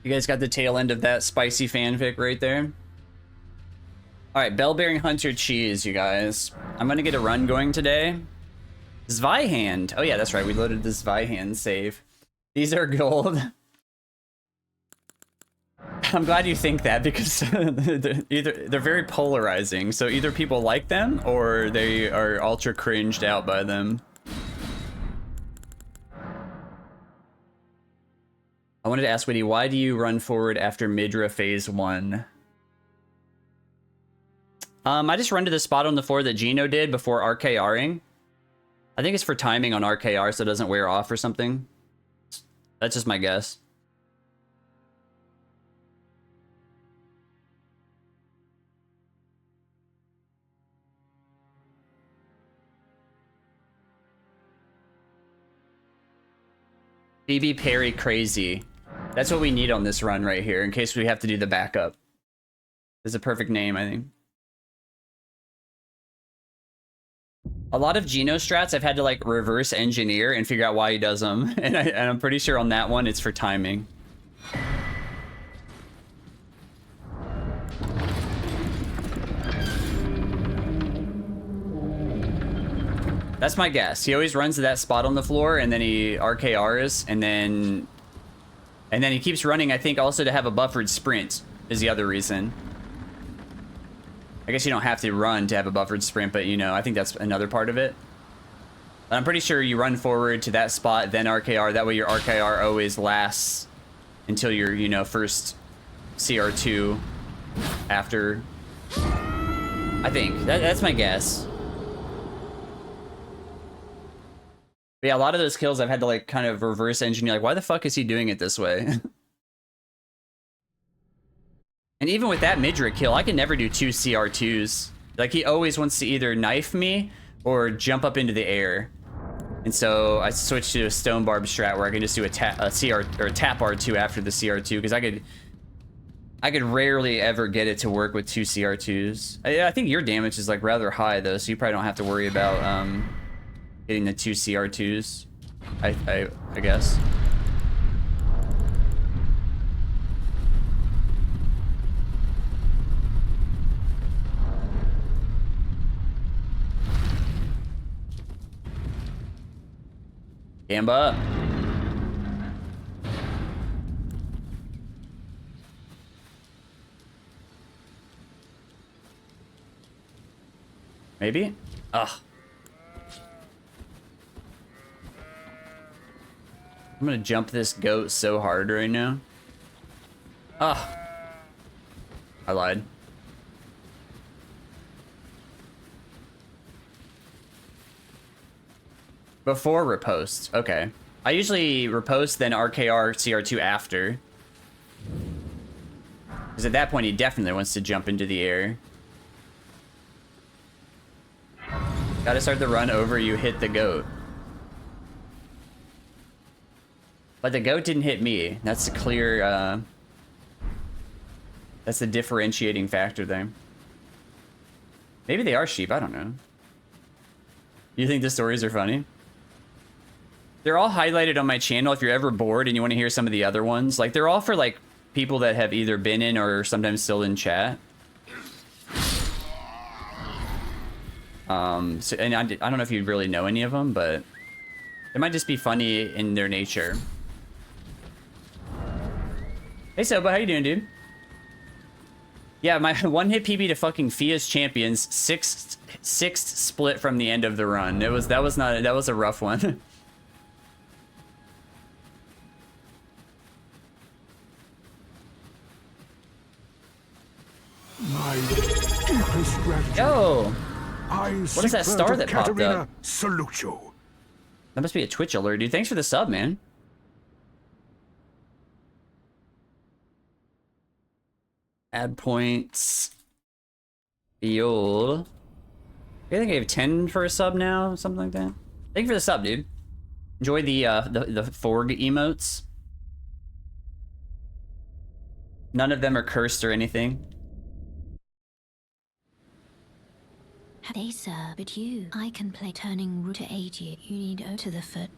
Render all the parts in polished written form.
You guys got the tail end of that spicy fanfic right there. Alright, Bell-bearing Hunter Cheese, you guys. I'm gonna get a run going today. Zweihander. Oh yeah, that's right, we loaded the Zweihander save. These are gold. I'm glad you think that, because they're very polarizing. So either people like them, or they are ultra cringed out by them. I wanted to ask Witty, why do you run forward after Midra phase 1? I just run to the spot on the floor that Gino did before RKRing. I think it's for timing on RKR so it doesn't wear off or something. That's just my guess. BB Parry crazy. That's what we need on this run right here, in case we have to do the backup. It's a perfect name, I think. A lot of Gino strats I've had to like reverse engineer and figure out why he does them. And I'm pretty sure on that one it's for timing. That's my guess. He always runs to that spot on the floor and then he RKRs and then he keeps running, I think also to have a buffered sprint is the other reason. I guess you don't have to run to have a buffered sprint, but you know, I think that's another part of it. But I'm pretty sure you run forward to that spot, then RKR. That way your RKR always lasts until your, you know, first CR2 after. I think. That's my guess. But yeah, a lot of those kills I've had to like kind of reverse engineer. Like, why the fuck is he doing it this way? And even with that Midra kill, I can never do 2 CR2s. Like, he always wants to either knife me or jump up into the air. And so I switched to a Stone Barb strat where I can just do a tap R2 after the CR2, because I could rarely ever get it to work with 2 CR2s. I think your damage is like rather high though, so you probably don't have to worry about getting the 2 CR2s. I guess. Gamba. Maybe? Ugh. I'm gonna jump this goat so hard right now. Ugh. I lied. Before riposte, okay. I usually riposte, then RKR CR2 after. Because at that point, he definitely wants to jump into the air. Gotta start the run over you hit the goat. But the goat didn't hit me. That's the clear, that's the differentiating factor there. Maybe they are sheep, I don't know. You think the stories are funny? They're all highlighted on my channel if you're ever bored and you want to hear some of the other ones. Like, they're all for, like, people that have either been in or sometimes still in chat. So, and I don't know if you really know any of them, but they might just be funny in their nature. Hey, Soba, how you doing, dude? Yeah, my one-hit PB to fucking Fia's champions, sixth split from the end of the run. That was a rough one. My deepest gratitude. Yo! What is that star that popped up? Salute you. That must be a Twitch alert, dude. Thanks for the sub, man. Add points. Fuel. I think I gave 10 for a sub now, something like that. Thank you for the sub, dude. Enjoy the Forg emotes. None of them are cursed or anything. They sir, but I can play turning root to aid you. You need O to the foot.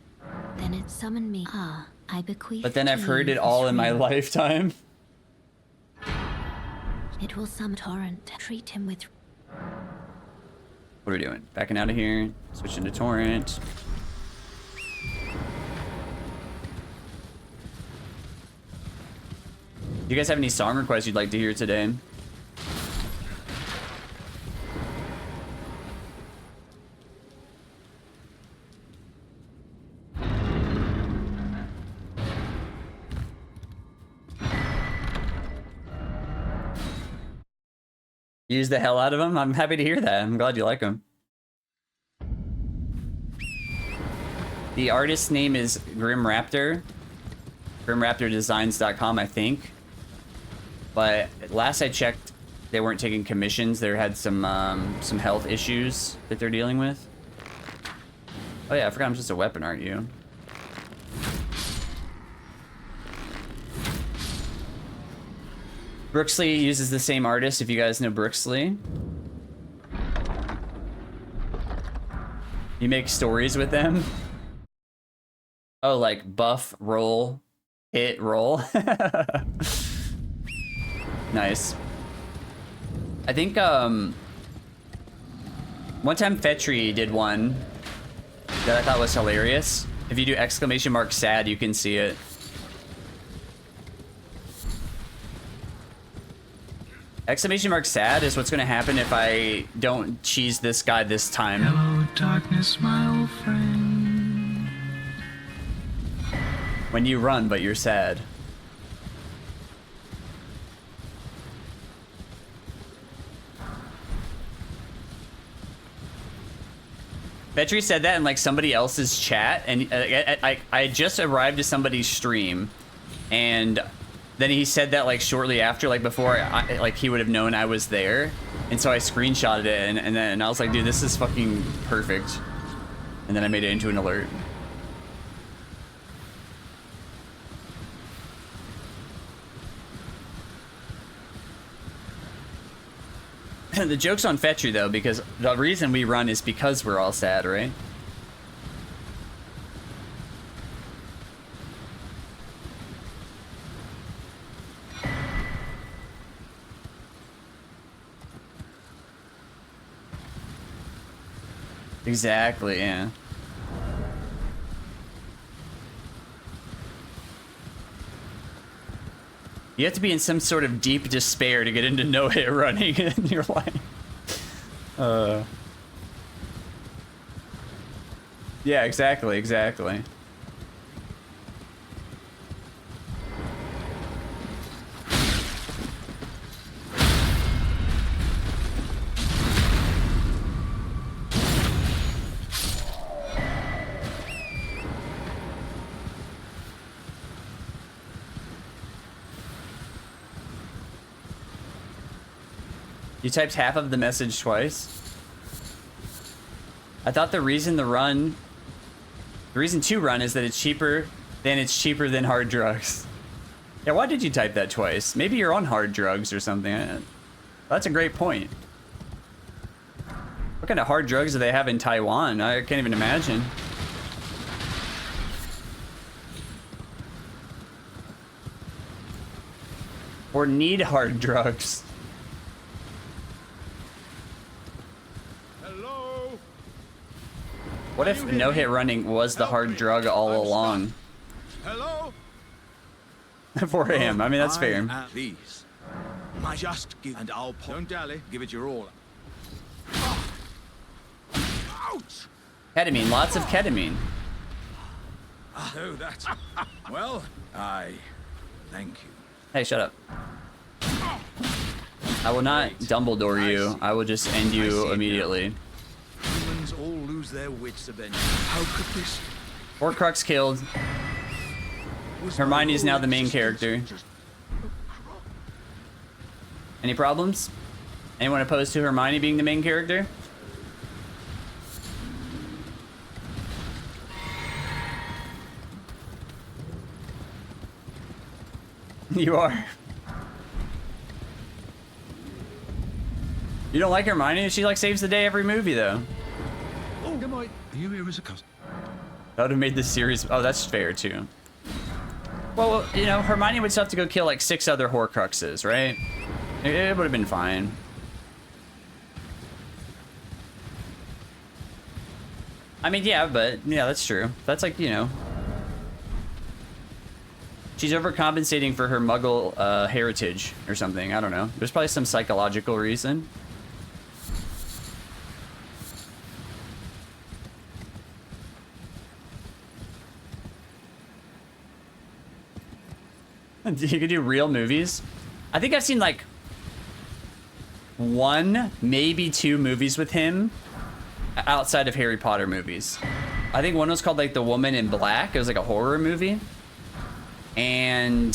Then it summoned me. Ah, I bequeath. But then to I've heard you it all this in my ring. lifetime. It will summon torrent. Treat him with. What are we doing? Backing out of here. Switching to torrent. Do you guys have any song requests you'd like to hear today? Use the hell out of them? I'm happy to hear that. I'm glad you like them. The artist's name is Grim Raptor. GrimRaptorDesigns.com, I think. But last I checked, they weren't taking commissions. They had some health issues that they're dealing with. Oh yeah, I forgot I'm just a weapon, aren't you? Brooksley uses the same artist, if you guys know Brooksley. You make stories with them? Oh, like buff, roll, hit, roll. Nice. I think one time Fetri did one that I thought was hilarious. If you do exclamation mark sad, you can see it. Exclamation mark sad is what's gonna happen if I don't cheese this guy this time. Hello, darkness, my old friend. When you run, but you're sad. Vetri said that in like somebody else's chat, and I just arrived to somebody's stream, and then he said that like shortly after, like before like he would have known I was there, and so I screenshotted it, and then I was like, dude, this is fucking perfect, and then I made it into an alert. The joke's on Fetri though, because the reason we run is because we're all sad, right? Exactly, yeah. You have to be in some sort of deep despair to get into no-hit running in your life. Yeah, exactly, exactly. You typed half of the message twice. I thought the reason to run is that it's cheaper than hard drugs. Yeah, why did you type that twice? Maybe you're on hard drugs or something. That's a great point. What kind of hard drugs do they have in Taiwan? I can't even imagine. Or need hard drugs. What if no-hit running was the hard drug all along? Hello? For him, I mean, that's fair. Please. Just give and I'll don't dally. Give it your all. Ouch! Ketamine, lots of ketamine. Oh, that's well. I thank you. Hey, shut up. I will not Dumbledore you. I will just end you immediately. Humans all lose their wits eventually. How could this? Horcrux killed. Hermione is now the main character. Any problems? Anyone opposed to Hermione being the main character? You are. You don't like Hermione? She like saves the day every movie though. Oh, am I? Are you here as a cousin? That would have made this series. Oh, that's fair too. Well, you know, Hermione would still have to go kill like 6 other Horcruxes, right? It would have been fine. I mean, yeah, but yeah, that's true. That's like, you know, she's overcompensating for her Muggle heritage or something. I don't know. There's probably some psychological reason. You could do real movies. I think I've seen like 1, maybe 2 movies with him outside of Harry Potter movies. I think one was called like The Woman in Black. It was like a horror movie. And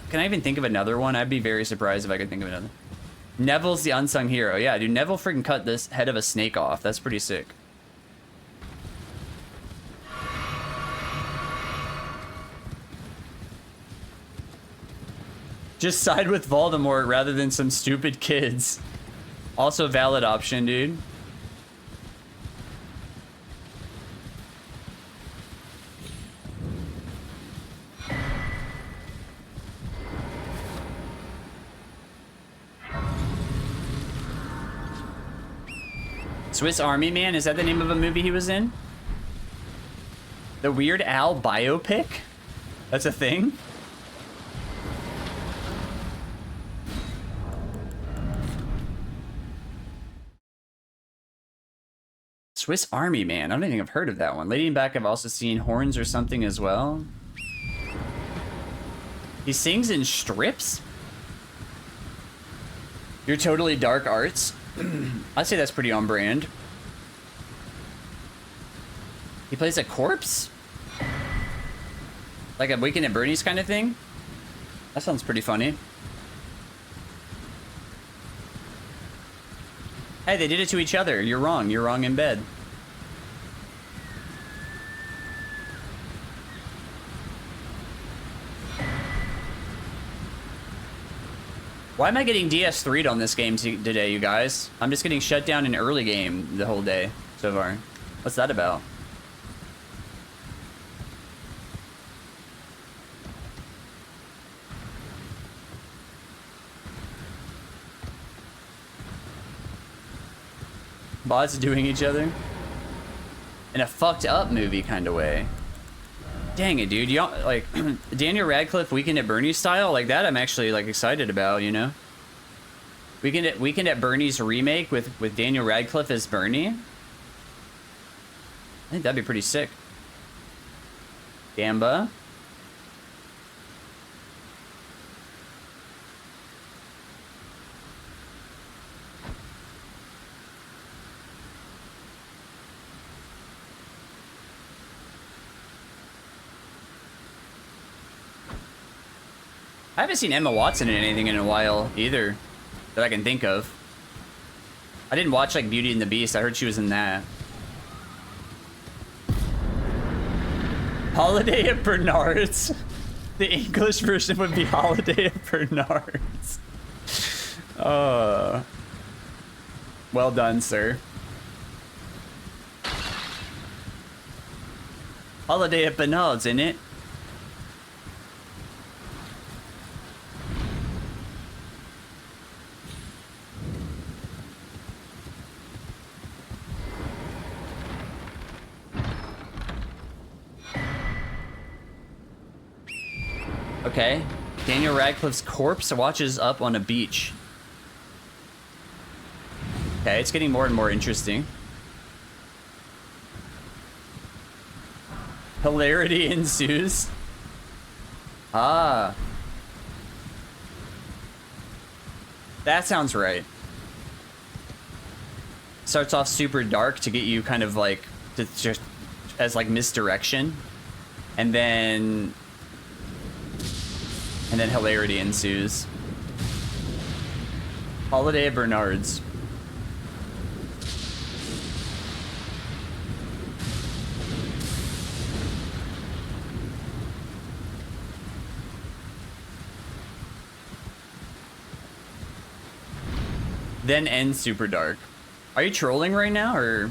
can I even think of another one? I'd be very surprised if I could think of another. Neville's the unsung hero. Yeah, dude, Neville freaking cut this head of a snake off. That's pretty sick. Just side with Voldemort rather than some stupid kids. Also valid option, dude. Swiss Army Man, is that the name of a movie he was in? The Weird Al biopic? That's a thing? Swiss Army Man. I don't think I've heard of that one. Lady in Back, I've also seen Horns or something as well. He sings in strips? You're totally dark arts. I'd say that's pretty on brand. He plays a corpse? Like a Weekend at Bernie's kind of thing? That sounds pretty funny. Hey, they did it to each other. You're wrong. You're wrong in bed. Why am I getting DS3'd on this game today, you guys? I'm just getting shut down in early game the whole day so far. What's that about? Bots doing each other? In a fucked up movie kind of way. Dang it, dude. Y'all, like, Daniel Radcliffe Weekend at Bernie's style? Like that I'm actually, like, excited about, you know? Weekend at Bernie's remake with Daniel Radcliffe as Bernie? I think that'd be pretty sick. Gamba. I haven't seen Emma Watson in anything in a while either that I can think of. I didn't watch like Beauty and the Beast. I heard she was in that. Holiday at Bernard's. The English version would be Holiday at Bernard's. Well done, sir. Holiday at Bernard's, in it? Okay. Daniel Radcliffe's corpse watches up on a beach. Okay, it's getting more and more interesting. Hilarity ensues. Ah. That sounds right. Starts off super dark to get you kind of like, to just as like misdirection. And then hilarity ensues. Holiday at Bernard's. Then ends super dark. Are you trolling right now, or?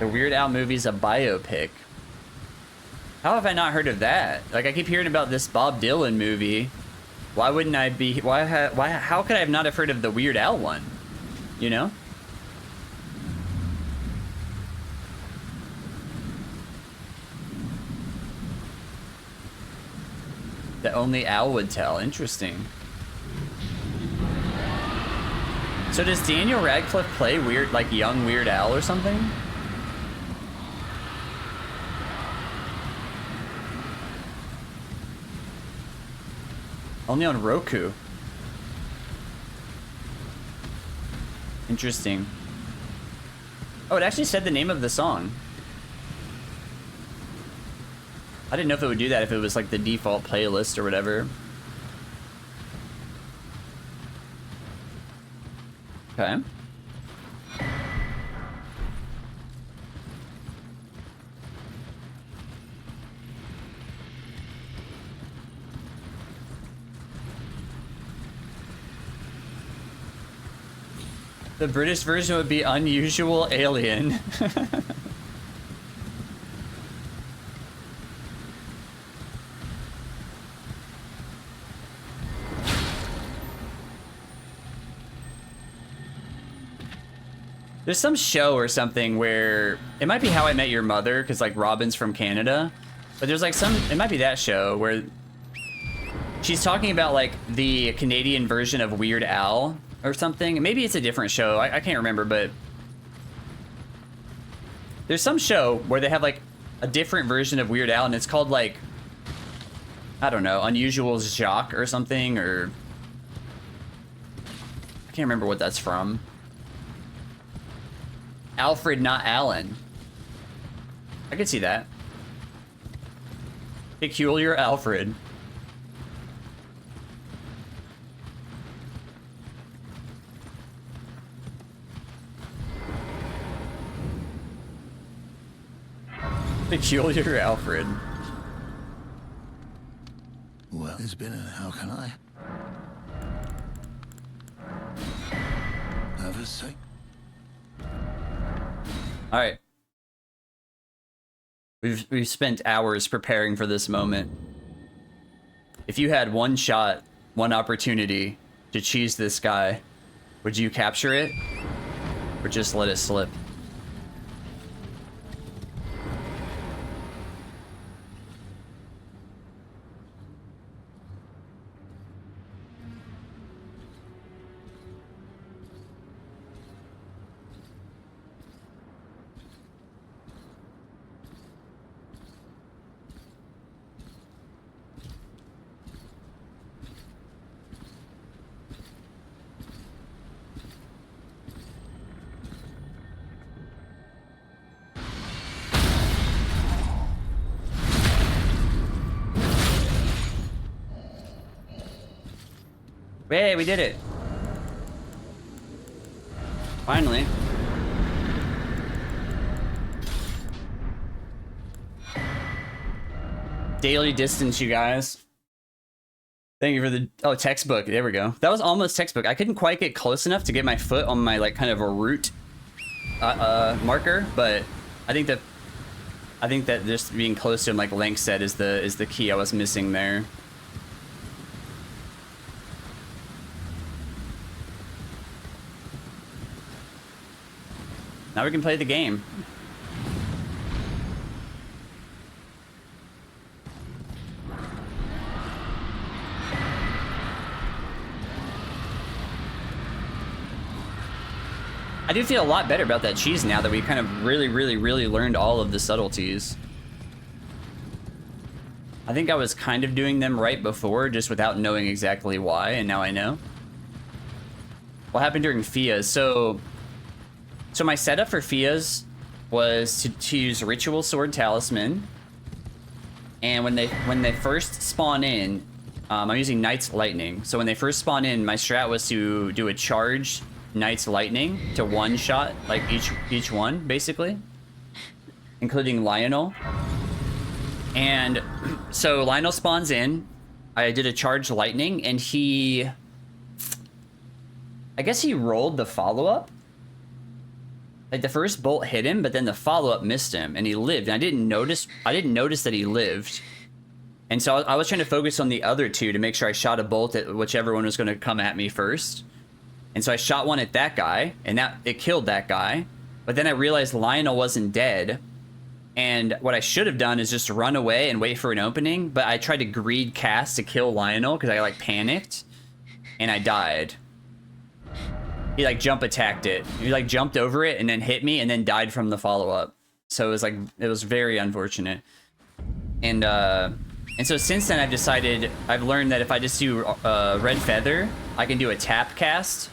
The Weird Al movie's a biopic. How have I not heard of that? Like, I keep hearing about this Bob Dylan movie. Why wouldn't I be... how could I have not have heard of the Weird Al one? You know? That only Al would tell. Interesting. So does Daniel Radcliffe play weird, like young Weird Al or something? Only on Roku. Interesting. Oh, it actually said the name of the song. I didn't know if it would do that if it was like the default playlist or whatever. Okay. The British version would be Unusual Alien. There's some show or something where it might be How I Met Your Mother, because like Robin's from Canada, but there's like it might be that show where she's talking about like the Canadian version of Weird Al or something. Maybe it's a different show. I can't remember, but there's some show where they have like a different version of Weird Al, and it's called like, I don't know, Unusual Jacques or something, or I can't remember what that's from. Alfred, not Alan. I could see that. Peculiar Alfred. Peculiar Alfred. Well, it's been how can I? Have a say. All right. We've spent hours preparing for this moment. If you had one shot, one opportunity to cheese this guy, would you capture it or just let it slip? Hey, we did it. Finally. Daily distance, you guys. Thank you for the textbook. There we go. That was almost textbook. I couldn't quite get close enough to get my foot on my like kind of a root marker, but I think that just being close to him, like Lank said, is the key I was missing there. Now we can play the game. I do feel a lot better about that cheese now that we kind of really learned all of the subtleties. I think I was kind of doing them right before, just without knowing exactly why, and now I know. What happened during Fia's? So my setup for Fia's was to use Ritual Sword Talisman, and when they first spawn in, I'm using Knight's Lightning. So when they first spawn in, my strat was to do a charged Knight's Lightning to one-shot like each one, basically, including Lionel. And so Lionel spawns in, I did a charged Lightning, and I guess he rolled the follow-up. Like the first bolt hit him, but then the follow-up missed him, and he lived. And I didn't notice that he lived. And so I was trying to focus on the other two to make sure I shot a bolt at whichever one was going to come at me first. And so I shot one at that guy, and it killed that guy. But then I realized Lionel wasn't dead. And what I should have done is just run away and wait for an opening. But I tried to greed cast to kill Lionel because I like panicked, and I died. He like jump attacked it. He like jumped over it and then hit me and then died from the follow-up. So it was very unfortunate. And so since then I've learned that if I just do red feather, I can do a tap cast,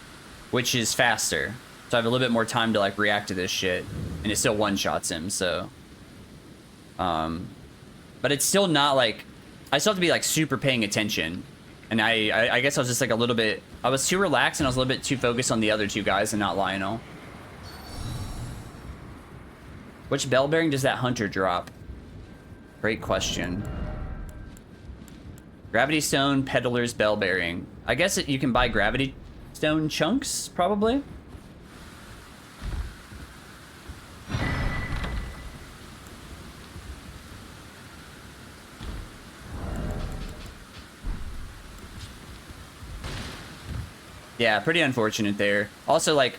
which is faster. So I have a little bit more time to like react to this shit, and it still one-shots him. So, but it's still not like, I still have to be like super paying attention. And I guess I was just like I was too relaxed, and I was a little bit too focused on the other two guys and not Lionel. Which bell bearing does that hunter drop? Great question. Gravity stone, peddler's bell bearing. I guess you can buy gravity stone chunks, probably. Yeah, pretty unfortunate there. Also, like,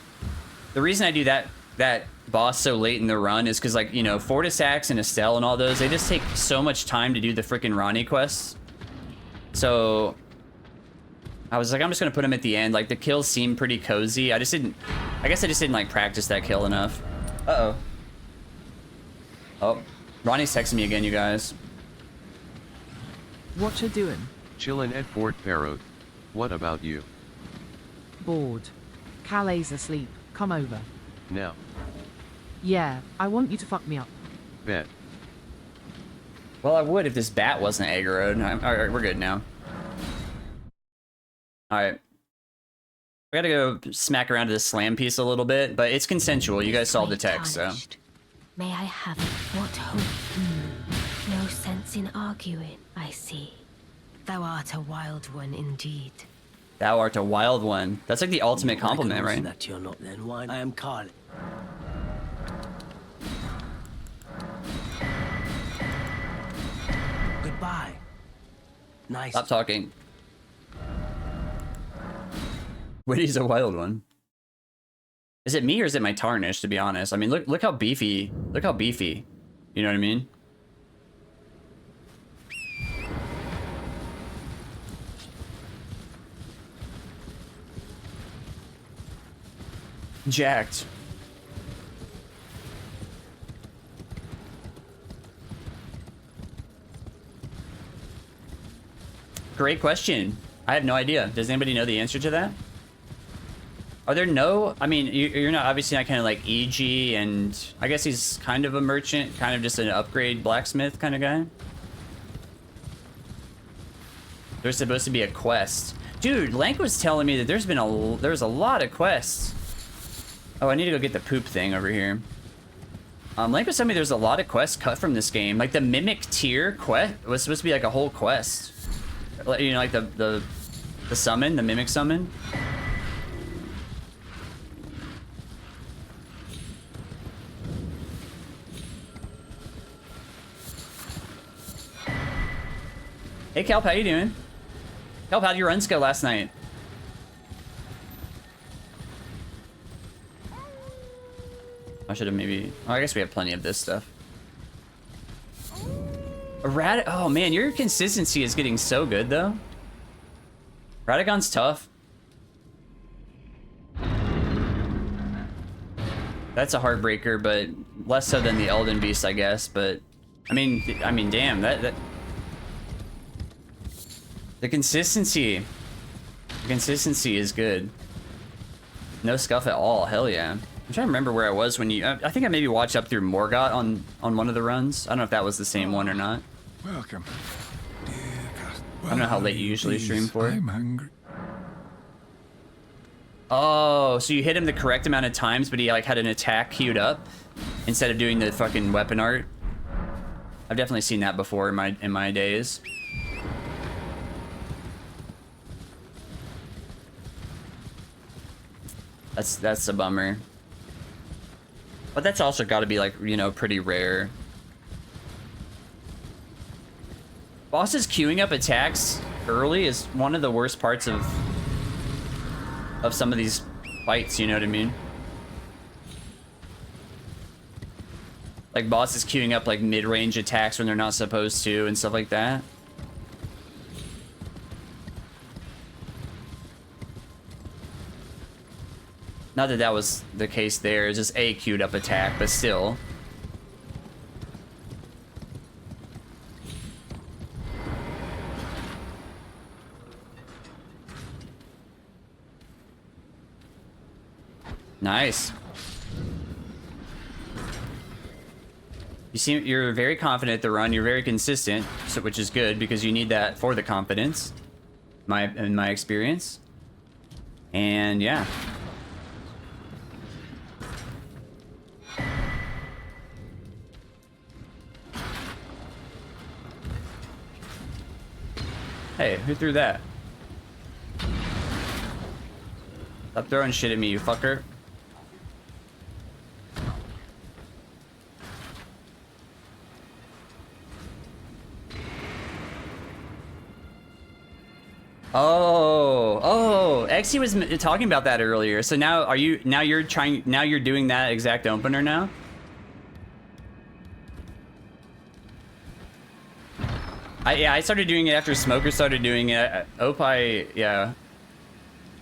the reason I do that boss so late in the run is because, like, you know, Fortis Axe and Estelle and all those, they just take so much time to do the freaking Ronnie quests. So I was like, I'm just gonna put him at the end. Like, the kills seem pretty cozy. I guess I just didn't like practice that kill enough. Oh, Ronnie's texting me again, you guys. What you doing? Chillin' at Fort Parrot. What about you? Bored. Calais asleep. Come over. Now. Yeah, I want you to fuck me up. Bet. Well, I would if this bat wasn't aggroed. Alright, we're good now. Alright. We gotta go smack around to this slam piece a little bit, but it's consensual. You guys saw the text, so. May I have it? What hope? No sense in arguing, I see. Thou art a wild one indeed. Thou art a wild one. That's like the ultimate compliment, right? That you're not then wine. I am Caelid. Goodbye. Nice. Stop talking. Witty's a wild one. Is it me or is it my tarnish, to be honest? I mean, look how beefy. Look how beefy. You know what I mean? Jacked. Great question. I have no idea. Does anybody know the answer to that? Are there no... I mean, you're not obviously not kind of like EG, and I guess he's kind of a merchant, kind of just an upgrade blacksmith kind of guy. There's supposed to be a quest. Dude, Lank was telling me that there's a lot of quests. Oh, I need to go get the poop thing over here. Lank was telling me there's a lot of quests cut from this game. Like the Mimic tier quest was supposed to be like a whole quest. You know, like the summon, the Mimic summon. Hey Kelp, how you doing? Kelp, how'd your runs go last night? I should have maybe... Oh, I guess we have plenty of this stuff. Oh man, your consistency is getting so good though. Radahgon's tough. That's a heartbreaker, but less so than the Elden Beast, I guess. But I mean, damn, that the consistency is good. No scuff at all. Hell yeah. I'm trying to remember where I was when you... I think I maybe watched up through Morgott on one of the runs. I don't know if that was the same one or not. Welcome. I don't know how late you usually stream for. I'm hungry. Oh, so you hit him the correct amount of times, but he like had an attack queued up instead of doing the fucking weapon art. I've definitely seen that before in my days. That's a bummer. But that's also got to be like, you know, pretty rare. Bosses queuing up attacks early is one of the worst parts of some of these fights, you know what I mean? Like bosses queuing up like mid-range attacks when they're not supposed to and stuff like that. Not that that was the case there, it's just a queued up attack, but still. Nice. You seem you're very confident at the run. You're very consistent, so, which is good because you need that for the confidence. In my experience. And yeah. Hey, who threw that? Stop throwing shit at me, you fucker. Oh, Exy was talking about that earlier. So now you're doing that exact opener now? I started doing it after Smoker started doing it. Opie, yeah.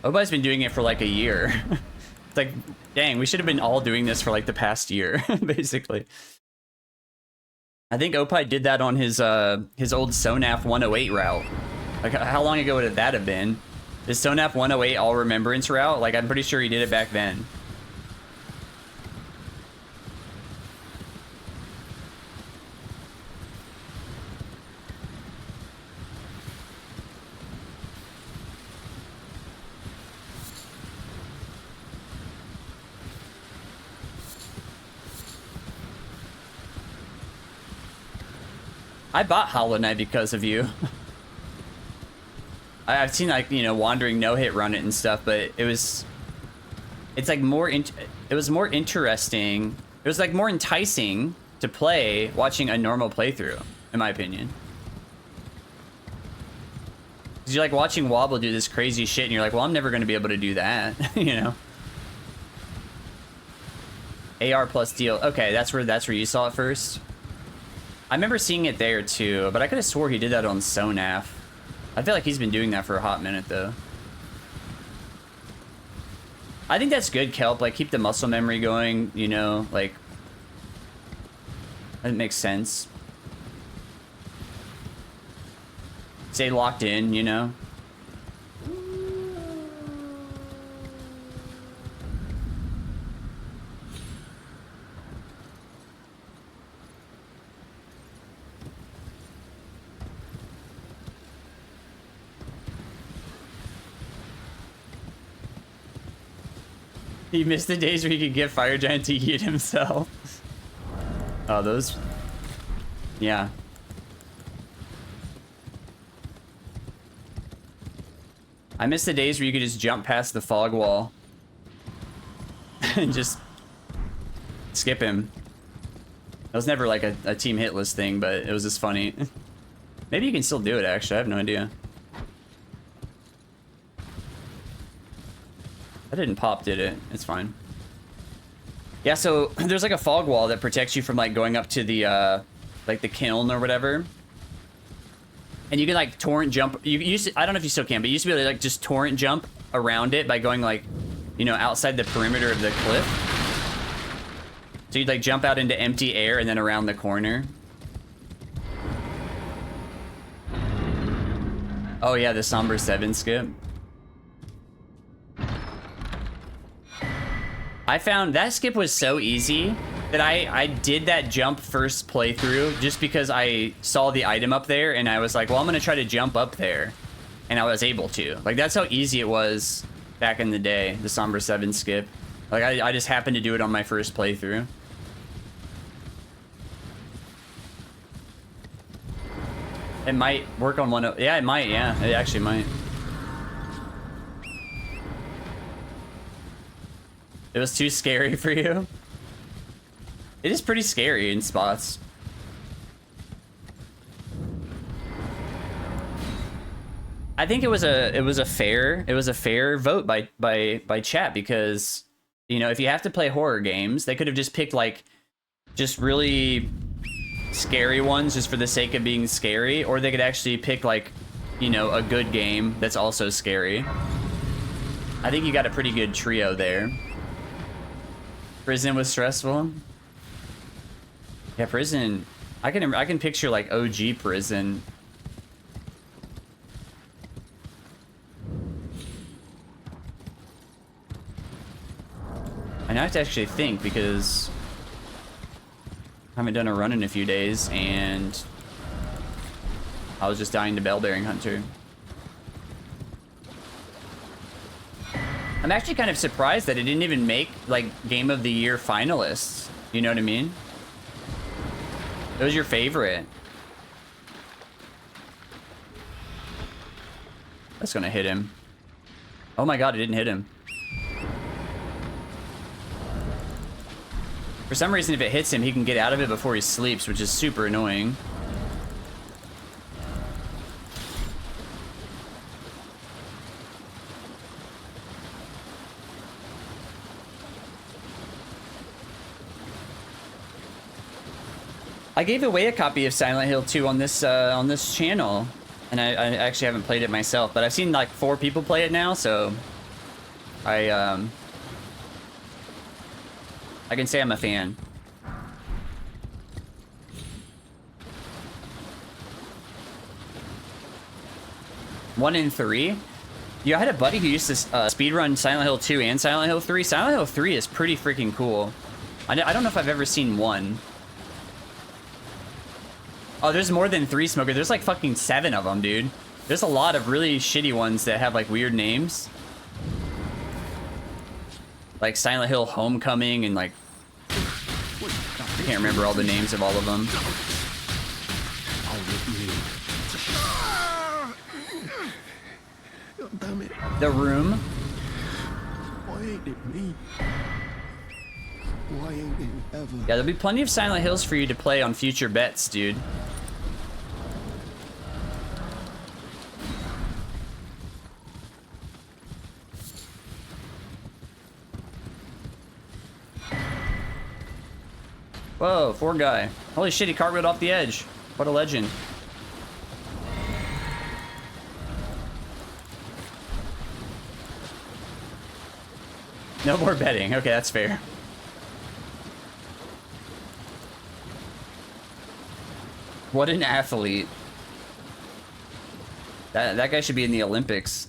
Opie's been doing it for like a year. It's like, dang, we should have been all doing this for like the past year, basically. I think Opie did that on his old Sonaf 108 route. Like, how long ago would that have been? The Sonaf 108 All Remembrance route? Like, I'm pretty sure he did it back then. I bought Hollow Knight because of you. I've seen, like, you know, Wandering no-hit run it and stuff, but it's like more it was more interesting. It was like more enticing to play watching a normal playthrough, in my opinion. Cause you're like watching Wobble do this crazy shit and you're like, well, I'm never gonna be able to do that, you know? AR plus deal. Okay, that's where you saw it first. I remember seeing it there too, but I could have swore he did that on Sonaf. I feel like he's been doing that for a hot minute though. I think that's good, Kelp. Like, keep the muscle memory going, you know, like, that makes sense. Stay locked in, you know. He missed the days where he could get Fire Giant to eat himself. Oh, those... Yeah. I miss the days where you could just jump past the fog wall. And just... skip him. That was never like a team hit list thing, but it was just funny. Maybe you can still do it, actually. I have no idea. That didn't pop, did it? It's fine. Yeah, so there's like a fog wall that protects you from like going up to the like the kiln or whatever. And you can like torrent jump. You used to, I don't know if you still can, but you used to be able to like just torrent jump around it by going like, you know, outside the perimeter of the cliff. So you'd like jump out into empty air and then around the corner. Oh yeah, the Somber 7 skip. I found that skip was so easy that I did that jump first playthrough just because I saw the item up there and I was like, well, I'm gonna try to jump up there, and I was able to. Like, that's how easy it was back in the day, the Somber 7 skip. Like, I just happened to do it on my first playthrough. It might work on one of... Yeah, it might, yeah. It actually might. It was too scary for you? It is pretty scary in spots. I think it was a fair vote by chat, because, you know, if you have to play horror games, they could have just picked like just really scary ones just for the sake of being scary, or they could actually pick like, you know, a good game that's also scary. I think you got a pretty good trio there. Prison was stressful. Yeah, prison. I can picture like OG prison. And I have to actually think, because I haven't done a run in a few days, and I was just dying to Bellbearing Hunter. I'm actually kind of surprised that it didn't even make like Game of the Year finalists. You know what I mean? It was your favorite. That's gonna hit him. Oh my god, it didn't hit him. For some reason, if it hits him, he can get out of it before he sleeps, which is super annoying. I gave away a copy of Silent Hill 2 on this channel, and I actually haven't played it myself, but I've seen like 4 people play it now, so I can say I'm a fan. One in 3? Yeah, I had a buddy who used to speedrun Silent Hill 2 and Silent Hill 3. Silent Hill 3 is pretty freaking cool. I don't know if I've ever seen 1. Oh, there's more than 3, Smoker. There's like fucking 7 of them, dude. There's a lot of really shitty ones that have like weird names. Like Silent Hill Homecoming and like... I can't remember all the names of all of them. Damn it. The Room. Why ain't it me? Why ain't it ever? Yeah, there'll be plenty of Silent Hills for you to play on future bets, dude. Whoa, 4 guy. Holy shit, he cartwheeled off the edge. What a legend. No more betting. Okay, that's fair. What an athlete. That guy should be in the Olympics.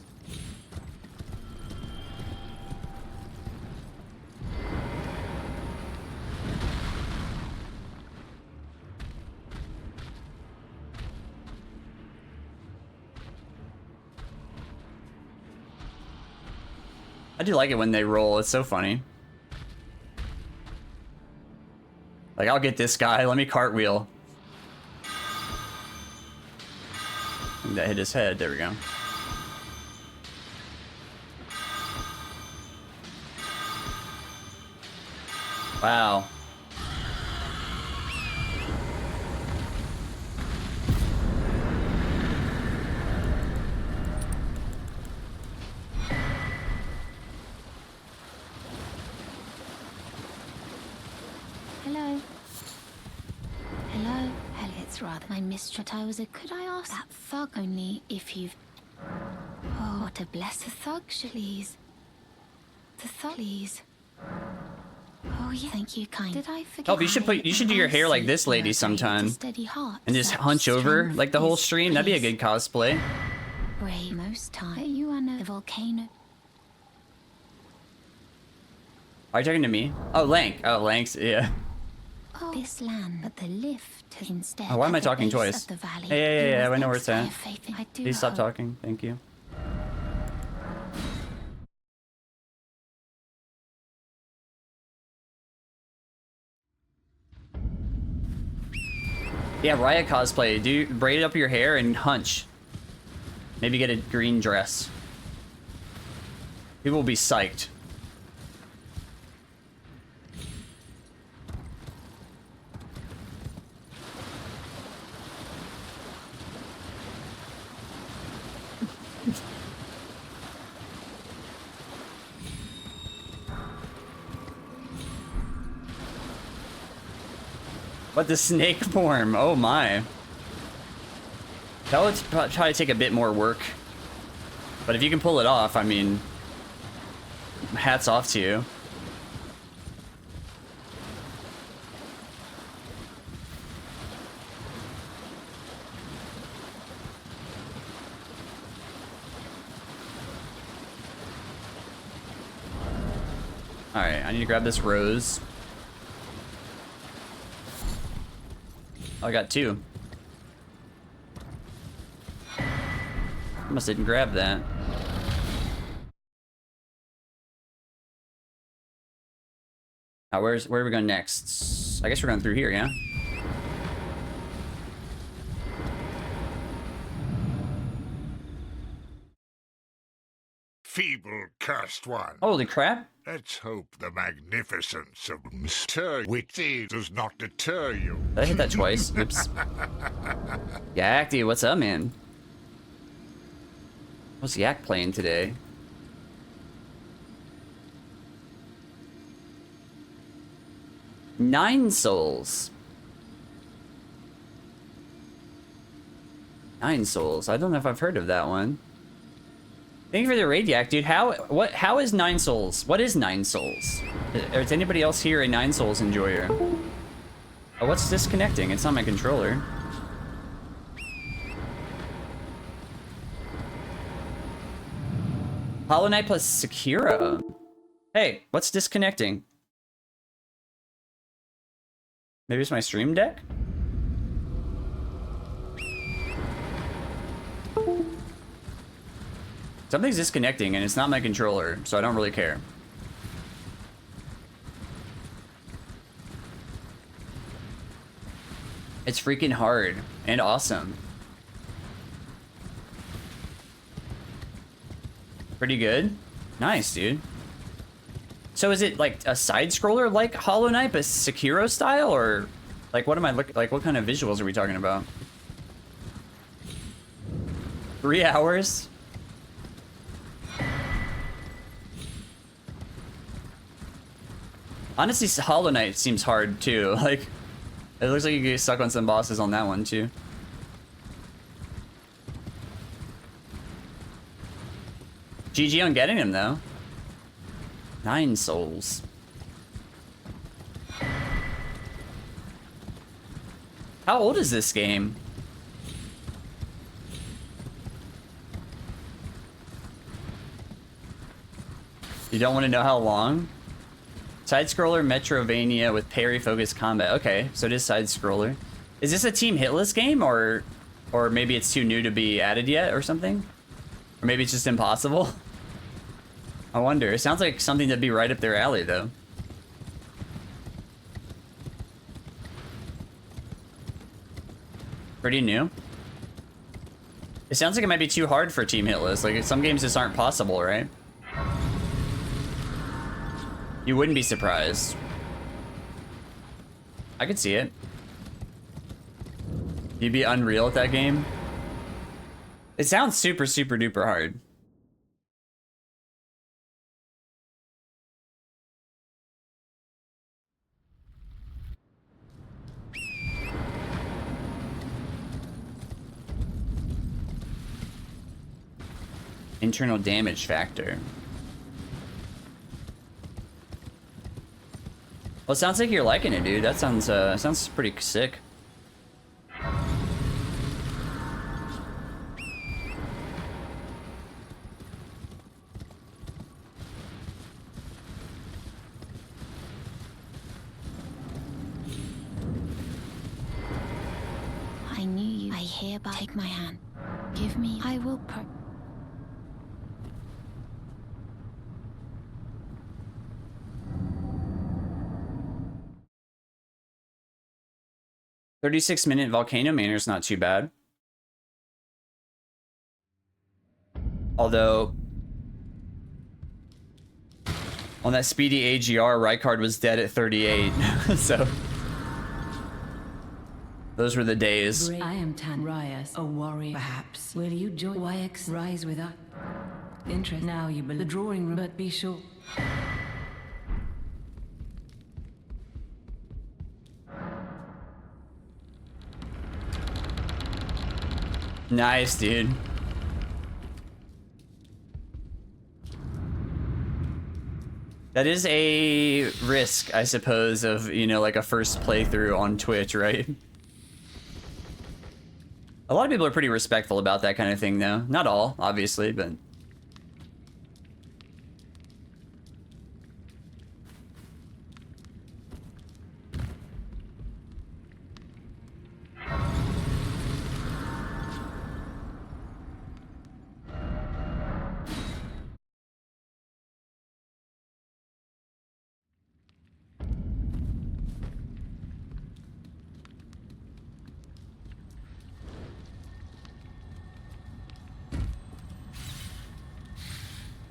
I do like it when they roll. It's so funny. Like, I'll get this guy. Let me cartwheel. That hit his head. There we go. Wow. Hello. Hello. Hell, it's rather my mistress. I was a. Could I ask that thug only if you've. Oh, what a bless the thug, please. The thug, please. Oh yeah, thank you, kind. Did I forget? Oh, you should do your hair like this lady sometime, and just hunch over like the whole stream. That'd be a good cosplay. Brave most time. You are no volcano. Are you talking to me? Oh, Lank. Oh, Lank's, yeah. Oh, this land, but the lift instead. Oh, why am I talking twice? Hey, yeah, I know where it's at. Please stop talking. Thank you. Yeah, Riot cosplay. Do braid up your hair and hunch. Maybe get a green dress. People will be psyched. What, the snake form? Oh my. That would probably take a bit more work. But if you can pull it off, I mean, hats off to you. Alright, I need to grab this rose. Oh, I got 2. Must didn't grab that. Now, where are we going next? I guess we're going through here, yeah? Feeble, cursed one. Holy crap. Let's hope the magnificence of Mr. Witty does not deter you. Did I hit that twice? Oops. Yak, dude, what's up, man? What's Yak playing today? Nine souls. 9 souls. I don't know if I've heard of that one. Thank you for the raid, Yak, dude. How is 9 souls? What is 9 souls? Is anybody else here a 9 souls enjoyer? Oh, what's disconnecting? It's not my controller. Hollow Knight plus Sekiro. Hey, what's disconnecting? Maybe it's my stream deck? Something's disconnecting and it's not my controller, so I don't really care. It's freaking hard and awesome. Pretty good. Nice, dude. So is it like a side scroller like Hollow Knight, but Sekiro style, or like what am I looking like? What kind of visuals are we talking about? 3 hours? Honestly, Hollow Knight seems hard too. Like, it looks like you get stuck on some bosses on that one too. GG on getting him though. 9 souls. How old is this game? You don't want to know how long? Side-scroller Metrovania with parry-focused combat. Okay, so it is side-scroller. Is this a team hitless game, or maybe it's too new to be added yet, or something? Or maybe it's just impossible? I wonder. It sounds like something that'd be right up their alley, though. Pretty new. It sounds like it might be too hard for team hitless. Like, some games just aren't possible, right? You wouldn't be surprised. I could see it. You'd be unreal at that game. It sounds super, super duper hard. Internal damage factor. Well, it sounds like you're liking it, dude. That sounds pretty sick. I knew you. I hereby take my hand. Give me. I will 36-minute Volcano Manor's not too bad. Although, on that speedy AGR, Rykard was dead at 38. So, those were the days. I am Tanrias, a warrior. Perhaps. Will you join YX Rise with us? Interest now you believe the drawing room, but be sure. Nice, dude. That is a risk, I suppose, of, you know, like a first playthrough on Twitch, right? A lot of people are pretty respectful about that kind of thing, though. Not all, obviously, but...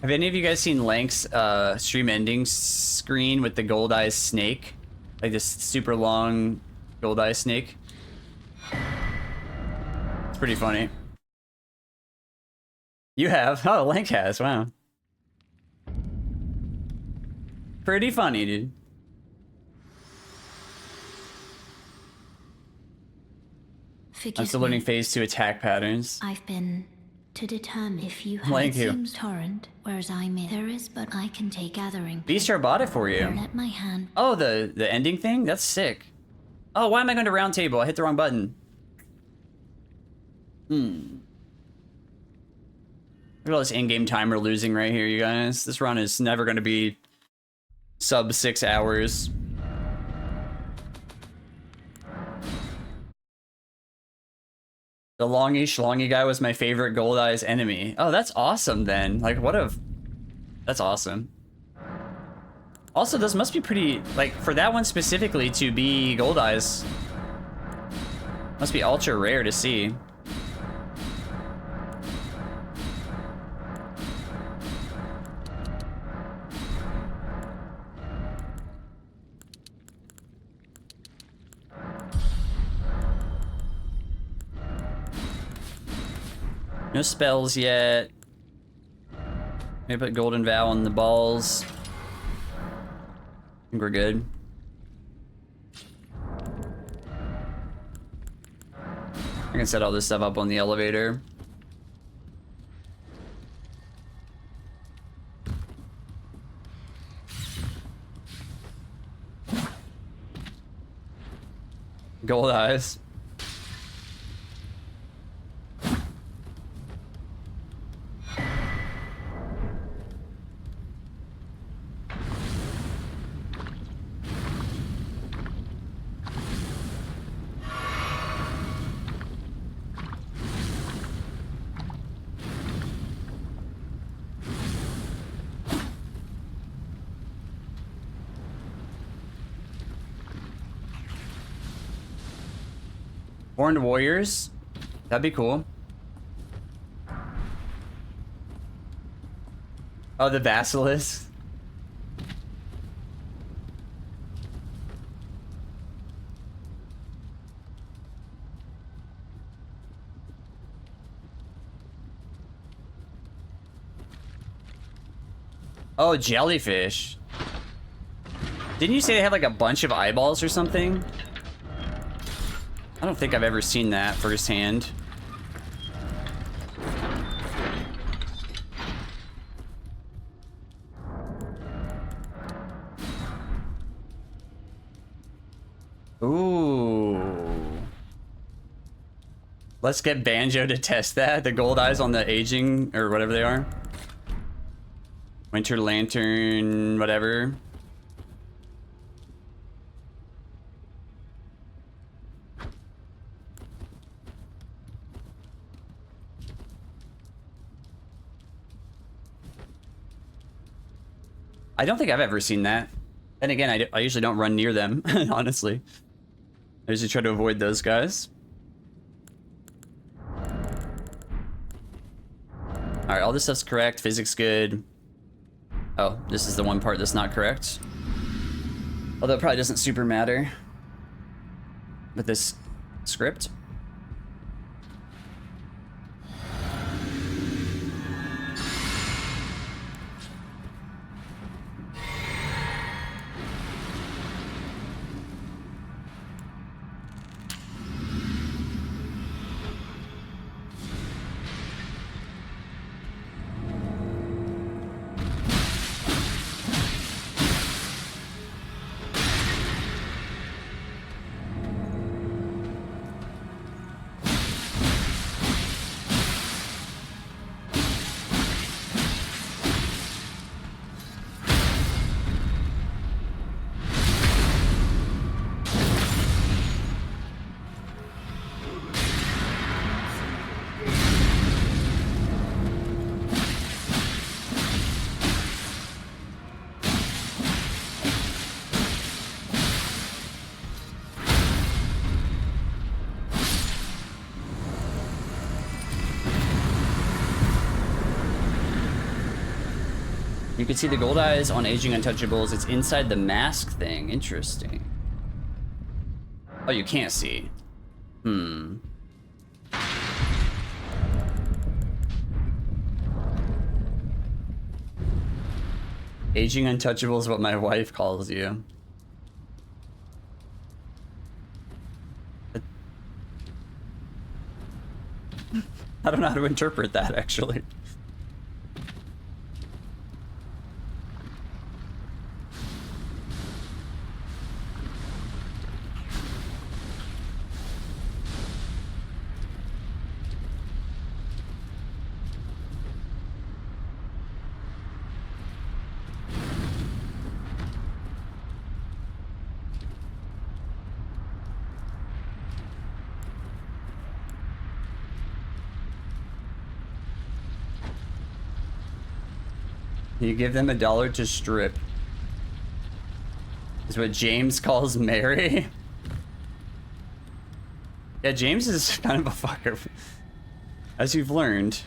Have any of you guys seen Lank's stream ending screen with the gold eyes snake? Like this super long gold eye snake? It's pretty funny. You have? Oh, Lank has, wow. Pretty funny, dude. I'm still learning phase 2 attack patterns. I've been to determine if you have Thank you. seems torrent, whereas I'm in. There is, but I can take gathering. Beastar bought it for you. Let my hand. Oh, the ending thing? That's sick. Oh, why am I going to round table? I hit the wrong button. Look at all this in-game time we're losing right here, you guys. This run is never going to be sub 6 hours. The longy schlongy guy was my favorite Gold Eyes enemy. Oh, that's awesome then. Like, what a... That's awesome. Also, this must be pretty... Like, for that one specifically to be Gold Eyes, must be ultra rare to see. No spells yet. Maybe put Golden Vow on the balls. I think we're good. I can set all this stuff up on the elevator. Gold Eyes. Horned Warriors? That'd be cool. Oh, the Basilisk. Oh, jellyfish. Didn't you say they had like a bunch of eyeballs or something? I don't think I've ever seen that firsthand. Ooh. Let's get Banjo to test that. The gold eyes on the aging, or whatever they are. Winter Lantern, whatever. I don't think I've ever seen that. And again, I usually don't run near them, honestly. I usually try to avoid those guys. Alright, all this stuff's correct. Physics good. Oh, this is the one part that's not correct. Although it probably doesn't super matter with this script. You can see the gold eyes on aging untouchables. It's inside the mask thing. Interesting. Oh, you can't see. Hmm. Aging untouchable is what my wife calls you. I don't know how to interpret that, actually. You give them $1 to strip. Is what James calls Mary. Yeah, James is kind of a fucker, as you've learned.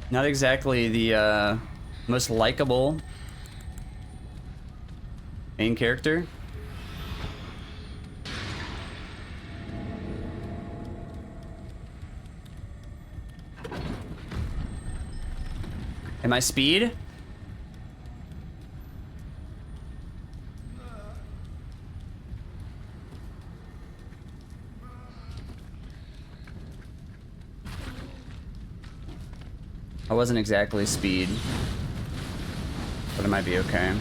Not exactly the most likable main character. Am I speed? I wasn't exactly speed, but it might be okay.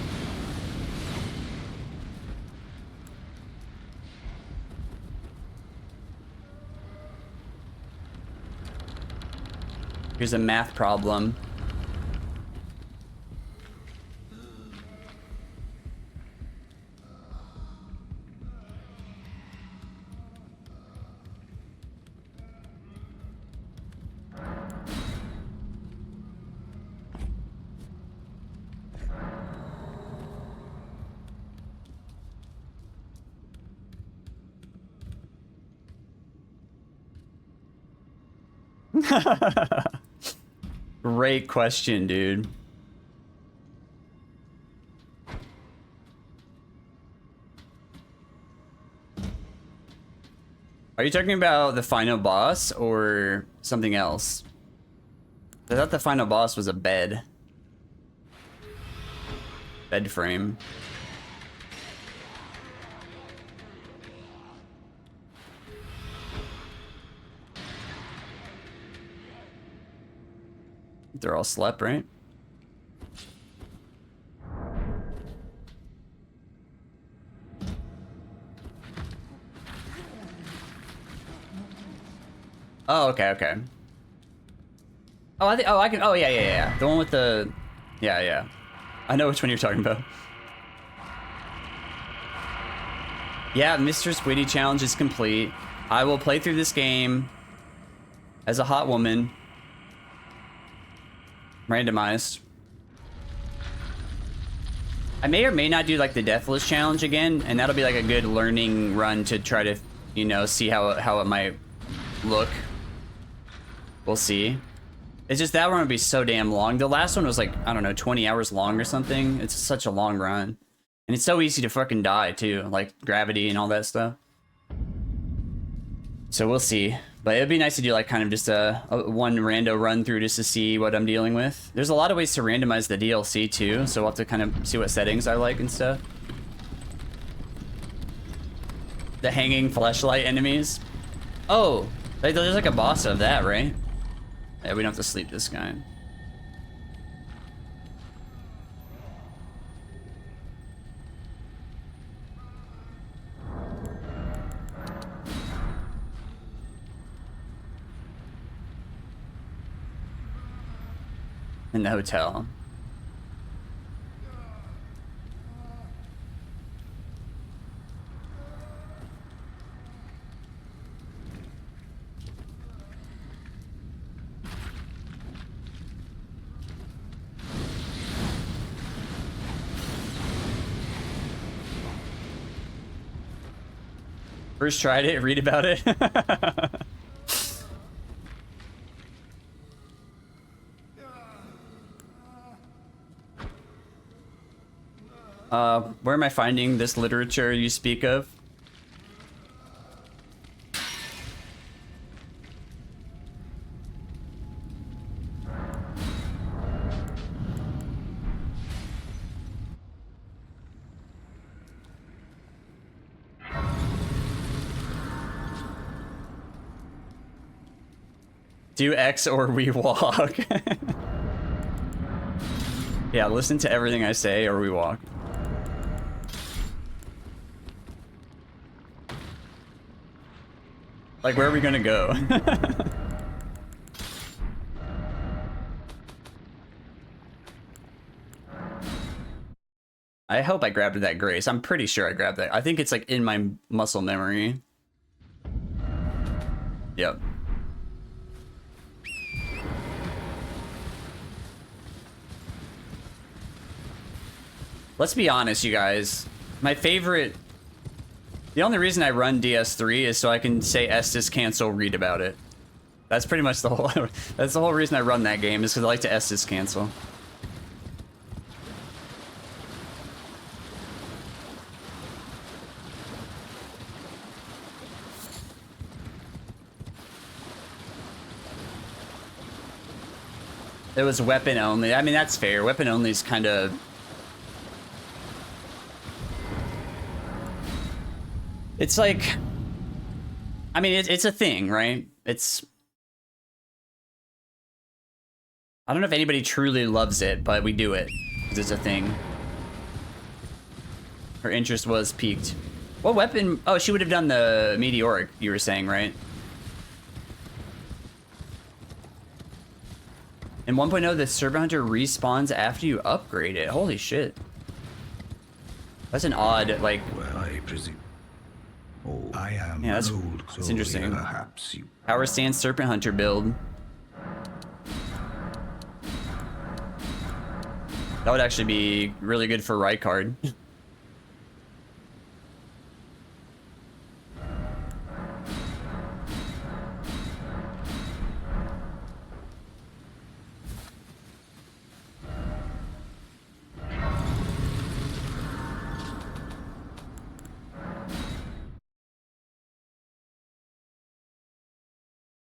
Here's a math problem. Great question, dude. Are you talking about the final boss or something else? I thought the final boss was a bed. Bed frame. They're all slept, right? Oh, okay, okay. Oh, I can. Oh, yeah. The one with the. Yeah. I know which one you're talking about. Yeah, Mr. Squiddy challenge is complete. I will play through this game as a hot woman. Randomized. I may or may not do like the Deathless challenge again, and that'll be like a good learning run to try to, you know, see how it might look. We'll see. It's just that one would be so damn long. The last one was like, I don't know, 20 hours long or something. It's such a long run. And it's so easy to fucking die too, like gravity and all that stuff. So we'll see. But it'd be nice to do like kind of just a one rando run through just to see what I'm dealing with. There's a lot of ways to randomize the DLC too, so we'll have to kind of see what settings I like and stuff. The hanging fleshlight enemies. Oh, there's like a boss of that, right? Yeah, we don't have to sleep this guy. In the hotel. First tried it, read about it. Where am I finding this literature you speak of? Do X or we walk. Yeah, listen to everything I say or we walk. Like, where are we gonna go? I hope I grabbed that grace. I'm pretty sure I grabbed that. I think it's like in my muscle memory. Yep. Let's be honest, you guys. My favorite... The only reason I run DS3 is so I can say Estus cancel, read about it. That's pretty much the whole... That's the whole reason I run that game, is because I like to Estus cancel. It was weapon only. I mean, that's fair. Weapon only is kind of... It's like... I mean, it's a thing, right? It's... I don't know if anybody truly loves it, but we do it. Because it's a thing. Her interest was piqued. What weapon? Oh, she would have done the meteoric, you were saying, right? In 1.0, the Serpent Hunter respawns after you upgrade it. Holy shit. That's an odd, like... Well, I presume. Oh, I am yeah, that's, old, that's so interesting. Perhaps you... Power Stance Serpent Hunter build. That would actually be really good for Rykard.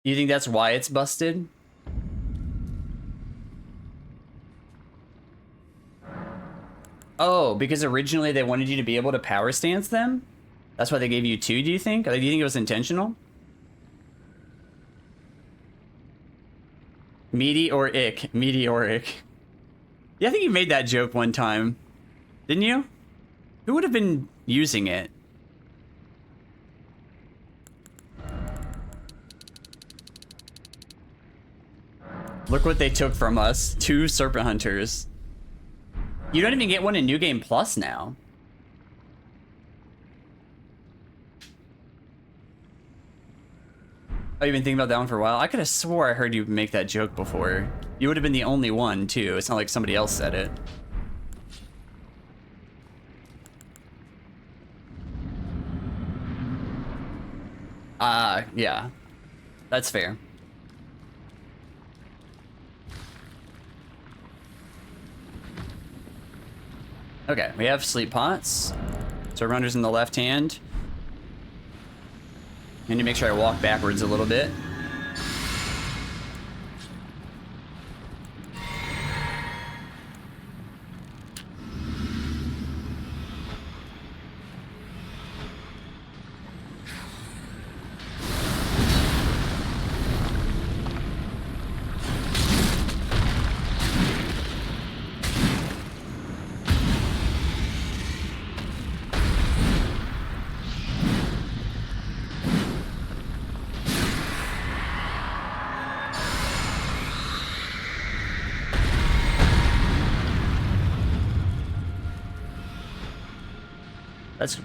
You think that's why it's busted? Oh, because originally they wanted you to be able to power stance them? That's why they gave you 2, do you think? Like, do you think it was intentional? Meteoric. Meteoric. Yeah, I think you made that joke one time. Didn't you? Who would have been using it? Look what they took from us. 2 Serpent Hunters. You don't even get one in New Game Plus now. Oh, you've been thinking about that one for a while? I could have swore I heard you make that joke before. You would have been the only one, too. It's not like somebody else said it. Yeah. That's fair. Okay, we have sleep pots. So runner's in the left hand. I need to make sure I walk backwards a little bit. That's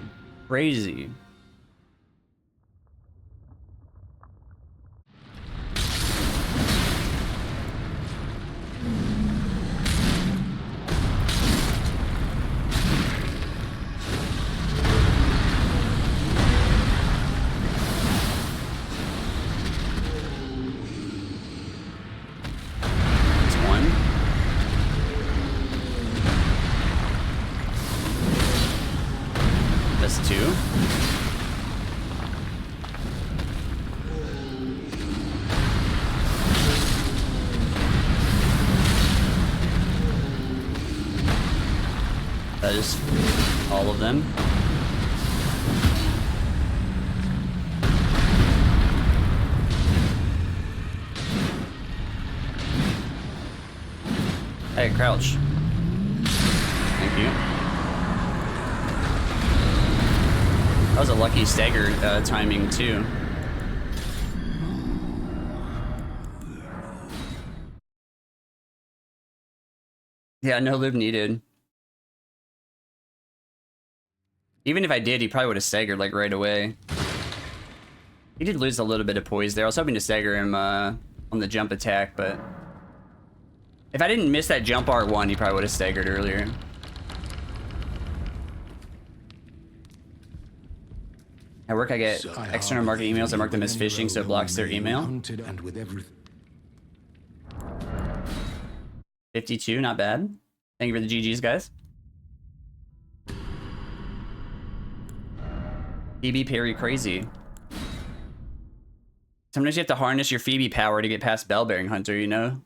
crazy. That's one. That is all of them. Hey, crouch. Thank you. That was a lucky stagger timing too. Yeah, no lube needed. Even if I did, he probably would have staggered like right away. He did lose a little bit of poise there. I was hoping to stagger him on the jump attack, but if I didn't miss that jump R1, he probably would have staggered earlier. At work, I get external market emails. I mark them as phishing, so it blocks their email. 52, not bad. Thank you for the GGs, guys. Phoebe parry crazy. Sometimes you have to harness your Phoebe power to get past Bellbearing Hunter, you know?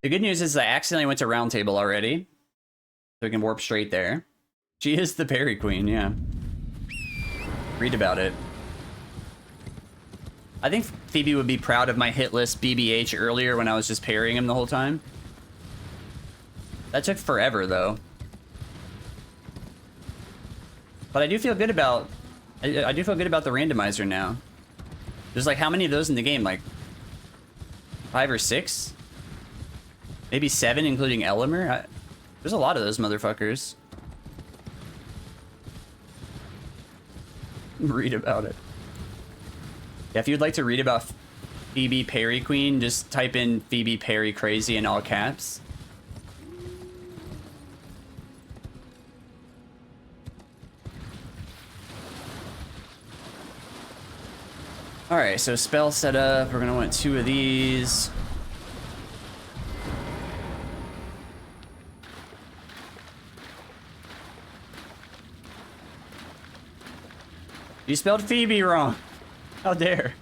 The good news is I accidentally went to Round Table already. So we can warp straight there. She is the parry queen, yeah. Read about it. I think Phoebe would be proud of my hit list BBH earlier when I was just parrying him the whole time. That took forever, though. But I do feel good about... I do feel good about the randomizer now. There's like, how many of those in the game? Like 5 or 6? Maybe 7, including Elimer? There's a lot of those motherfuckers. Read about it. Yeah, if you'd like to read about Phoebe Parry Queen, just type in Phoebe Parry Crazy in all caps. Alright, so spell setup. We're gonna want 2 of these. You spelled Phoebe wrong. How dare.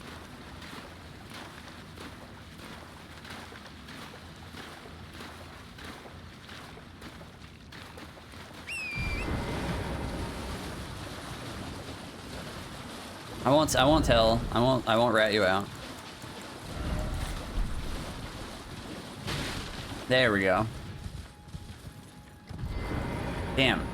I won't tell. I won't rat you out. There we go. Damn.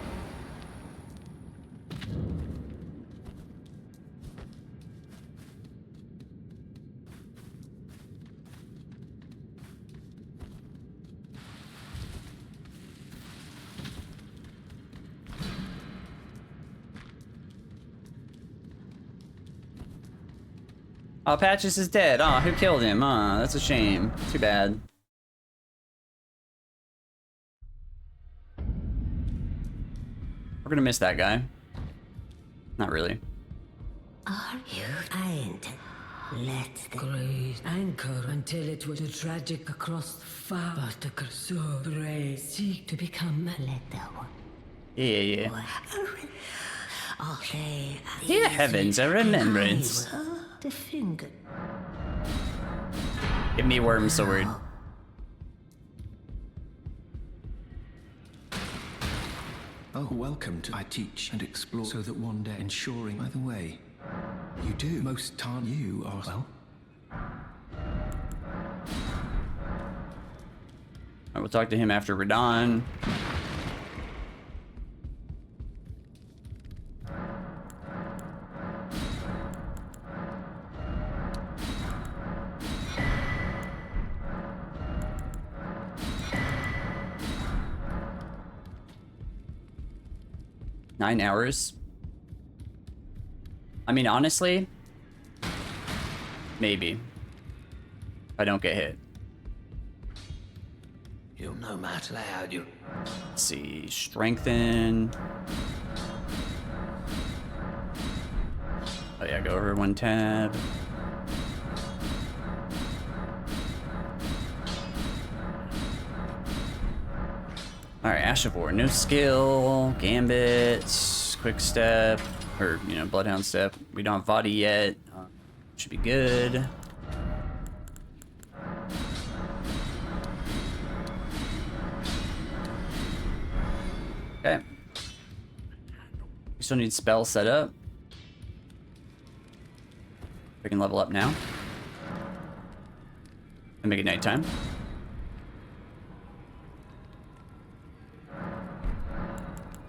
Oh, Patches is dead. Oh, who killed him? Oh, that's a shame. Too bad. We're gonna miss that guy. Not really. Are you kind? Let the grace anchor until it was tragic across the far. But the so brave seek to become a letter. Yeah. I'll say, Dear heavens, a remembrance. The finger. Give me Worm Sword. Oh, welcome to I teach and explore so that one day ensuring by the way. You do. Most time you are well. I will talk to him after Radahn. Nine hours. I mean, honestly, maybe. If I don't get hit. You'll no matter how you. Let's see, strengthen. Oh yeah, go over 1 tab. Alright, Ash of War, no skill, Gambit, quick step. Or, you know, Bloodhound Step. We don't have Vadi yet. Should be good. Okay. We still need spell set up. We can level up now. And make it nighttime.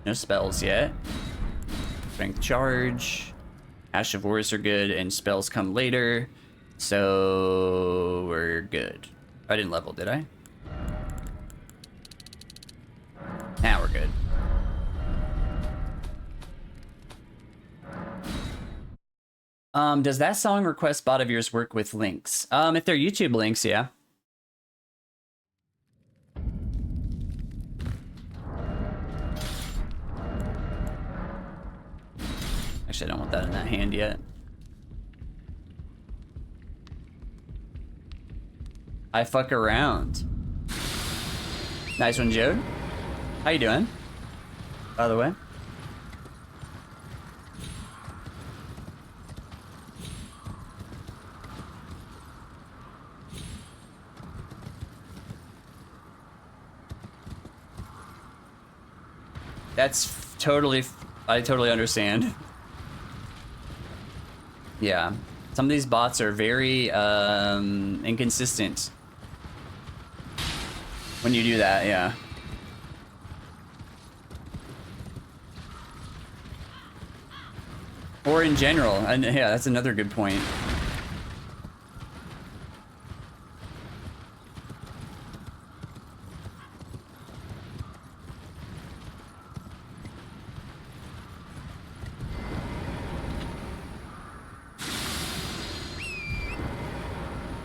No spells yet. Strength charge. Ash of Wars are good, and spells come later. So we're good. I didn't level, did I? Now we're good. Does that song request bot of yours work with links? If they're YouTube links, yeah. Actually, I don't want that in that hand yet. I fuck around. Nice one, Jode. How you doing? By the way. That's totally, I totally understand. Yeah, some of these bots are very inconsistent when you do that, yeah. Or in general, and yeah, that's another good point.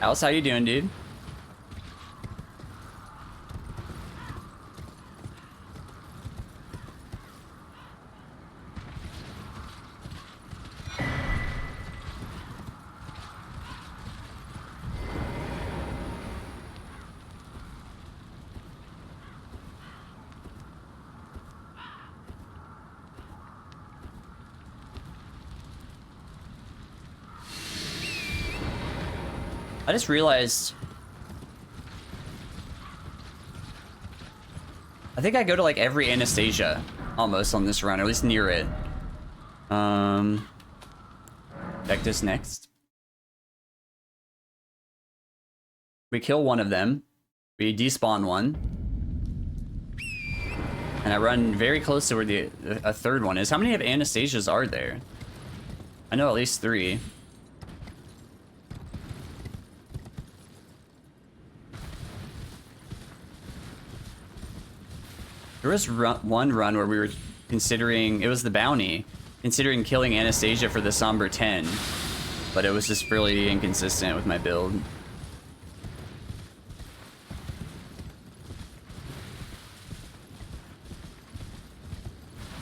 Alice, how you doing, dude? I just realized I think I go to like every Anastasia almost on this run, or at least near it. Deck this next. We kill one of them. We despawn one. And I run very close to where a third one is. How many of Anastasias are there? I know at least 3. There was one run where we were considering, it was the bounty, considering killing Anastasia for the Somber 10, but it was just really inconsistent with my build.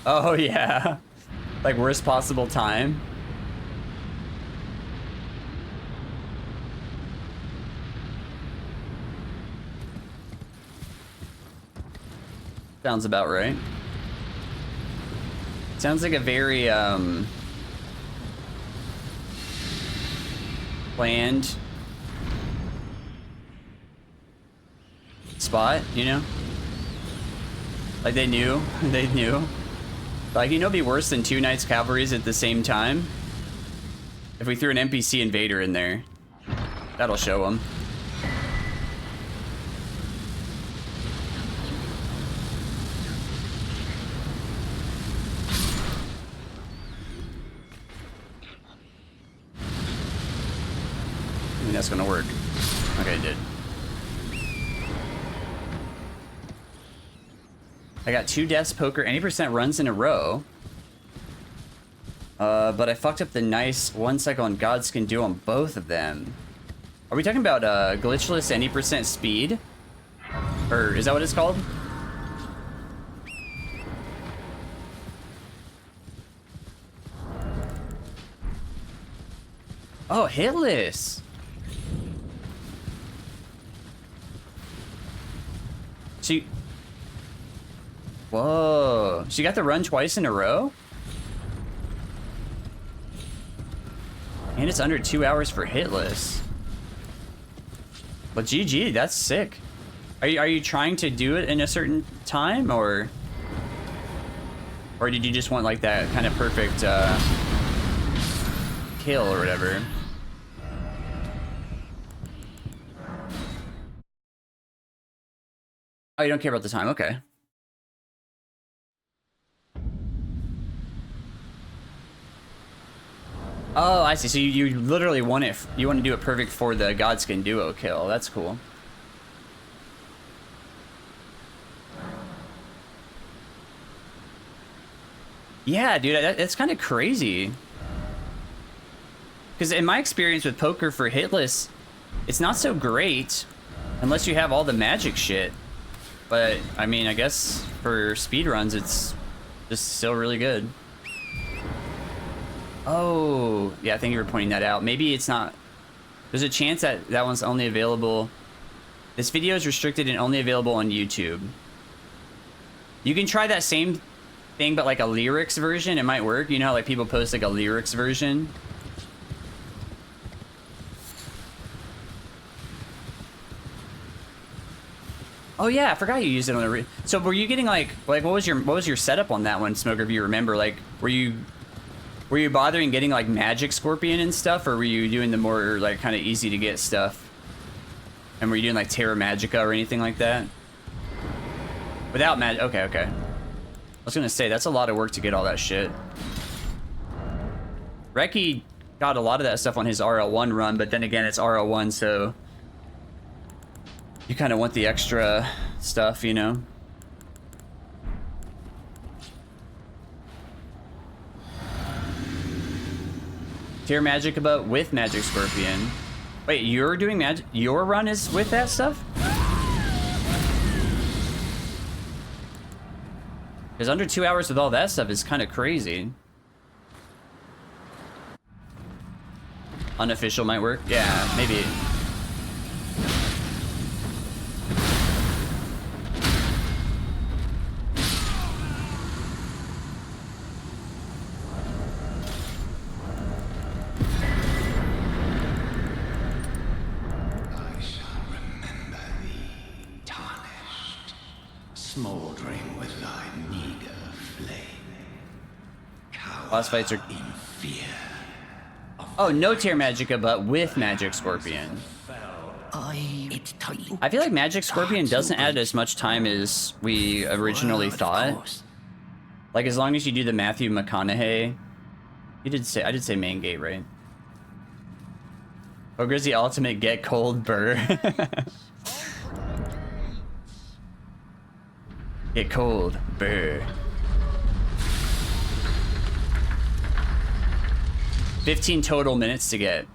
Oh yeah, like worst possible time. Sounds about right. Sounds like a very planned spot, you know? Like they knew, they knew. Like, you know, it'd be worse than 2 Knights Cavalries at the same time. If we threw an NPC invader in there, that'll show them. That's gonna work. Okay, it did. I got 2 deaths, poker, any percent runs in a row. But I fucked up the nice 1 cycle on Godskin do on both of them. Are we talking about glitchless any percent speed? Or is that what it's called? Oh, hitless. She... Whoa. She got the run twice in a row? And it's under 2 hours for hitless. But GG, that's sick. Are you trying to do it in a certain time, or did you just want like that kind of perfect kill or whatever? Oh, you don't care about the time, okay. Oh, I see. So you literally want it. You want to do it perfect for the Godskin duo kill. That's cool. Yeah, dude, that's kind of crazy. Because in my experience with poker for hitless, it's not so great unless you have all the magic shit. But I mean, I guess for speedruns, it's just still really good. Oh, yeah, I think you were pointing that out. Maybe it's not. There's a chance that that one's only available. This video is restricted and only available on YouTube. You can try that same thing, but like a lyrics version. It might work. You know how like people post like a lyrics version? Oh yeah, I forgot you used it on the. So were you getting like what was your setup on that one, Smoker? If you remember, like were you bothering getting like magic scorpion and stuff, or were you doing the more like kind of easy to get stuff? And were you doing like Terra Magica or anything like that? Without magic, okay. I was gonna say that's a lot of work to get all that shit. Reki got a lot of that stuff on his RL1 run, but then again, it's RL1, so you kind of want the extra stuff, you know? Tier Magic but with Magic Scorpion. Wait, you're doing magic? Your run is with that stuff? Because under 2 hours with all that stuff is kind of crazy. Unofficial might work? Yeah, maybe. Smoldering with thy meager flame. Boss fights are. In fear. Oh, no Tier Magica, but with Magic Scorpion. I feel like Magic Scorpion doesn't add as much time as we originally thought. Like as long as you do the Matthew McConaughey. I did say main gate, right? Ogre's the ultimate get cold burr. Get cold, burr. 15 total minutes to get.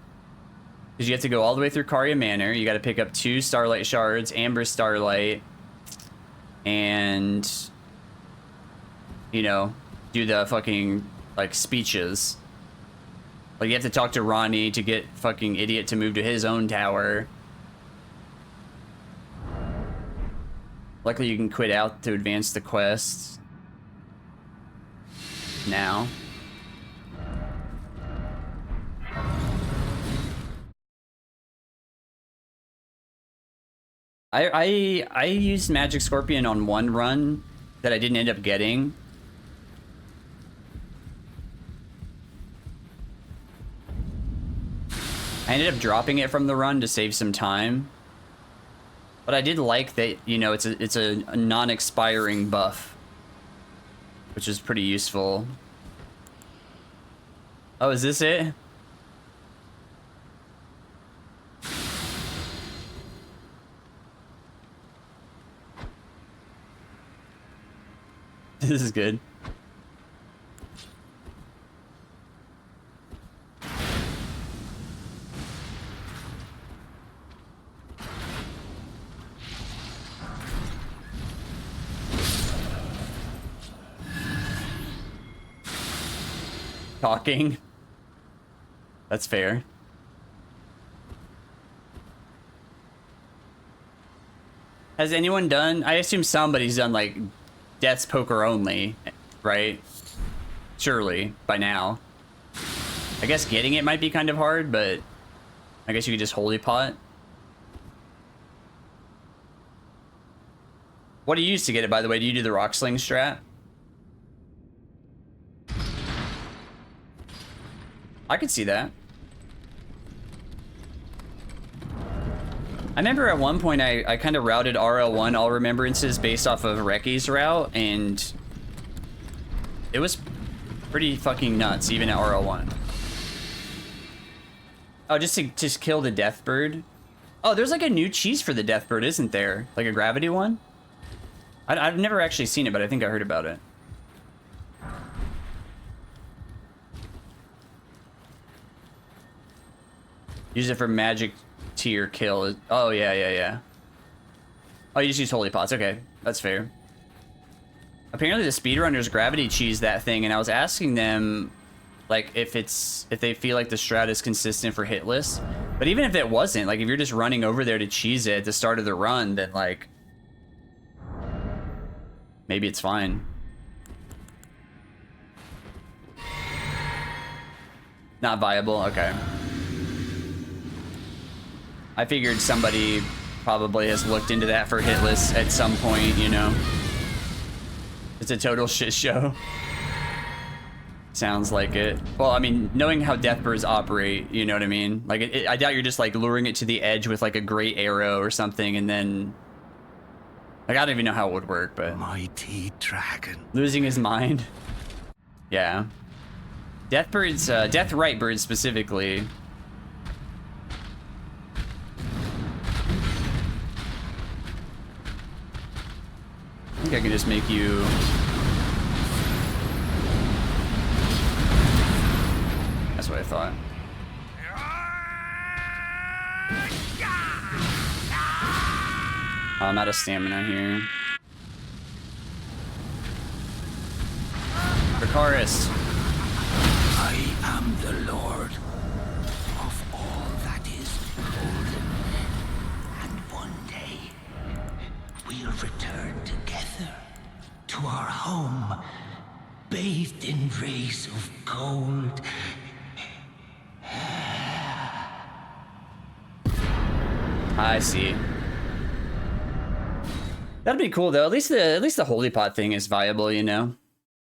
Because you have to go all the way through Karya Manor. You got to pick up 2 Starlight Shards, Amber Starlight, and, you know, do the fucking, like, speeches. Like, you have to talk to Ronnie to get fucking Idiot to move to his own tower. Luckily, you can quit out to advance the quest. Now. I used Magic Scorpion on one run that I didn't end up getting. I ended up dropping it from the run to save some time. But I did like that, you know, it's a non-expiring buff, which is pretty useful. Oh, is this it? This is good. Talking. That's fair. Has anyone done? I assume somebody's done like Death's Poker only, right? Surely by now. I guess getting it might be kind of hard, but I guess you could just holy pot. What do you use to get it, by the way? Do you do the rock sling strat? I could see that. I remember at one point I kind of routed RL1 All Remembrances based off of Reki's route, and it was pretty fucking nuts, even at RL1. Oh, just to kill the Deathbird? Oh, there's like a new cheese for the Deathbird, isn't there? Like a gravity one? I've never actually seen it, but I think I heard about it. Use it for magic tier kill. Oh, yeah. Oh, you just use holy pots. Okay, that's fair. Apparently the speedrunners gravity cheese that thing, and I was asking them, like, if they feel like the strat is consistent for hit lists. But even if it wasn't, like, if you're just running over there to cheese it at the start of the run, then, like, maybe it's fine. Not viable? Okay. I figured somebody probably has looked into that for hit lists at some point, you know. It's a total shit show. Sounds like it. Well, I mean, knowing how Deathbirds operate, you know what I mean? Like, I doubt you're just, like, luring it to the edge with, like, a great arrow or something, and then... Like, I don't even know how it would work, but... Mighty dragon. Losing his mind. Yeah. Deathbirds, Deathrite birds specifically... I think I can just make you... That's what I thought. Oh, I'm out of stamina here. Rykard. I am the Lord of all that is golden. And one day, we'll return together to our home, bathed in rays of gold. I see. That'd be cool though. At least the holy pot thing is viable, you know.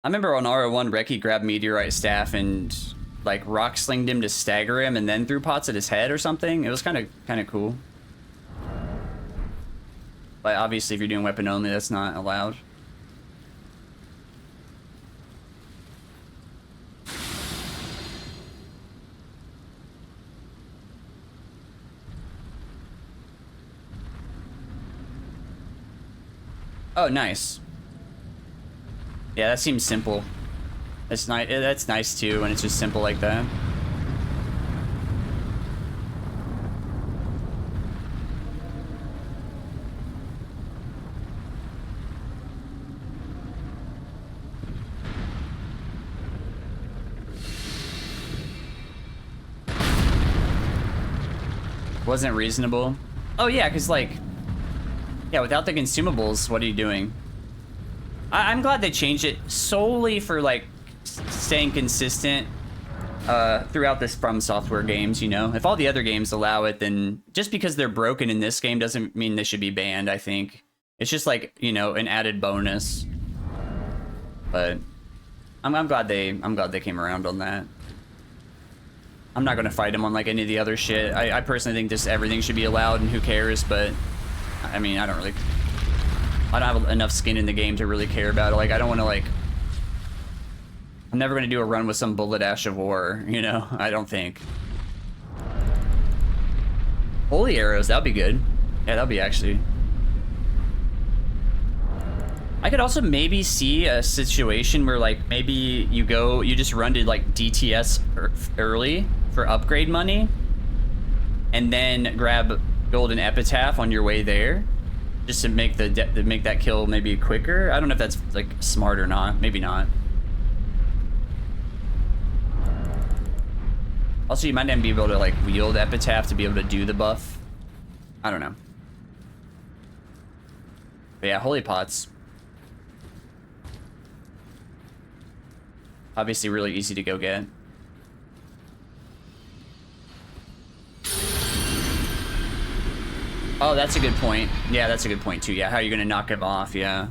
I remember on RO1, Reki grabbed Meteorite Staff and like rock slinged him to stagger him, and then threw pots at his head or something. It was kind of cool. But obviously, if you're doing weapon only, that's not allowed. Oh, nice. Yeah, that seems simple. That's nice. That's nice too, when it's just simple like that. Wasn't reasonable. Oh yeah, because like, yeah, without the consumables, what are you doing? I'm glad they changed it solely for like staying consistent throughout this From Software games, you know? If all the other games allow it, then just because they're broken in this game doesn't mean they should be banned, I think. It's just like, you know, an added bonus. But I'm glad they came around on that. I'm not gonna fight him on like any of the other shit. I personally think just everything should be allowed, and who cares, but I mean, I don't have enough skin in the game to really care about it. Like, I don't want to, like... I'm never going to do a run with some Bullet Ash of War, you know? I don't think. Holy Arrows, that'd be good. Yeah, that'd be actually... I could also maybe see a situation where, like, maybe you just run to, like, DTS early for upgrade money, and then grab Golden Epitaph on your way there, just to make that kill maybe quicker. I don't know if that's like smart or not. Maybe not. Also, you might not be able to like wield Epitaph to be able to do the buff. I don't know. But yeah, holy pots. Obviously really easy to go get. Oh, that's a good point. Yeah, that's a good point too. Yeah, how are you gonna knock him off? Yeah.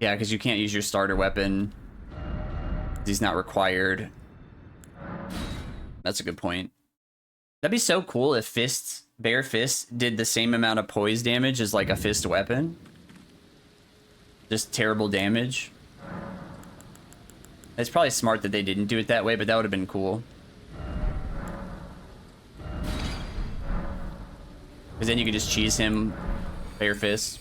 Yeah, because you can't use your starter weapon. He's not required. That's a good point. That'd be so cool if fists, bare fists, did the same amount of poise damage as like a fist weapon. Just terrible damage. It's probably smart that they didn't do it that way, but that would have been cool. Because then you could just cheese him bare fists.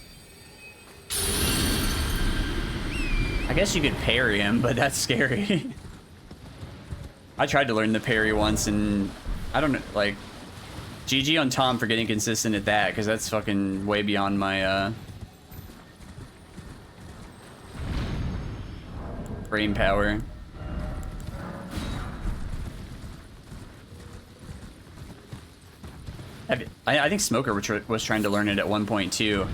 I guess you could parry him, but that's scary. I tried to learn the parry once, and I don't know, like, GG on Tom for getting consistent at that, because that's fucking way beyond my, brain power. I think Smoker was trying to learn it at one point, too,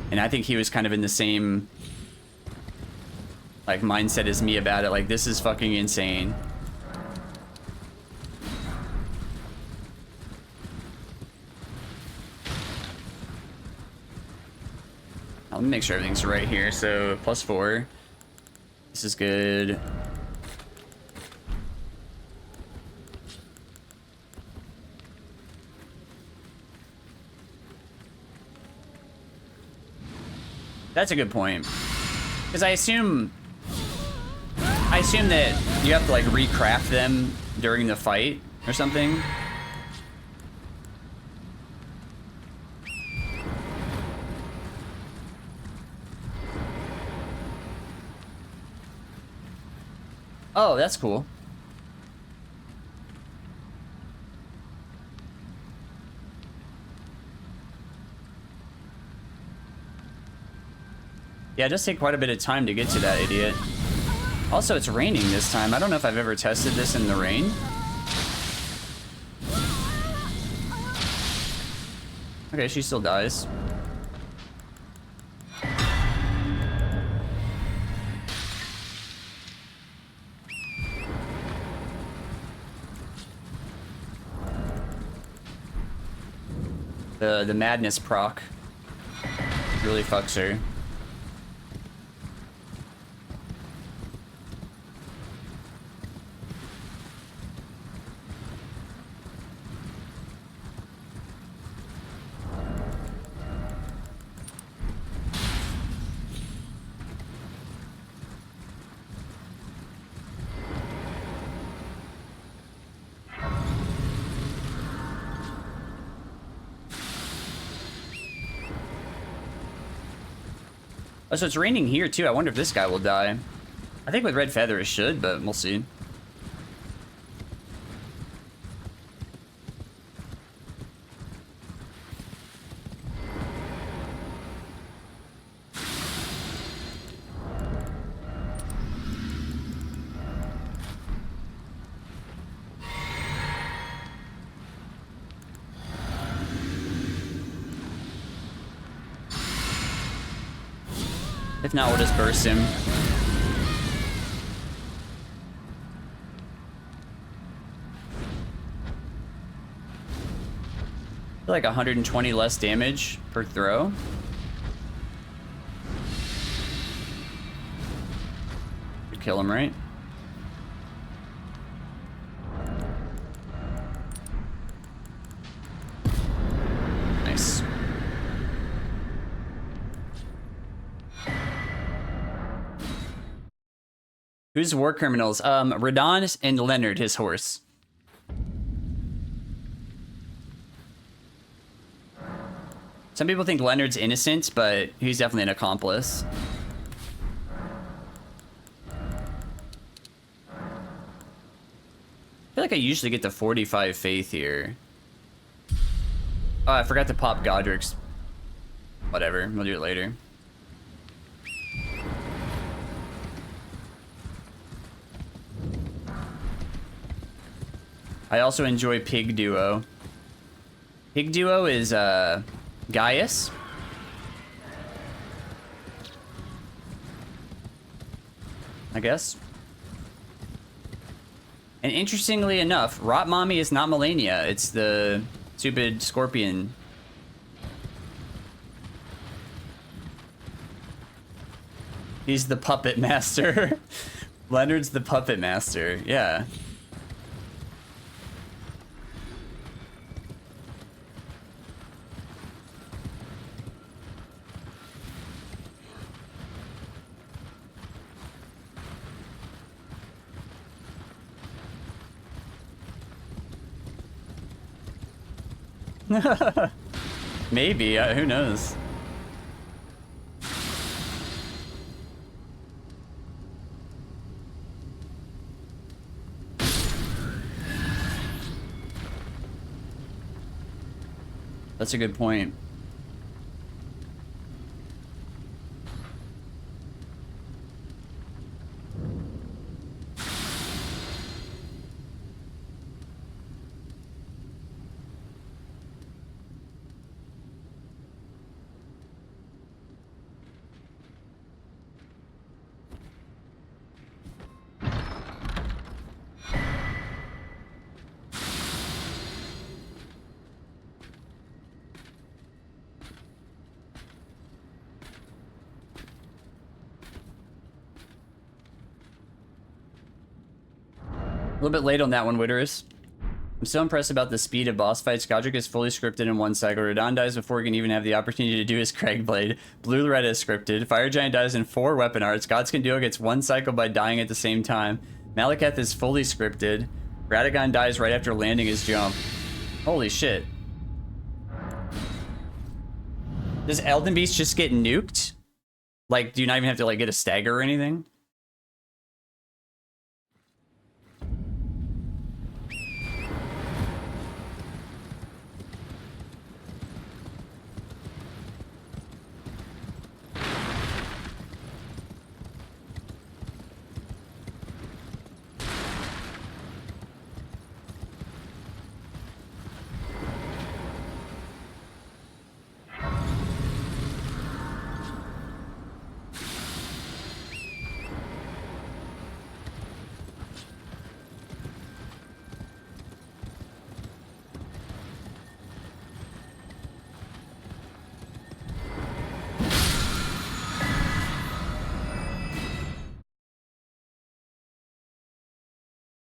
and I think he was kind of in the same, like, mindset as me about it, like, this is fucking insane. Let me make sure everything's right here. So +4. This is good. That's a good point. Because I assume that you have to like recraft them during the fight or something. Oh, that's cool. Yeah, it does take quite a bit of time to get to that idiot. Also, it's raining this time. I don't know if I've ever tested this in the rain. Okay, she still dies. The madness proc really fucks her. Oh, so it's raining here too. I wonder if this guy will die. I think with Red Feather it should, but we'll see. If not, we'll just burst him. I feel like 120 less damage per throw. Could kill him, right? Nice. Who's war criminals? Radahn and Leonard, his horse. Some people think Leonard's innocent, but he's definitely an accomplice. I feel like I usually get the 45 faith here. Oh, I forgot to pop Godrick's. Whatever, we'll do it later. I also enjoy Pig Duo. Pig Duo is Gaius. I guess. And interestingly enough, Rot Mommy is not Melania. It's the Stupid scorpion. He's the puppet master. Leonard's the puppet master. Yeah. Maybe, who knows? That's a good point. A little bit late on that one, Witterus. I'm so impressed about the speed of boss fights. Godrick is fully scripted in one cycle. Radahn dies before he can even have the opportunity to do his Craig Blade. Blue Loretta is scripted. Fire Giant dies in 4 weapon arts. Godskin Duo gets 1 cycle by dying at the same time. Malekith is fully scripted. Radahn dies right after landing his jump. Holy shit. Does Elden Beast just get nuked? Like, do you not even have to like get a stagger or anything?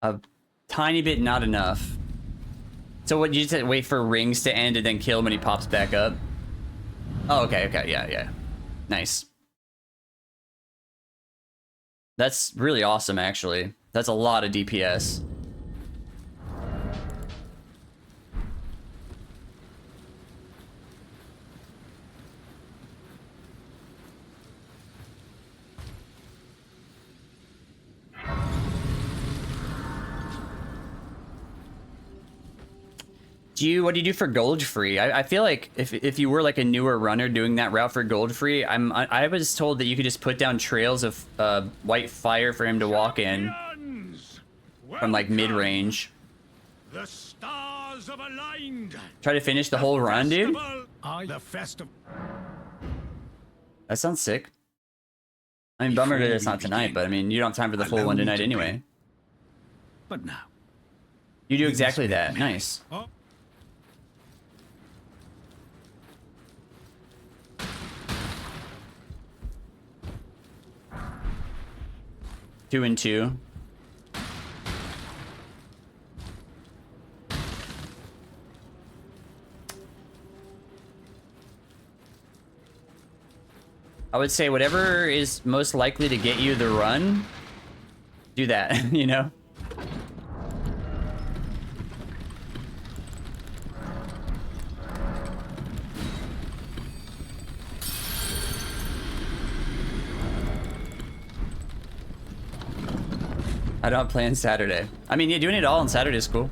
A tiny bit, not enough. So what, you just wait for rings to end and then kill him when he pops back up? Oh, okay, okay, yeah. Nice. That's really awesome, actually. That's a lot of DPS. What do you do for Goldfrey? I feel like if you were like a newer runner doing that route for Goldfrey, I was told that you could just put down trails of white fire for him to walk in from like mid-range. The stars have aligned. Try to finish the whole run, dude. The festival. That sounds sick. I mean, bummer that it's not tonight, but I mean, you don't have time for the full one tonight anyway. But now you do exactly that. Nice. Oh. 2 and 2. I would say whatever is most likely to get you the run, do that, you know? I don't have plans Saturday. I mean, yeah, doing it all on Saturday is cool.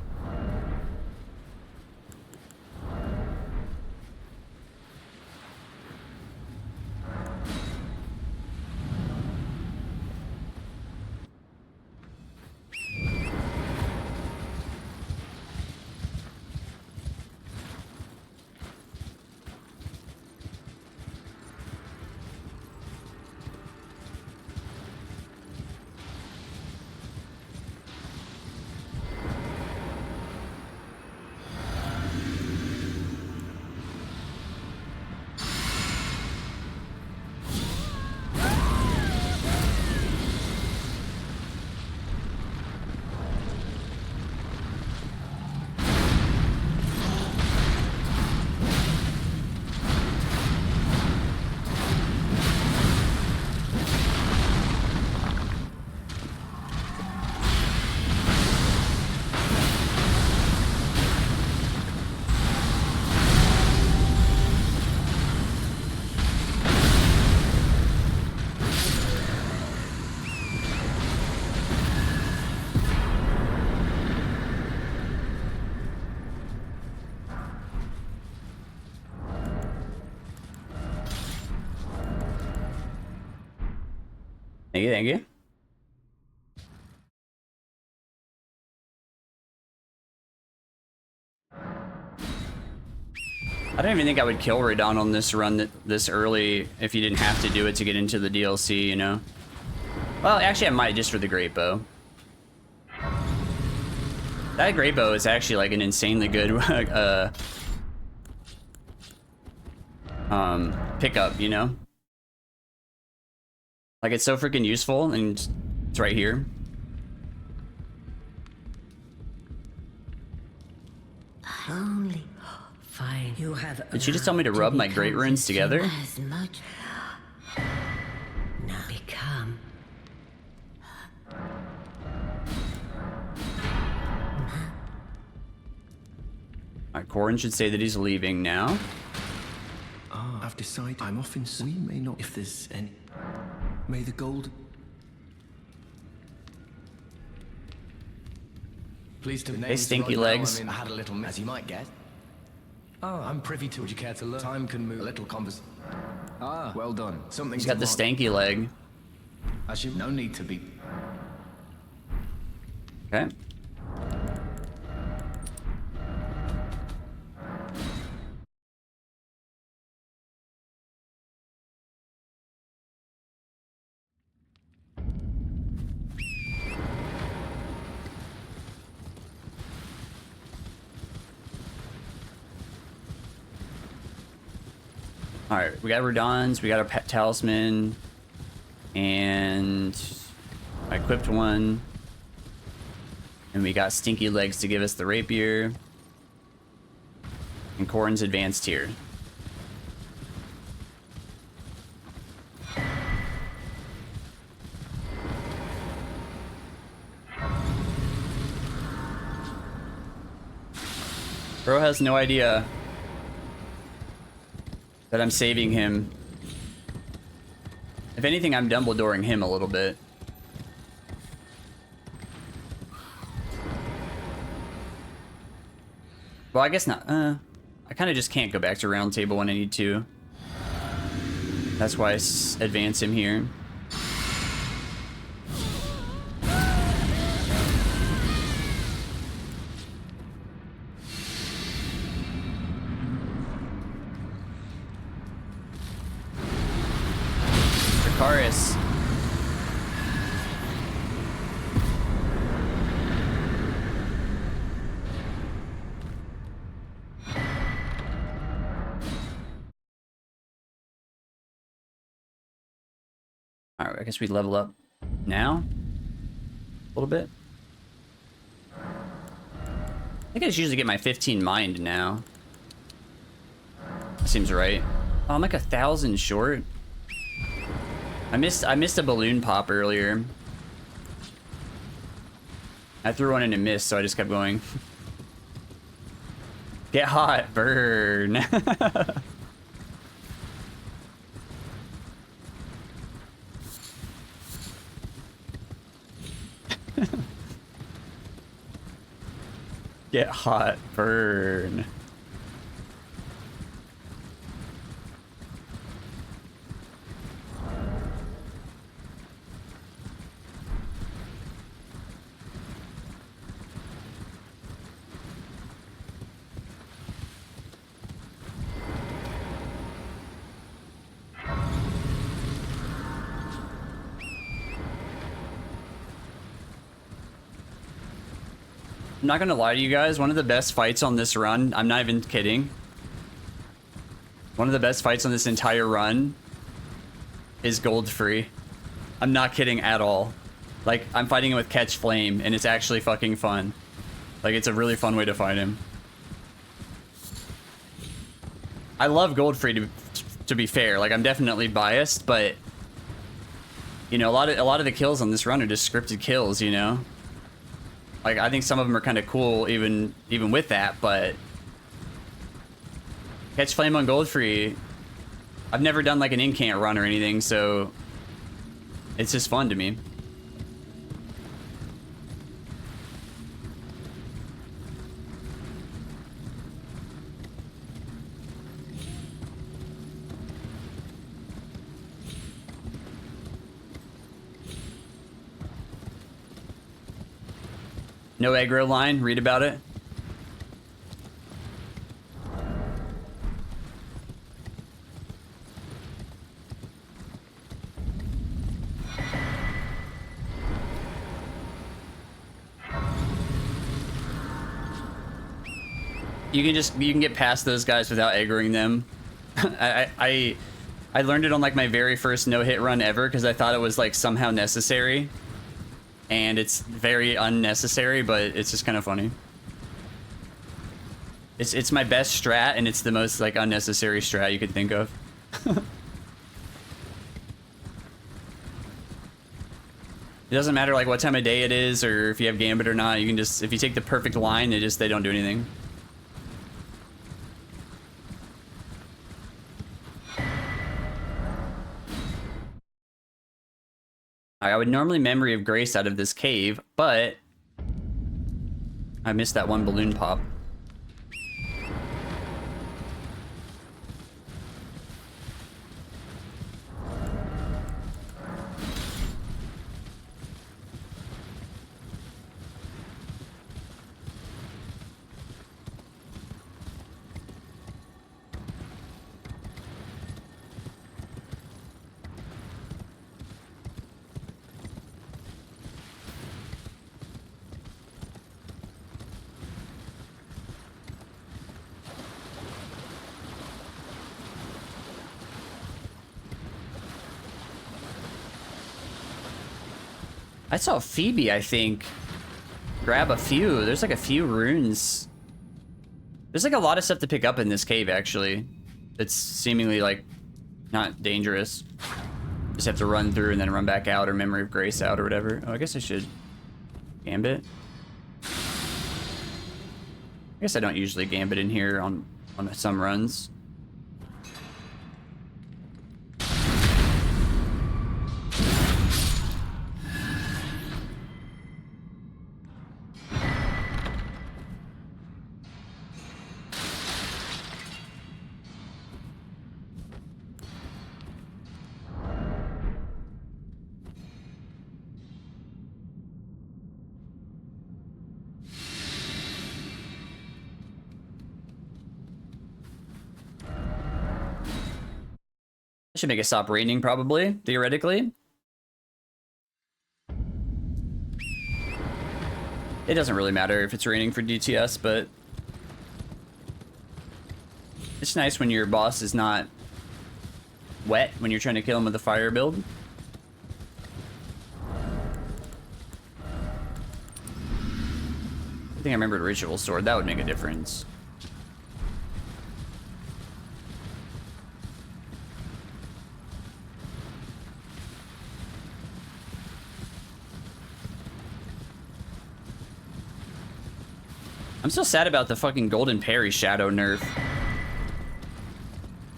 Thank you, thank you. I don't even think I would kill Radahn on this run this early if you didn't have to do it to get into the DLC, you know? Well, actually I might, just for the Great Bow. That Great Bow is actually like an insanely good pickup, you know? Like, it's so freaking useful, and it's right here. Only fine. You have. Did she just tell me to rub my great runes together? As much. Now become. Alright, Corrin should say that he's leaving now. Ah, I've decided I'm off in. We may not, if there's any. May the gold. Pleased to Hey, stinky legs. I had a little, as you might guess. Oh, I'm privy to. Would you care to learn? Time can move. A little convers. Ah, well done. Something's He's got the stanky leg. As you no need to be. Okay. Alright, we got Radahn's, we got our talisman, and I equipped one. And we got Stinky Legs to give us the rapier. And Corrin's advanced here. Bro has no idea that I'm saving him. If anything, I'm Dumbledoring him a little bit. Well, I guess not. I kind of just can't go back to round table when I need to. That's why I advance him here. Dracarys. Alright, I guess we level up now. A little bit. I think I just usually get my 15 mind now. Seems right. Oh, I'm like 1,000 short. I missed a balloon pop earlier. I threw one in and missed, so I just kept going. Get hot, burn. Get hot, burn. I'm not gonna lie to you guys, one of the best fights on this run, I'm not even kidding. One of the best fights on this entire run is Goldfrey. I'm not kidding at all. Like, I'm fighting him with Catch Flame, and it's actually fucking fun. Like, it's a really fun way to fight him. I love Goldfrey to be fair. Like, I'm definitely biased, but you know, a lot of the kills on this run are just scripted kills, you know? Like, I think some of them are kind of cool, even with that, but Catch Flame on Goldfrey, I've never done like an incant run or anything, so it's just fun to me. No aggro line. Read about it. You can get past those guys without aggroing them. I learned it on like my very first no-hit run ever because I thought it was like somehow necessary. And it's very unnecessary, but it's just kind of funny. It's my best strat, and it's the most like unnecessary strat you could think of. It doesn't matter like what time of day it is or if you have Gambit or not. You can just, if you take the perfect line, they don't do anything. I would normally Memory of Grace out of this cave, but I missed that one balloon pop. I saw Phoebe, I think, grab a few. There's like a few runes. There's like a lot of stuff to pick up in this cave, actually. It's seemingly like not dangerous. Just have to run through and then run back out or Memory of Grace out or whatever. Oh, I guess I should Gambit. I guess I don't usually Gambit in here on some runs. Should make it stop raining, probably, theoretically. It doesn't really matter if it's raining for DTS, but it's nice when your boss is not wet when you're trying to kill him with a fire build. I think I remembered Ritual Sword. That would make a difference. I'm still sad about the fucking Golden Parry shadow nerf.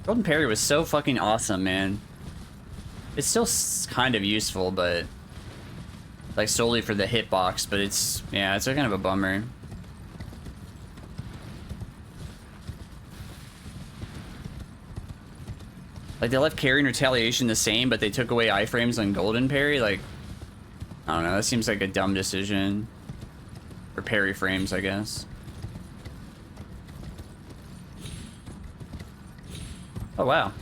Golden Parry was so fucking awesome, man. It's still kind of useful, but like solely for the hitbox, but it's, yeah, it's kind of a bummer. Like they left Carry and Retaliation the same, but they took away iframes on Golden Parry. Like, I don't know, that seems like a dumb decision. Or parry frames, I guess. Oh, wow.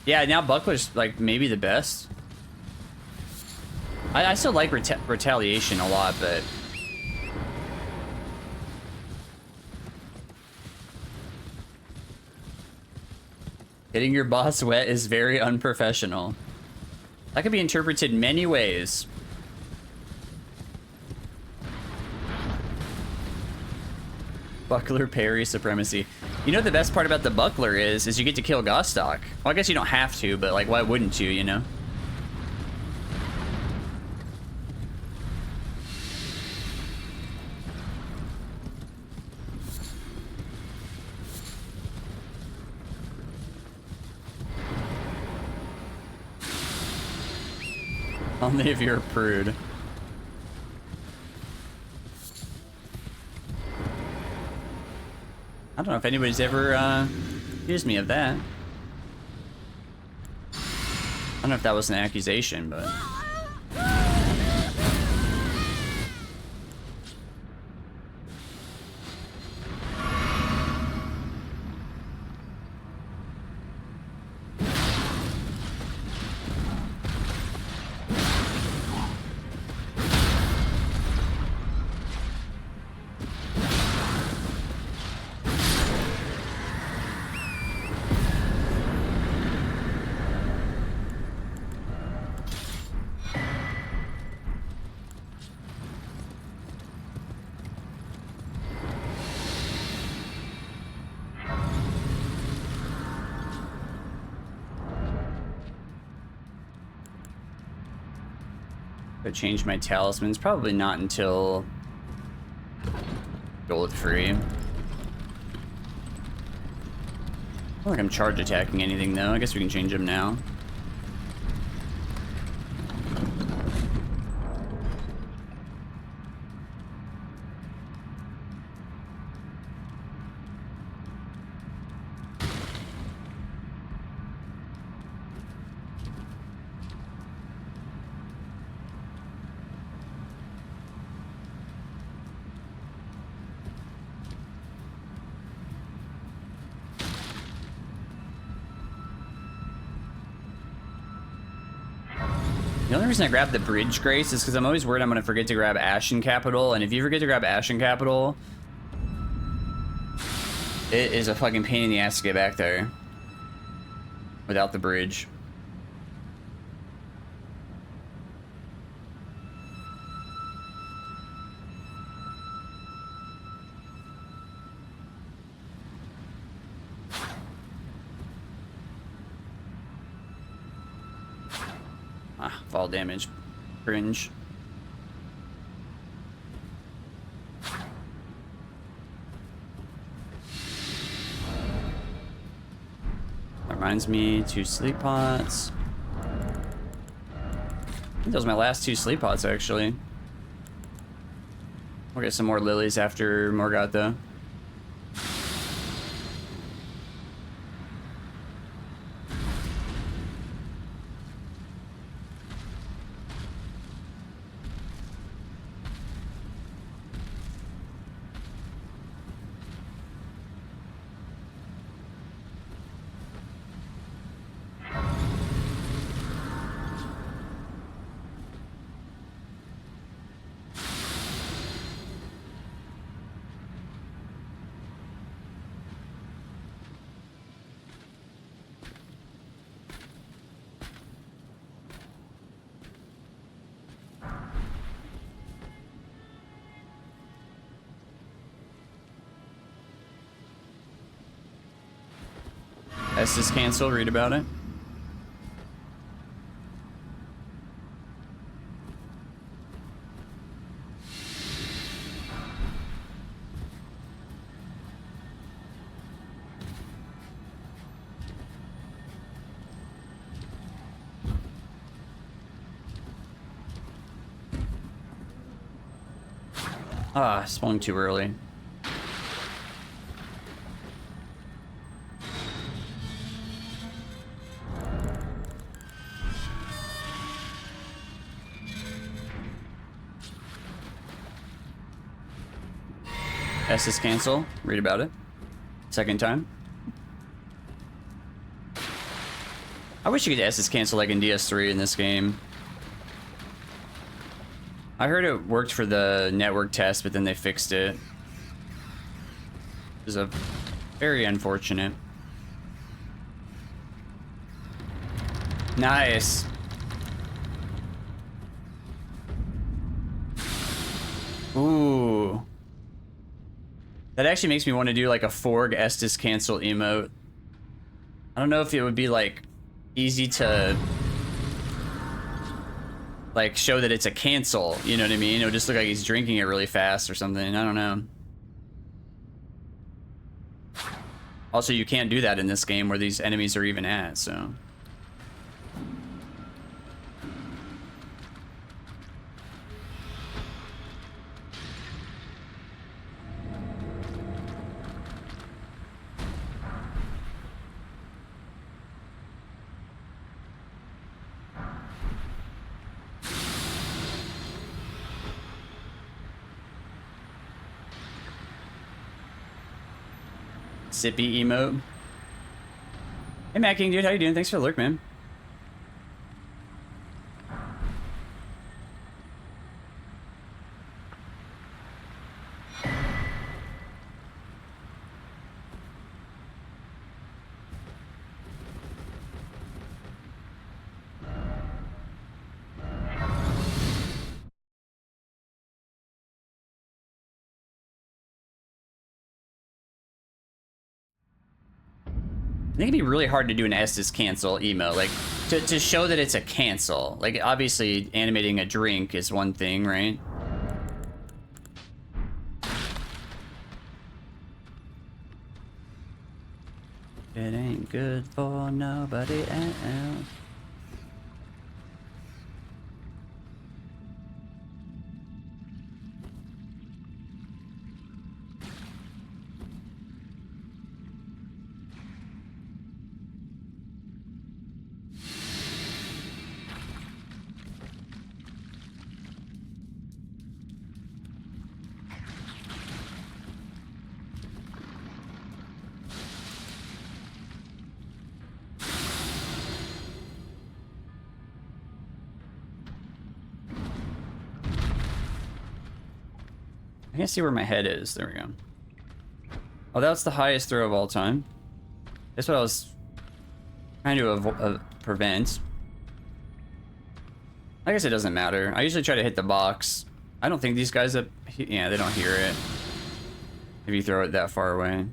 Yeah, now Buckler's, like, maybe the best. I still like Retaliation a lot, but... Getting your boss wet is very unprofessional. That could be interpreted many ways. Buckler parry supremacy. You know the best part about the Buckler is you get to kill Gostock. Well, I guess you don't have to, but like, why wouldn't you, you know? Only if you're a prude. I don't know if anybody's ever accused me of that. I don't know if that was an accusation, but... I change my talismans. Probably not until Goldfrey. I don't think I'm charge attacking anything though. I guess we can change them now. The only reason I grabbed the Bridge Grace is because I'm always worried I'm going to forget to grab Ashen Capital, and if you forget to grab Ashen Capital, it is a fucking pain in the ass to get back there without the bridge. Fall damage. Cringe. That reminds me, 2 sleep pots. I think those are my last 2 sleep pots, actually. We'll get some more lilies after Morgott, though. Estus cancel, read about it. Ah, swung too early. Estus cancel, read about it. Second time. I wish you could Estus cancel like in DS3 in this game. I heard it worked for the network test, but then they fixed it. It was a very unfortunate. Nice. Ooh. That actually makes me want to do like a Forg Estus cancel emote. I don't know if it would be like easy to like show that it's a cancel, you know what I mean? It would just look like he's drinking it really fast or something. I don't know. Also, you can't do that in this game where these enemies are even at, so. Sippy emote. Hey Matt King, dude, how you doing? Thanks for the lurk, man. I think it'd be really hard to do an Estus cancel emo. Like, To show that it's a cancel. Like, obviously, animating a drink is one thing, right? It ain't good for nobody else. I can't see where my head is. There we go. Oh, that's the highest throw of all time. That's what I was trying to prevent. I guess it doesn't matter. I usually try to hit the box. I don't think these guys up... Yeah, they don't hear it. If you throw it that far away.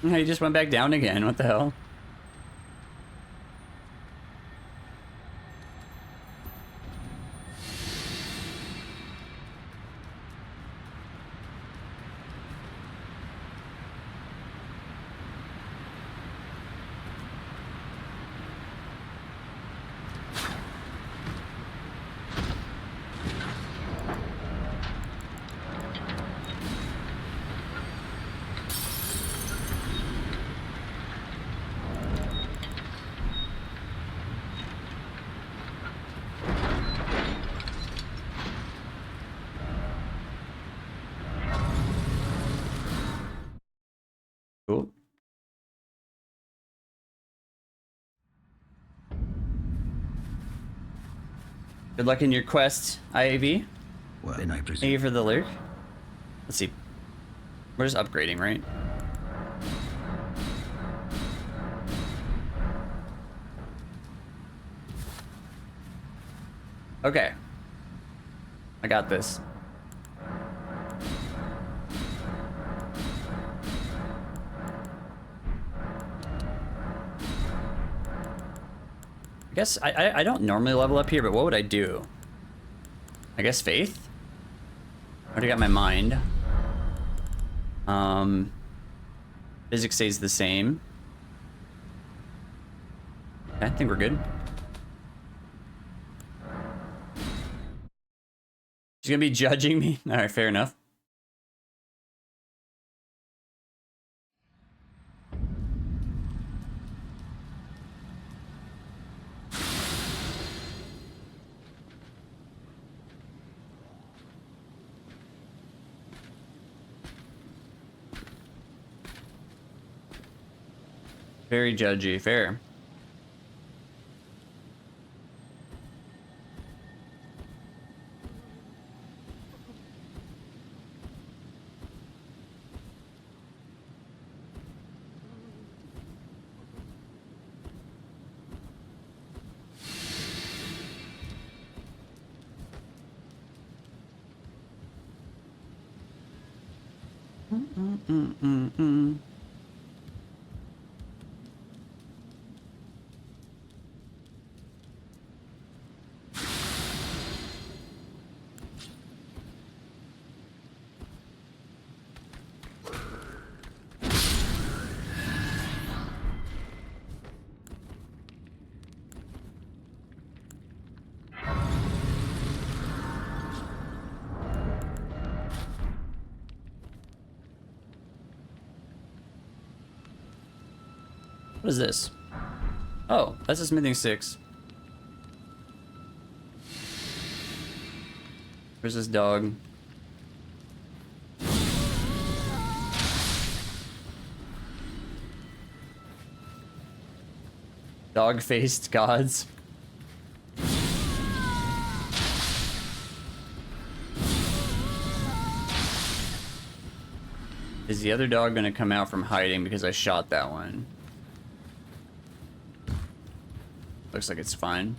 He just went back down again. What the hell? Cool. Good luck in your quest, IAV. Well, then I presume. Thank you for the lurk. Let's see. We're just upgrading, right? Okay. I got this. I guess I don't normally level up here, but what would I do? I guess faith? I already got my mind. Physics stays the same. I think we're good. She's gonna be judging me? Alright, fair enough. Very judgy, fair. What is this? Oh, that's a smithing 6. Where's this dog? Dog-faced gods. Is the other dog gonna come out from hiding because I shot that one? Looks like it's fine.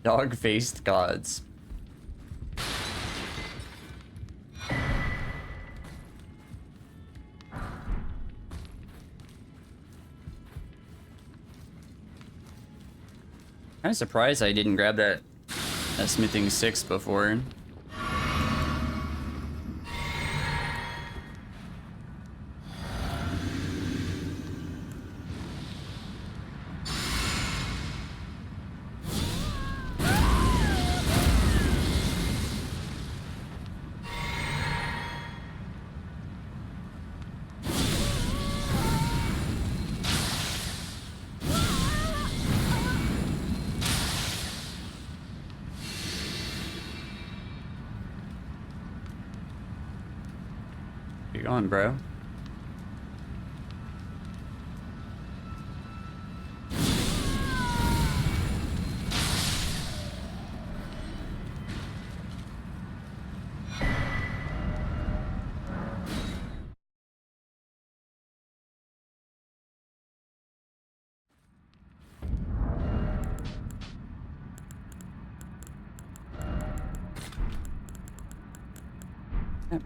Dog-faced gods. I'm surprised I didn't grab that smithing 6 before. You going, bro? Yep.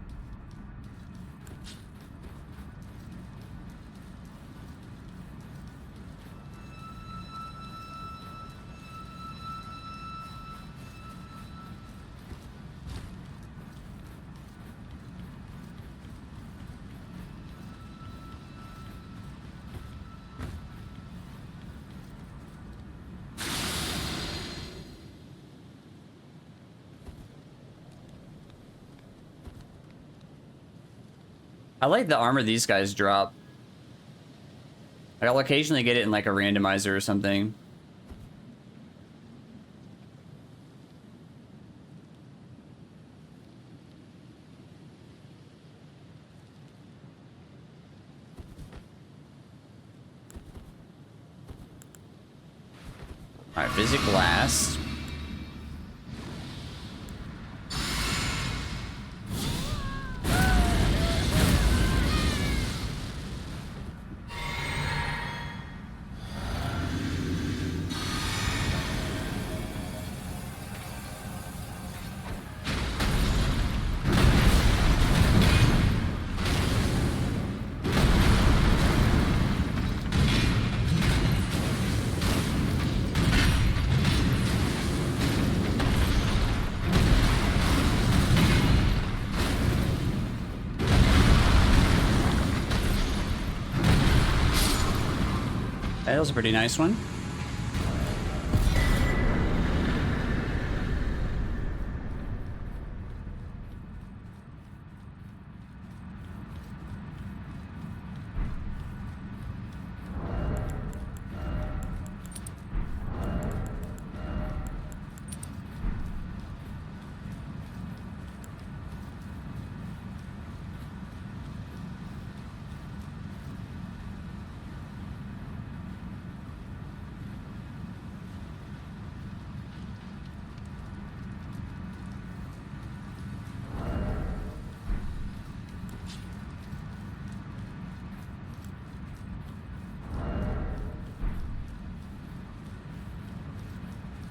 I like the armor these guys drop. Like, I'll occasionally get it in like a randomizer or something. Alright, Physic Blast. That was a pretty nice one.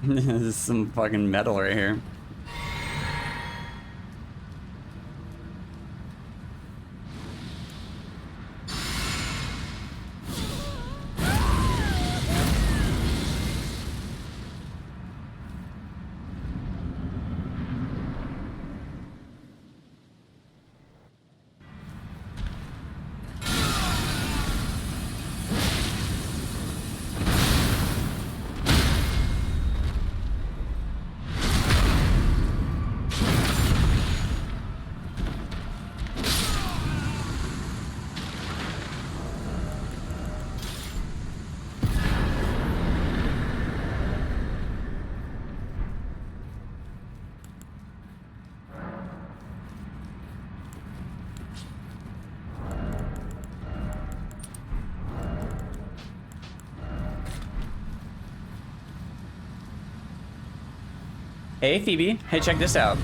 This is some fucking metal right here. Hey, Phoebe. Hey, check this out.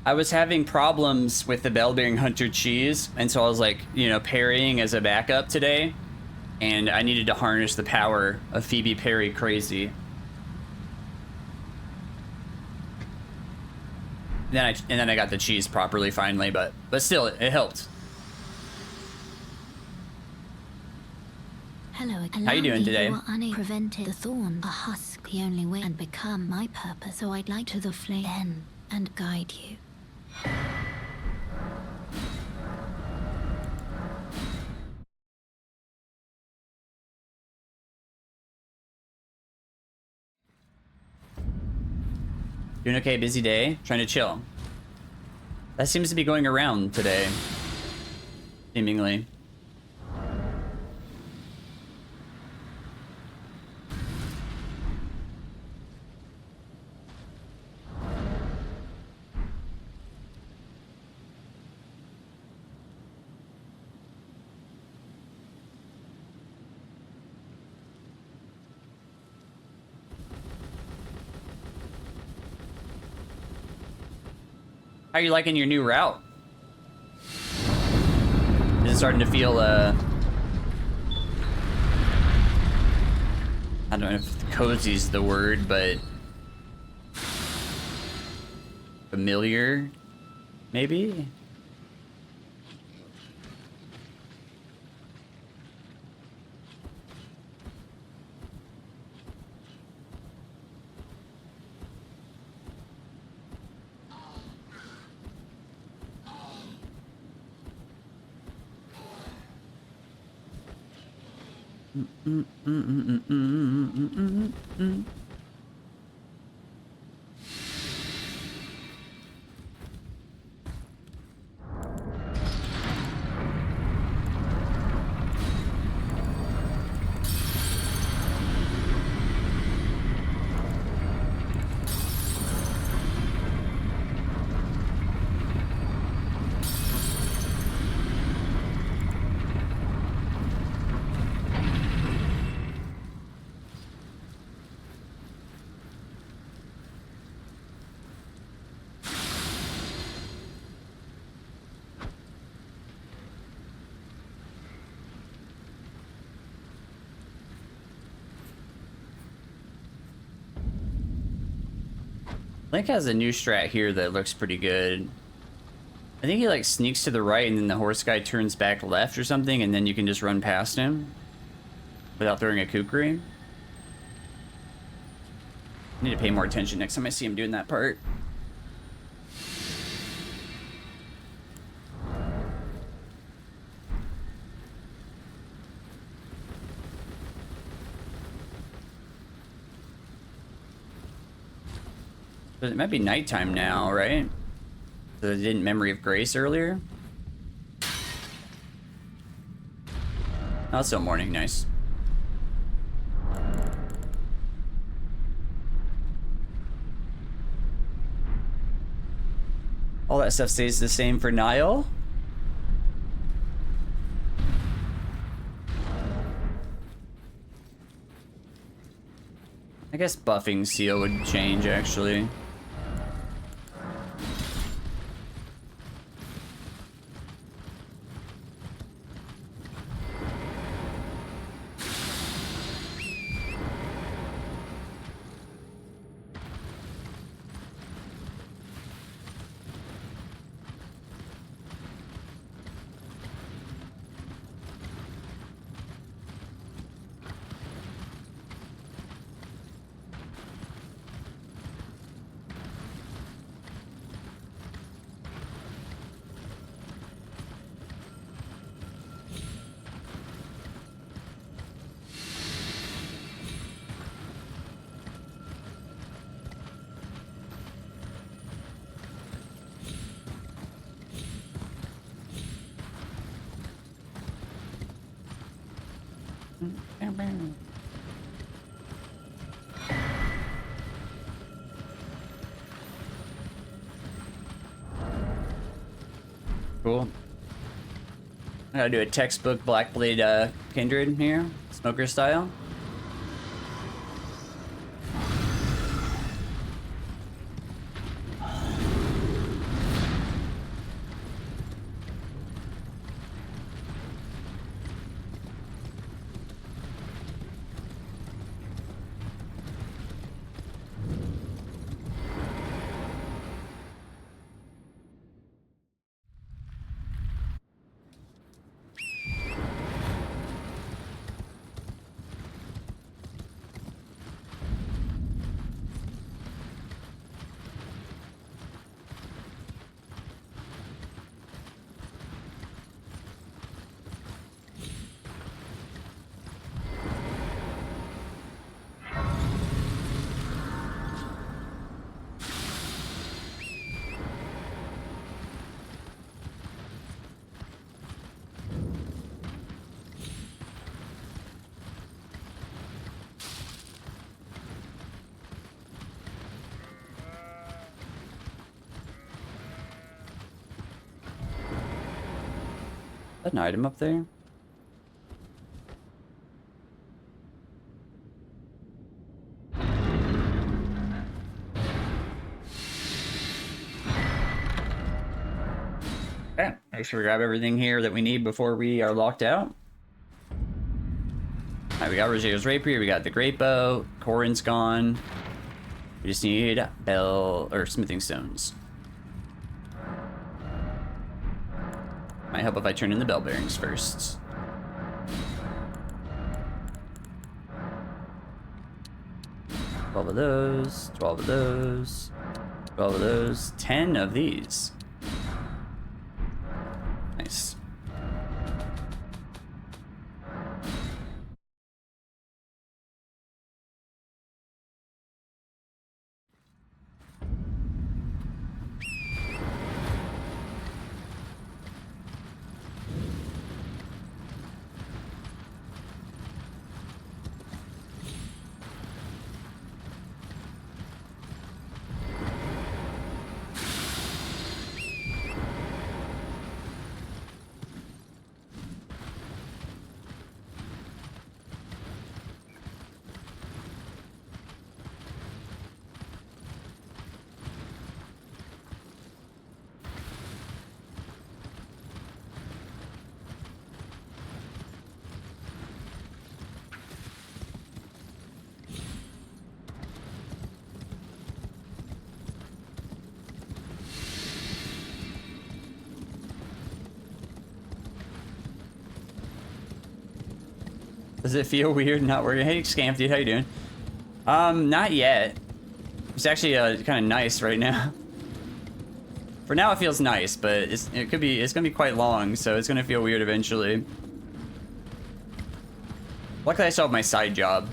I was having problems with the Bell-bearing Hunter cheese, and so I was like, you know, parrying as a backup today, and I needed to harness the power of Phoebe Parry Crazy. And then I got the cheese properly finally, but still, it helped. Hello, how you doing today? You are prevented the thorn, a husk, the only way, and become my purpose. So I'd like to the flame then and guide you. Doing okay, busy day, trying to chill. That seems to be going around today, seemingly. How are you liking your new route? Is it starting to feel, I don't know if cozy's the word, but familiar, maybe? Link has a new strat here that looks pretty good. I think he like sneaks to the right and then the horse guy turns back left or something, and then you can just run past him without throwing a kukri. I need to pay more attention next time I see him doing that part. But it might be nighttime now, right? So they didn't Memory of Grace earlier? Oh, still morning, nice. All that stuff stays the same for Niall. I guess buffing seal would change, actually. Cool. I gotta do a textbook Black Blade Kindred here, smoker style. that an item up there? Okay, make sure we grab everything here that we need before we are locked out. Alright, we got Roger's Rapier, we got the Great Bow, Corin's gone. We just need bell or smithing stones. Might help if I turn in the bell bearings first. $12 of those, 12 of those, 12 of those, 10 of these. Nice. Does it feel weird not working? Hey, Scamp dude, how you doing? Not yet. It's actually kind of nice right now. For now, it feels nice, but it's gonna be quite long, so it's gonna feel weird eventually. Luckily, I still have my side job.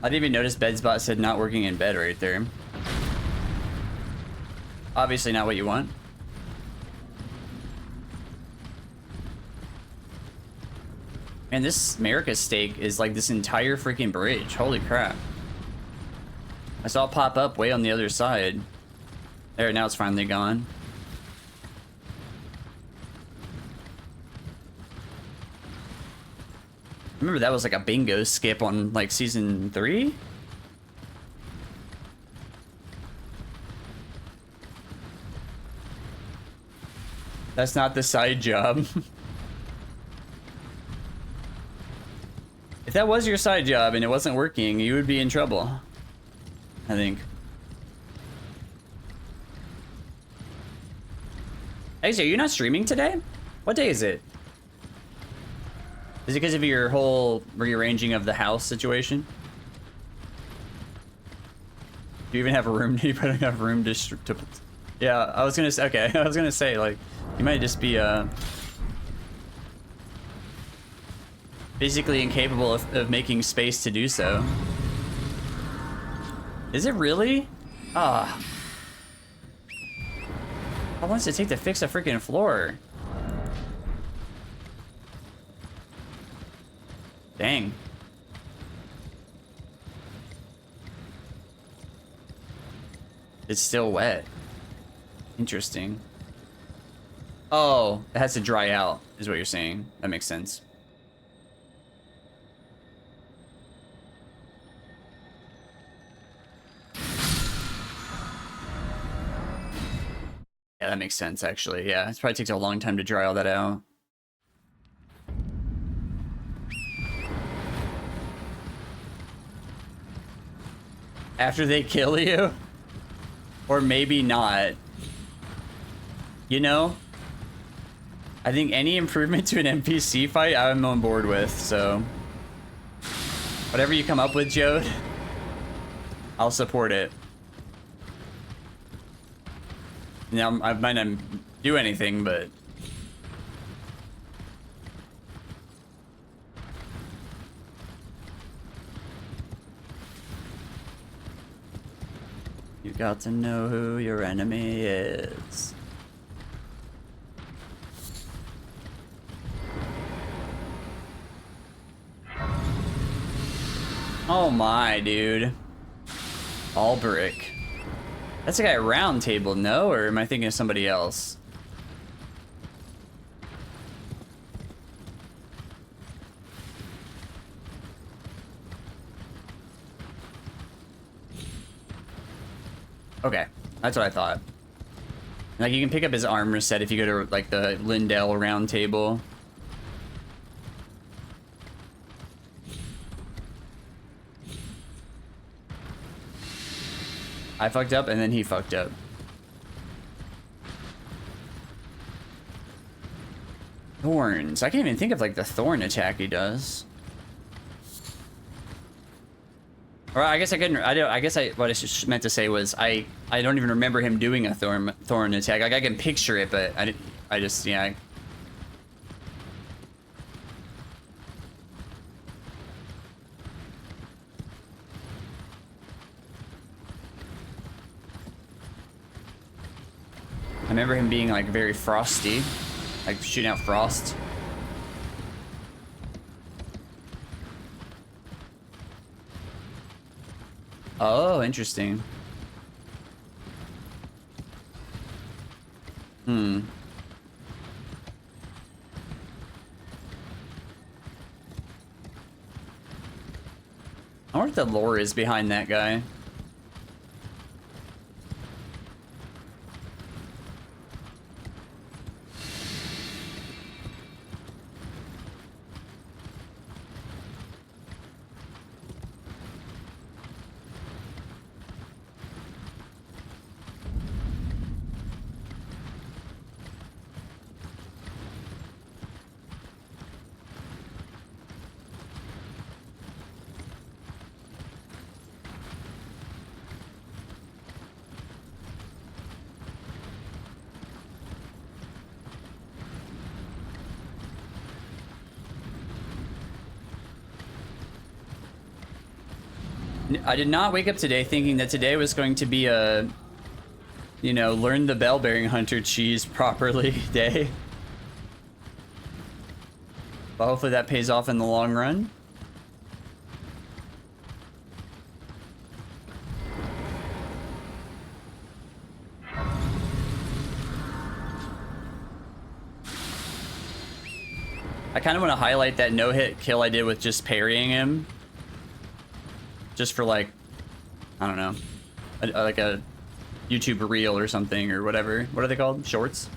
I didn't even notice Bedspot said not working in bed right there. Obviously not what you want. Man, this America stake is like this entire freaking bridge. Holy crap. I saw it pop up way on the other side. There, now it's finally gone. Remember that was like a bingo skip on like season 3? That's not the side job. If that was your side job and it wasn't working, you would be in trouble, I think. Actually, are you not streaming today? What day is it? Is it because of your whole rearranging of the house situation? Do you even have a room? Do you put enough room to yeah, I was gonna say, okay, I was gonna say, like, you might just be, physically incapable of making space to do so. Is it really? Ah. How long does it take to fix a freaking floor? Dang. It's still wet. Interesting. Oh, it has to dry out, is what you're saying. That makes sense. Yeah, that makes sense, actually. Yeah, it probably takes a long time to dry all that out. After they kill you? Or maybe not. You know? I think any improvement to an NPC fight, I'm on board with, so... Whatever you come up with, Jode, I'll support it. Now, I might not do anything, but... You got to know who your enemy is. Oh my, dude. Alberic. That's a guy at Round Table, no? Or am I thinking of somebody else? Okay, that's what I thought. Like, you can pick up his armor set if you go to, like, the Lindell Round Table. I fucked up, and then he fucked up. Thorns. I can't even think of, like, the thorn attack he does. Or I guess I couldn't. What I meant to say was I don't even remember him doing a thorn attack. Like, I can picture it, but I just yeah. I remember him being like very frosty, like shooting out frost. Oh, interesting. I wonder what the lore is behind that guy. I did not wake up today thinking that today was going to be a, you know, learn the bell-bearing hunter cheese properly day. But hopefully that pays off in the long run. I kind of want to highlight that no-hit kill I did with just parrying him. Just for, like, I don't know, like a YouTube reel or something or whatever. What are they called? Shorts?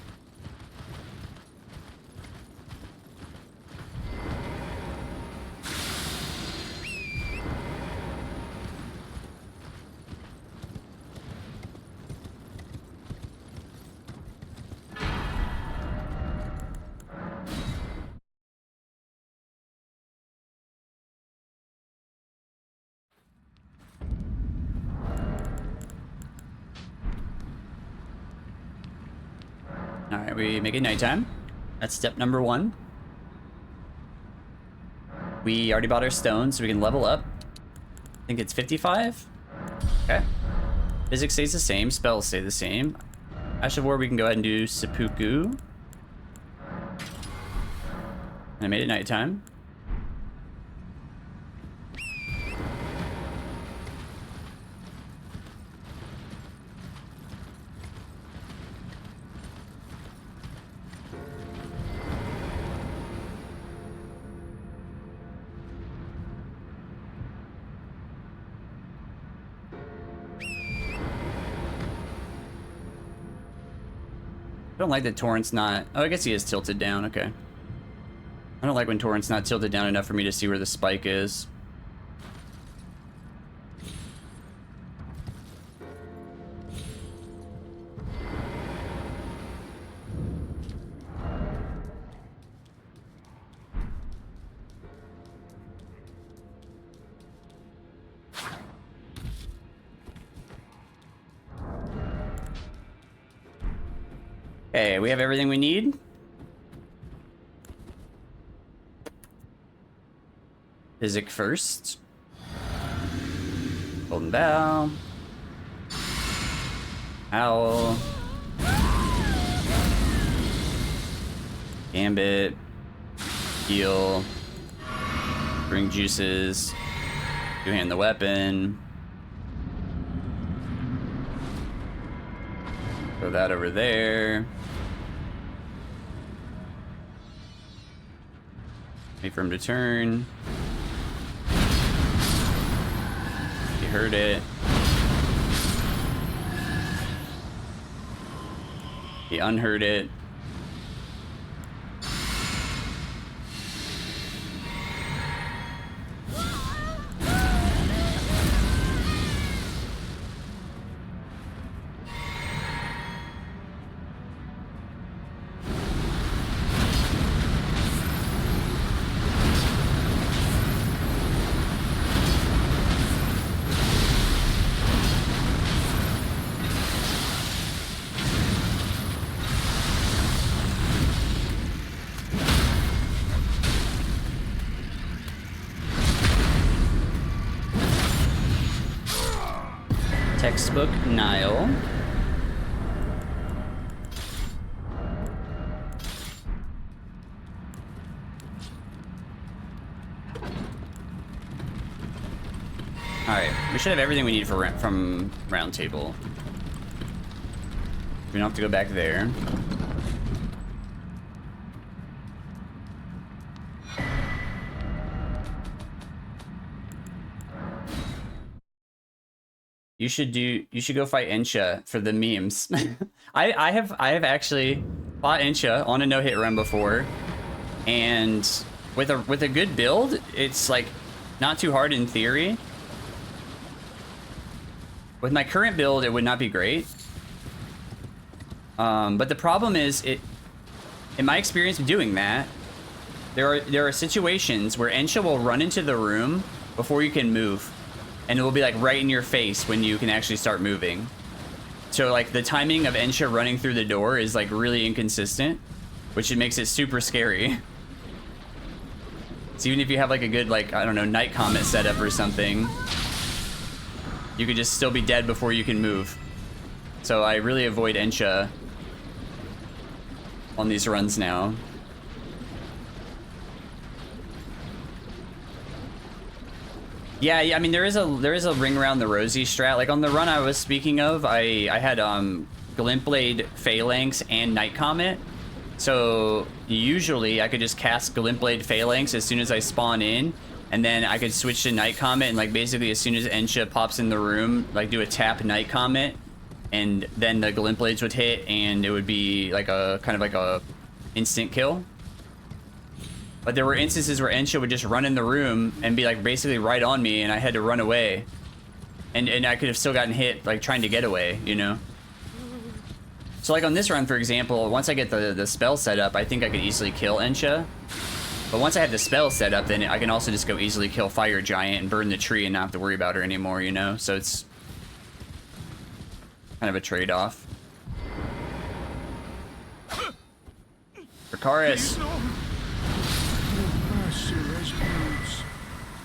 Alright, we make it nighttime. That's step number 1. We already bought our stones, so we can level up. I think it's 55? Okay. Physics stays the same, spells stay the same. Ash of War, we can go ahead and do Seppuku. And I made it nighttime. I don't like that Torrent's not... Oh, I guess he is tilted down. Okay. I don't like when Torrent's not tilted down enough for me to see where the spike is. Okay, we have everything we need. Physic first. Golden Bow. Owl. Gambit. Heal. Bring juices. Two-hand the weapon. Throw that over there. Wait for him to turn. He heard it. He unheard it. Textbook Niall. Alright, we should have everything we need from Round Table. We don't have to go back there. You should go fight Ensha for the memes. I have actually fought Ensha on a no-hit run before, and with a good build, it's like not too hard in theory. With my current build, it would not be great. But the problem is, in my experience of doing that, there are situations where Ensha will run into the room before you can move. And it will be like right in your face when you can actually start moving. So like the timing of Ensha running through the door is like really inconsistent, which it makes it super scary. So even if you have like a good, like, I don't know, Night Comet setup or something, you could just still be dead before you can move. So I really avoid Ensha on these runs now. Yeah, I mean there is a ring around the rosy strat. Like on the run I was speaking of, I had Glintblade, Phalanx, and Night Comet. So usually I could just cast Glintblade, Phalanx as soon as I spawn in, and then I could switch to Night Comet, and like basically as soon as Ensha pops in the room, like do a tap Night Comet, and then the Glintblades would hit, and it would be like a kind of like a instant kill. But there were instances where Ensha would just run in the room and be like basically right on me, and I had to run away. And I could have still gotten hit like trying to get away, you know? So like on this run, for example, once I get the spell set up, I think I could easily kill Ensha. But once I have the spell set up, then I can also just go easily kill Fire Giant and burn the tree and not have to worry about her anymore, you know? So it's kind of a trade-off. Rykard.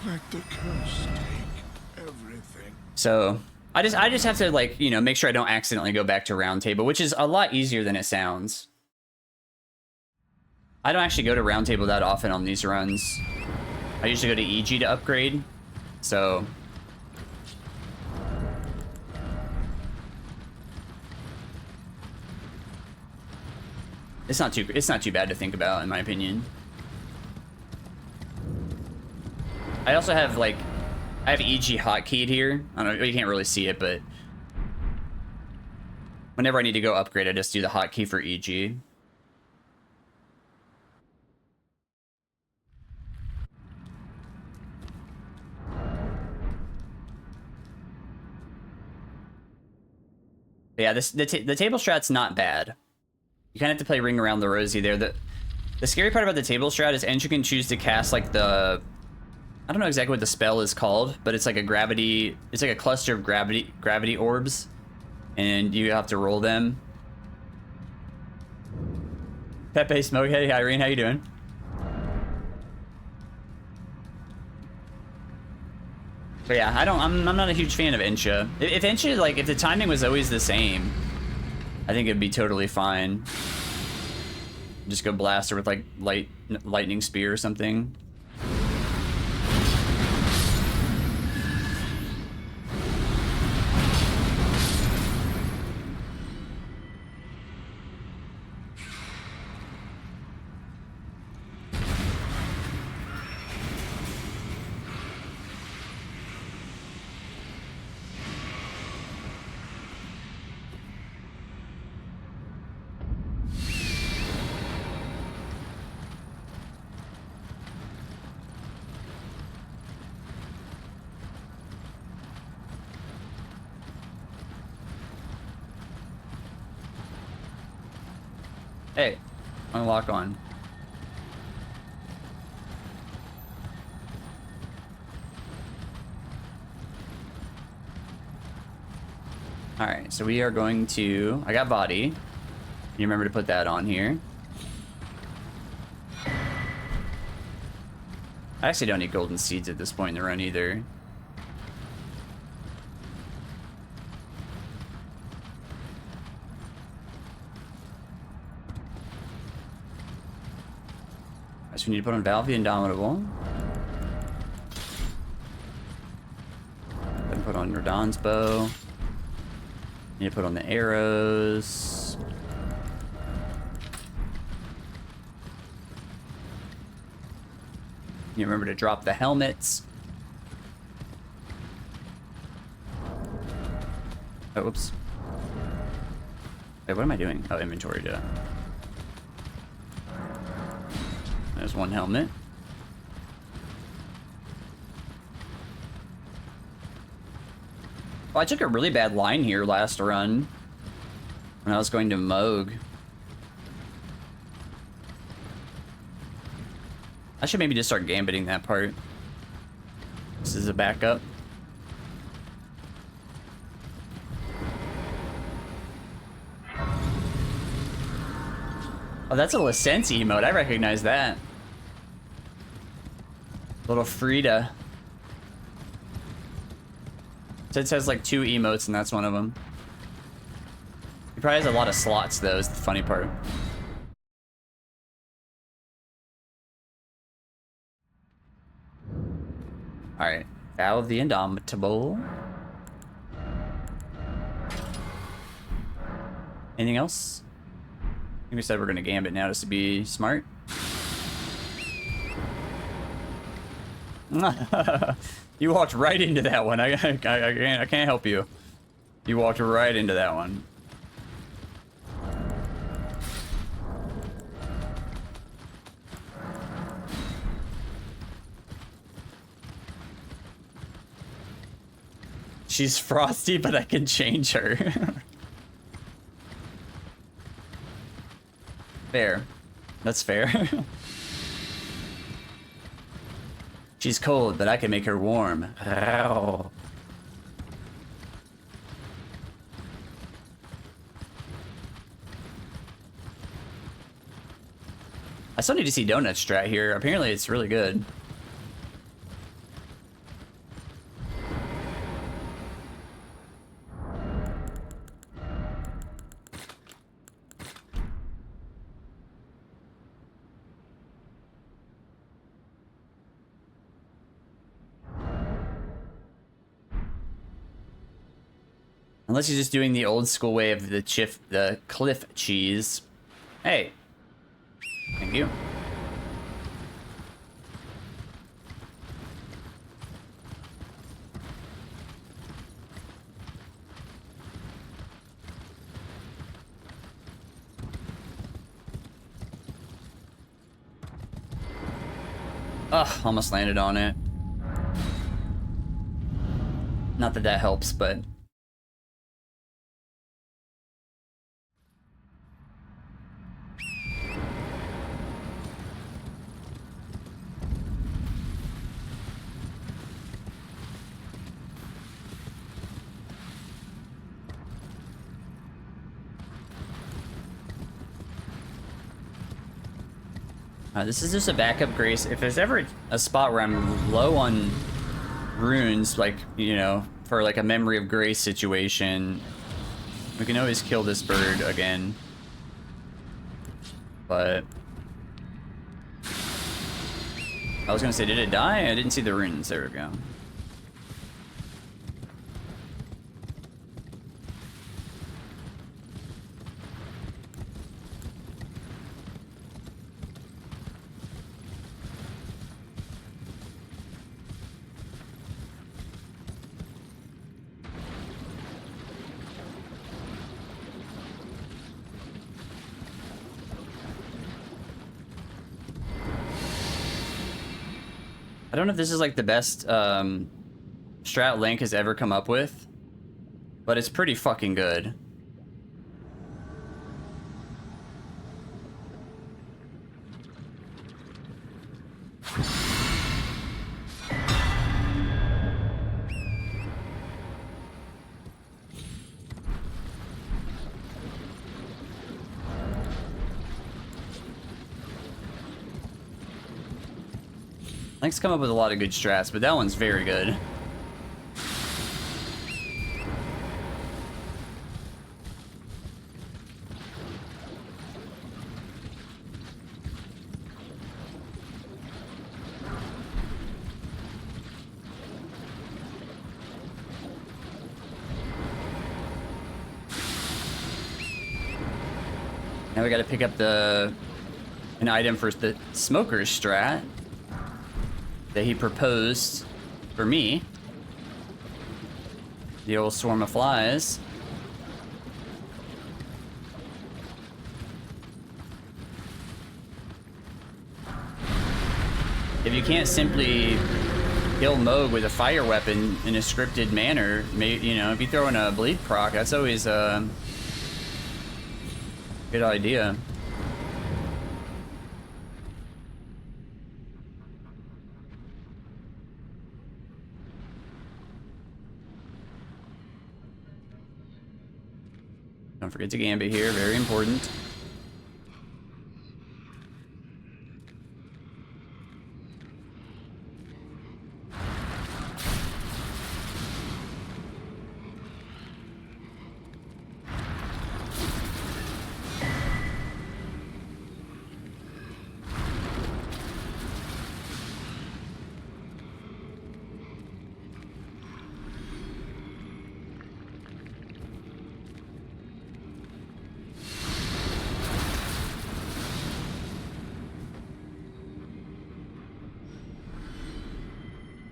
Let the curse take everything. So I just have to, like, you know, make sure I don't accidentally go back to Round Table, which is a lot easier than it sounds. I don't actually go to Round Table that often on these runs. I usually go to EG to upgrade. So it's not too bad to think about, in my opinion. I also have, like, I have EG hotkeyed here. I don't know, you can't really see it, but whenever I need to go upgrade, I just do the hotkey for EG. But yeah, the table strat's not bad. You kind of have to play Ring Around the Rosie there. The scary part about the table strat is Ensha can choose to cast, like, I don't know exactly what the spell is called, but it's like it's like a cluster of gravity orbs, and you have to roll them. Pepe Smoke, hey Irene, how you doing? But yeah, I'm not a huge fan of Ensha. If Ensha, like, if the timing was always the same, I think it'd be totally fine. Just go blast her with like lightning spear or something. Lock on. Alright, so we are going to... I got body. You remember to put that on here. I actually don't need golden seeds at this point in the run either. So we need to put on Valve the Indomitable. Then put on Radahn's bow. Need to put on the arrows. You remember to drop the helmets. Oh, whoops. Wait, what am I doing? Oh, inventory data. There's one helmet. Well, I took a really bad line here last run when I was going to Mohg. I should maybe just start gambiting that part. This is a backup. Oh, that's a License emote. I recognize that. Little Frida. It says like 2 emotes, and that's one of them. He probably has a lot of slots, though, is the funny part. Alright. Vow of the Indomitable. Anything else? I think we said we're gonna gambit now just to be smart. You walked right into that one. I can't help you. You walked right into that one. She's frosty, but I can change her. Fair. That's fair. She's cold, but I can make her warm. Ow. I still need to see Donut Strat here. Apparently it's really good. Unless you're just doing the old school way of the cliff cheese. Hey. Thank you. Ugh, almost landed on it. Not that that helps, but... this is just a backup grace. If there's ever a spot where I'm low on runes, like, you know, for like a memory of grace situation, we can always kill this bird again. But I was gonna say, did it die? I didn't see the runes. There we go. I don't know if this is like the best strat Link has ever come up with, but it's pretty fucking good. Link's come up with a lot of good strats, but that one's very good. Now we gotta pick up an item for the smoker's strat that he proposed for me. The old swarm of flies. If you can't simply kill Mohg with a fire weapon in a scripted manner, you know, if you throw in a bleed proc, that's always a good idea. Don't forget to gambit here, very important.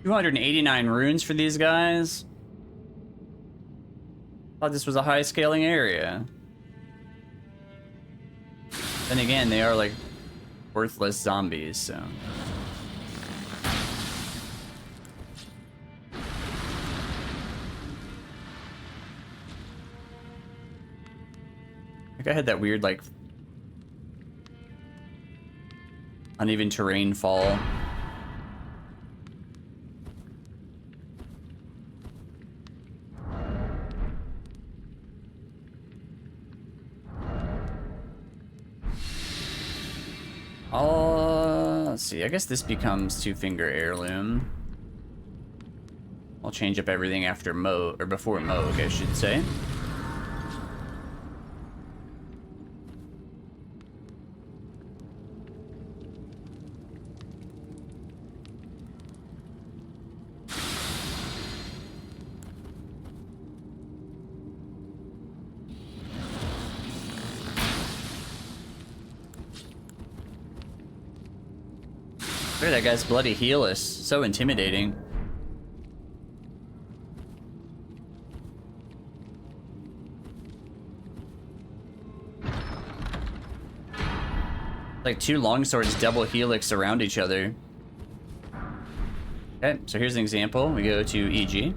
$289 runes for these guys. Thought this was a high scaling area. Then again, they are like worthless zombies, so. I think I had that weird like uneven terrain fall. Let's see, I guess this becomes two-finger heirloom. I'll change up everything after Mohg, or before Mohg, I should say. Look at that guy's bloody heel is so intimidating. Like two longswords double helix around each other. Okay, so here's an example. We go to EG.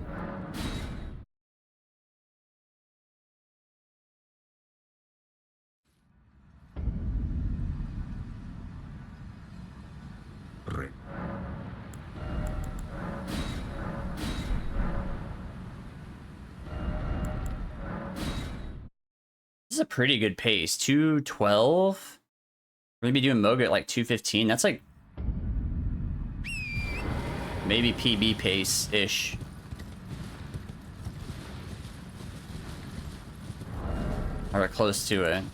This is a pretty good pace. 212. We're gonna be doing Mohg at like 215. That's like maybe PB pace-ish. Or we're close to it.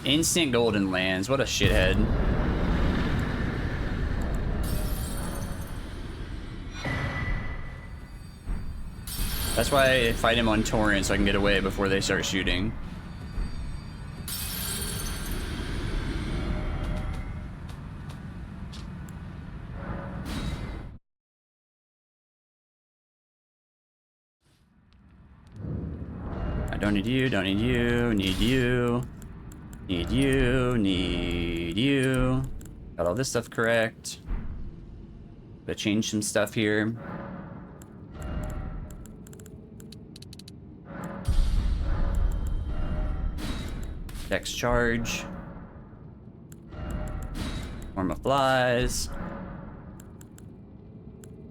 Instant golden lands. What a shithead. That's why I fight him on torrent so I can get away before they start shooting. don't need you, don't need you, need you. Need you, need you. Got all this stuff correct. Gotta change some stuff here. Dex charge. Form of flies.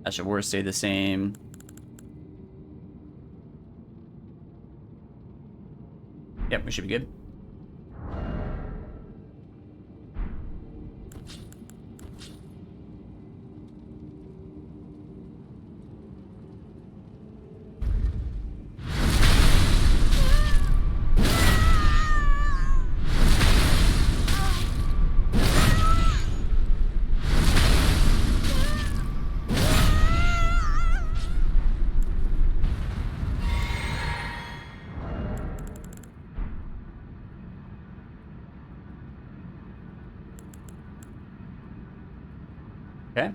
That should worst stay the same. Yep, we should be good. Okay.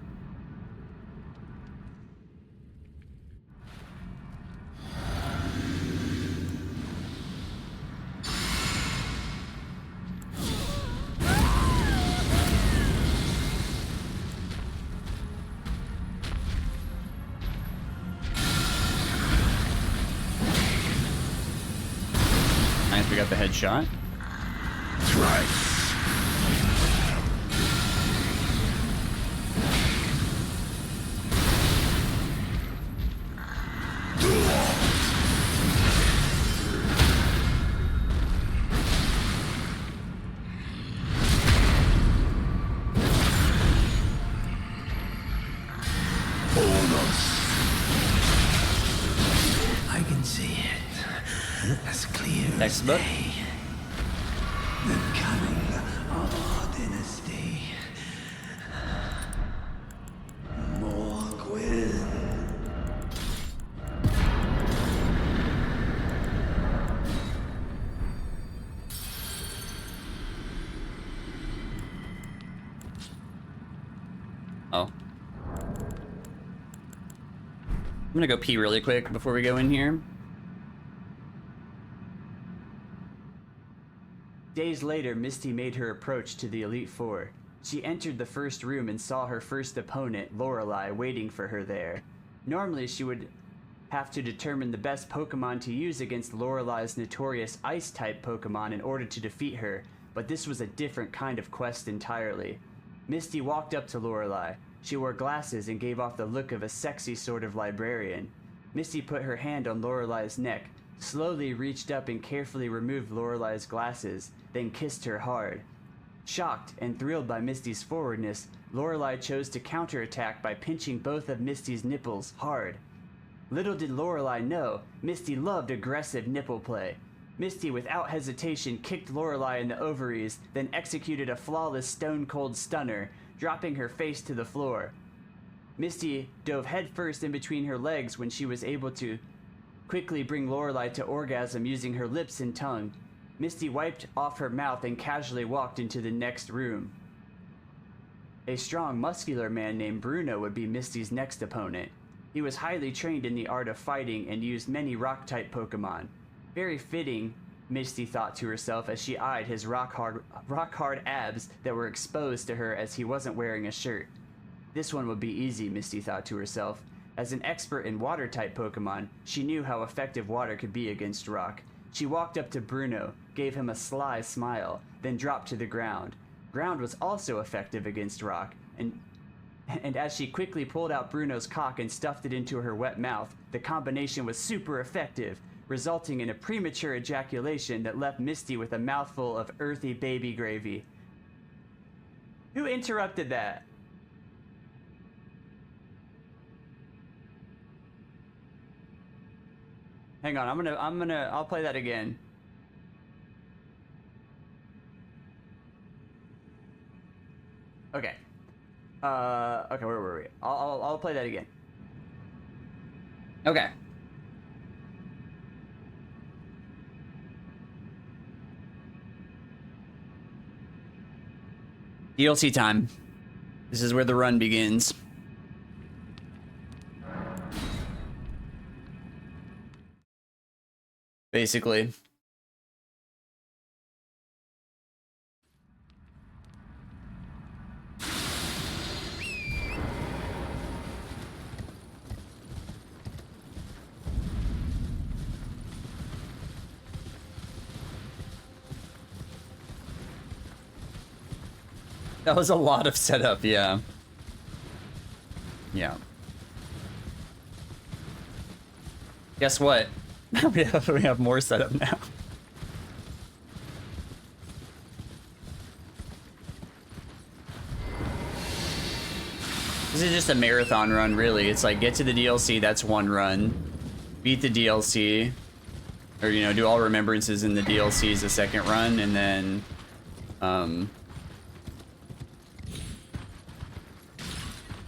Nice, we got the headshot. Thrice. I can see it as clear Textbook. as day. The coming of our dynasty. Morgott. Oh. I'm gonna go pee really quick before we go in here. Days later, Misty made her approach to the Elite Four. She entered the first room and saw her first opponent, Lorelei, waiting for her there. Normally, she would have to determine the best Pokemon to use against Lorelei's notorious Ice-type Pokemon in order to defeat her, but this was a different kind of quest entirely. Misty walked up to Lorelei. She wore glasses and gave off the look of a sexy sort of librarian. Misty put her hand on Lorelei's neck, slowly reached up and carefully removed Lorelei's glasses, then kissed her hard. Shocked and thrilled by Misty's forwardness, Lorelei chose to counterattack by pinching both of Misty's nipples hard. Little did Lorelei know, Misty loved aggressive nipple play. Misty, without hesitation, kicked Lorelei in the ovaries, then executed a flawless stone-cold stunner, dropping her face to the floor. Misty dove headfirst in between her legs when she was able to quickly bring Lorelei to orgasm using her lips and tongue. Misty wiped off her mouth and casually walked into the next room. A strong, muscular man named Bruno would be Misty's next opponent. He was highly trained in the art of fighting and used many rock-type Pokemon. Very fitting, Misty thought to herself as she eyed his rock-hard abs that were exposed to her as he wasn't wearing a shirt. This one would be easy, Misty thought to herself. As an expert in water-type Pokemon, she knew how effective water could be against rock. She walked up to Bruno, gave him a sly smile, then dropped to the ground. Ground was also effective against rock, and as she quickly pulled out Bruno's cock and stuffed it into her wet mouth, the combination was super effective, resulting in a premature ejaculation that left Misty with a mouthful of earthy baby gravy. Who interrupted that? Hang on, I'll play that again. Okay. Okay, where were we? I'll play that again. Okay. DLC time. This is where the run begins. basically. That was a lot of setup, yeah. Yeah. Guess what? we have more setup now. This is just a marathon run, really. It's like, get to the DLC, that's one run. Beat the DLC. Or, you know, do all remembrances in the DLC is the second run, and then...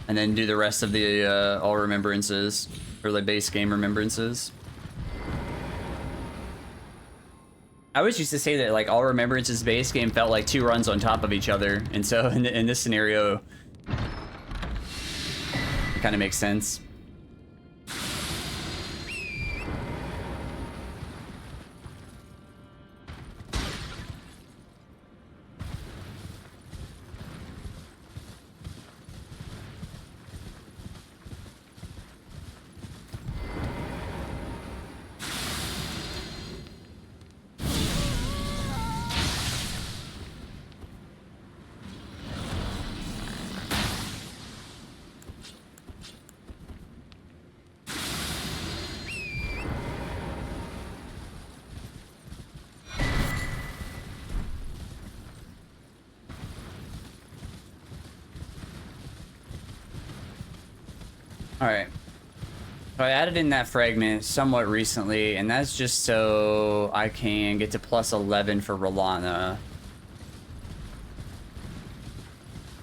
and then do the rest of the all remembrances, or the base game remembrances. I always used to say that like all remembrances base game felt like 2 runs on top of each other, and so in this scenario, it kind of makes sense. Alright. So I added in that fragment somewhat recently, and that's just so I can get to plus 11 for Rellana.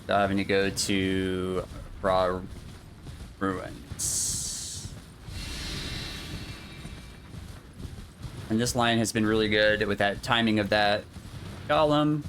So having to go to Raw Ruins. And this line has been really good with that timing of that golem.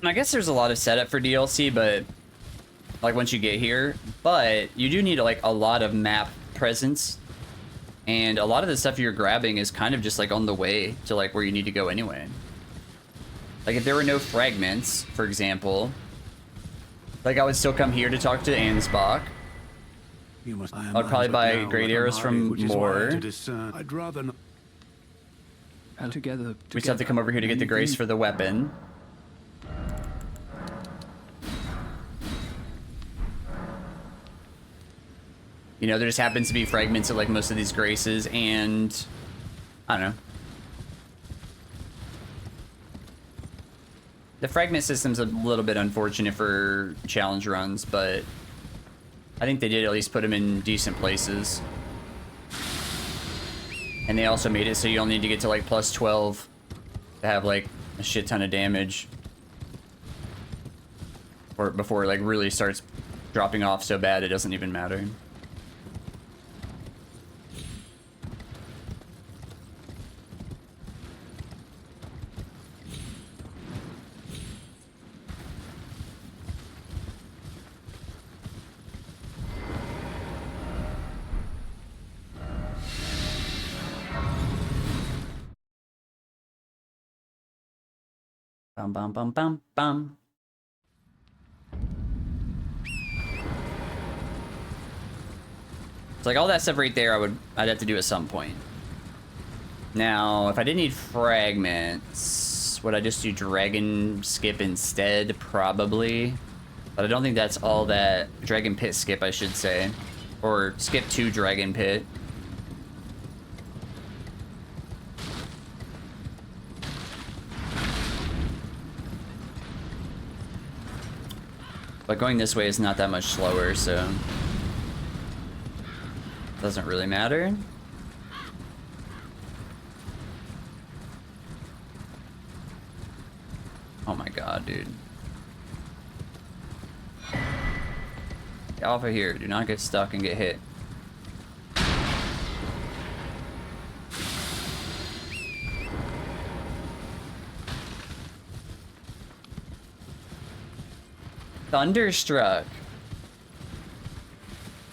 I guess there's a lot of setup for DLC, but like once you get here, but you do need like a lot of map presence, and a lot of the stuff you're grabbing is kind of just like on the way to like where you need to go anyway. Like if there were no fragments, for example, like I would still come here to talk to Ansbach. I'd probably buy great arrows from Morgott. I'd rather not. Together. We still have to come over here to get the grace for the weapon. You know, there just happens to be fragments of like most of these graces, and I don't know. The fragment system's a little bit unfortunate for challenge runs, but I think they did at least put them in decent places. And they also made it so you only need to get to like plus 12 to have like a shit ton of damage, or before it like really starts dropping off so bad it doesn't even matter. Bum bum bum bum bum. It's like all that stuff right there I'd have to do at some point. Now, if I didn't need fragments, would I just do dragon skip instead? Probably. But I don't think that's all that dragon pit skip, I should say. Or skip to dragon pit. But going this way is not that much slower, so... Doesn't really matter. Oh my god, dude. Get off of here. Do not get stuck and get hit. Thunderstruck.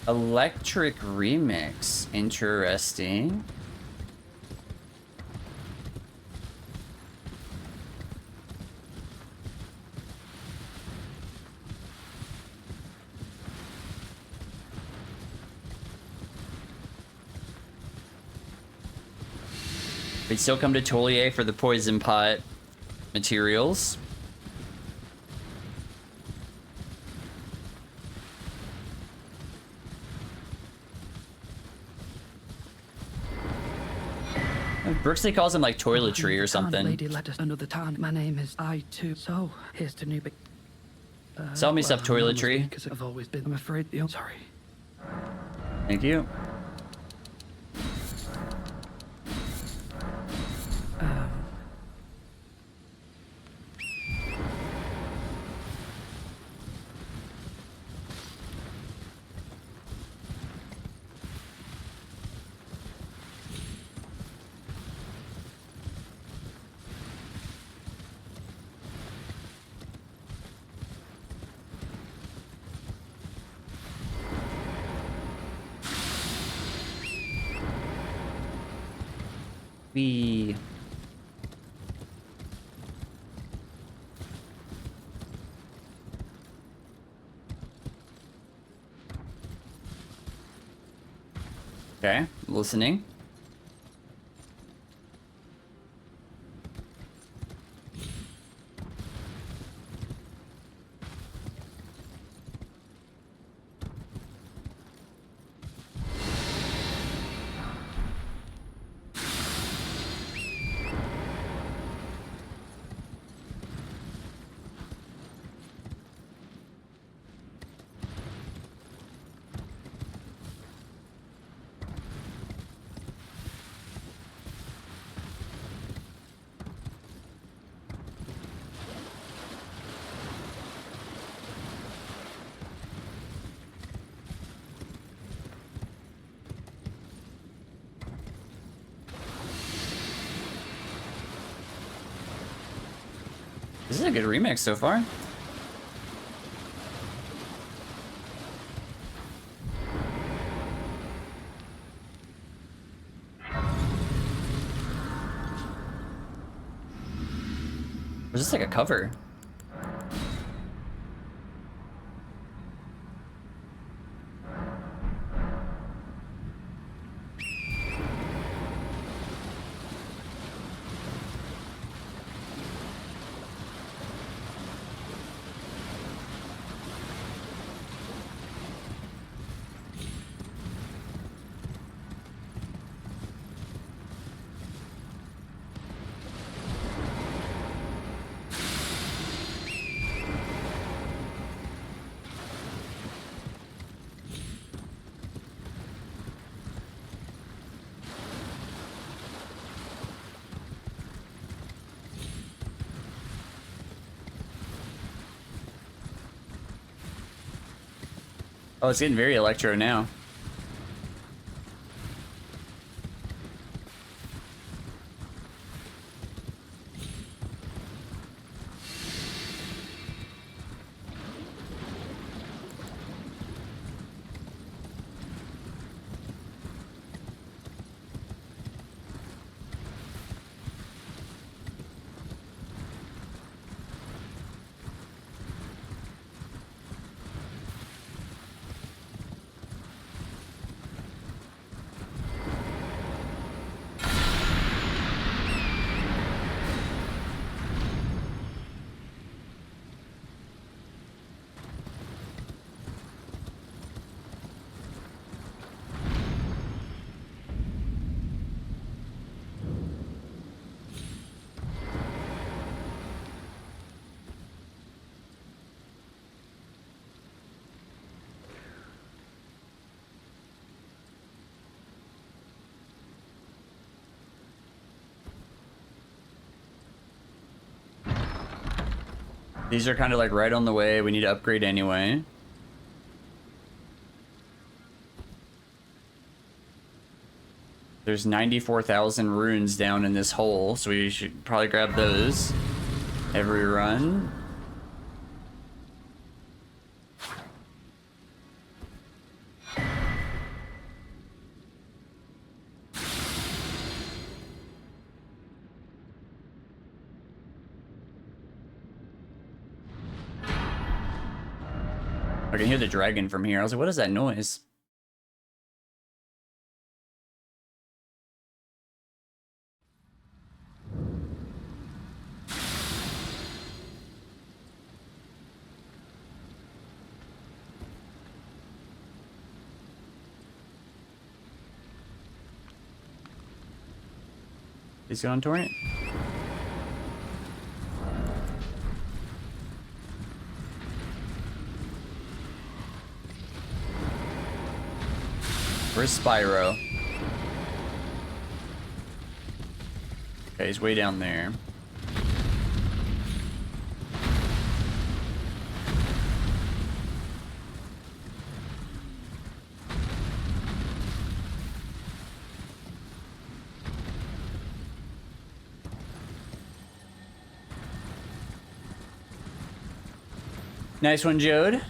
Electric remix. Interesting. We'd still come to Tolier for the poison pot materials. Brooksley calls him like toiletry or something. Lady, let us another time. My name is I too. So here's to new. Sell me stuff, toiletry. Because I've always been. I'm afraid. Sorry. Thank you. We okay, listening. This is a good remix so far. Or is this like a cover? Oh, it's getting very electro now. These are kind of like right on the way. We need to upgrade anyway. There's 94,000 runes down in this hole, so we should probably grab those every run. I can hear the dragon from here. I was like, what is that noise? He's going torrent. Where's Spyro? Okay, he's way down there. Nice one, Jode.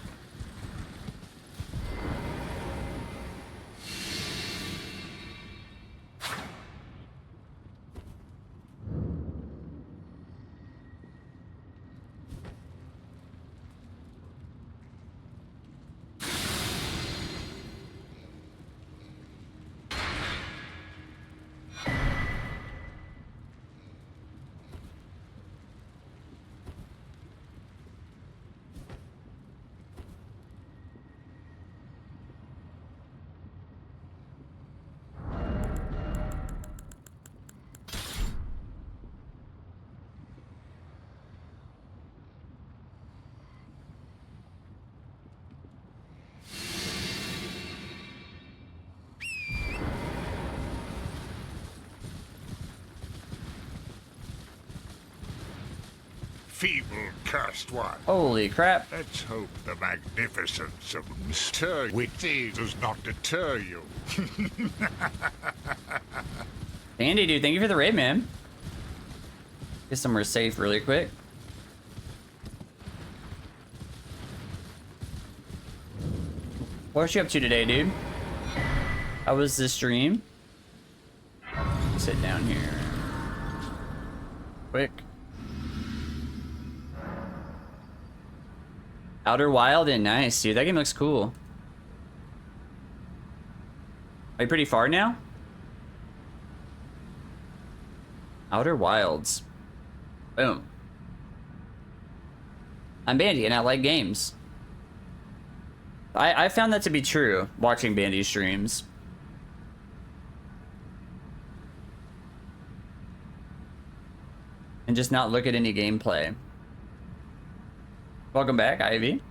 Feeble, cursed one. Holy crap. Let's hope the magnificence of Mr. Witty does not deter you. Andy, dude, thank you for the raid, man. Get somewhere safe really quick. What you up to today, dude? How was the stream? Sit down here. Quick. Outer Wild and nice, dude. That game looks cool. Are you pretty far now? Outer Wilds. Boom. I'm Bandy and I like games. I found that to be true, watching Bandy streams. And just not look at any gameplay. Welcome back, Ivy.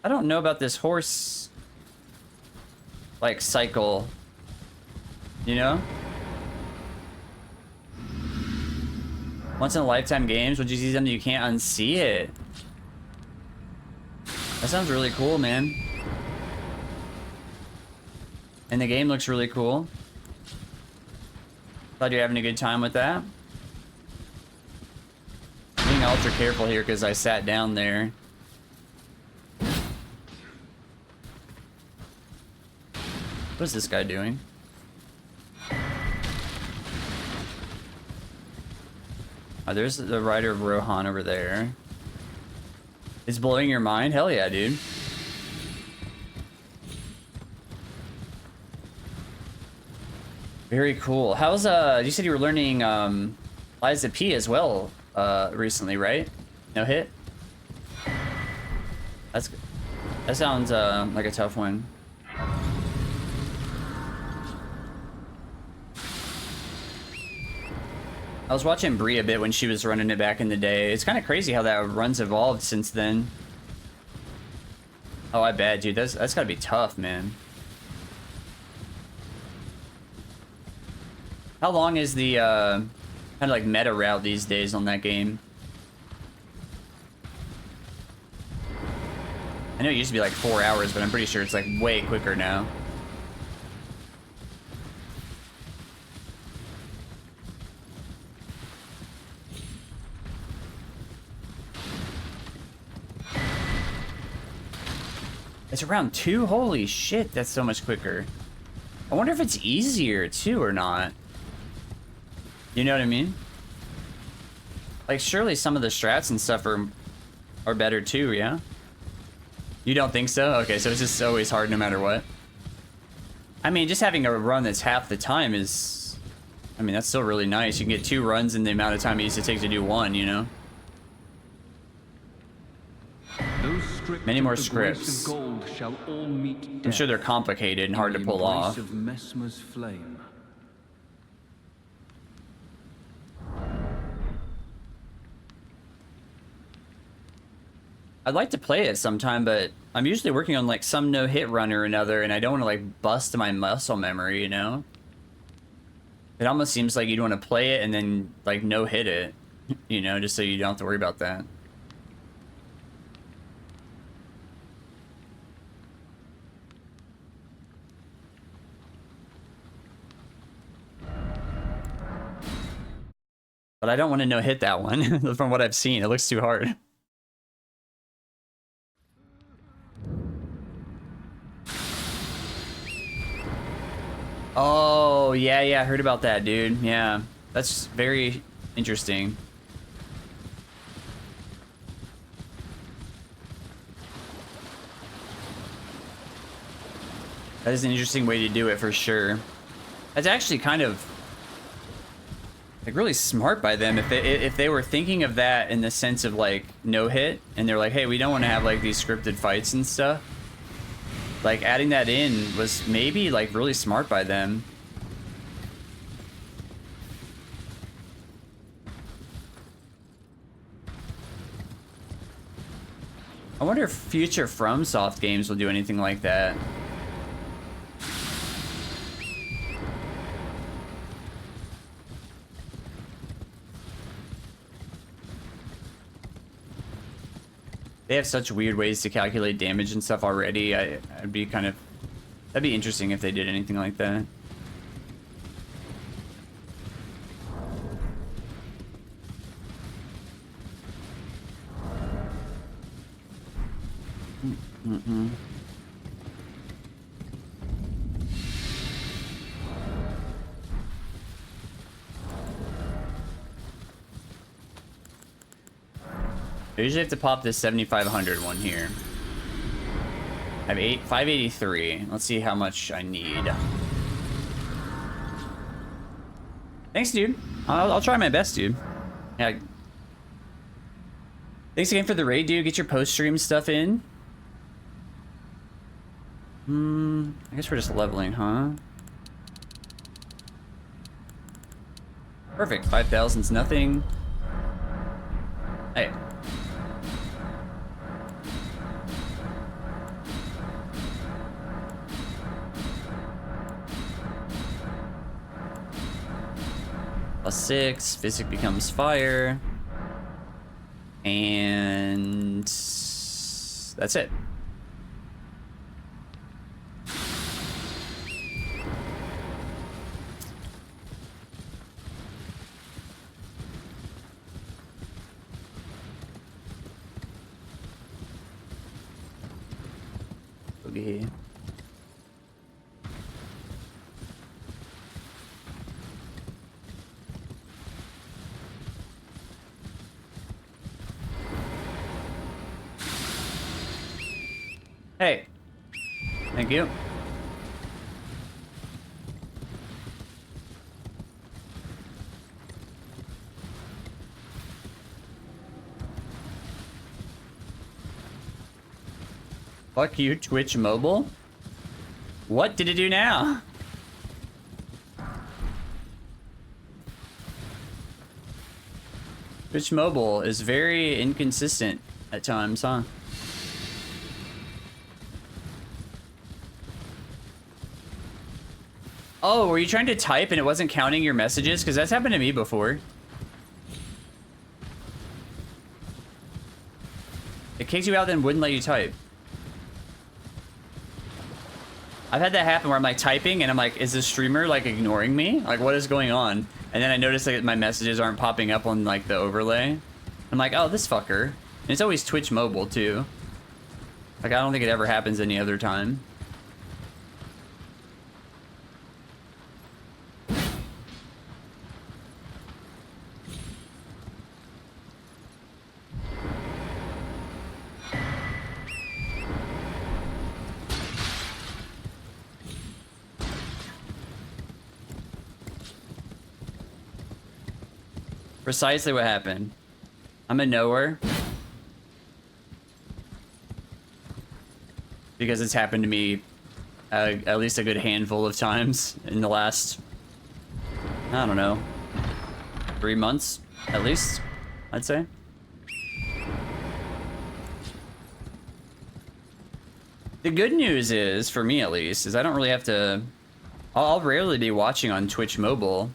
I don't know about this horse, like, cycle, you know? Once in a lifetime games, would you see something you can't unsee it? That sounds really cool, man. And the game looks really cool. Glad you're having a good time with that. I'm being ultra careful here because I sat down there. What is this guy doing? Oh, there's the rider of Rohan over there. It's blowing your mind? Hell yeah, dude. Very cool. How's you said you were learning Liza P as well recently, right? No hit? That's good. That sounds like a tough one. I was watching Bree a bit when she was running it back in the day. It's kind of crazy how that run's evolved since then. Oh, I bet, dude. That's gotta be tough, man. How long is the kind of like meta route these days on that game? I know it used to be like 4 hours, but I'm pretty sure it's like way quicker now. It's around 2? Holy shit, that's so much quicker. I wonder if it's easier too or not. You know what I mean? Like, surely some of the strats and stuff are better too, yeah? You don't think so? Okay, so it's just always hard no matter what. I mean, just having a run that's half the time is... I mean, that's still really nice. You can get 2 runs in the amount of time it used to take to do 1, you know? Many more scripts. I'm sure they're complicated and hard to pull off. Of Messmer's flame. I'd like to play it sometime, but I'm usually working on like some no-hit run or another, and I don't want to like bust my muscle memory, you know? It almost seems like you'd want to play it and then like no-hit it, you know, just so you don't have to worry about that. But I don't want to no-hit that one. From what I've seen, it looks too hard. Oh, yeah, I heard about that, dude. Yeah, that's very interesting. That is an interesting way to do it for sure. That's actually kind of like really smart by them if they were thinking of that in the sense of like no hit, and they're like, hey, we don't want to have like these scripted fights and stuff. Like adding that in was maybe like really smart by them. I wonder if future FromSoft games will do anything like that. They have such weird ways to calculate damage and stuff already. I'd be kind of... That'd be interesting if they did anything like that. I usually have to pop this 7500 one here. I have 583. Let's see how much I need. Thanks, dude. I'll try my best, dude. Yeah. Thanks again for the raid, dude. Get your post-stream stuff in. I guess we're just leveling, huh? Perfect. 5,000's nothing. Hey. +6, physic becomes fire, and that's it. Okay. Hey, thank you. Fuck you, Twitch Mobile. What did it do now? Twitch Mobile is very inconsistent at times, huh? Oh, were you trying to type and it wasn't counting your messages? Because that's happened to me before. It kicked you out, then wouldn't let you type. I've had that happen where I'm like typing and I'm like, is this streamer like ignoring me? Like, what is going on? And then I notice that my messages aren't popping up on like the overlay. I'm like, oh, this fucker. And it's always Twitch mobile too. Like, I don't think it ever happens any other time. Precisely what happened. I'm a knower. Because it's happened to me at least a good handful of times in the last, I don't know, 3 months at least, I'd say. The good news is, for me at least, is I don't really have to... I'll rarely be watching on Twitch mobile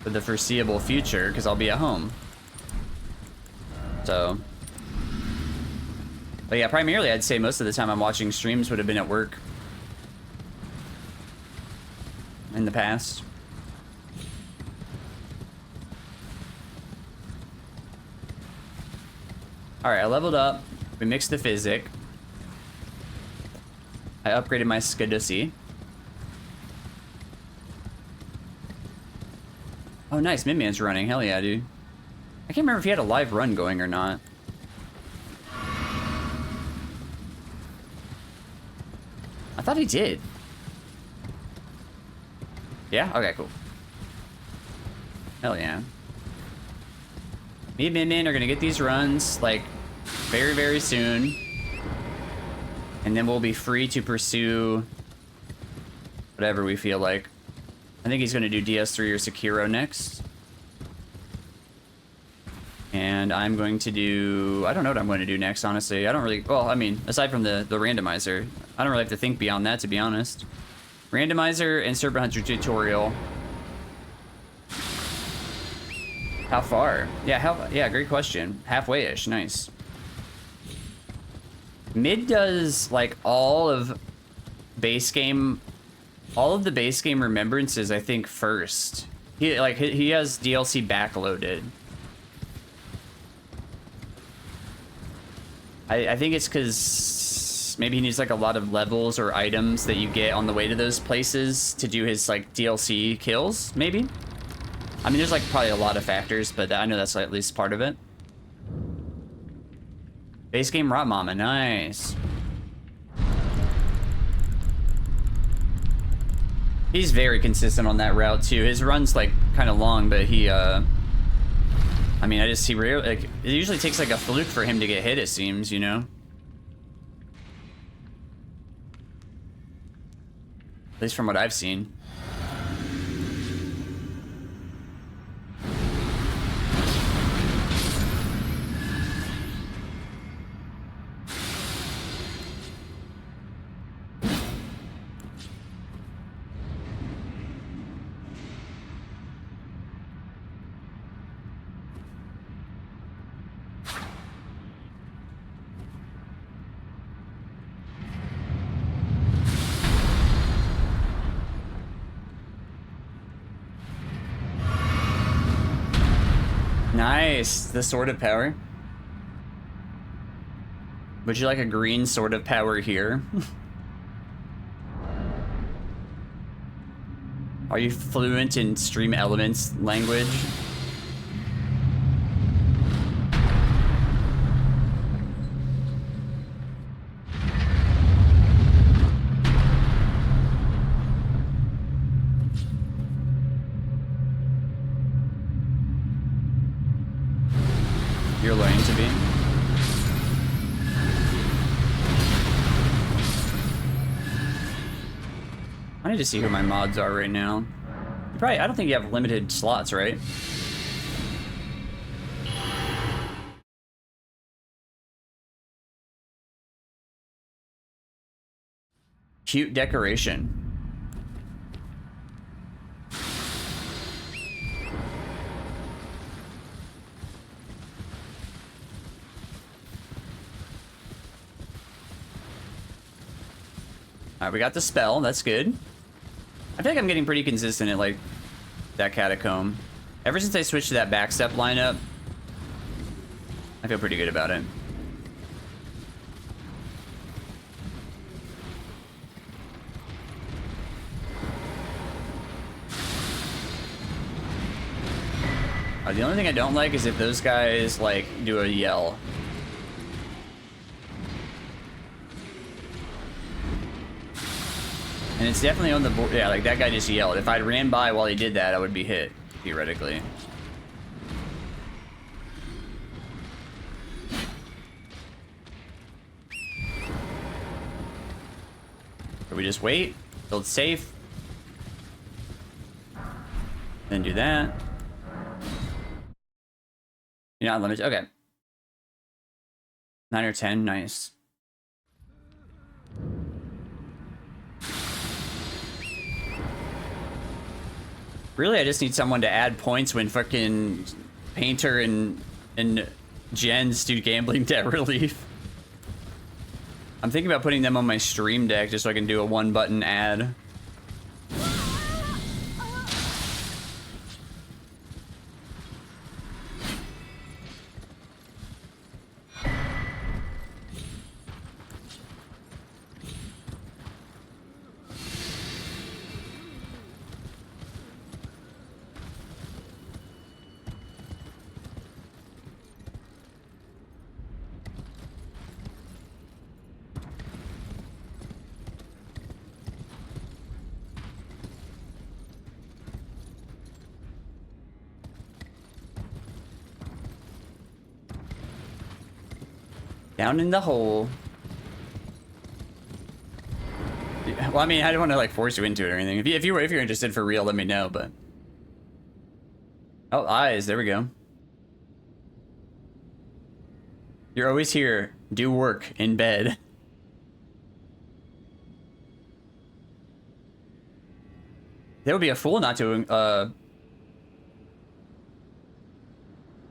for the foreseeable future, because I'll be at home. So... But yeah, primarily I'd say most of the time I'm watching streams would have been at work. In the past. Alright, I leveled up. We mixed the physic. I upgraded my Skadusi. Oh, nice. Midman's running. Hell yeah, dude. I can't remember if he had a live run going or not. I thought he did. Yeah? Okay, cool. Hell yeah. Me and Min are gonna get these runs, like, very, very soon. And then we'll be free to pursue whatever we feel like. I think he's gonna do DS3 or Sekiro next. And I'm going to do... I don't know what I'm going to do next, honestly. I don't really... Well, I mean, aside from the randomizer, I don't really have to think beyond that, to be honest. Randomizer and Serpent Hunter tutorial. How far? Yeah, yeah, great question. Halfway-ish, nice. Mid does, like, all of base game... All of the base game remembrances, I think, first. He has DLC backloaded. I think it's because maybe he needs like a lot of levels or items that you get on the way to those places to do his like DLC kills, maybe? I mean, there's like probably a lot of factors, but I know that's at least part of it. Base game Rot Mama, nice. He's very consistent on that route too. His run's like kind of long, but he, I mean, he rarely, like, it usually takes like a fluke for him to get hit, it seems, you know? At least from what I've seen. Nice, the Sword of Power. Would you like a green Sword of Power here? Are you fluent in Stream Elements language? You're learning to be. I need to see who my mods are right now. You probably, I don't think you have limited slots, right? Cute decoration. Alright, we got the spell. That's good. I feel like I'm getting pretty consistent at, like, that catacomb. Ever since I switched to that backstep lineup, I feel pretty good about it. The only thing I don't like is if those guys, like, do a yell. And it's definitely on the board. Yeah, like, that guy just yelled. If I'd ran by while he did that, I would be hit, theoretically. Or we just wait, build safe, then do that. You're not limited. Okay. 9 or 10. Nice. Really, I just need someone to add points when fucking Painter and Jens do gambling debt relief. I'm thinking about putting them on my stream deck just so I can do a one-button ad. Down in the hole. Well, I mean, I don't want to like force you into it or anything. If you're interested for real, let me know. But oh, eyes. There we go. You're always here. Do work in bed. That would be a fool not to.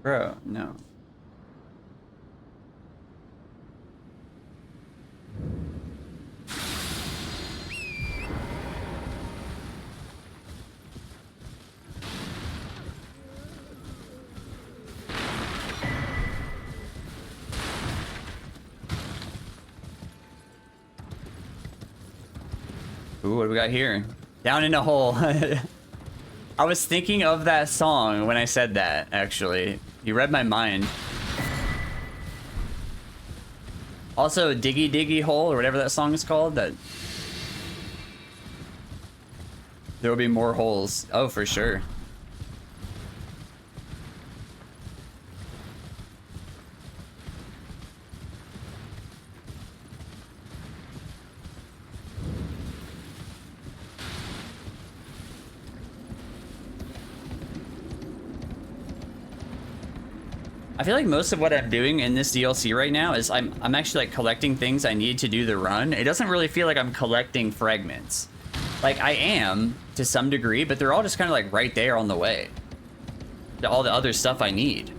Bro, no. Ooh, what do we got here? Down in a hole. I was thinking of that song when I said that, actually. You read my mind. Also, Diggy Diggy Hole, or whatever that song is called, that... There will be more holes. Oh, for sure. I feel like most of what I'm doing in this DLC right now is I'm actually like collecting things I need to do the run. It doesn't really feel like I'm collecting fragments. Like I am to some degree, but they're all just kind of like right there on the way to all the other stuff I need.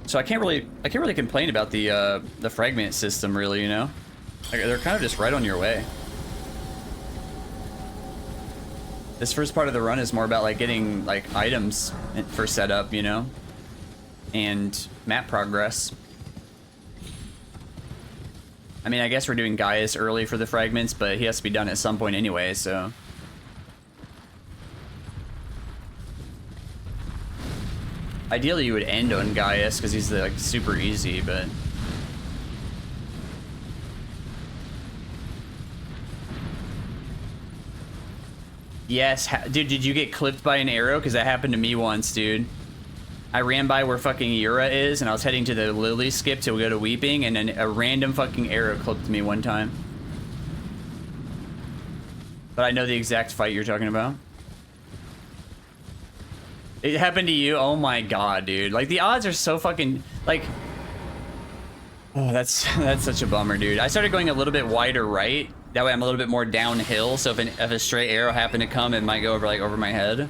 So I can't really complain about the fragment system really, you know? Like, they're kind of just right on your way. This first part of the run is more about like getting like items for setup, you know, and map progress. I mean, I guess we're doing Gaius early for the fragments, but he has to be done at some point anyway, so. Ideally, you would end on Gaius because he's like super easy, but. Yes, dude, did you get clipped by an arrow? Because that happened to me once, dude. I ran by where fucking Yura is, and I was heading to the Lily skip to go to Weeping, and then a random fucking arrow clipped me one time. But I know the exact fight you're talking about. It happened to you? Oh my god, dude. Like, the odds are so fucking, like... Oh, that's such a bummer, dude. I started going a little bit wider right. That way I'm a little bit more downhill, so if a stray arrow happened to come, it might go over, like, over my head.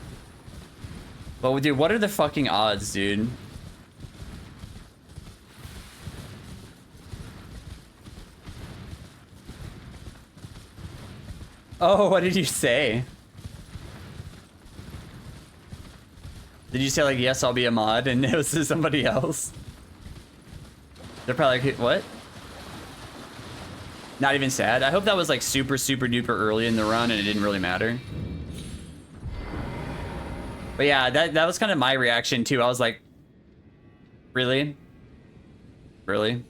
But, dude, what are the fucking odds, dude? Oh, what did you say? Did you say like, yes, I'll be a mod, and it was to somebody else? They're probably like, what? Not even sad. I hope that was like super, super duper early in the run and it didn't really matter. But yeah, that was kind of my reaction too. I was like, really? Really?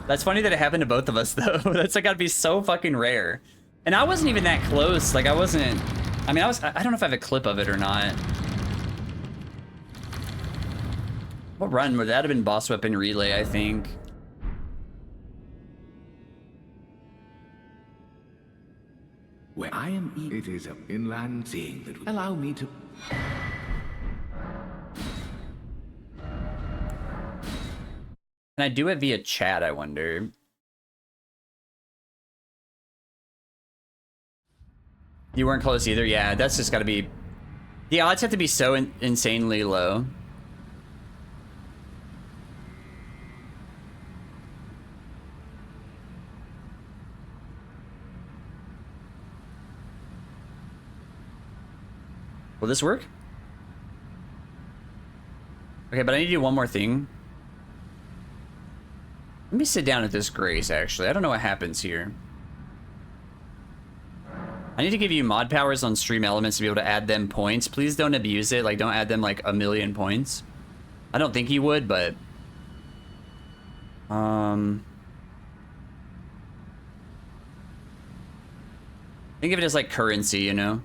That's funny that it happened to both of us though. That's like gotta be so fucking rare. And I wasn't even that close. Like I wasn't, I mean, I don't know if I have a clip of it or not. What run would that have been? Boss weapon relay, I think. Where I am, it is an inland seeing that will allow me to. Can I do it via chat, I wonder? You weren't close either? Yeah, that's just gotta be... The odds have to be so insanely low. Will this work? Okay, but I need to do one more thing. Let me sit down at this grace, actually. I don't know what happens here. I need to give you mod powers on stream elements to be able to add them points. Please don't abuse it. Like, don't add them like 1,000,000 points. I don't think you would, but... think of it as like currency, you know?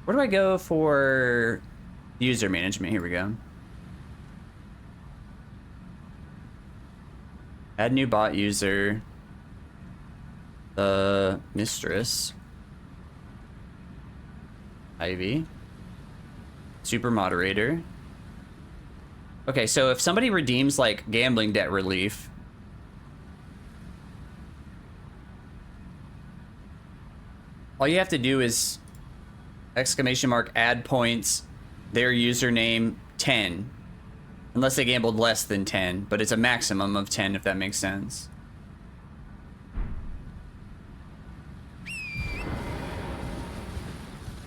Where do I go for user management? Here we go. Add new bot user. The mistress. Ivy. Super moderator. Okay, so if somebody redeems like gambling debt relief, all you have to do is exclamation mark add points, their username 10. Unless they gambled less than 10, but it's a maximum of 10 if that makes sense.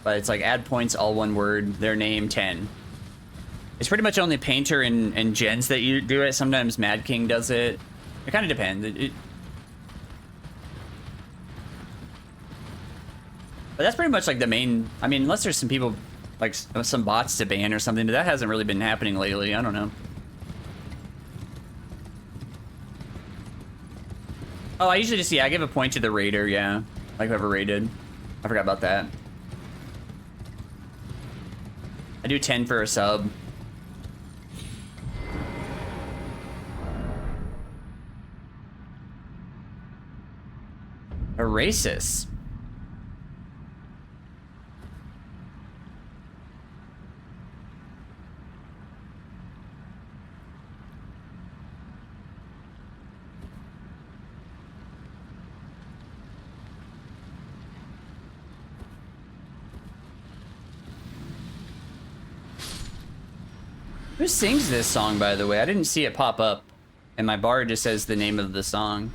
But it's like add points, all one word, their name 10. It's pretty much only Painter and Gens that you do it. Sometimes Mad King does it. It kind of depends. But that's pretty much like the main, I mean, unless there's some people, like some bots to ban or something, but that hasn't really been happening lately. I don't know. Oh, I usually just, yeah, I give a point to the raider, yeah. Like whoever raided. I forgot about that. I do 10 for a sub. A racist. Who sings this song, by the way? I didn't see it pop up. And my bar just says the name of the song.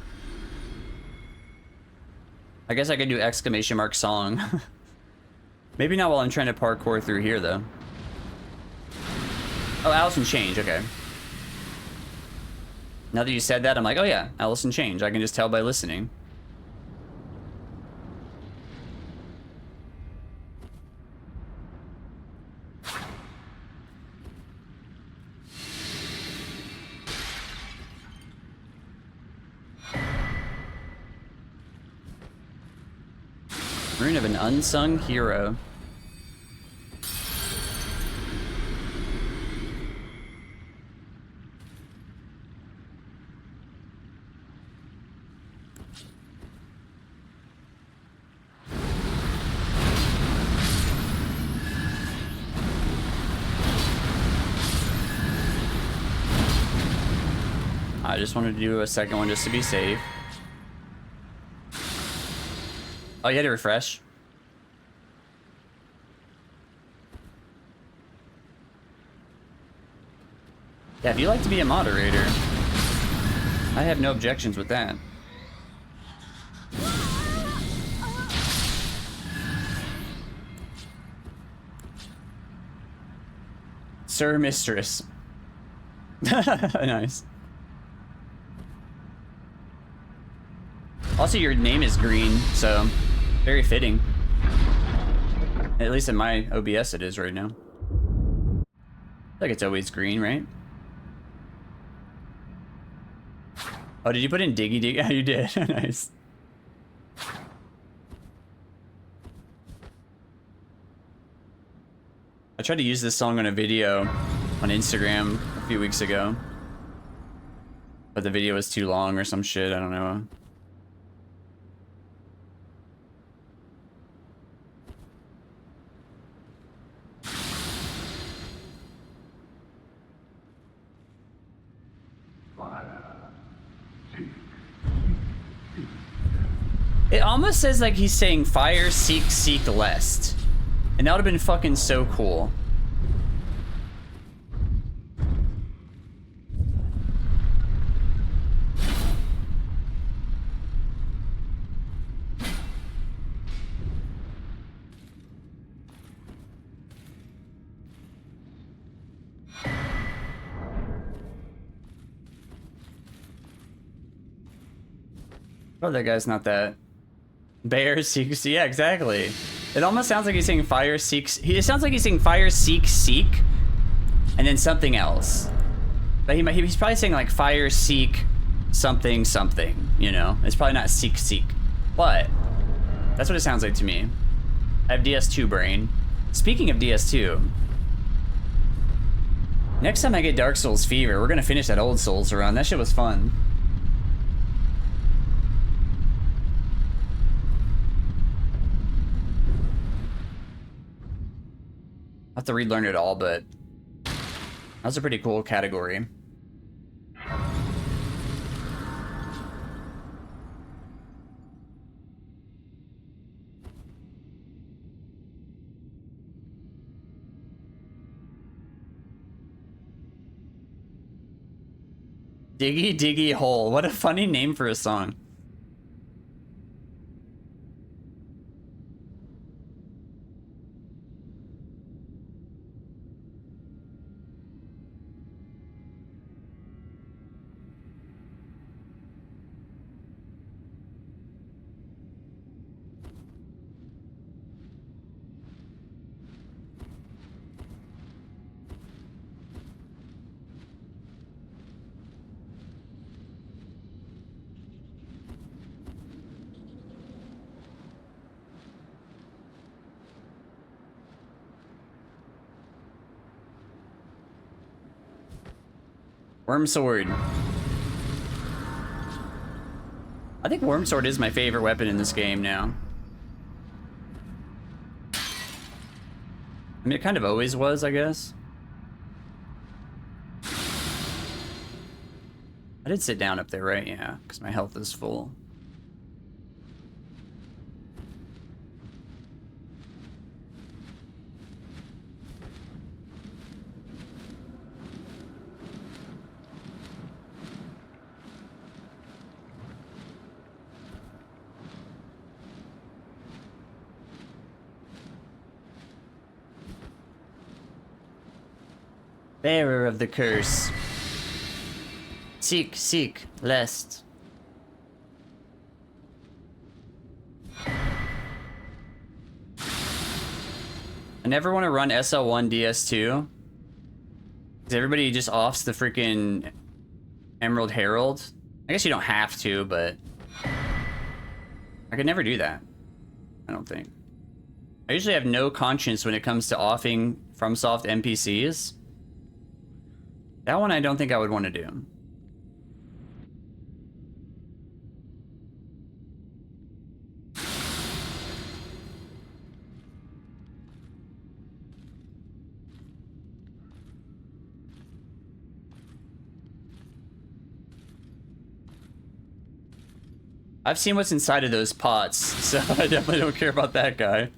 I guess I could do exclamation mark song. Maybe not while I'm trying to parkour through here, though. Oh, Alice in Change, okay. Now that you said that, I'm like, oh yeah, Alice in Change. I can just tell by listening. Rune of an unsung hero. I just wanted to do a second one just to be safe. Oh, you had to refresh. Yeah, if you like to be a moderator. I have no objections with that. Sir Mistress. Nice. Also, your name is green, so very fitting. At least in my OBS it is right now. Like it's always green, right? Oh, did you put in Diggy Diggy? Yeah, you did. Nice. I tried to use this song on a video on Instagram a few weeks ago. But the video was too long or some shit, I don't know. It almost says like he's saying fire, seek, seek, lest. And that would have been fucking so cool. Oh, that guy's not that. Bear seeks, yeah, exactly. It almost sounds like he's saying fire seeks. It sounds like he's saying fire seek seek, and then something else. But he's probably saying like fire seek something something. You know, it's probably not seek seek, but that's what it sounds like to me. I have DS2 brain. Speaking of DS2, next time I get Dark Souls fever, we're gonna finish that old Souls run. That shit was fun. I have to relearn it all, but that's a pretty cool category. Diggy Diggy Hole. What a funny name for a song. Worm Sword. I think Worm Sword is my favorite weapon in this game now. I mean, it kind of always was, I guess. I did sit down up there, right? Yeah, because my health is full. Bearer of the curse. Seek, seek, lest. I never want to run SL1 DS2. Because everybody just offs the freaking Emerald Herald. I guess you don't have to, but I could never do that. I don't think. I usually have no conscience when it comes to offing FromSoft NPCs. That one I don't think I would want to do. I've seen what's inside of those pots, so I definitely don't care about that guy.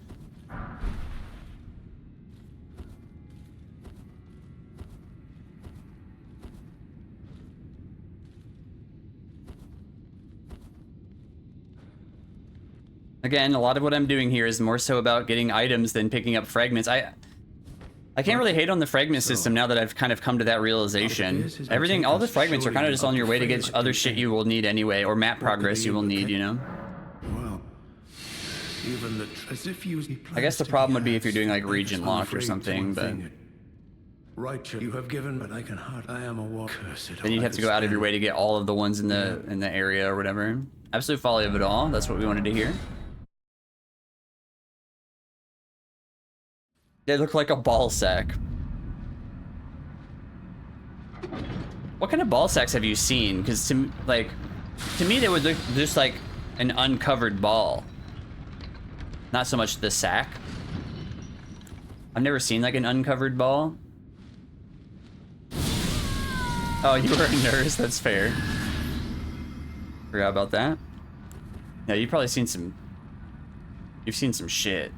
Again, a lot of what I'm doing here is more so about getting items than picking up fragments. I can't really hate on the fragment system now that I've kind of come to that realization. Everything, all the fragments are kind of just on your way to get other shit you will need anyway, or map progress you will need, you know? Well, even the as if you I guess the problem would be if you're doing like region lock or something, but right, you have given, but I can hardly. I am a war cursed. then you'd have to go out of your way to get all of the ones in the area or whatever. Absolute folly of it all. That's what we wanted to hear. They look like a ball sack. What kind of ball sacks have you seen? Because to me they would look just like an uncovered ball. Not so much the sack. I've never seen like an uncovered ball. Oh, you were a nurse. That's fair. Forgot about that. Yeah, you've probably seen some. You've seen some shit.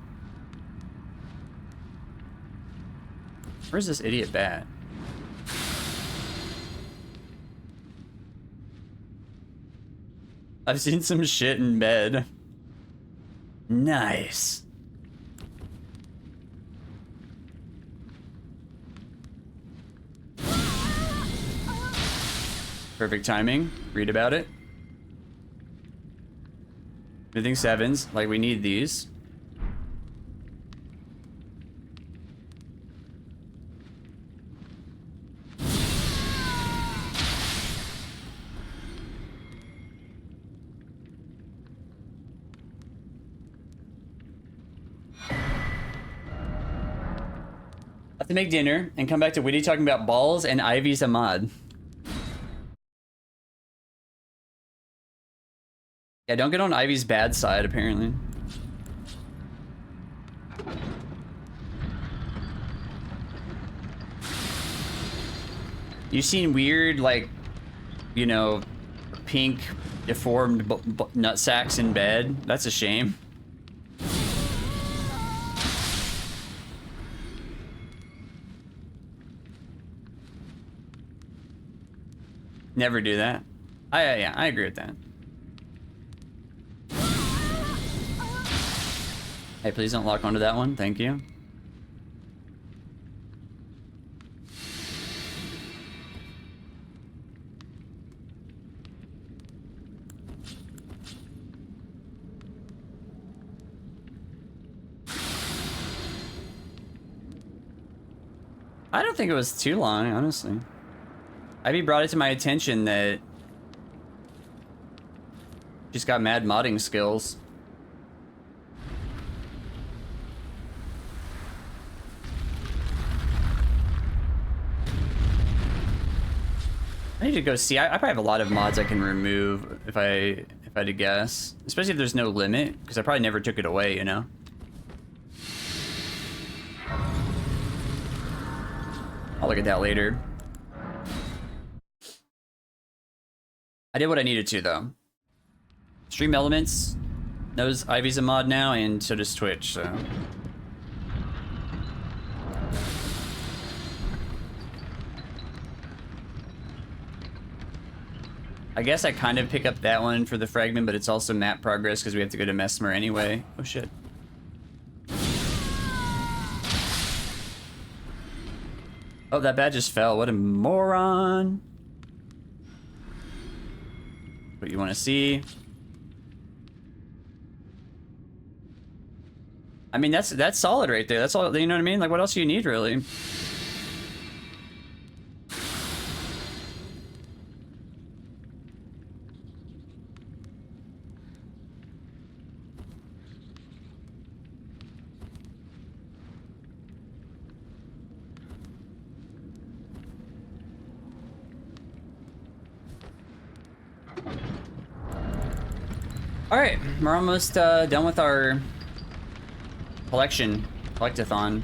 Where's this idiot bat? I've seen some shit in bed. Nice. Perfect timing. Read about it. Smithing sevens. Like, we need these. To make dinner and come back to Witty talking about balls and Ivy's a mod. Yeah, don't get on Ivy's bad side, apparently. You've seen weird, like, you know, pink, deformed nut sacks in bed? That's a shame. Never do that. Yeah, I agree with that. Hey, please don't lock onto that one. Thank you. I don't think it was too long, honestly. Ivy brought it to my attention that she's got mad modding skills. I need to go see. I probably have a lot of mods I can remove if I had to guess. Especially if there's no limit, because I probably never took it away, you know? I'll look at that later. I did what I needed to, though. Stream Elements knows Ivy's a mod now, and so does Twitch, so... I guess I kind of pick up that one for the fragment, but it's also map progress because we have to go to Mesmer anyway. Oh, shit. Oh, that bat just fell. What a moron. What you want to see? I mean, that's solid right there. That's all, you know what I mean? Like, what else do you need, really? Alright, we're almost done with our collectathon.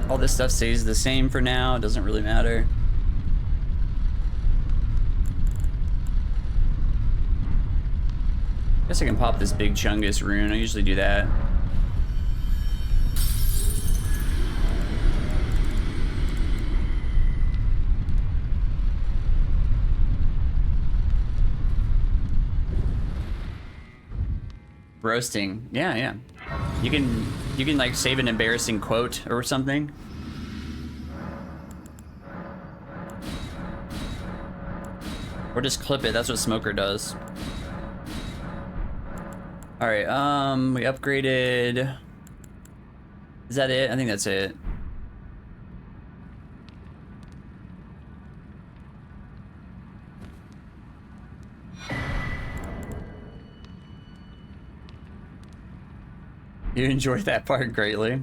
All this stuff stays the same for now, it doesn't really matter. Guess I can pop this big Chungus rune. I usually do that. roasting. Yeah, yeah. You can like save an embarrassing quote or something. Or just clip it. That's what Smoker does. All right. We upgraded. Is that it? I think that's it. You enjoyed that part greatly.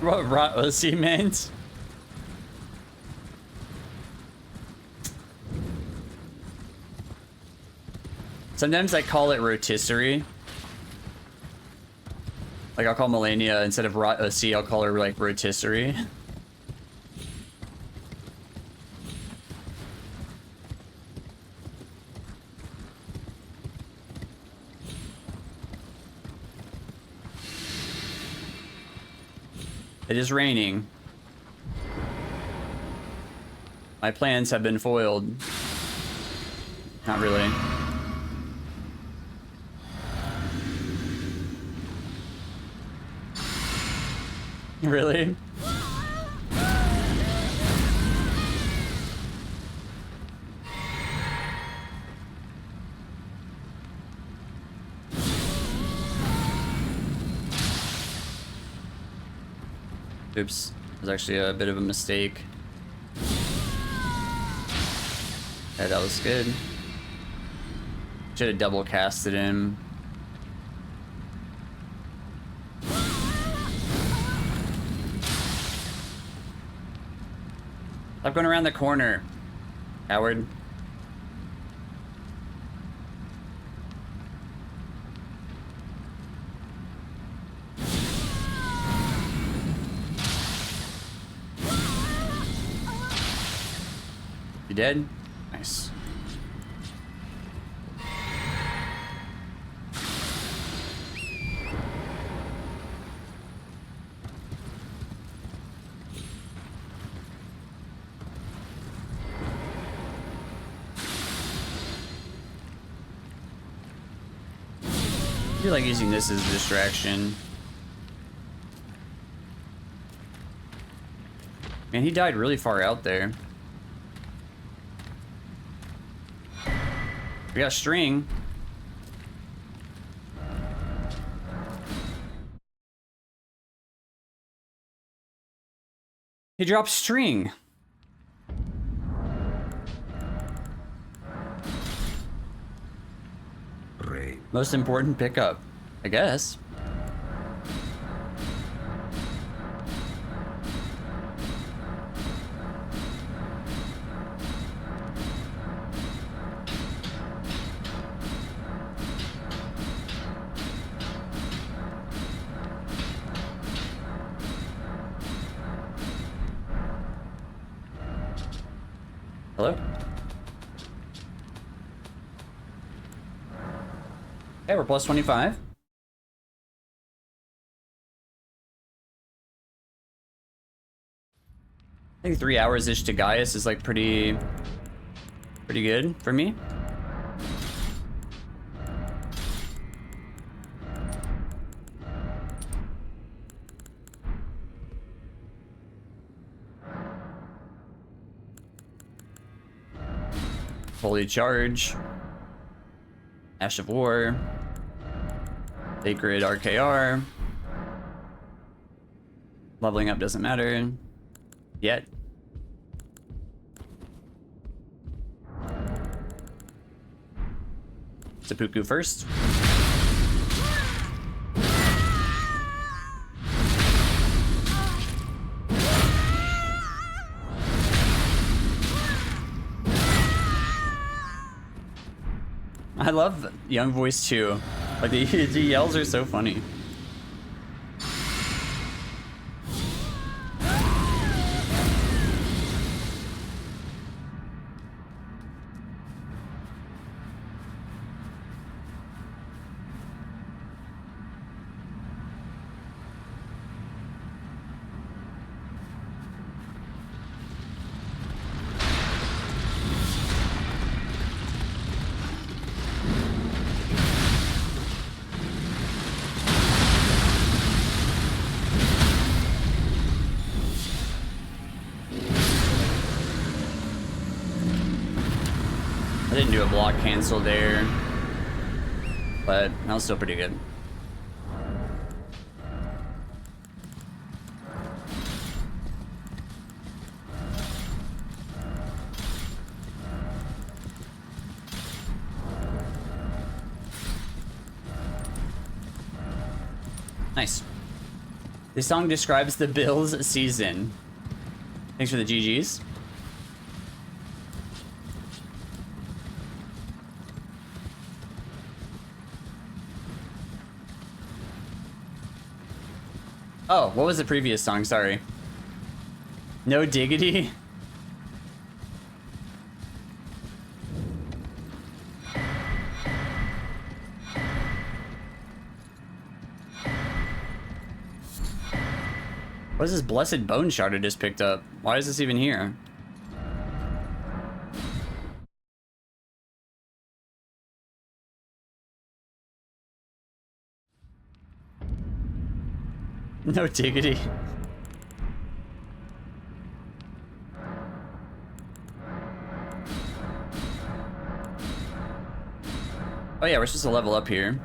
What Rot-OC meant? Sometimes I call it rotisserie. Like I'll call Melania instead of Rot-OC, I'll call her like rotisserie. It is raining. My plans have been foiled. Not really. Really? Oops, it was actually a bit of a mistake. Yeah, that was good. Should have double casted him. Stop going around the corner, Howard. You dead? Nice. I feel like using this as a distraction. Man, he died really far out there. We got string. He dropped string. Most important pickup, I guess. Hello? Okay, we're plus 25. I think 3 hours-ish to Gaius is like pretty good for me. Fully charge. Ash of War. Sacred RKR. Leveling up doesn't matter. Yet. Seppuku first. I love Young Voice too. Like the yells are so funny. didn't do a block cancel there. But that was still pretty good. Nice. This song describes the Bills season. Thanks for the GGs. Oh, what was the previous song? Sorry. No diggity. What is this blessed bone shard I just picked up? Why is this even here? No diggity. Oh yeah, we're supposed to level up here.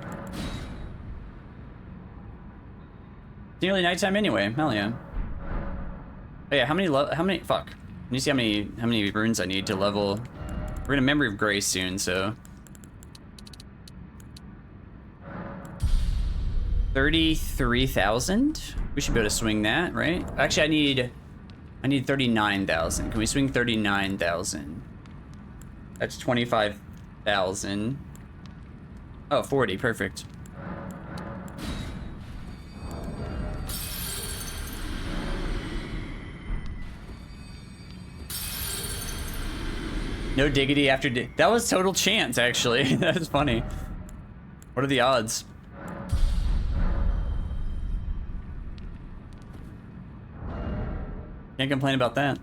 It's nearly nighttime anyway. Hell yeah. Oh yeah, how many fuck. Can you see how many runes I need to level? We're gonna Memory of Grace soon, so 33,000? We should be able to swing that, right? Actually, I need 39,000. Can we swing 39,000? That's 25,000. Oh, 40, perfect. No diggity after that was total chance, actually. That's funny. What are the odds? Can't complain about that.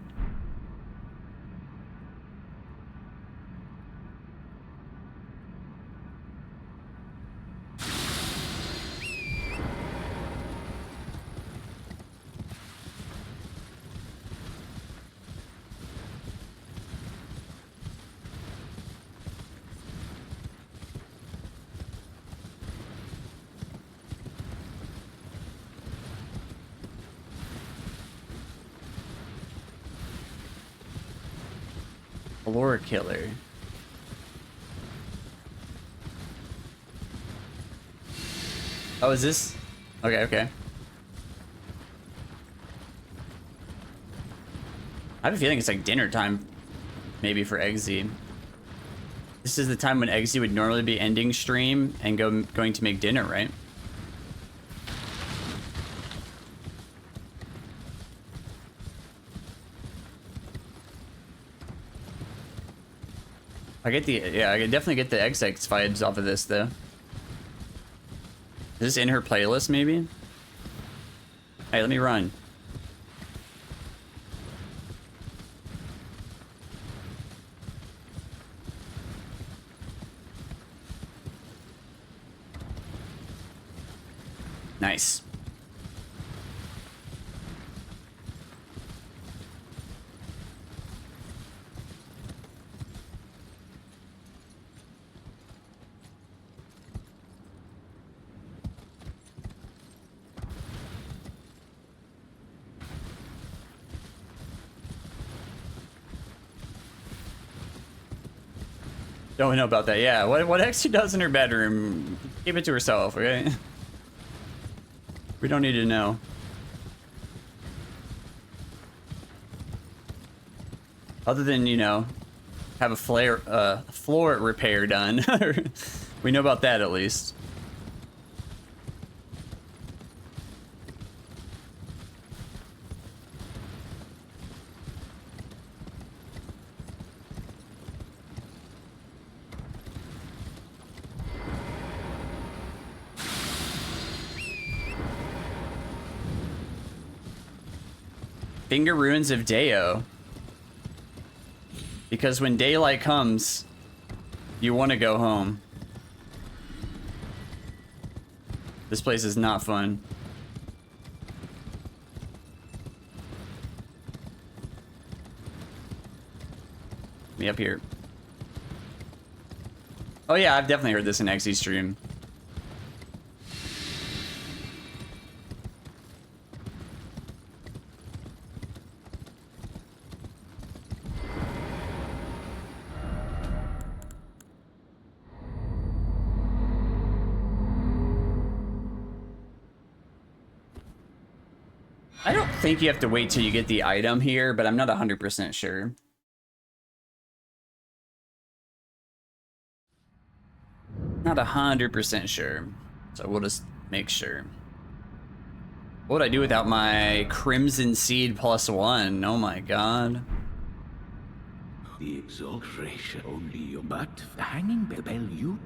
Lore killer. Oh, is this? Okay, okay. I have a feeling it's like dinner time, maybe for Eggsy. This is the time when Eggsy would normally be ending stream and going to make dinner, right? I can definitely get the XX vibes off of this though. Is this in her playlist maybe? Hey, let me run. Nice. Don't know about that. Yeah, what X does in her bedroom, keep it to herself, okay? We don't need to know. Other than, you know, have a floor repair done. We know about that at least. Finger Ruins of Deo. Because when daylight comes, you want to go home. This place is not fun. Me up here. Oh yeah, I've definitely heard this in XZ stream. I don't think you have to wait till you get the item here, but I'm not 100% sure. Not 100% sure. So we'll just make sure. What would I do without my Crimson Seed +1? Oh my god. The exaltation only you, but the hanging bell you.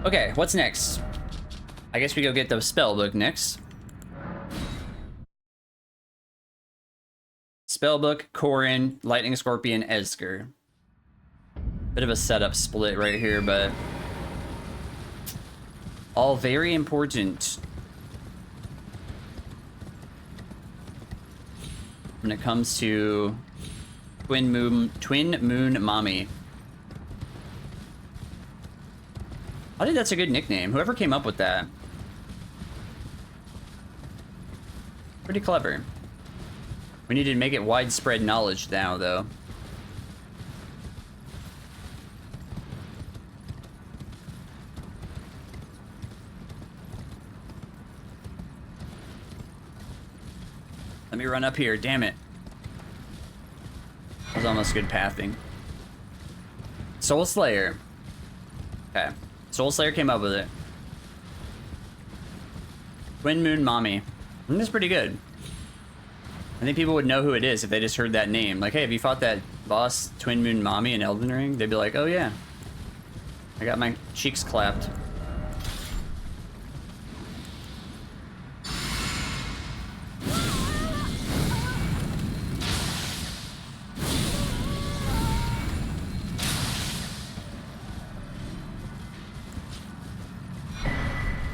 Okay, what's next? I guess we go get the spellbook next. Spellbook, Corrin, Lightning Scorpion, Esgar. Bit of a setup split right here, but all very important when it comes to Twin Moon Mommy. I think that's a good nickname. Whoever came up with that. Pretty clever. We need to make it widespread knowledge now, though. Let me run up here, damn it. That was almost good pathing. Soul Slayer. Okay. Soul Slayer came up with it. Twin Moon Mommy. I think that's pretty good. I think people would know who it is if they just heard that name. Like, hey, have you fought that boss, Twin Moon Mommy, in Elden Ring? They'd be like, oh yeah. I got my cheeks clapped.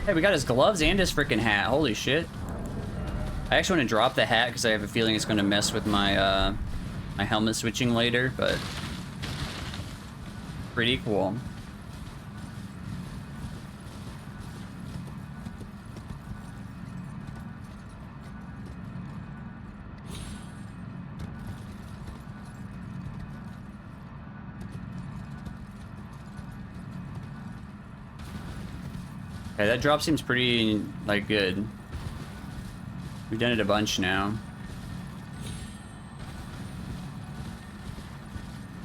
Hey, we got his gloves and his freaking hat. Holy shit. I actually want to drop the hat because I have a feeling it's going to mess with my my helmet switching later, but pretty cool. Okay, that drop seems pretty, like, good. We've done it a bunch now.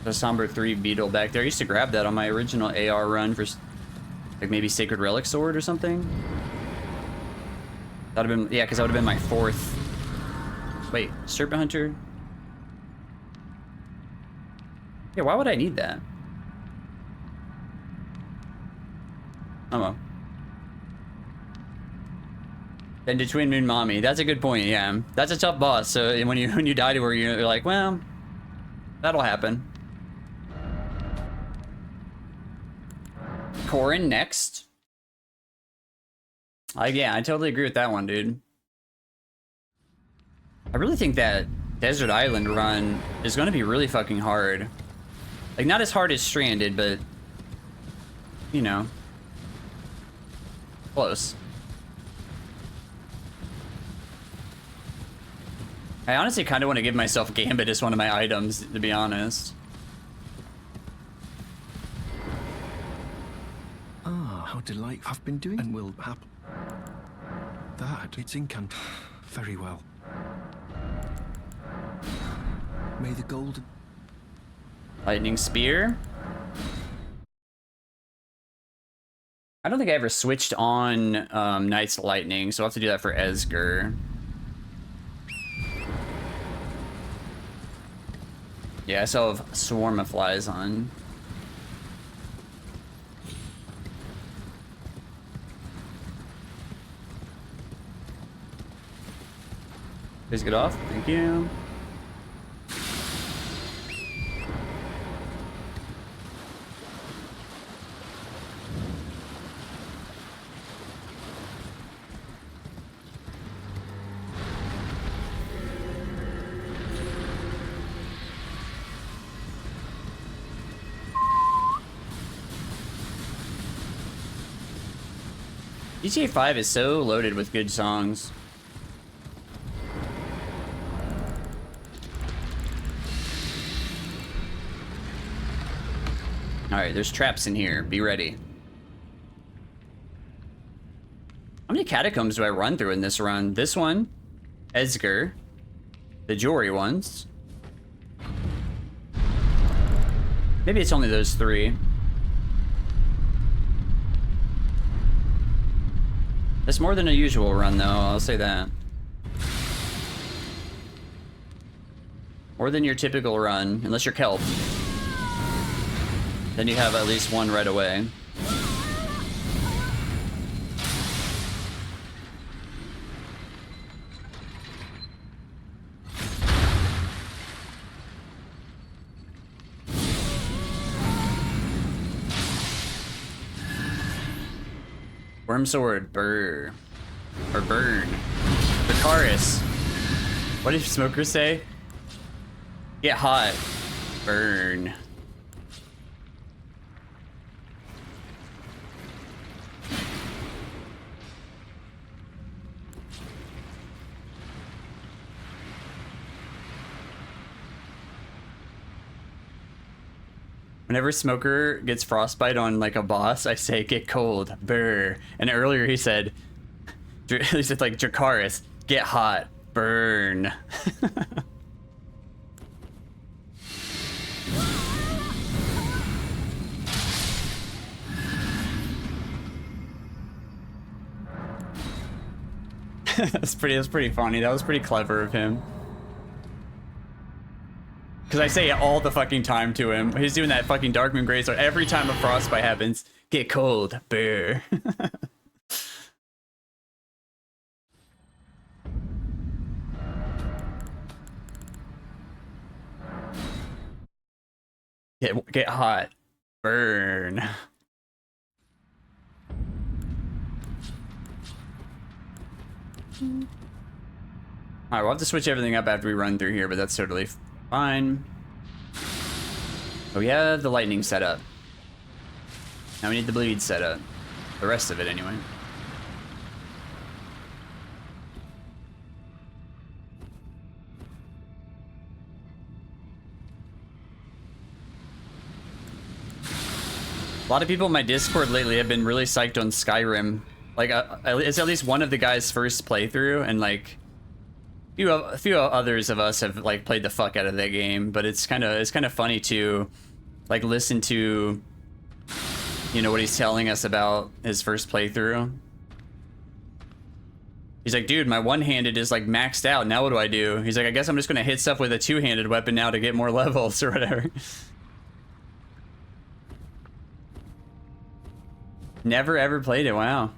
The Somber 3 beetle back there. I used to grab that on my original AR run for, like, maybe Sacred Relic Sword or something. That would have been, yeah, because that would have been my 4th. Wait, Serpent Hunter? Yeah, why would I need that? Oh well. Then to Twin Moon Mommy. That's a good point, yeah. That's a tough boss, so when you die to her, you're like, well, that'll happen. Corrin next. Yeah, I totally agree with that one, dude. I really think that Desert Island run is going to be really fucking hard. Like, not as hard as Stranded, but, you know, close. I honestly kind of want to give myself Gambit as one of my items, to be honest. Ah, how delightful. I've been doing and will happen. That, it's incant. Very well. May the golden... Lightning Spear. I don't think I ever switched on Knight's Lightning, so I'll have to do that for Esgar. Yeah, I still have Swarm of Flies on. Please get off. Thank you. GTA 5 is so loaded with good songs. Alright, there's traps in here. Be ready. How many catacombs do I run through in this run? This one, Esgar, the jewelry ones. Maybe it's only those 3. It's more than a usual run, though, I'll say that. More than your typical run, unless you're Kelp. Then you have at least one right away. Worm sword, burr. Or burn. Dracaris. What did smokers say? Get hot. Burn. Whenever Smoker gets frostbite on like a boss, I say get cold, burr. And earlier he said like Dracaris, get hot, burn. That's pretty funny. That was pretty clever of him. Because I say it all the fucking time to him. He's doing that fucking Darkmoon Greatsword every time a frostbite happens. Get cold, burr. Get hot, burn. Alright, we'll have to switch everything up after we run through here, but that's totally fine. Oh, we have the lightning set up. Now we need the bleed set up. The rest of it, anyway. A lot of people in my Discord lately have been really psyched on Skyrim. Like, it's at least one of the guys' first playthrough, and like a few others of us have like played the fuck out of that game. But it's kind of funny to like listen to, you know, what he's telling us about his first playthrough. He's like, dude, my one-handed is like maxed out. Now what do I do? He's like, I guess I'm just gonna hit stuff with a two-handed weapon now to get more levels or whatever. Never ever played it. Wow.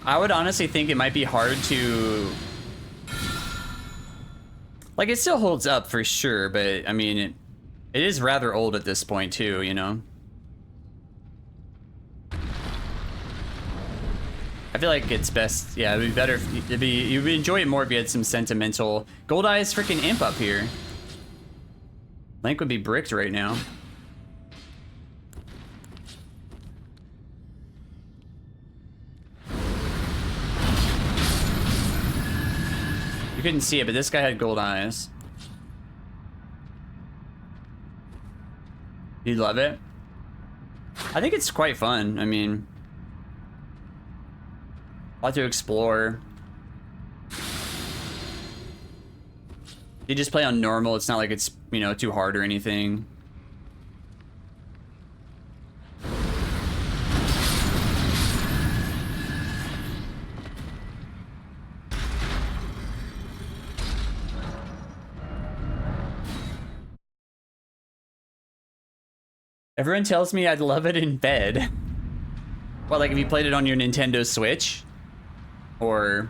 I would honestly think it might be hard to... Like, it still holds up for sure, but, I mean, it is rather old at this point, too, you know? I feel like it's best... Yeah, it'd be better... You would enjoy it more if you had some sentimental... Goldeye's freaking imp up here. Link would be bricked right now. You couldn't see it, but this guy had gold eyes. You love it? I think it's quite fun. I mean, a lot to explore. You just play on normal. It's not like it's, you know, too hard or anything. Everyone tells me I'd love it in bed. Well, like if you played it on your Nintendo Switch? Or...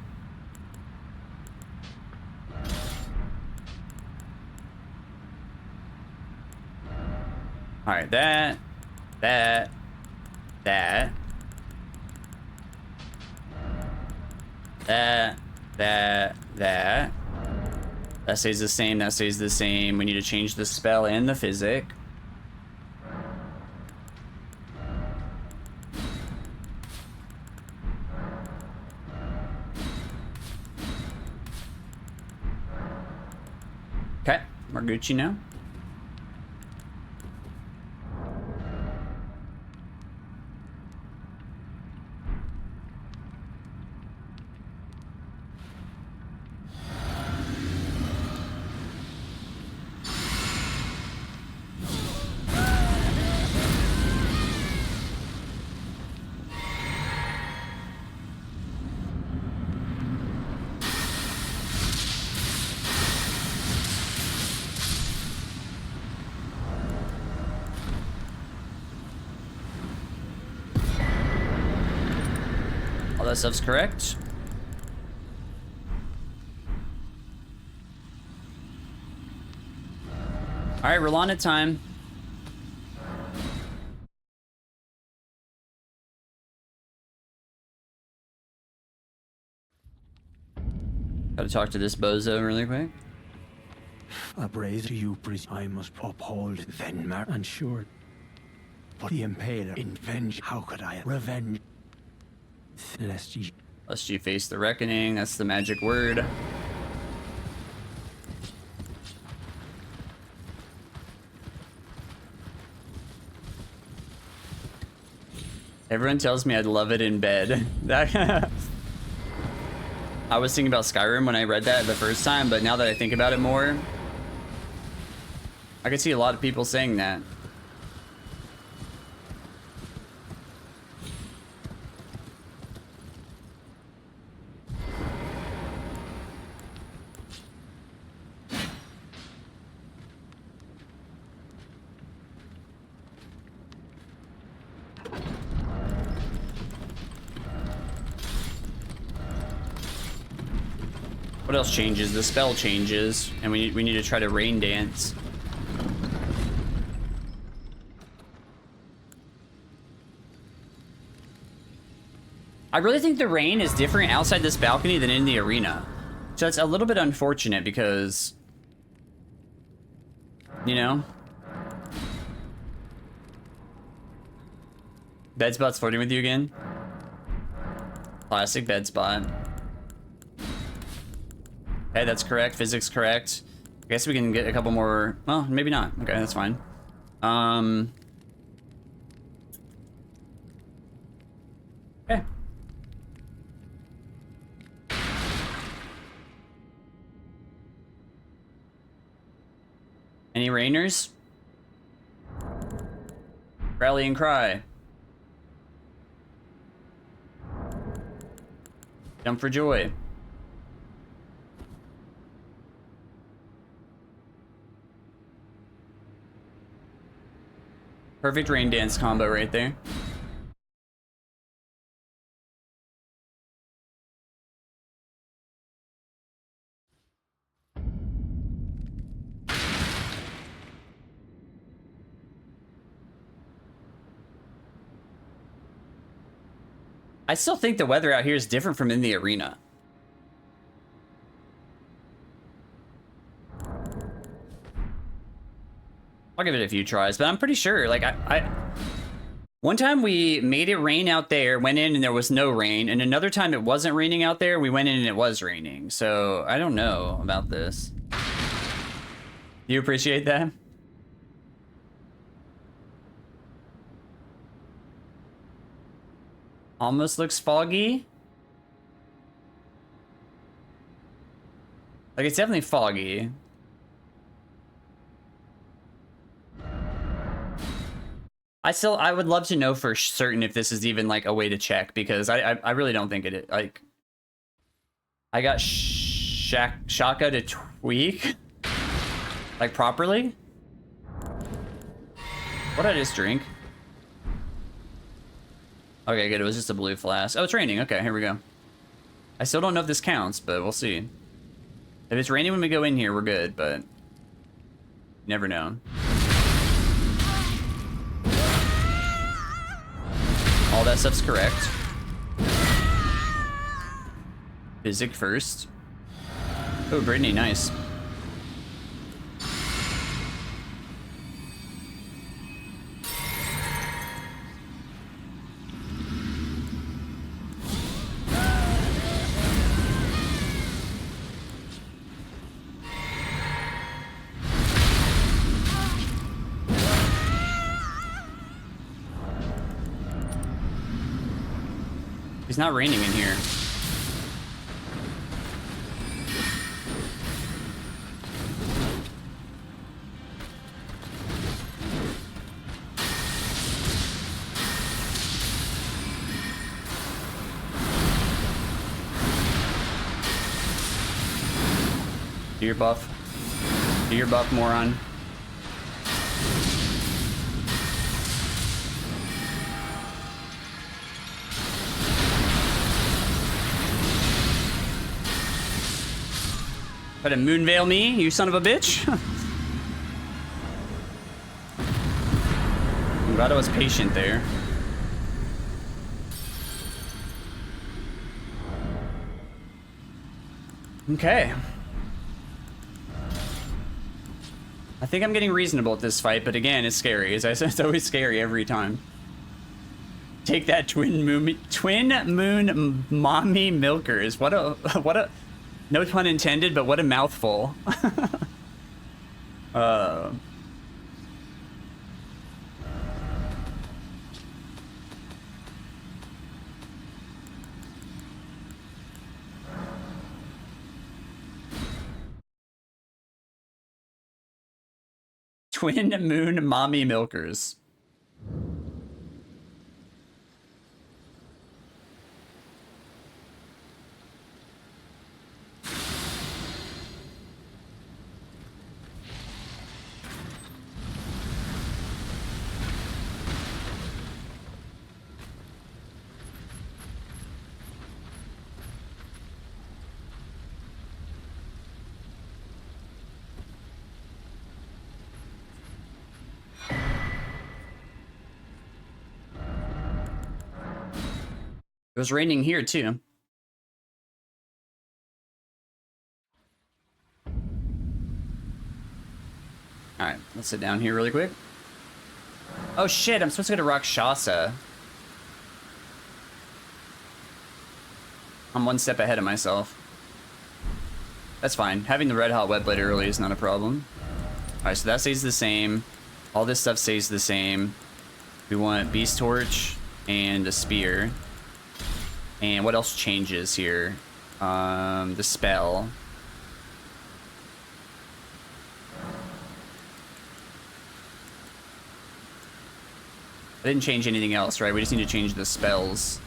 Alright, that. That stays the same, that stays the same. We need to change the spell and the physic. Margucci now. All that stuff's correct. All right, Rellana time. Gotta talk to this bozo really quick. I praise to you, priest. I must uphold Venmar and sure. But the Impaler in venge, how could I revenge? Lest you face the reckoning, that's the magic word. Everyone tells me I'd love it in bed. I was thinking about Skyrim when I read that the first time, but now that I think about it more, I can see a lot of people saying that. What else changes? The spell changes, and we need to try to rain dance. I really think the rain is different outside this balcony than in the arena. So it's a little bit unfortunate because, you know, bed spot's flirting with you again. Classic bed spot. Okay, that's correct. Physics correct. I guess we can get a couple more. Well, maybe not. Okay, that's fine. Okay. Any rainers? Rally and cry. Jump for joy. Perfect rain dance combo right there. I still think the weather out here is different from in the arena. I'll give it a few tries, but I'm pretty sure, like, one time we made it rain out there, went in and there was no rain, and another time it wasn't raining out there, we went in and it was raining. So, I don't know about this. You appreciate that? Almost looks foggy. Like, it's definitely foggy. I would love to know for certain if this is even like a way to check, because I really don't think it, like, I got Shaka to tweak like properly. What did I just drink? Okay, good. It was just a blue flask. Oh, it's raining. Okay, here we go. I still don't know if this counts, but we'll see. If it's raining when we go in here, we're good, but you never know. All that stuff's correct. Physic first. Oh, Brittany, nice. He's not raining in here. Do your buff. Do your buff, moron. Try to moonveil me, you son of a bitch. I'm glad I was patient there. Okay. I think I'm getting reasonable at this fight, but again, it's scary. As I said, it's always scary every time. Take that, twin moon mommy milkers. What a no pun intended, but what a mouthful. Twin moon mommy milkers. It was raining here too. Alright, let's sit down here really quick. Oh shit, I'm supposed to go to Rakshasa. I'm one step ahead of myself. That's fine. Having the red hot wet blade early is not a problem. Alright, so that stays the same. All this stuff stays the same. We want Beast Torch and a spear. And what else changes here? The spell. I didn't change anything else, right? We just need to change the spells.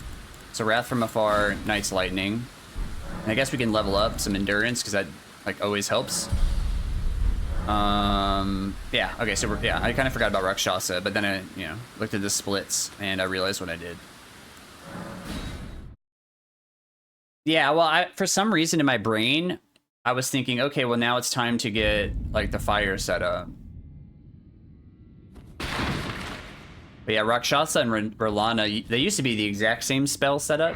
So Wrath from Afar, Knight's Lightning. And I guess we can level up some endurance because that like always helps. Yeah, okay, so yeah, I kind of forgot about Rakshasa, but then I, looked at the splits and I realized what I did. Yeah, well, for some reason in my brain, I was thinking, okay, well now it's time to get like the fire set up. But yeah, Rakshasa and Rellana, they used to be the exact same spell setup,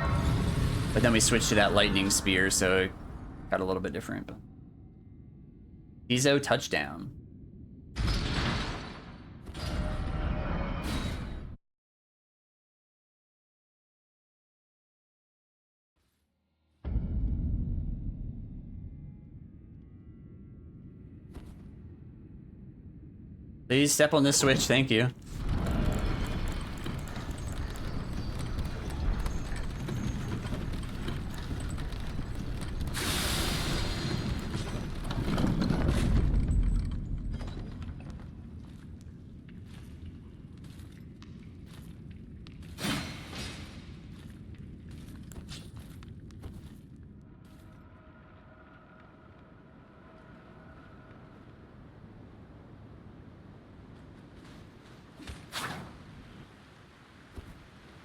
but then we switched to that lightning spear, so it got a little bit different. But Izo touchdown. Please step on this switch, thank you.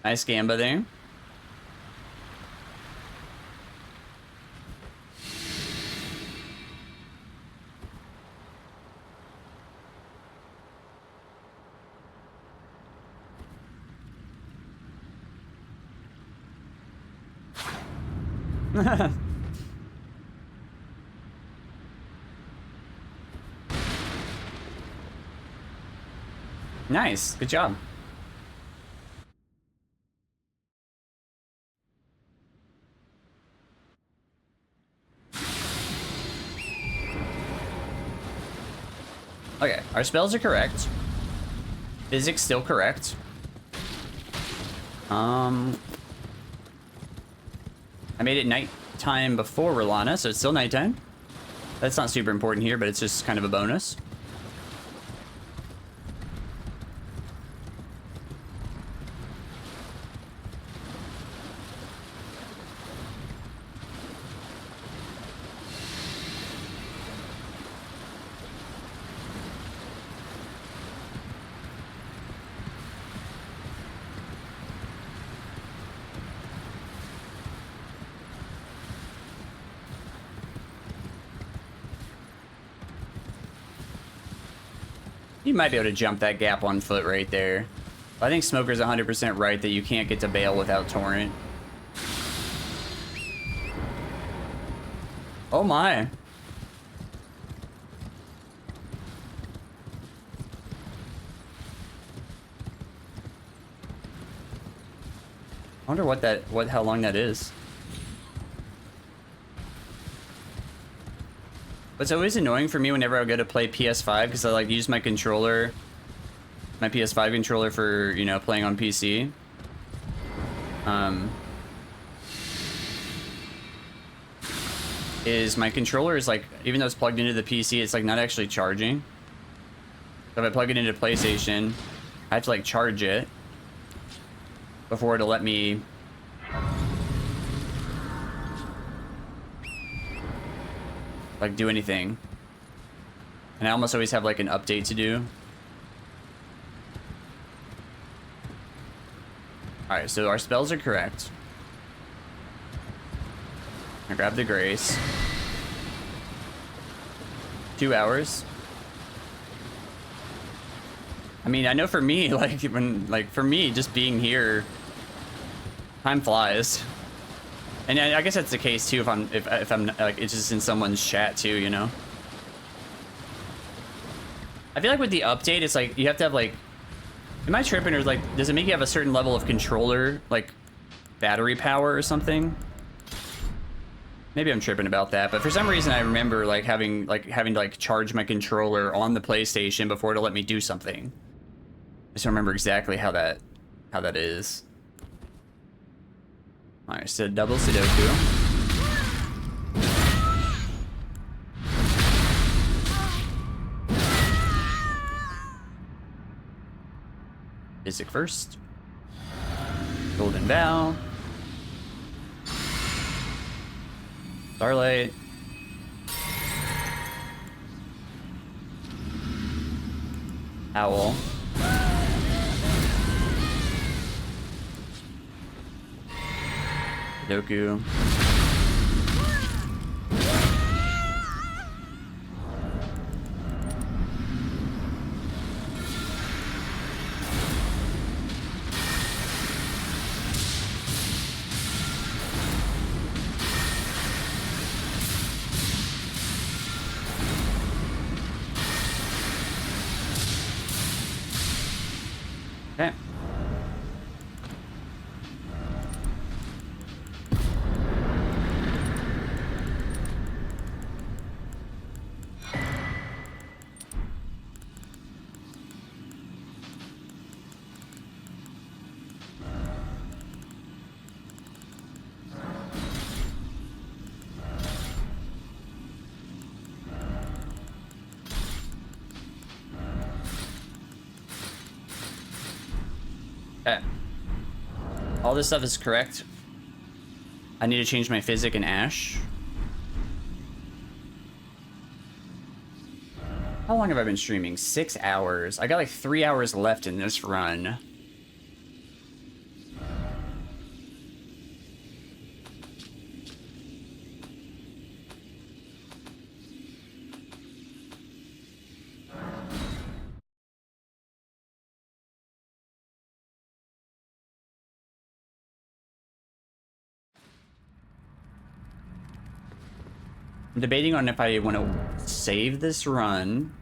Nice gamba there. Nice, good job. Okay, our spells are correct. Physics still correct. I made it nighttime before Rellana, so it's still nighttime. That's not super important here, but it's just kind of a bonus. You might be able to jump that gap on foot right there. I think Smoker's 100% right that you can't get to Bayle without Torrent. Oh my. I wonder how long that is. What's always annoying for me whenever I go to play PS5, because I like use my controller, my PS5 controller for, you know, playing on PC. Is my controller is like, even though it's plugged into the PC, it's like not actually charging. So if I plug it into PlayStation, I have to like charge it before it'll let me like do anything. And I almost always have like an update to do. Alright, so our spells are correct. I grab the Grace. 2 hours. I mean, I know for me, for me, just being here, time flies. And I guess that's the case too if I'm like, it's just in someone's chat too, you know. I feel like with the update, it's like you have to have like, am I tripping, or like, does it make you have a certain level of controller, like battery power or something? Maybe I'm tripping about that, but for some reason I remember like having to charge my controller on the PlayStation before it'll let me do something. I just don't remember exactly how that is. Alright, so double Sudoku. Physic first. Golden Vow. Starlight. Owl. Sudoku. Okay. Okay. All this stuff is correct. I need to change my physic and Ash. How long have I been streaming? 6 hours. I got like 3 hours left in this run. I'm debating on if I want to save this run.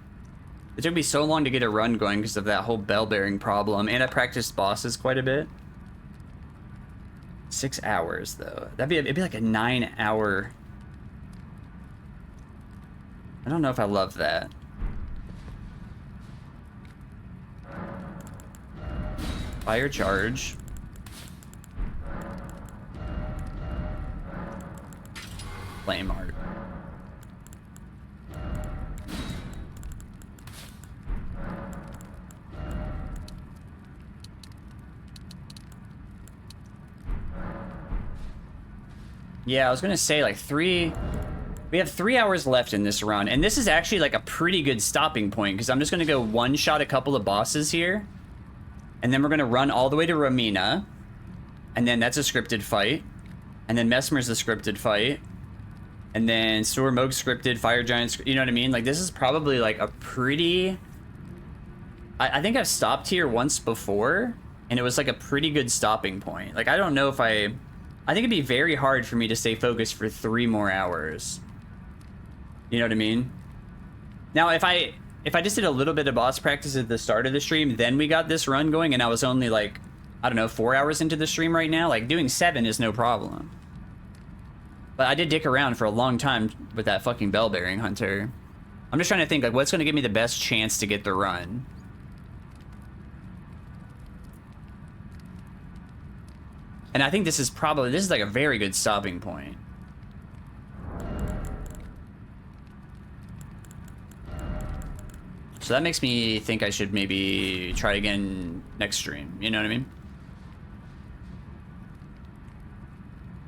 It took me so long to get a run going because of that whole bell bearing problem, and I practiced bosses quite a bit. 6 hours though. It'd be like a 9 hour. I don't know if I love that. Fire charge. flame art. Yeah, I was gonna say like we have 3 hours left in this run, and this is actually like a pretty good stopping point because I'm just gonna go one-shot a couple of bosses here, and then we're gonna run all the way to Ramina, and then that's a scripted fight, and then Messmer's a scripted fight, and then Sewer Mohg scripted, Fire Giant, you know what I mean? Like this is probably like a pretty... I think I've stopped here once before, and it was like a pretty good stopping point. Like I don't know if I think it'd be very hard for me to stay focused for 3 more hours. You know what I mean? Now, if I just did a little bit of boss practice at the start of the stream, then we got this run going, and I was only like, I don't know, 4 hours into the stream right now, like doing 7 is no problem. But I did dick around for a long time with that fucking bell-bearing hunter. I'm just trying to think like what's gonna give me the best chance to get the run. And I think this is like a very good stopping point. So that makes me think I should maybe try again next stream. You know what I mean?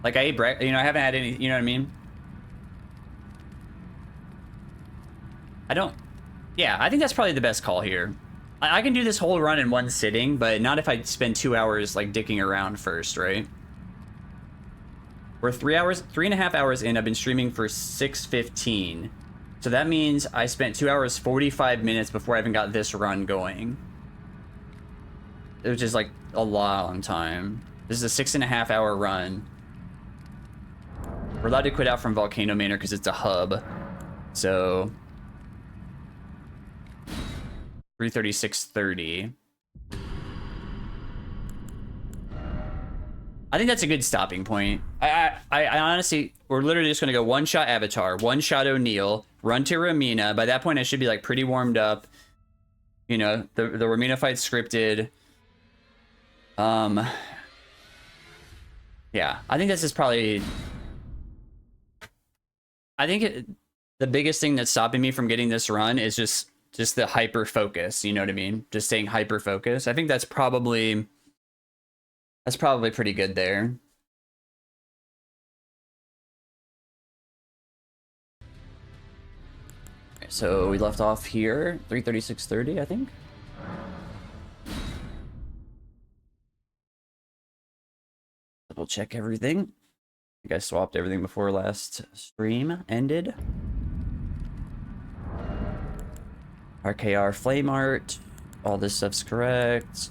Like I ate breakfast, you know, I haven't had any, you know what I mean? Yeah, I think that's probably the best call here. I can do this whole run in one sitting, but not if I spend 2 hours like dicking around first, right? We're 3.5 hours in. I've been streaming for 6:15. So that means I spent 2 hours, 45 minutes before I even got this run going. Which is like a long time. This is a 6.5 hour run. We're allowed to quit out from Volcano Manor because it's a hub. So 3:36:30. I think that's a good stopping point. I honestly, we're literally just gonna go one-shot Avatar, one-shot O'Neill, run to Ramina. By that point, I should be like pretty warmed up. You know, the Ramina fight's scripted. Yeah, I think this is probably... I think the biggest thing that's stopping me from getting this run is just the hyper focus, you know what I mean? Just staying hyper focused. I think that's probably pretty good there. So we left off here, 3:36:30, I think. Double check everything. I think I swapped everything before last stream ended. RKR flame art. All this stuff's correct.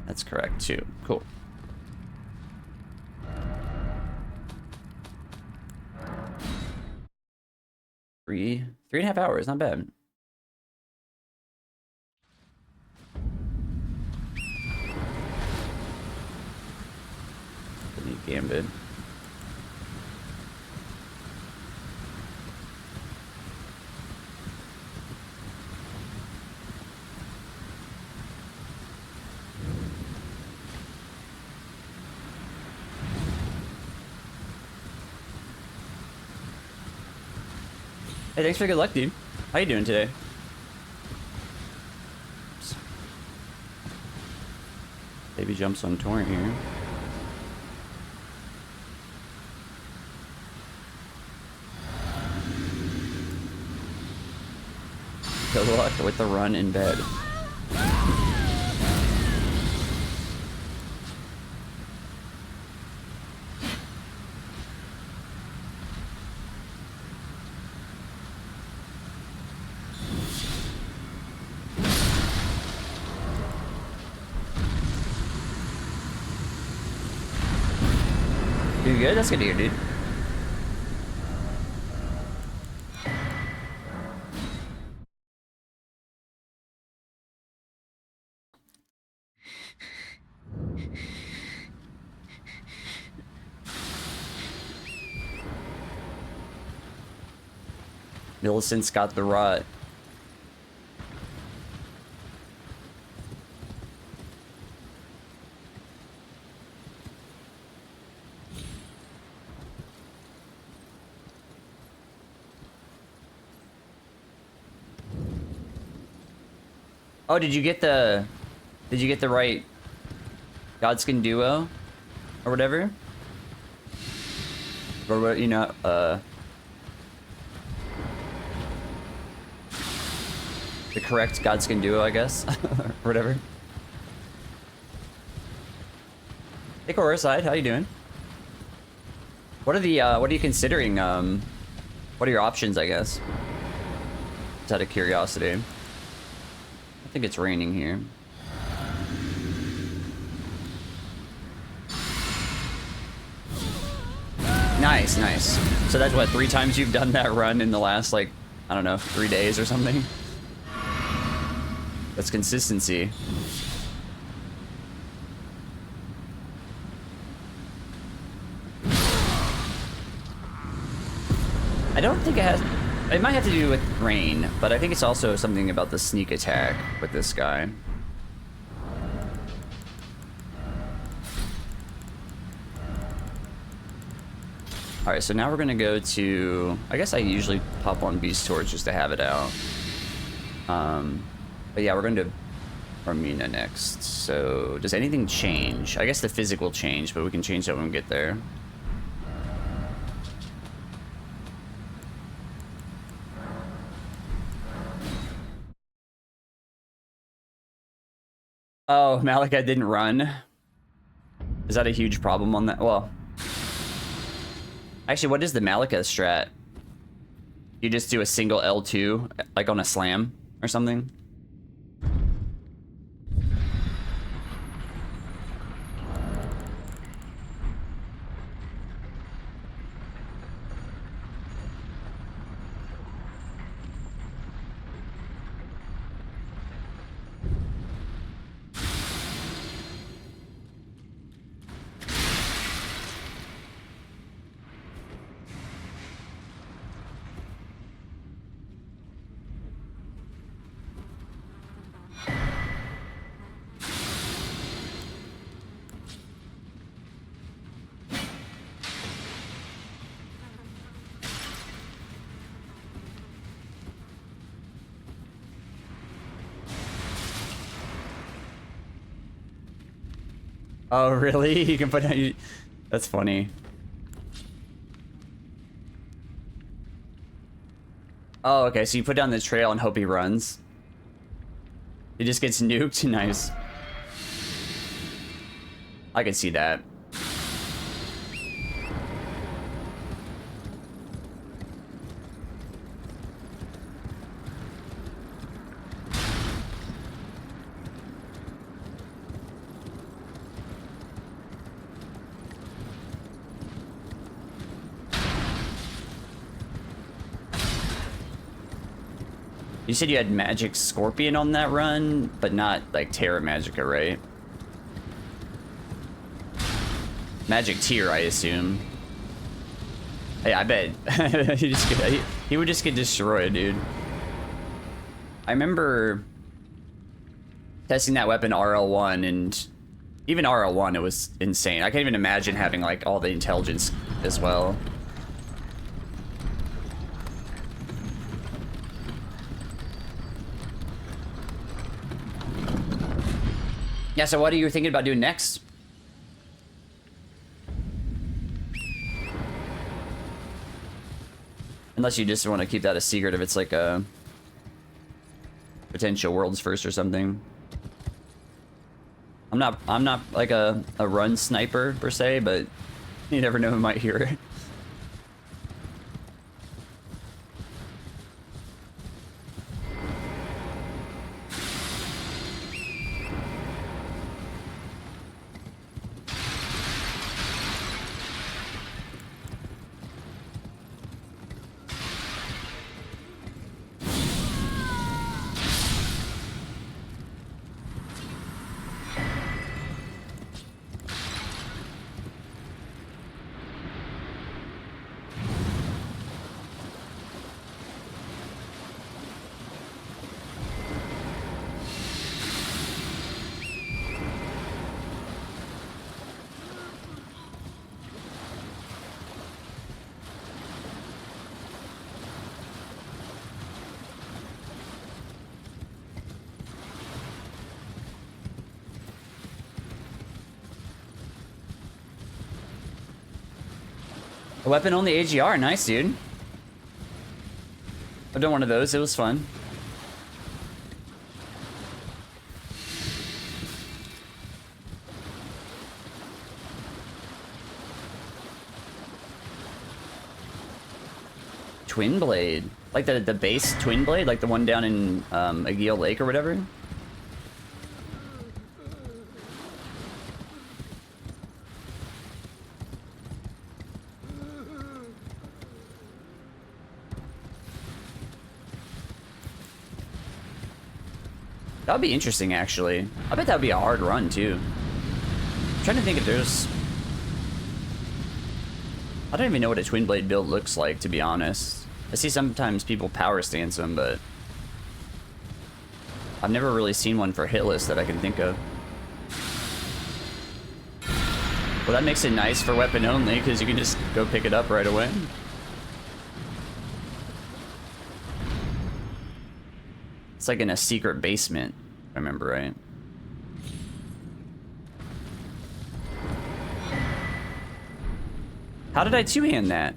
That's correct too. Cool. 3.5 hours, not bad. The new Gambit. Hey, thanks for good luck, dude. How you doing today? Oops. Baby jumps on torrent here. Good luck with the run in bed. Good, that's good to hear, dude. Millicent's got the rot. Oh, did you get the right Godskin duo or whatever? Or what, you know, the correct Godskin duo, I guess, or whatever. Hey, Coruscant, how you doing? What are the, what are you considering, what are your options, I guess? Just out of curiosity. I think it's raining here. Nice, nice. So that's what, 3 times you've done that run in the last, like, I don't know, 3 days or something? That's consistency. I don't think it has... It might have to do with rain, but I think it's also something about the sneak attack with this guy. Alright, so now we're gonna go to... I guess I usually pop on Beast Torch just to have it out. But yeah, we're going to Armina next. So, does anything change? I guess the physical change, but we can change that when we get there. Oh, Malachite didn't run. Is that a huge problem on that? Well, actually, what is the Malachite strat? You just do a single L2, like on a slam or something? Oh, really? You can put... That's funny. Oh, okay, so you put down the trail and hope he runs. He just gets nuked? Nice. I can see that. You said you had Magic Scorpion on that run, but not like Terra Magica, right? Magic Tier, I assume. Hey, I bet he would just get destroyed, dude. I remember testing that weapon RL1, and even RL1, it was insane. I can't even imagine having like all the intelligence as well. Yeah, so what are you thinking about doing next? Unless you just want to keep that a secret if it's like a potential world's first or something. I'm not like a run sniper per se, but you never know who might hear it. Weapon only AGR, nice, dude. I've done one of those, it was fun. Twin Blade. Like the base Twin Blade? Like the one down in Aguil Lake or whatever? That would be interesting, actually. I bet that would be a hard run, too. I'm trying to think if there's... I don't even know what a Twin Blade build looks like, to be honest. I see sometimes people power stance them, but... I've never really seen one for hitless that I can think of. Well, that makes it nice for weapon only, because you can just go pick it up right away. It's like in a secret basement, if I remember right. How did I two-hand that?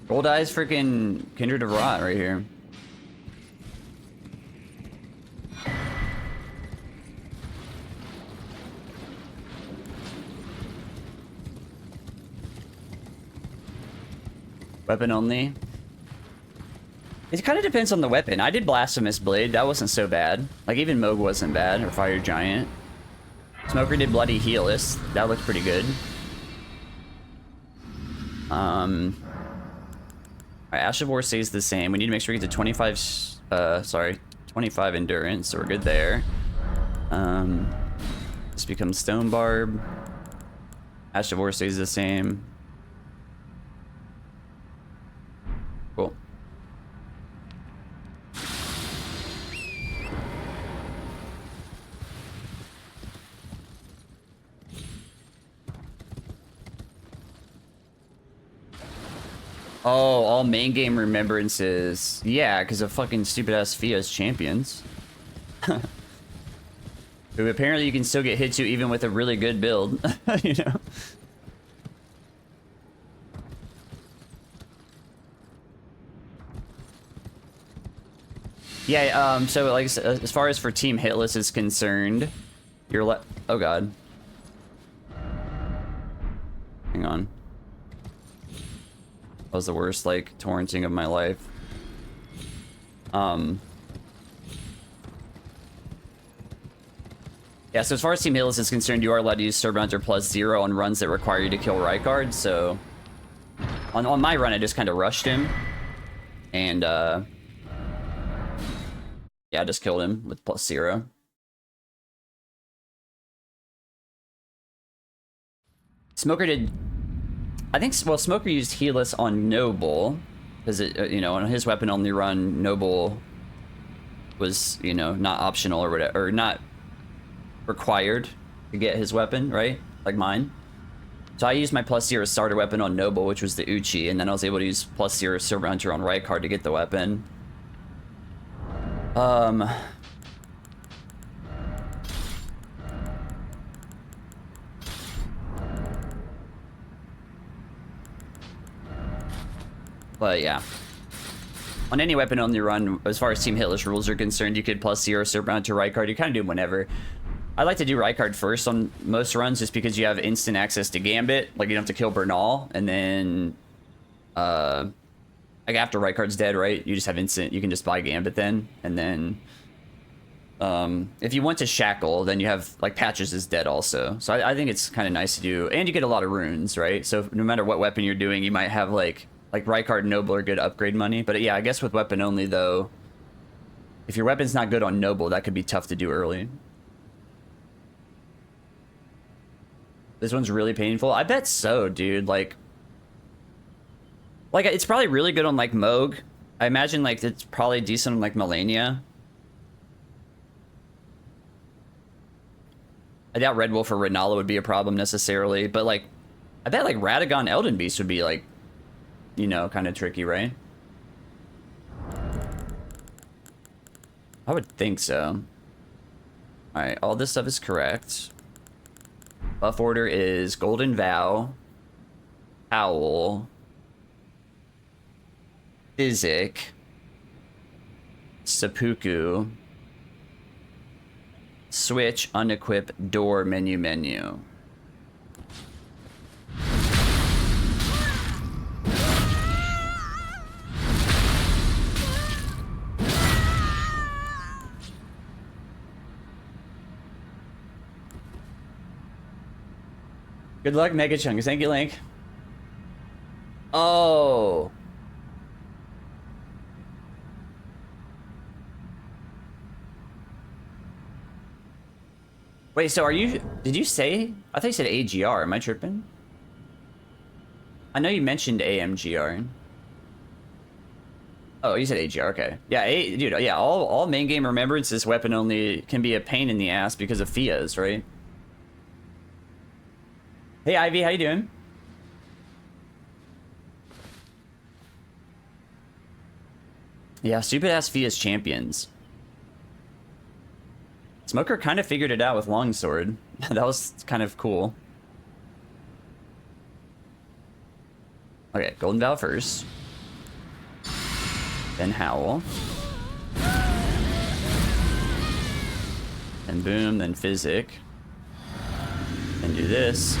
Gold Eye's freaking Kindred of Rot right here. Weapon only. It kind of depends on the weapon. I did Blasphemous Blade. That wasn't so bad. Like, even Mohg wasn't bad. Or Fire Giant. Smoker did Bloody Healist. That looked pretty good. Alright, Ash of War stays the same. We need to make sure we get to 25, 25 endurance, so we're good there. This becomes Stone Barb. Ash of War stays the same. Cool. Oh, all main game remembrances. Yeah, because of fucking stupid ass Fia's champions. Who apparently you can still get hit to even with a really good build. You know? Yeah, so like as far as for Team Hitless is concerned, you're oh god. Hang on. That was the worst, like, torrenting of my life. Yeah, so as far as Team Hitless is concerned, you are allowed to use Serpent Hunter +0 on runs that require you to kill Rykard, so... On my run, I just kind of rushed him. And, yeah, I just killed him with +0. Smoker did... I think, well, Smoker used Healess on Noble, because, you know, on his weapon only run, Noble was, you know, not optional or whatever, or not required to get his weapon, right? Like mine. So I used my +0 starter weapon on Noble, which was the Uchi, and then I was able to use +0 Serpent Hunter on Rykard to get the weapon. But yeah. On any weapon only run, as far as Team Hitless rules are concerned, you could +0 Serpent Hunter Rykard. You kind of do them whenever. I like to do Rykard first on most runs just because you have instant access to Gambit. Like, you don't have to kill Bernal, and then like after Rykard's dead, right? You just have instant, you can just buy Gambit then. And then if you want to Shackle, then you have, like, Patches is dead also. So I think it's kind of nice to do. And you get a lot of runes, right? So no matter what weapon you're doing, you might have, like, Like Rykard Noble are good upgrade money, but yeah, I guess with weapon only though, if your weapon's not good on Noble, that could be tough to do early. This one's really painful. I bet so, dude. Like it's probably really good on like Mohg. I imagine like it's probably decent on like Malenia. I doubt Red Wolf or Rellana would be a problem necessarily, but like I bet like Radahn Elden Beast would be like, you know, kind of tricky, right? I would think so. Alright, all this stuff is correct. Buff order is Golden Vow, Owl, Physic, Seppuku, Switch, Unequip, Door, Menu. Good luck, Mega Chunks. Thank you, Link. Oh. Wait, so are you... Did you say... I thought you said AGR. Am I tripping? I know you mentioned AMGR. Oh, you said AGR. Okay. Yeah, dude, yeah, all main game remembrances weapon only can be a pain in the ass because of Fias, right? Hey, Ivy, how you doing? Yeah, stupid-ass Fias champions. Smoker kind of figured it out with Longsword. That was kind of cool. Okay, Golden Vow first. Then Howl. Then Boom, then Physic. Then do this.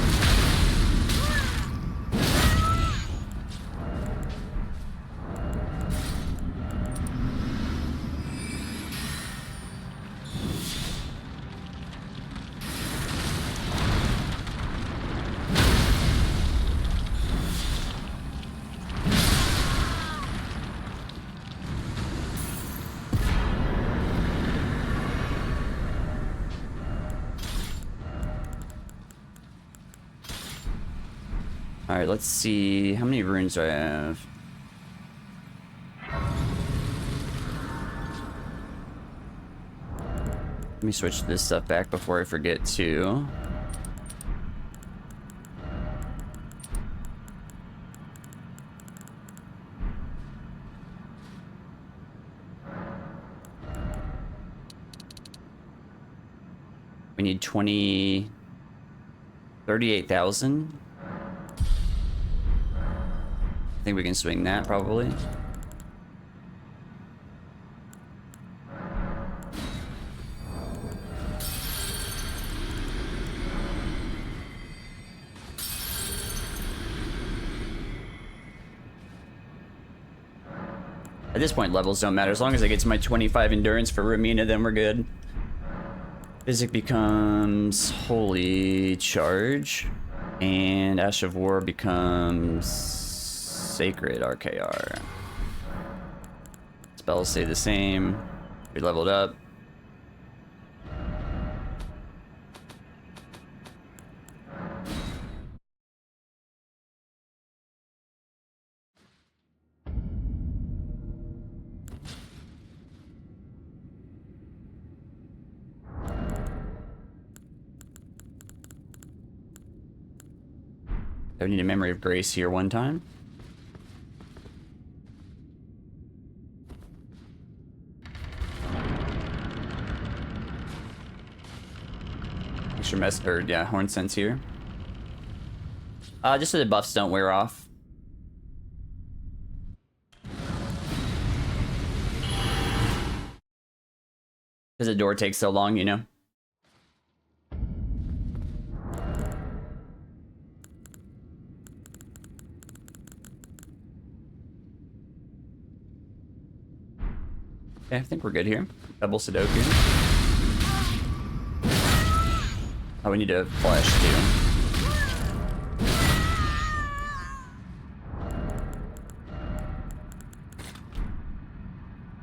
Alright, let's see. How many runes do I have? Let me switch this stuff back before I forget to. We need 38,000. I think we can swing that, probably. At this point, levels don't matter. As long as I get to my 25 endurance for Ramina, then we're good. Physic becomes Holy Charge. And Ash of War becomes Sacred RKR. Spells stay the same. We leveled up. I need a Memory of Grace here one time. Yeah, Horn Sense here. Just so the buffs don't wear off. Because the door takes so long, you know? Okay, I think we're good here. Double Sudoku. Oh, we need to flash too.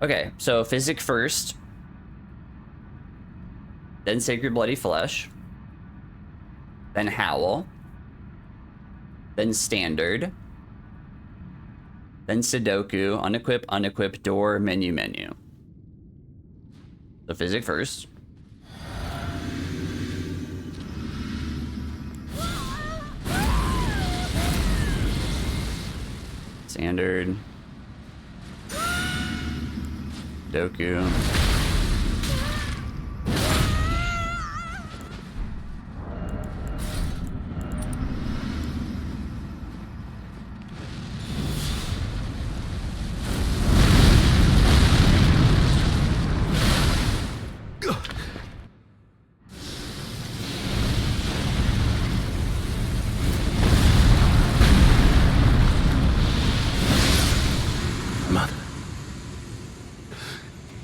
Okay, so Physic first. Then Sacred Bloody Flesh. Then Howl. Then Standard. Then Sudoku, unequip, unequip, door, menu, menu. So Physic first. Standard. Doku.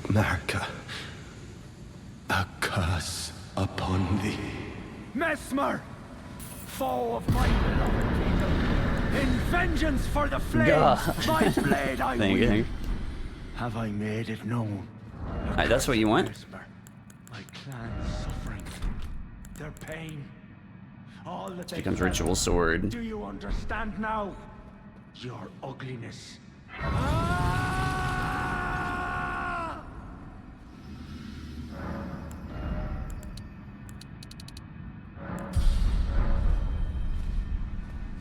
Marka, a curse upon thee. Mesmer, foe of my beloved people, in vengeance for the flames, Gah. my blade I Thank you, wield. thank you. Have I made it known? Alright, that's what you want? Mesmer, my clan's suffering, their pain, all that they Becomes felt. Ritual Sword. Do you understand now? Your ugliness.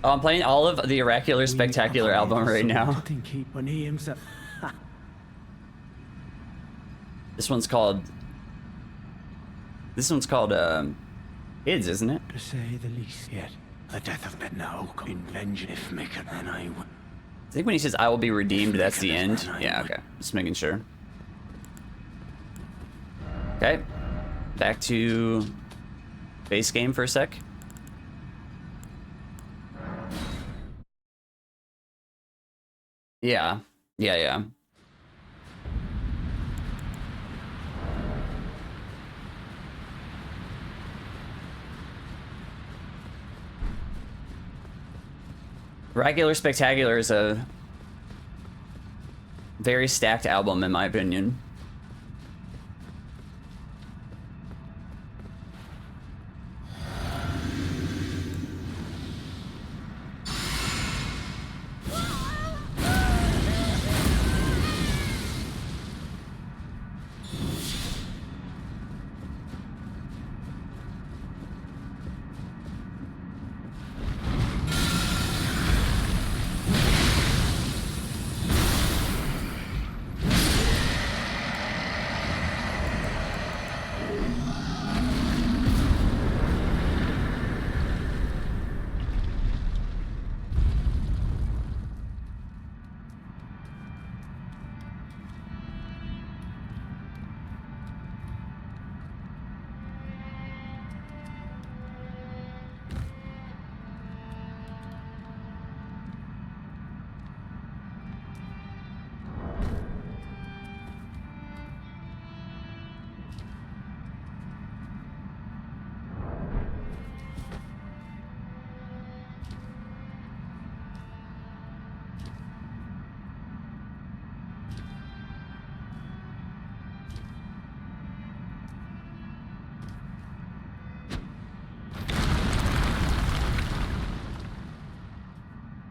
Oh, I'm playing all of the Oracular Spectacular album right now. When he himself. This one's called Kids, isn't it? To say the least, yet the death of men now in vengeance if make it, then I will. I think when he says I will be redeemed, that's the end. Yeah, okay. Just making sure. Okay. Back to base game for a sec. Yeah. Yeah. Regular Spectacular is a very stacked album, in my opinion.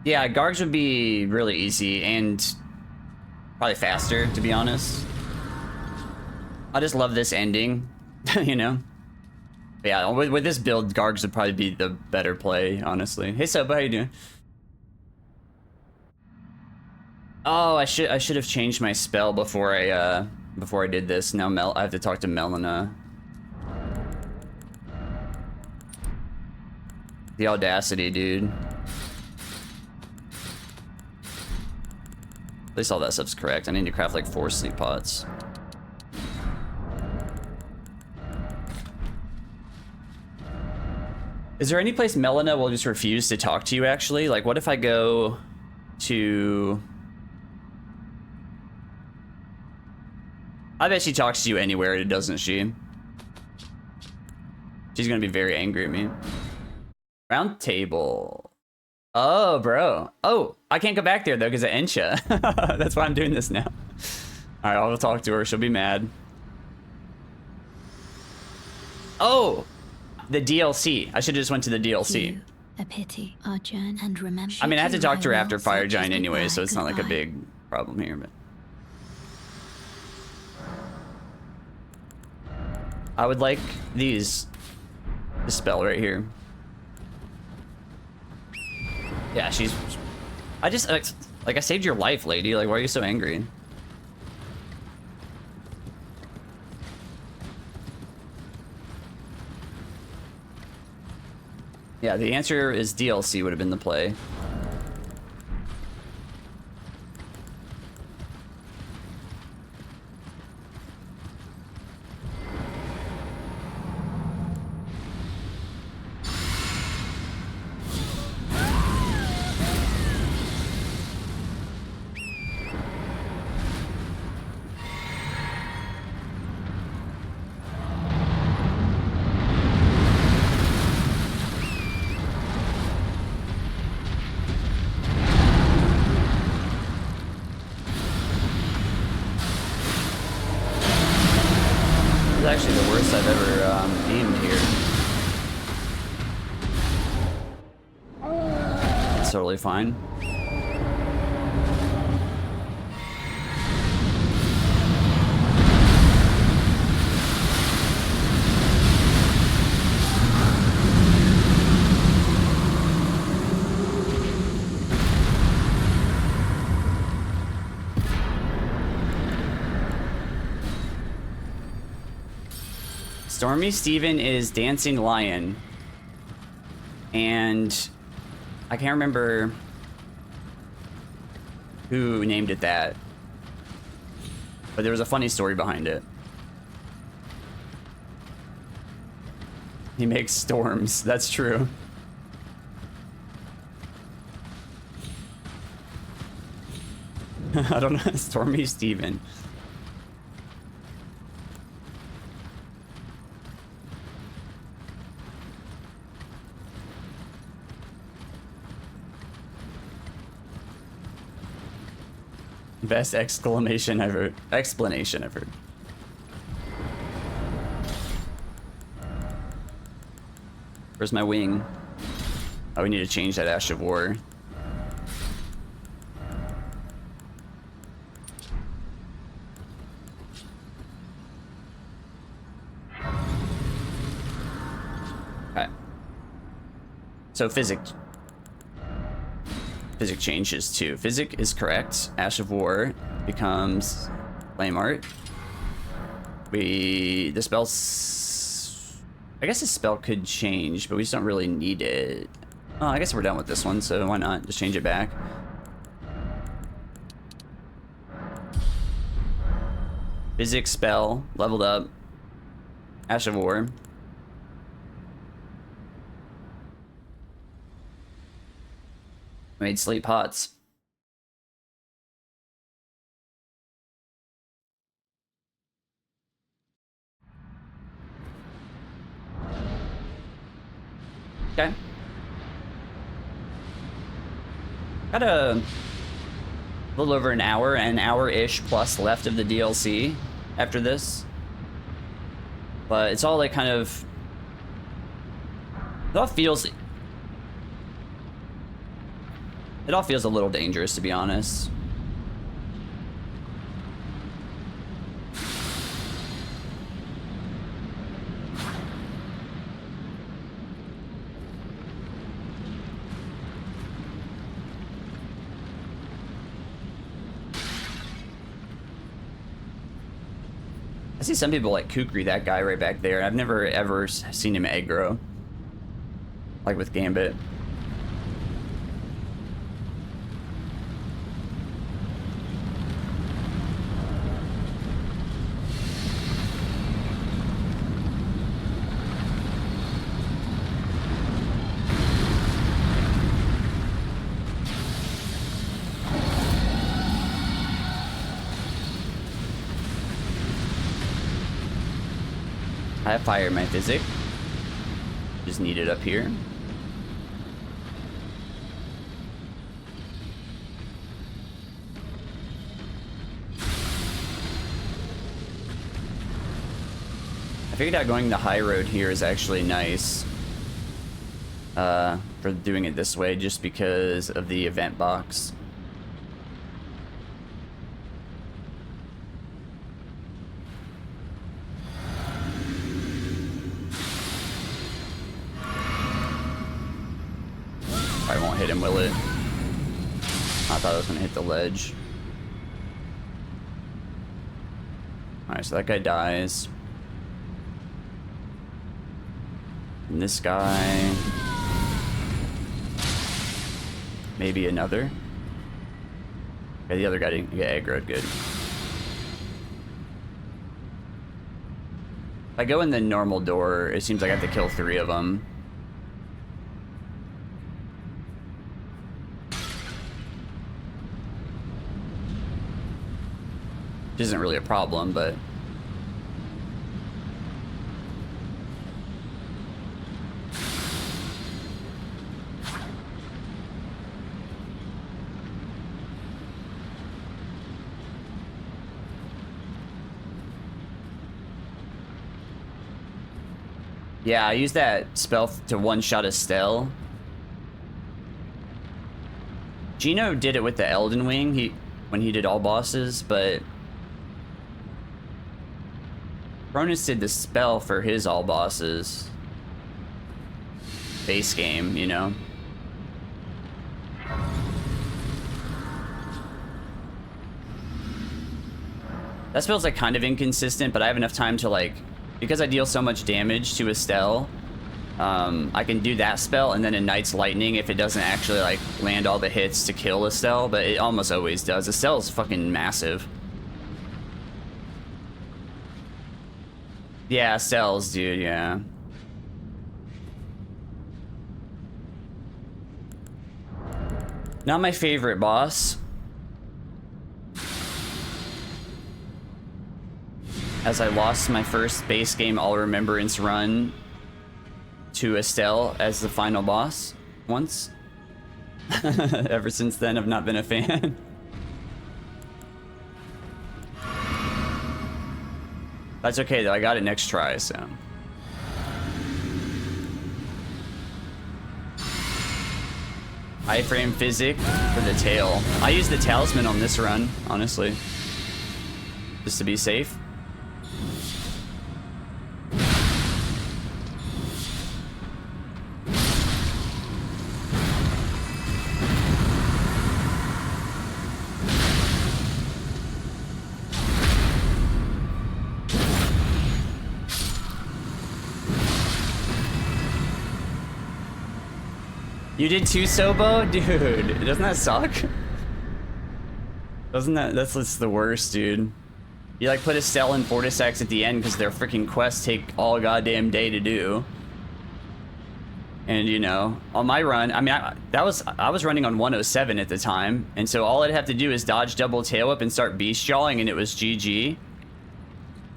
Yeah, Gargs would be really easy and probably faster, to be honest. I just love this ending, you know? But yeah, with this build, Gargs would probably be the better play, honestly. Hey, Soba, how you doing? Oh, I should have changed my spell before I did this. Now I have to talk to Melina. The audacity, dude. At least all that stuff's correct. I need to craft like 4 sleep pots. Is there any place Melina will just refuse to talk to you, actually? Like, what if I go to... I bet she talks to you anywhere, doesn't she? She's gonna be very angry at me. Round table. Oh, bro. Oh, I can't go back there, though, because of Ensha. That's why I'm doing this now. Alright, I'll talk to her. She'll be mad. Oh! The DLC. I should have just went to the DLC. A pity, Arjun, and remember. I mean, I had to talk to her after Fire Giant anyway, so it's not like a big problem here, but... I would like these. This spell right here. Yeah, she's... I just... Like, I saved your life, lady. Like, why are you so angry? Yeah, the answer is DLC would have been the play. Actually the worst I've ever aimed here. That's totally fine. Stormy Steven is Dancing Lion. And I can't remember who named it that. But there was a funny story behind it. He makes storms, that's true. I don't know, Stormy Steven. Best explanation I've heard. Explanation I've heard. Where's my wing? Oh, we need to change that Ash of War. Okay. So Physic changes too. Physic is correct. Ash of War becomes Flame Art. The spell's... I guess the spell could change, but we just don't really need it. Oh, I guess we're done with this one, so why not just change it back? Physic spell, leveled up. Ash of War. Made sleep pots. Okay. Got a little over an hour-ish plus left of the DLC after this. But it's all like kind of... It all feels a little dangerous, to be honest. I see some people like Kukri, that guy right back there. I've never ever seen him aggro, like with Gambit. I have fire in my Physic. Just need it up here. I figured out going the high road here is actually nice. For doing it this way, just because of the event box. I won't hit him, will it? I thought I was gonna hit the ledge. Alright, so that guy dies. And this guy... maybe another. Okay, the other guy didn't get aggroed, good. If I go in the normal door, it seems like I have to kill 3 of them. Which isn't really a problem, but... yeah, I used that spell to one-shot Estelle. Gino did it with the Elden Wing when he did all bosses, but Cronus did the spell for his all bosses. Base game, you know? That spell's like kind of inconsistent, but I have enough time to like... because I deal so much damage to Estelle, I can do that spell and then a Knight's Lightning if it doesn't actually like land all the hits to kill Estelle, but it almost always does. Estelle's fucking massive. Yeah, Estelle's, dude, yeah. Not my favorite boss. As I lost my first base game All Remembrance run to Estelle as the final boss once. Ever since then, I've not been a fan. That's okay though, I got it next try, so. Iframe Physic for the tail. I used the talisman on this run, honestly. Just to be safe. You did 2 Sobo? Dude, doesn't that suck? That's just the worst, dude. You like put Estelle and Fortisax at the end because their freaking quests take all goddamn day to do. And you know, on my run, I mean, I was running on 107 at the time, and so all I'd have to do is dodge double tail whip and start beast jawing, and it was GG.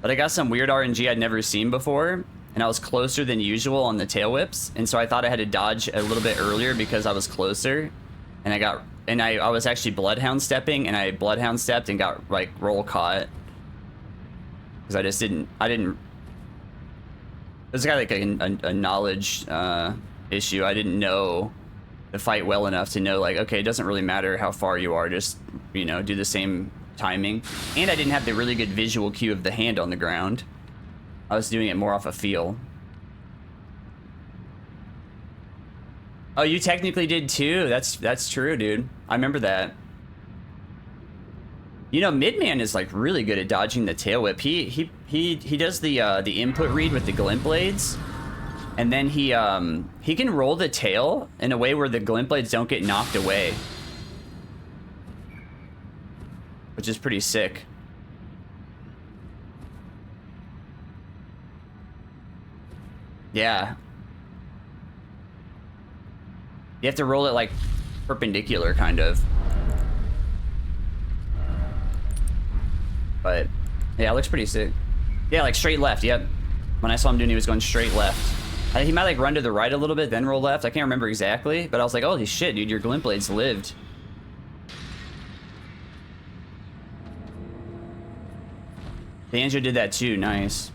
But I got some weird RNG I'd never seen before. And I was closer than usual on the tail whips, and so I thought I had to dodge a little bit earlier because I was closer, and I was actually bloodhound stepping, and I bloodhound stepped and got like roll caught because I didn't. This got like a knowledge issue. I didn't know the fight well enough to know like, okay, it doesn't really matter how far you are, just, you know, do the same timing. And I didn't have the really good visual cue of the hand on the ground. I was doing it more off a feel. Oh, you technically did too. That's true, dude. I remember that. You know, Midman is like really good at dodging the tail whip. He does the input read with the glint blades, and then he can roll the tail in a way where the glint blades don't get knocked away, which is pretty sick. Yeah. You have to roll it like perpendicular, kind of. But yeah, it looks pretty sick. Yeah, like straight left, yep. When I saw him doing it, he was going straight left. I think he might like run to the right a little bit, then roll left. I can't remember exactly, but I was like, holy shit, dude, your glint blades lived. Banjo did that too, nice.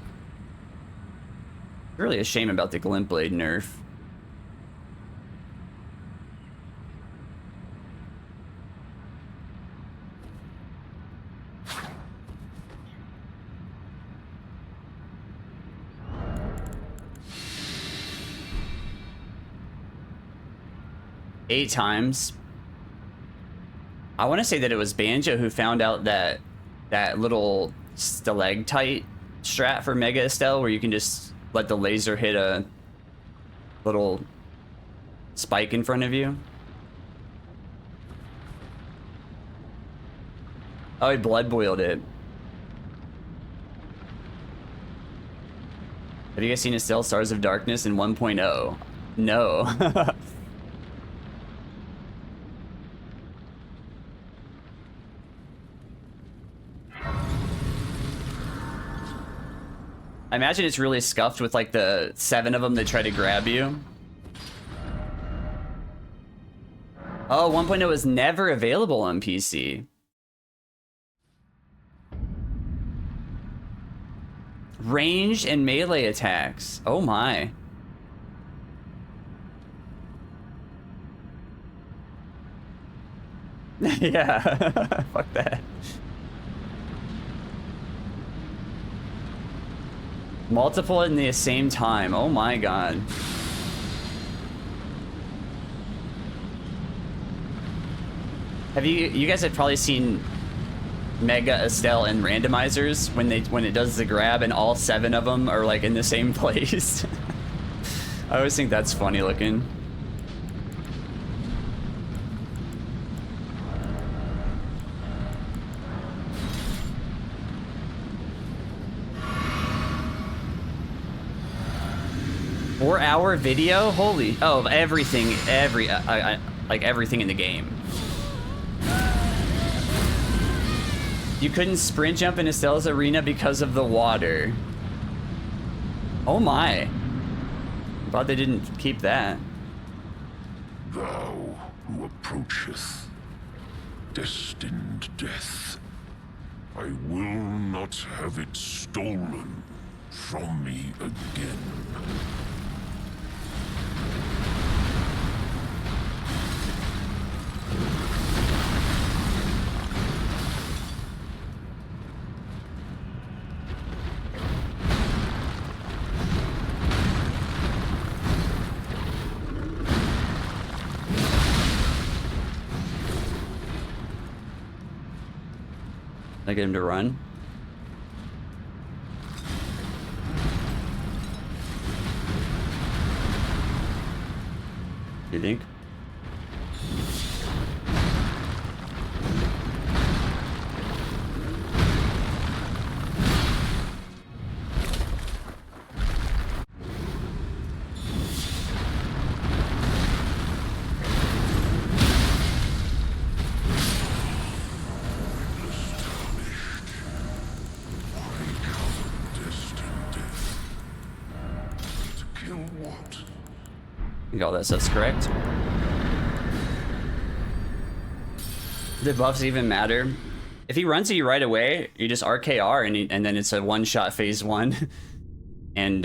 Really a shame about the glint blade nerf. Eight times. I want to say that it was Banjo who found out that little stalactite strat for Mega Estelle, where you can just let the laser hit a little spike in front of you. Oh, he blood boiled it. Have you guys seen Estelle Stars of Darkness in 1.0? No. I imagine it's really scuffed with like the 7 of them that try to grab you. Oh, 1.0 is never available on PC. Ranged and melee attacks. Oh my. Yeah, fuck that. Multiple in the same time. Oh my god. Have you guys have probably seen Mega Estelle and randomizers when it does the grab and all 7 of them are like in the same place. I always think that's funny looking. Four-hour video? Holy... Oh, everything, like everything in the game. You couldn't sprint jump in Estelle's arena because of the water. Oh my. Glad they didn't keep that. Thou who approacheth destined death, I will not have it stolen from me again. Can I get him to run? You think? I think all that stuff's correct. Do buffs even matter? If he runs at you right away, you just RKR and then it's a one-shot phase 1. And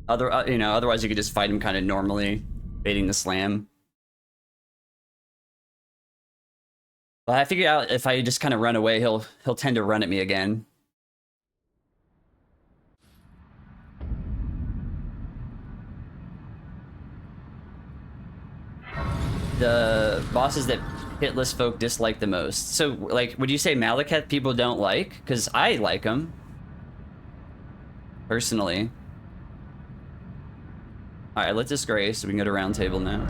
otherwise you could just fight him kind of normally, baiting the slam. But I figured out if I just kind of run away, he'll tend to run at me again. The bosses that hitless folk dislike the most. So, like, would you say Malekith people don't like? Because I like them. Personally. Alright, let's disgrace so we can go to round table now.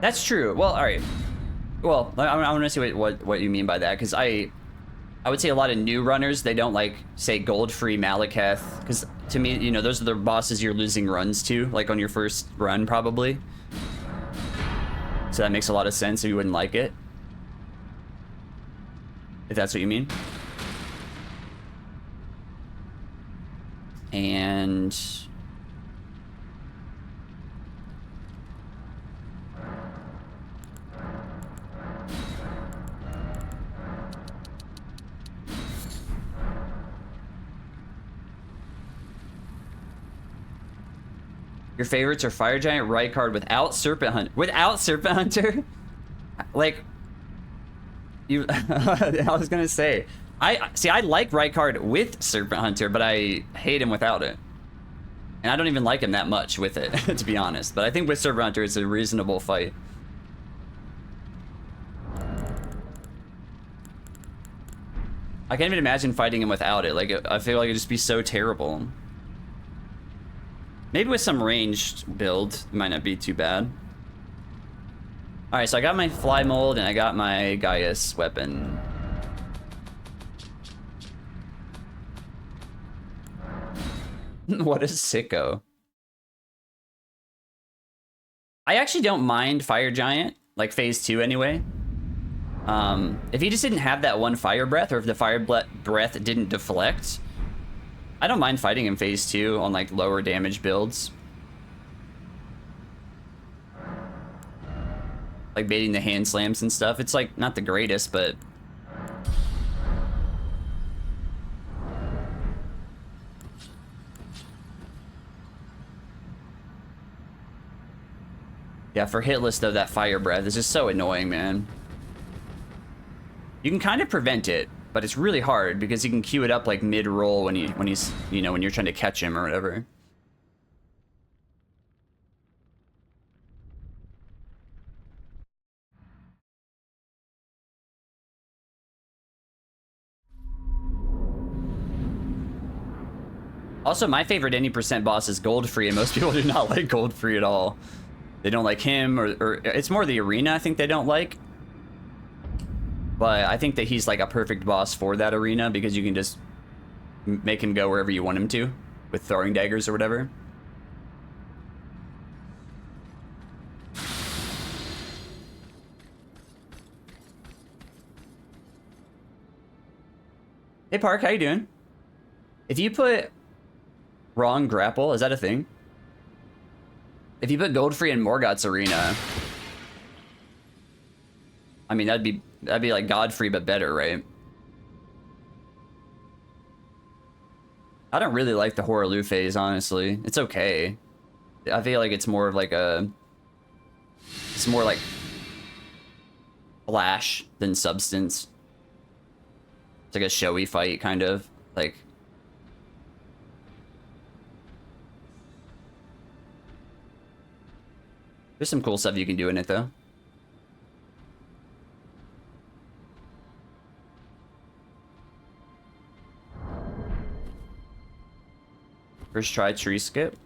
That's true. Well, alright. Well, I want to see what you mean by that, because I would say a lot of new runners, they don't like, say, Goldfrey, Malekith, because to me, you know, those are the bosses you're losing runs to, like on your first run, probably. So that makes a lot of sense if you wouldn't like it. If that's what you mean. And... Your favorites are Fire Giant, Rykard without Serpent Hunter. Without Serpent Hunter? Like, you. I was gonna say, I like Rykard with Serpent Hunter, but I hate him without it. And I don't even like him that much with it, to be honest. But I think with Serpent Hunter, it's a reasonable fight. I can't even imagine fighting him without it. Like, I feel like it'd just be so terrible. Maybe with some ranged build, it might not be too bad. Alright, so I got my fly mold and I got my Gaius weapon. What a sicko. I actually don't mind Fire Giant, like phase 2 anyway. If he just didn't have that one fire breath, or if the fire breath didn't deflect, I don't mind fighting him phase 2 on like lower damage builds. Like baiting the hand slams and stuff. It's like not the greatest, but yeah, for hitless though, that fire breath is just so annoying, man. You can kind of prevent it, but it's really hard because you can queue it up like mid-roll when he's, you know, when you're trying to catch him or whatever. Also, my favorite any percent boss is Goldfrey, and most people do not like Goldfrey at all. They don't like him, or it's more the arena I think they don't like. But I think that he's like a perfect boss for that arena because you can just make him go wherever you want him to with throwing daggers or whatever. Hey Park, how you doing? If you put wrong grapple, is that a thing? If you put Goldfrey in Morgott's arena, I mean that'd be like Godfrey but better, right? I don't really like the Horaloo phase, honestly. It's okay. I feel like it's more of like it's more like flash than substance. It's like a showy fight, kind of. Like, there's some cool stuff you can do in it, though. First try tree skip.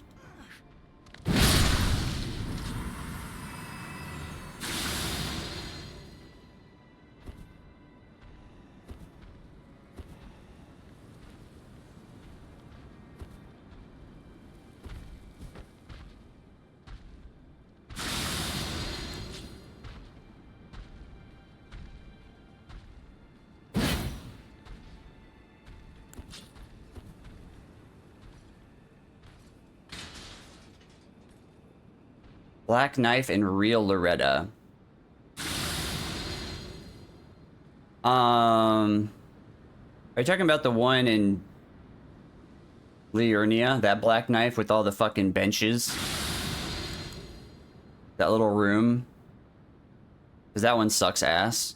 Black Knife and Real Loretta. Are you talking about the one in Liurnia? That Black Knife with all the fucking benches? That little room? Because that one sucks ass.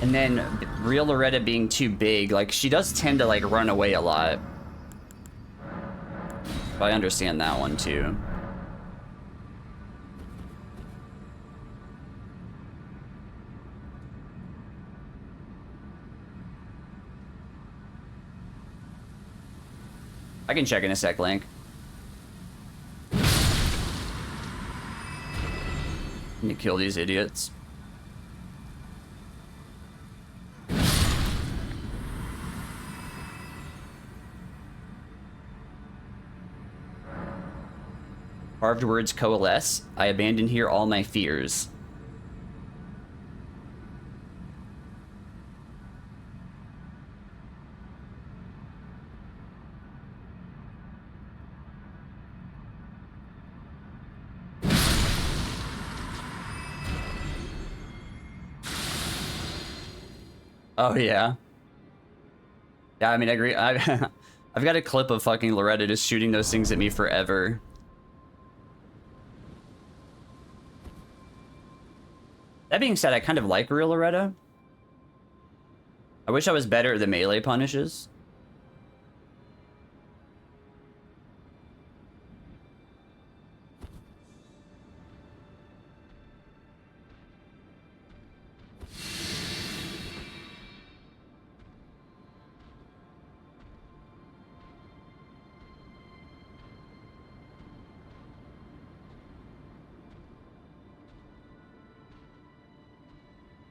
And then Real Loretta being too big, like she does tend to like run away a lot. But I understand that one too. I can check in a sec, Link. Let me kill these idiots. Carved words coalesce. I abandon here all my fears. Oh yeah. Yeah, I mean, I agree. I've got a clip of fucking Loretta just shooting those things at me forever. That being said, I kind of like real Loretta. I wish I was better at the melee punishes.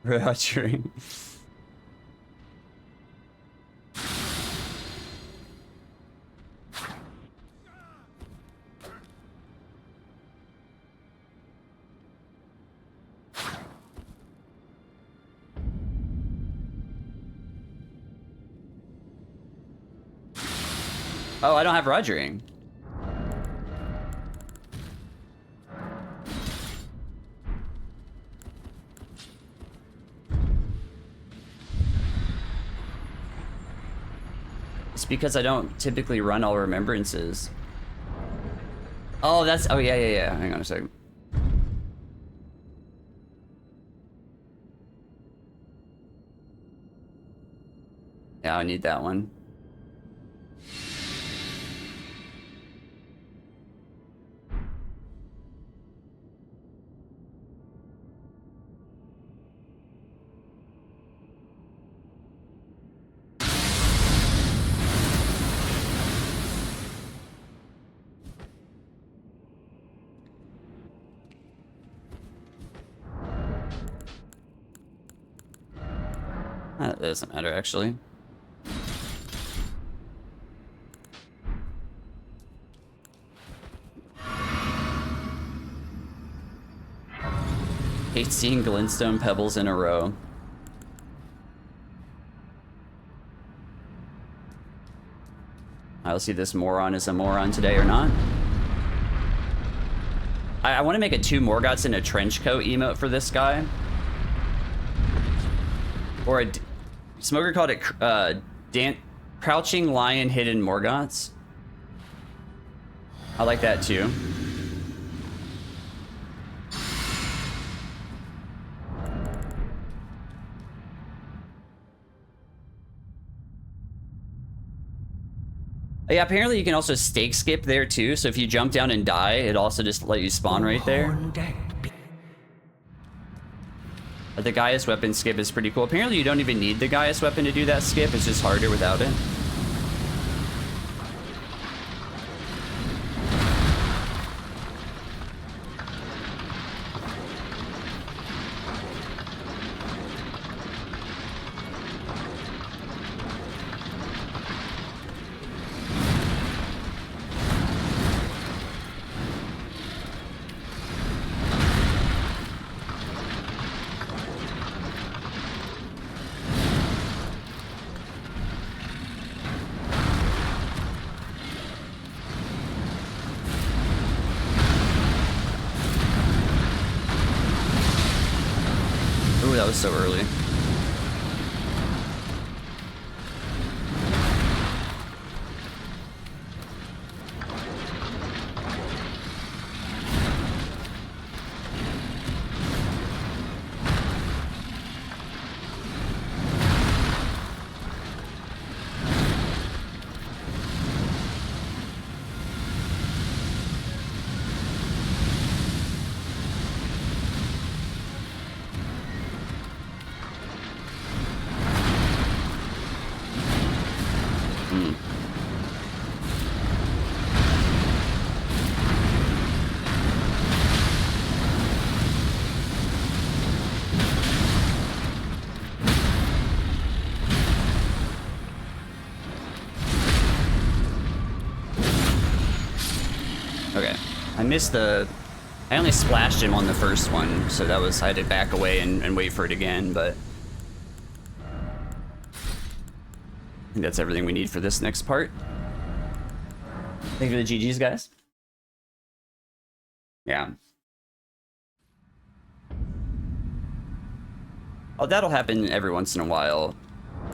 Archery. Oh, I don't have Rogering. It's because I don't typically run All Remembrances. Oh, that's... Oh, yeah. Hang on a second. Yeah, I need that one. That doesn't matter, actually. Hate seeing glintstone pebbles in a row. I'll see this moron is a moron today or not. I want to make a 2 Morgotts in a trench coat emote for this guy. Or a... Smoker called it Crouching Lion Hidden Morgotts. I like that too. Yeah, apparently you can also stake skip there too, so if you jump down and die, it also just let you spawn right there. The Gaius weapon skip is pretty cool. Apparently you don't even need the Gaius weapon to do that skip, it's just harder without it. So early. Okay. I missed the... I only splashed him on the first one, so that was... I had to back away and wait for it again, but... I think that's everything we need for this next part. Thank you for the GGs, guys. Yeah. Oh, that'll happen every once in a while.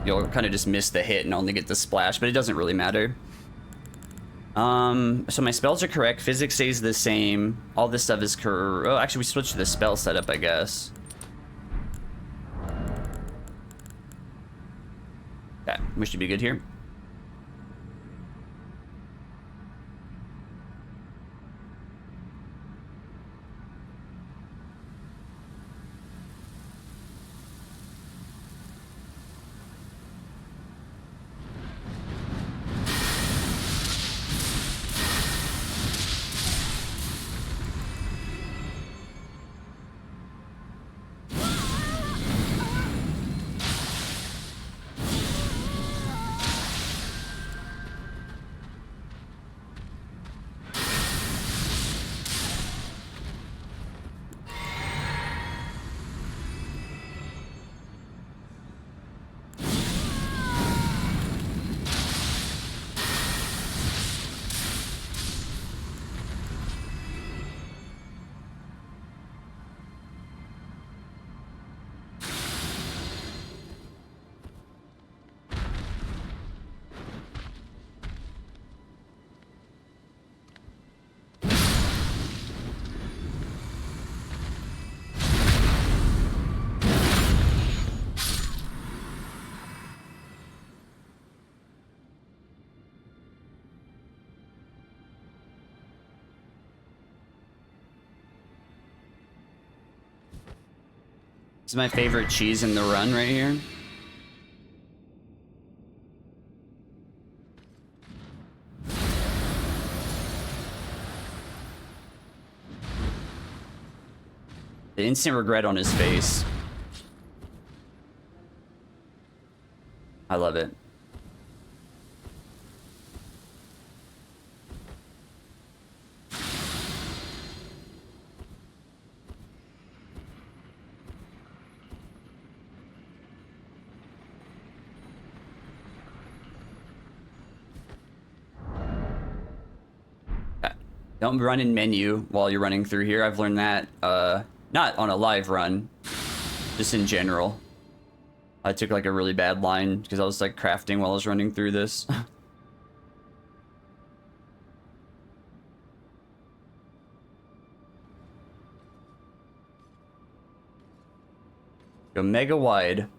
You'll kind of just miss the hit and only get the splash, but it doesn't really matter. So my spells are correct. Physics stays the same. All this stuff is Oh, actually, we switched to the spell setup, I guess. Okay, we should be good here. This is my favorite cheese in the run right here. The instant regret on his face. I love it. Don't run in menu while you're running through here. I've learned that, not on a live run, just in general. I took like a really bad line because I was like crafting while I was running through this. Go mega wide.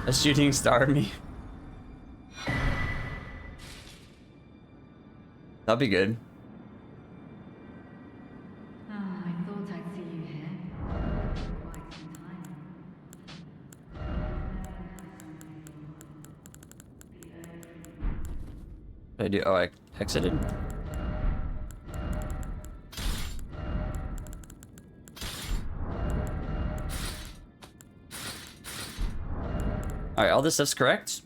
A shooting star me. That'll be good. Oh, I thought I'd see you here. Quite some time. What did I do? Oh, I exited. Alright, all this stuff's correct.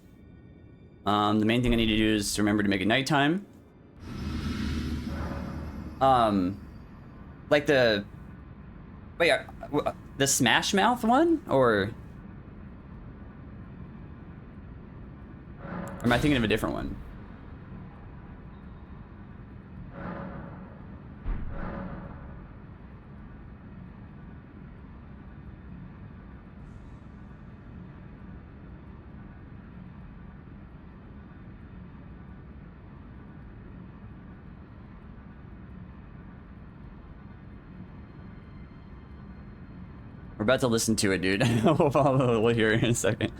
The main thing I need to do is remember to make it nighttime. Like the... Wait, the Smash Mouth one? Or am I thinking of a different one? We're about to listen to it, dude. We'll hear it in a second.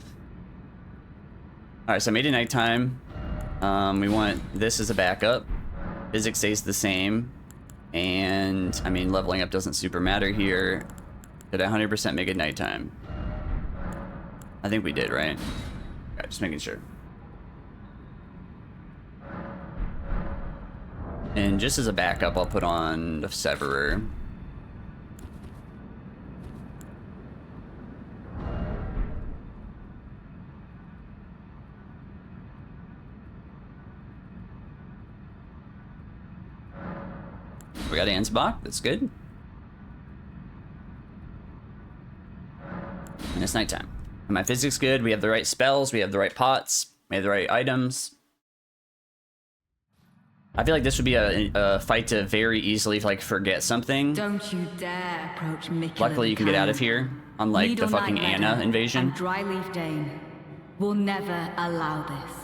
Alright, so I made it nighttime. We want this as a backup. Physics stays the same. And, I mean, leveling up doesn't super matter here. Did I 100% make it nighttime? I think we did, right? Okay, just making sure. And just as a backup, I'll put on the Severer. We got Ansbach, that's good. And it's nighttime. And my physics good, we have the right spells, we have the right pots, we have the right items. I feel like this would be a fight to very easily like forget something. Don't you dare approach Miquella. Luckily you can get out of here, unlike the fucking Anna invasion. And Dryleaf Dane will never allow this.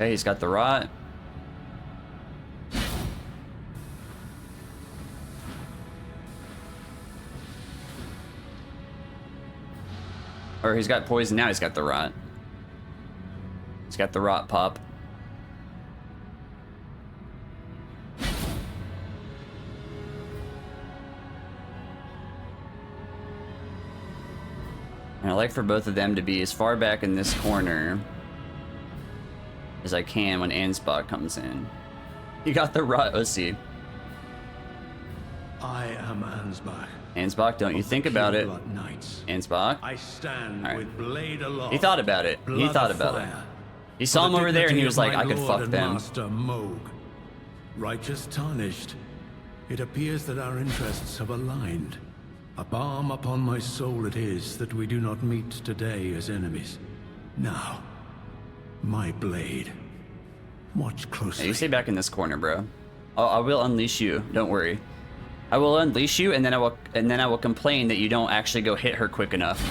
Okay, he's got the rot. Or he's got poison, now he's got the rot. He's got the rot pop. And I like for both of them to be as far back in this corner as I can when Ansbach comes in. You got the rot, OC. I am Ansbach. Ansbach, don't you think about it. Ansbach. I stand with blade aloft. He thought about it. He thought about it. He saw him over there and he was like, I could fuck them. Master Mohg. Righteous tarnished. It appears that our interests have aligned. A balm upon my soul it is that we do not meet today as enemies. Now, my blade. Watch closely. Hey, you stay back in this corner, bro. I will unleash you. Don't worry. I will unleash you, and then I will complain that you don't actually go hit her quick enough.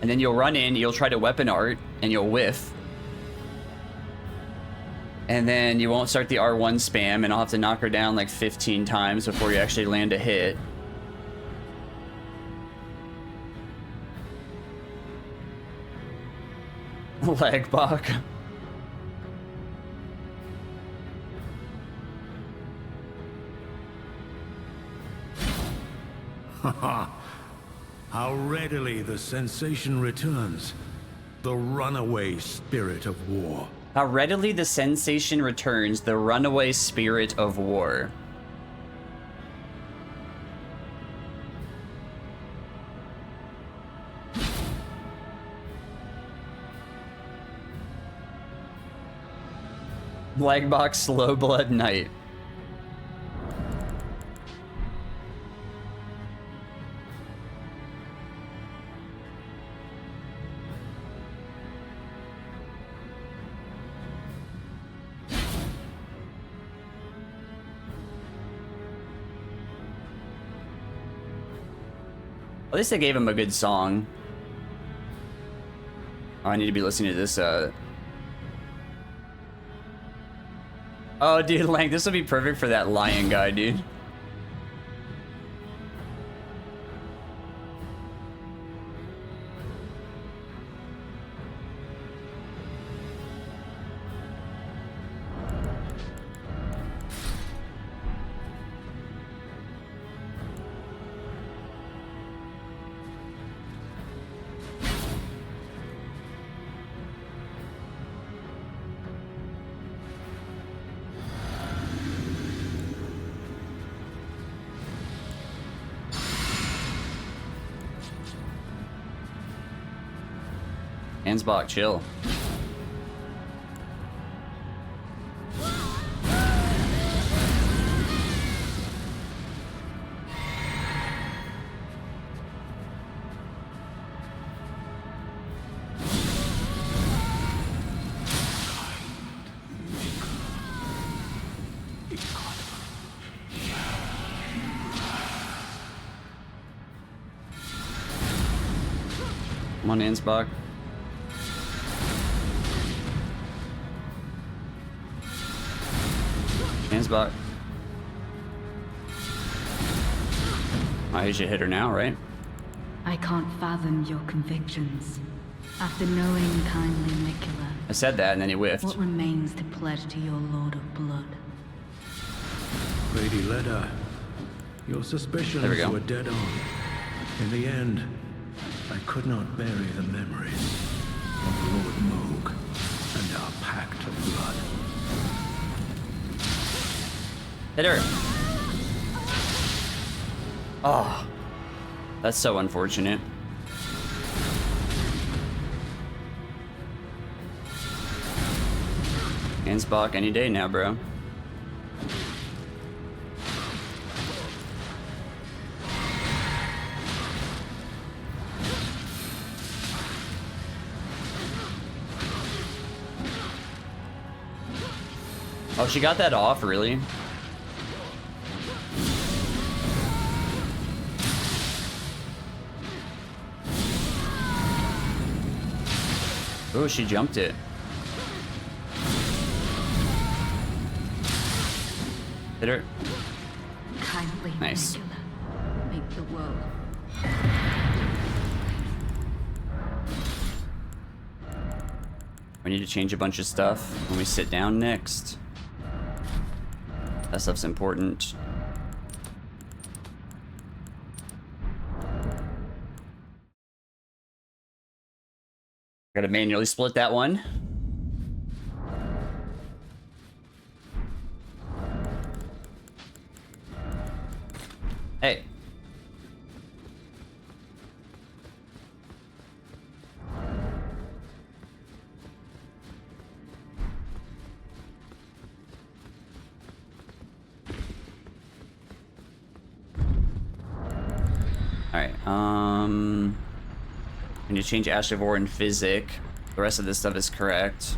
And then you'll run in, you'll try to weapon art, and you'll whiff. And then you won't start the R1 spam, and I'll have to knock her down like 15 times before you actually land a hit. Legbach. Haha. How readily the sensation returns. The runaway spirit of war. How readily the sensation returns, the runaway spirit of war. Legbox Slow Blood Knight. At least they gave him a good song. Oh, I need to be listening to this, Oh, dude, Lang, this would be perfect for that lion guy, dude. Ansbach, chill. Come on, Ansbach. Ansbach. I should hit her now, right? I I can't fathom your convictions. After knowing kindly Nicola, I said that and then he whiffed. what remains to pledge to your Lord of Blood? Lady Leda, your suspicions There we go. were dead on. In the end, I could not bury the memories of Lord Mohg and our pact of blood. Hit her. Oh, that's so unfortunate. Ansbach any day now, bro. Oh, she got that off, really? Oh, she jumped it. Hit her. Kindly Nice. Nicola, make the world. We need to change a bunch of stuff when we sit down next. That stuff's important. Gotta manually split that one. Hey. Alright, I need to change Ashavor and Physic. The rest of this stuff is correct.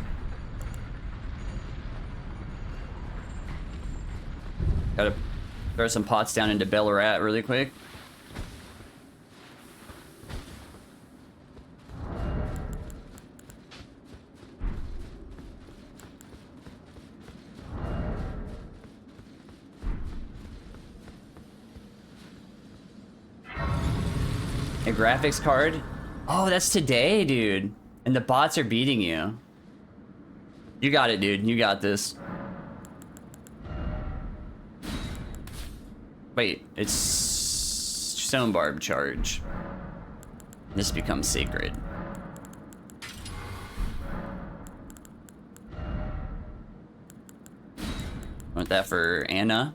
Gotta throw some pots down into Ballarat really quick. A graphics card? Oh, that's today, dude. And the bots are beating you. You got it, dude. You got this. Wait, it's Stone Barb charge. This becomes sacred. Want that for Anna?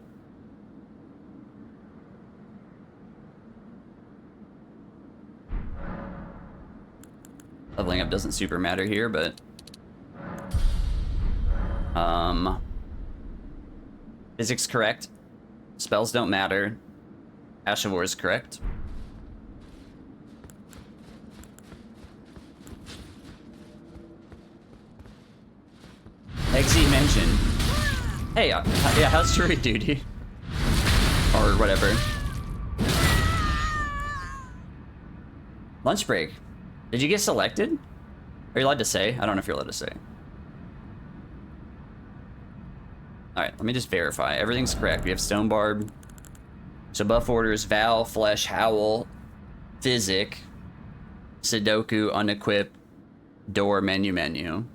Leveling up doesn't super matter here, but physics correct. Spells don't matter. Ashavor is correct. Eggsy mentioned. Hey, yeah, how's Druid duty? Or whatever. Lunch break. Did you get selected? Are you allowed to say? I don't know if you're allowed to say. Alright, let me just verify. Everything's correct. We have Stone Barb. So buff orders, Val, Flesh, Howl, Physic, Sudoku, Unequip, Door, Menu.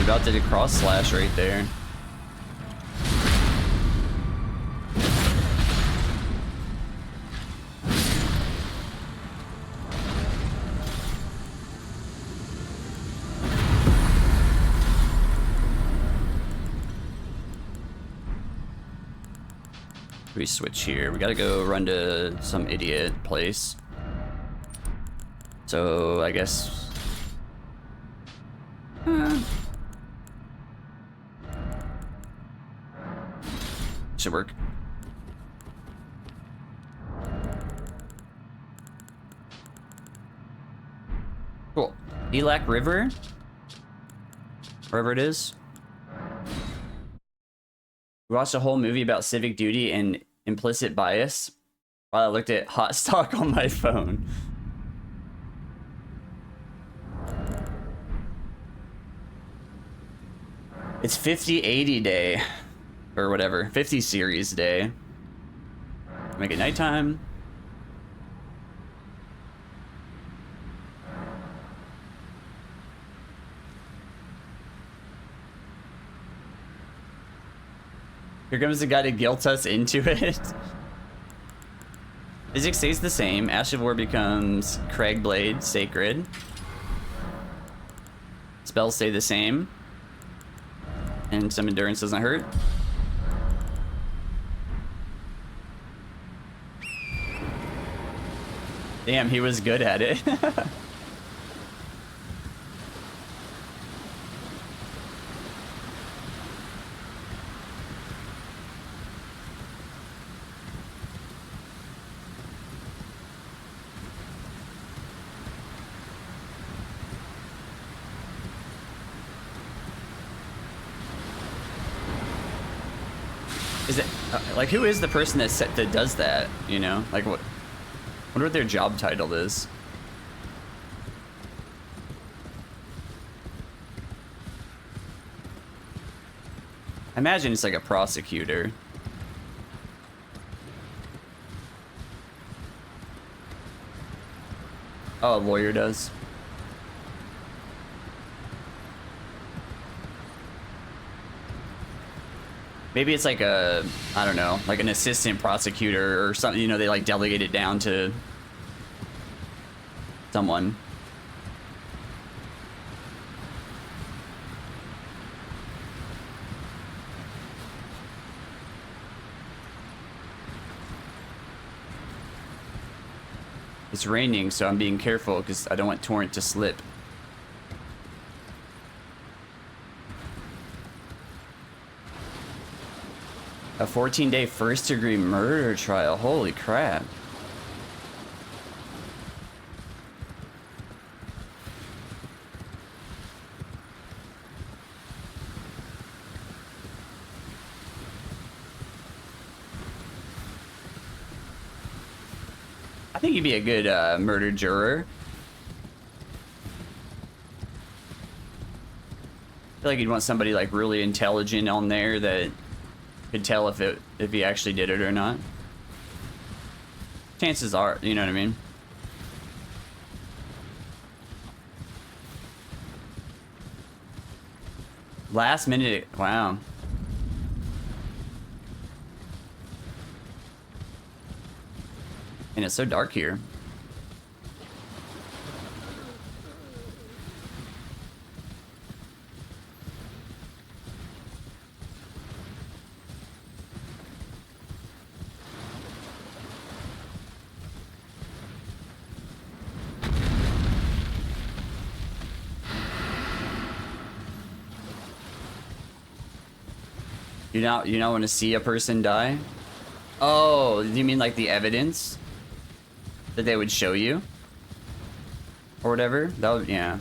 About to do cross slash right there. We switch here. We gotta go run to some idiot place. So I guess Should work. Cool. Elak River? Wherever it is. We watched a whole movie about civic duty and implicit bias while I looked at Hot Stock on my phone. It's 50/80 day. Or whatever. 50 series day. Make it nighttime. Here comes the guy to guilt us into it. Physics stays the same. Ash of War becomes Crag Blade, Sacred. Spells stay the same. And some endurance doesn't hurt. Damn, he was good at it. Is it like who is the person that does that? You know, like what? Wonder what their job title is. I imagine it's like a prosecutor. Oh, a lawyer does. Maybe it's like a, I don't know, like an assistant prosecutor or something, you know, they like delegate it down to someone. It's raining, so I'm being careful because I don't want Torrent to slip. A 14-day first-degree murder trial. Holy crap. I think you'd be a good murder juror. I feel like you'd want somebody like really intelligent on there that could tell if he actually did it or not. Chances are, you know what I mean? Last minute, wow. And it's so dark here. You not want to see a person die? Oh, you mean like the evidence that they would show you? Or whatever? That would, yeah.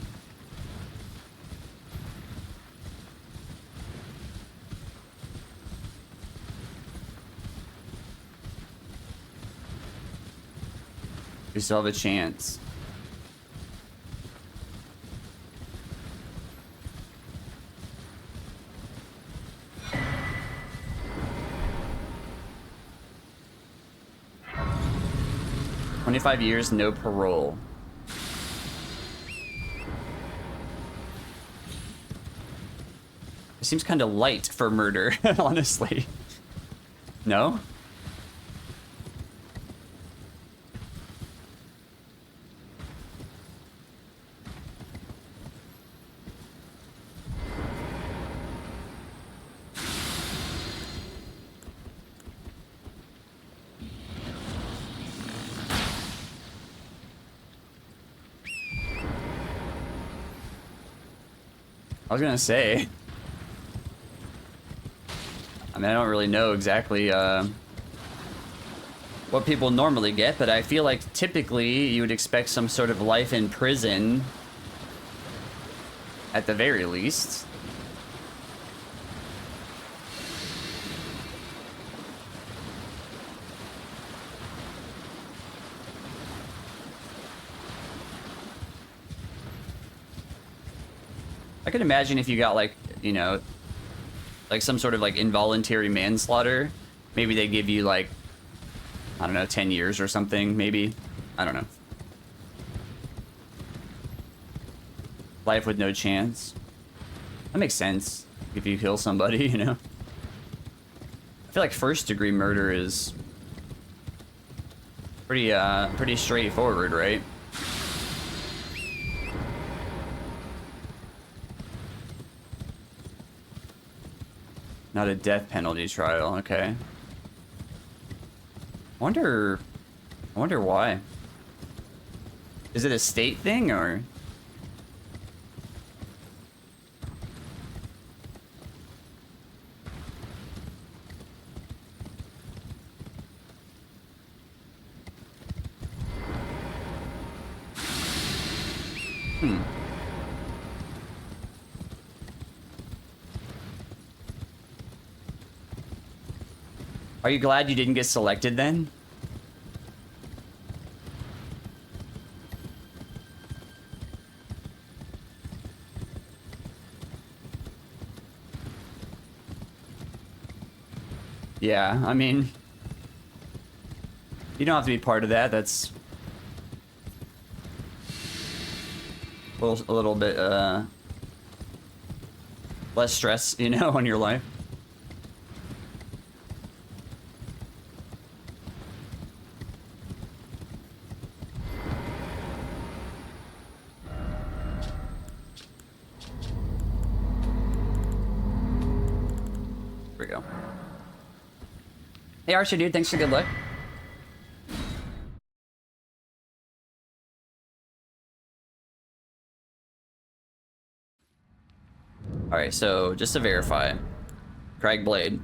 We still have a chance. $25 no parole. It seems kind of light for murder, honestly. No? I was gonna say. I mean, I don't really know exactly what people normally get, but I feel like typically you would expect some sort of life in prison at the very least. I could imagine if you got like, you know, like some sort of like involuntary manslaughter, maybe they give you like, I don't know, 10 years or something, maybe. I don't know. Life with no chance. That makes sense if you kill somebody, you know. I feel like first degree murder is pretty straightforward, right? Not a death penalty trial, okay. I wonder why. Is it a state thing or? Are you glad you didn't get selected then? Yeah, I mean, you don't have to be part of that. That's a little bit less stress, you know, on your life. Hey Archer dude, thanks for good luck. Alright, so just to verify. Crag Blade.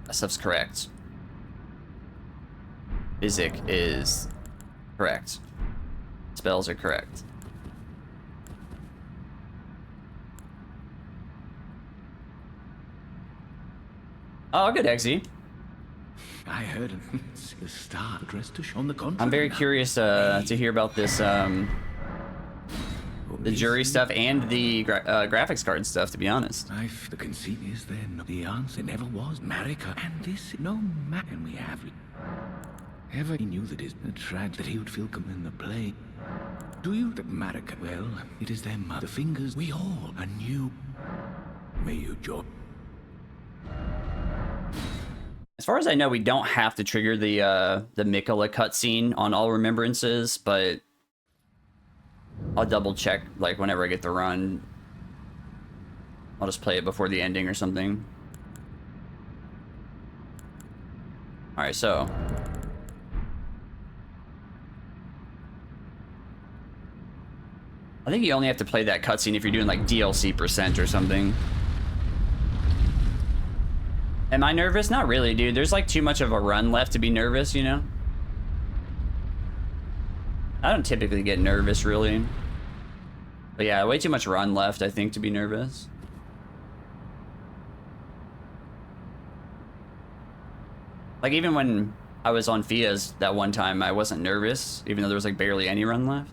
That stuff's correct. Physic is correct. Spells are correct. Oh, good, Exy. I heard a star dressed on the contrary. I'm very curious to hear about this, the jury stuff and the graphics card stuff, to be honest. The conceit is then the answer never was Marika, and this no man can we have. Ever he knew that it's a tragedy that he would feel come in the play. Do you that Marika? Well, it is their mother fingers. We all anew. May you join. As far as I know, we don't have to trigger the Mikola cutscene on All Remembrances, but I'll double check like whenever I get the run. I'll just play it before the ending or something. All right, so I think you only have to play that cutscene if you're doing like DLC % or something. Am I nervous? Not really, dude. There's like too much of a run left to be nervous, you know? I don't typically get nervous, really. But yeah, way too much run left, I think, to be nervous. Like, even when I was on Fia's that one time, I wasn't nervous, even though there was like barely any run left.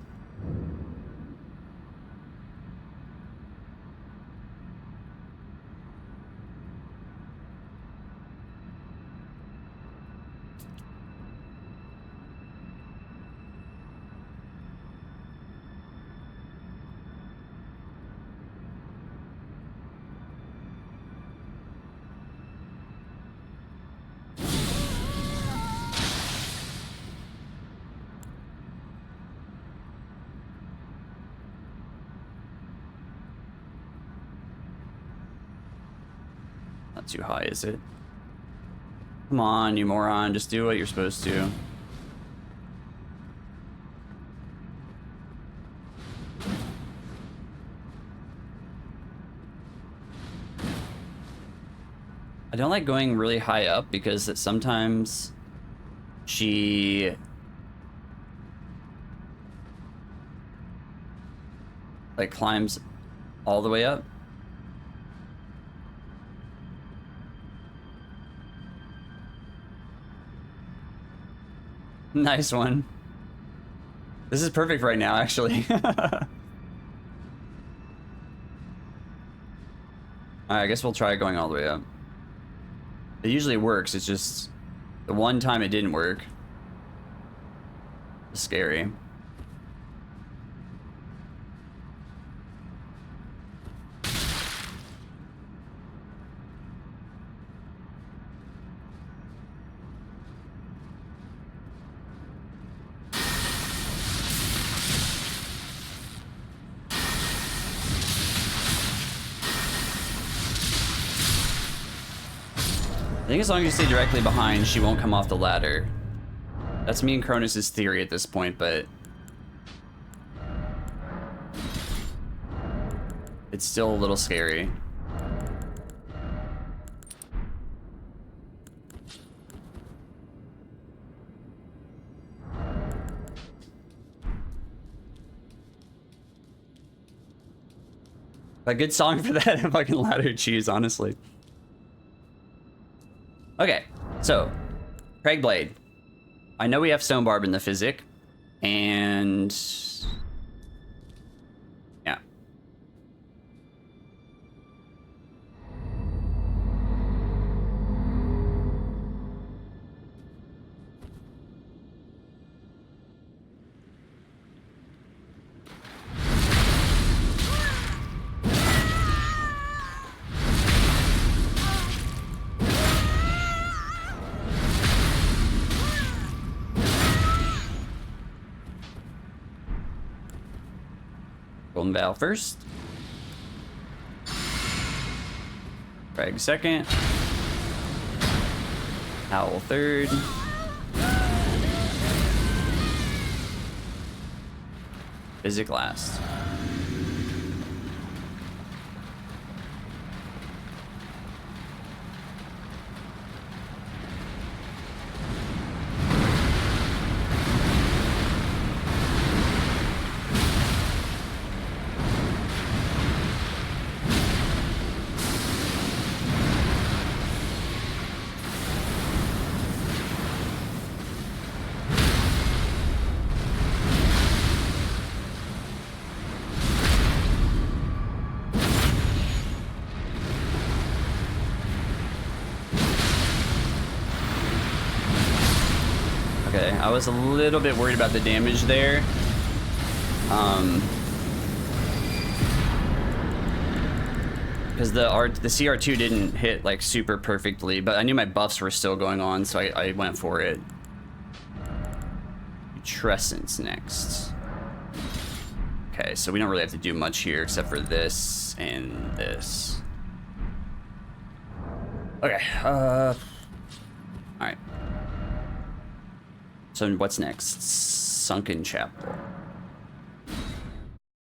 Not too high, is it? Come on, you moron. Just do what you're supposed to. I don't like going really high up because it sometimes she like climbs all the way up. Nice one. This is perfect right now, actually. Alright, I guess we'll try going all the way up. It usually works, it's just the one time it didn't work. It's scary. I think as long as you stay directly behind, she won't come off the ladder. That's me and Cronus' theory at this point, but it's still a little scary. A good song for that fucking ladder choose, honestly. Okay, so Craig Blade. I know we have Stone Barb in the physic, and yeah. Golden Val first. Craig second. Owl third. Physic last. I was a little bit worried about the damage there. Because the CR2 didn't hit like super perfectly, but I knew my buffs were still going on, so I went for it. Putrescence next. Okay, so we don't really have to do much here except for this and this. Okay, alright. So what's next? Sunken Chapel.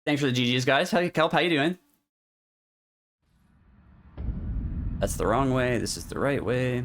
Thanks for the GGs, guys. Kelp, how you doing? That's the wrong way. This is the right way.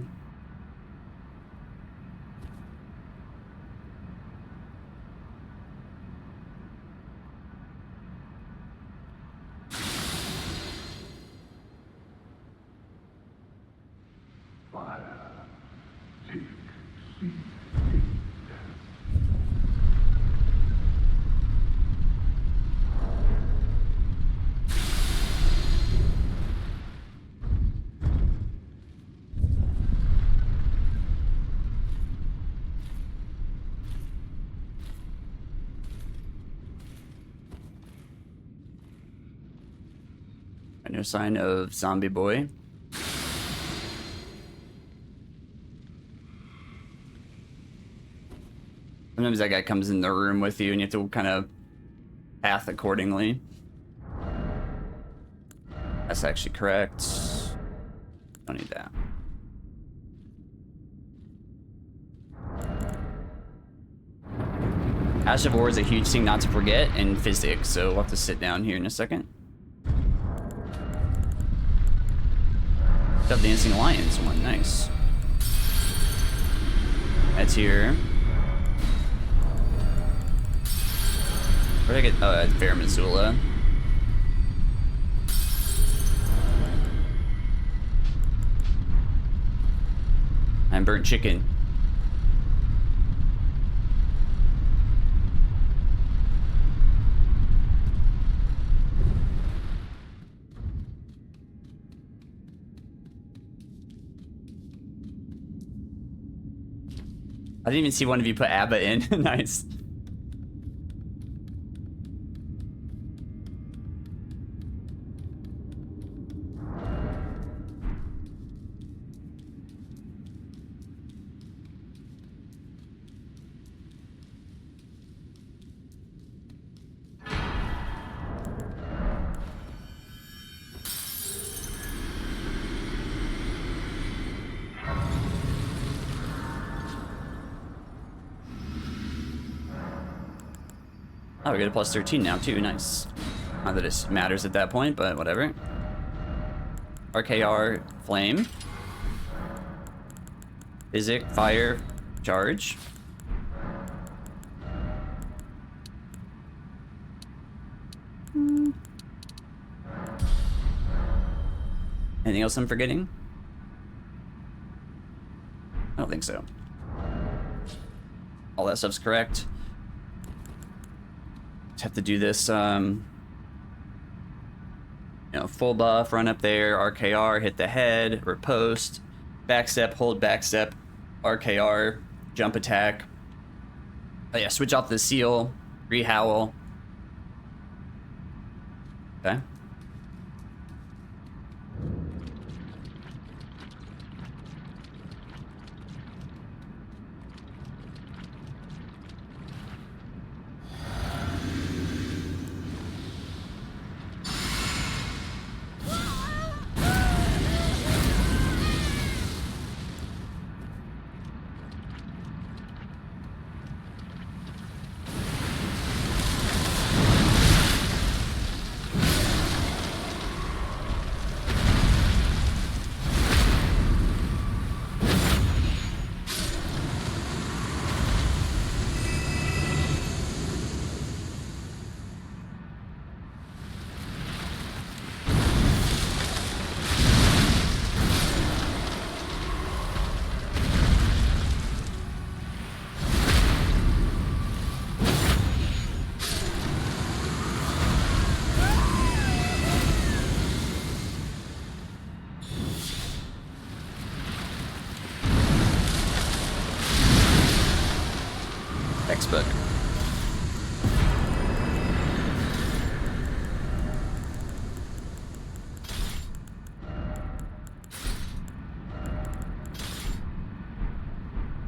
No sign of zombie boy. Sometimes that guy comes in the room with you and you have to kind of path accordingly. That's actually correct. Don't need that. Ash of War is a huge thing not to forget in physics, so we'll have to sit down here in a second. Got the Dancing Lions one, nice. That's here. Where'd I get? Oh, at Fair Missoula. And burnt chicken. I didn't even see one of you put ABBA in. Nice. Oh, we got a plus 13 now too, nice. Not that it matters at that point, but whatever. RKR, flame. Physic, fire, charge. Anything else I'm forgetting? I don't think so. All that stuff's correct. Just have to do this, you know, full buff, run up there, RKR, hit the head, riposte, backstep, hold backstep, RKR, jump attack. Oh yeah, switch off the seal, rehowl. Okay. Textbook.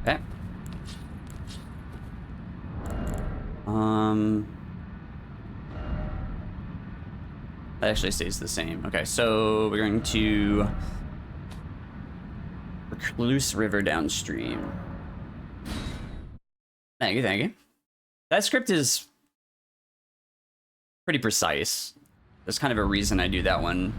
Okay. That actually stays the same. Okay, so we're going to Recluse River downstream. Thank you, thank you. That script is pretty precise. There's kind of a reason I do that one.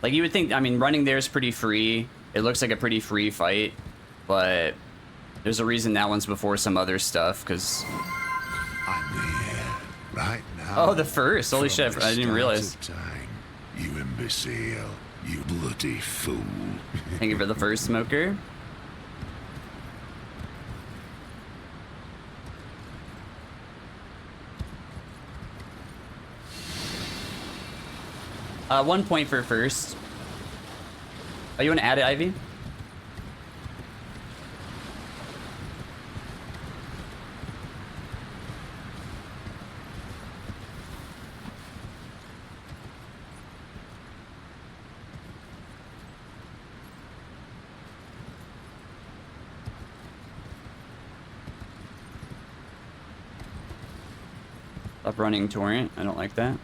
Like, you would think, I mean, running there is pretty free. It looks like a pretty free fight, but there's a reason that one's before some other stuff, because... I'm here, right now. Oh, the first. Holy shit, I didn't realize. You imbecile. You bloody fool. Thank you for the first smoker. One point for first. Oh, you want to add it, Ivy? Stop running torrent. I don't like that.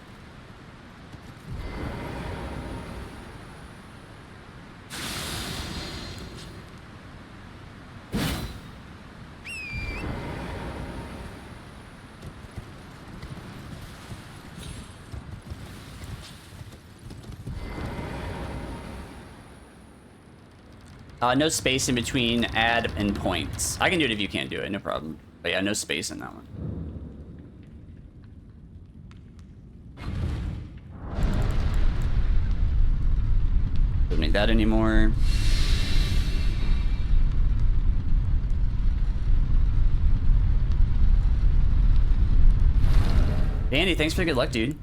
No space in between add and points. I can do it if you can't do it, no problem. But yeah, no space in that one. Don't need that anymore. Andy, thanks for the good luck, dude.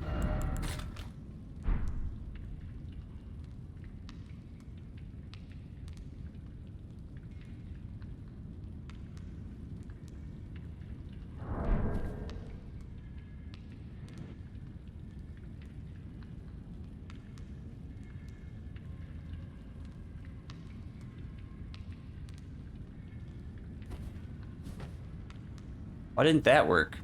Why didn't that work?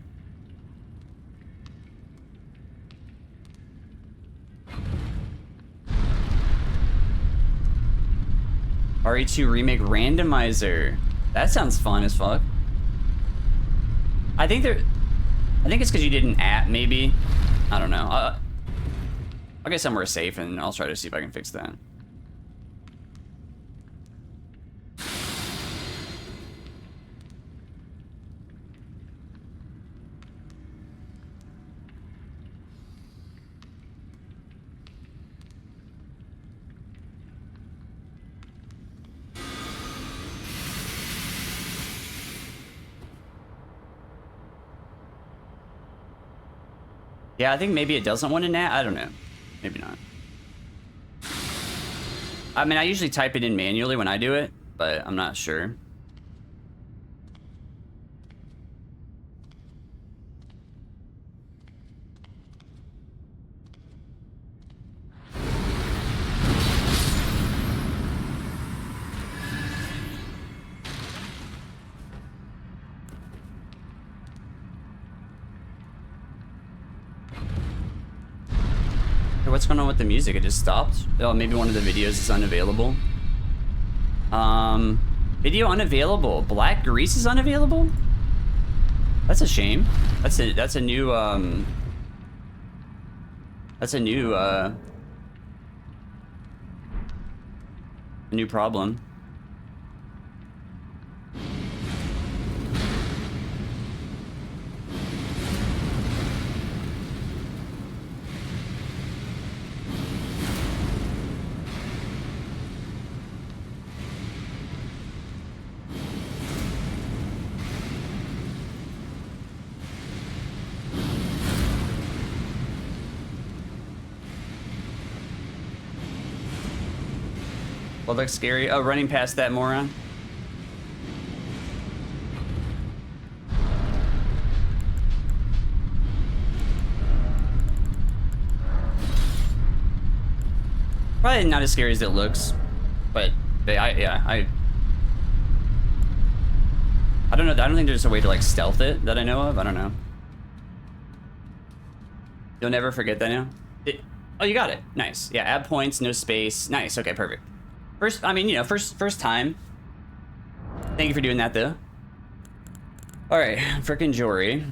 RE2 Remake Randomizer. That sounds fun as fuck. I think it's because you didn't maybe. I don't know. I'll get somewhere safe and I'll try to see if I can fix that. Yeah, I think maybe it doesn't want to nat. I don't know. Maybe not. I mean, I usually type it in manually when I do it, but I'm not sure. What's going on with the music? It just stopped. Oh, maybe one of the videos is unavailable. Video unavailable. Black Grease is unavailable? That's a shame. That's a new a new problem. What looks scary? Oh, running past that moron. Probably not as scary as it looks, but I don't know. I don't think there's a way to like stealth it that I know of. I don't know. You'll never forget that now. Oh, you got it. Nice. Yeah, add points, no space. Nice. Okay, perfect. First, I mean, you know, first time. Thank you for doing that, though. All right, frickin' jewelry.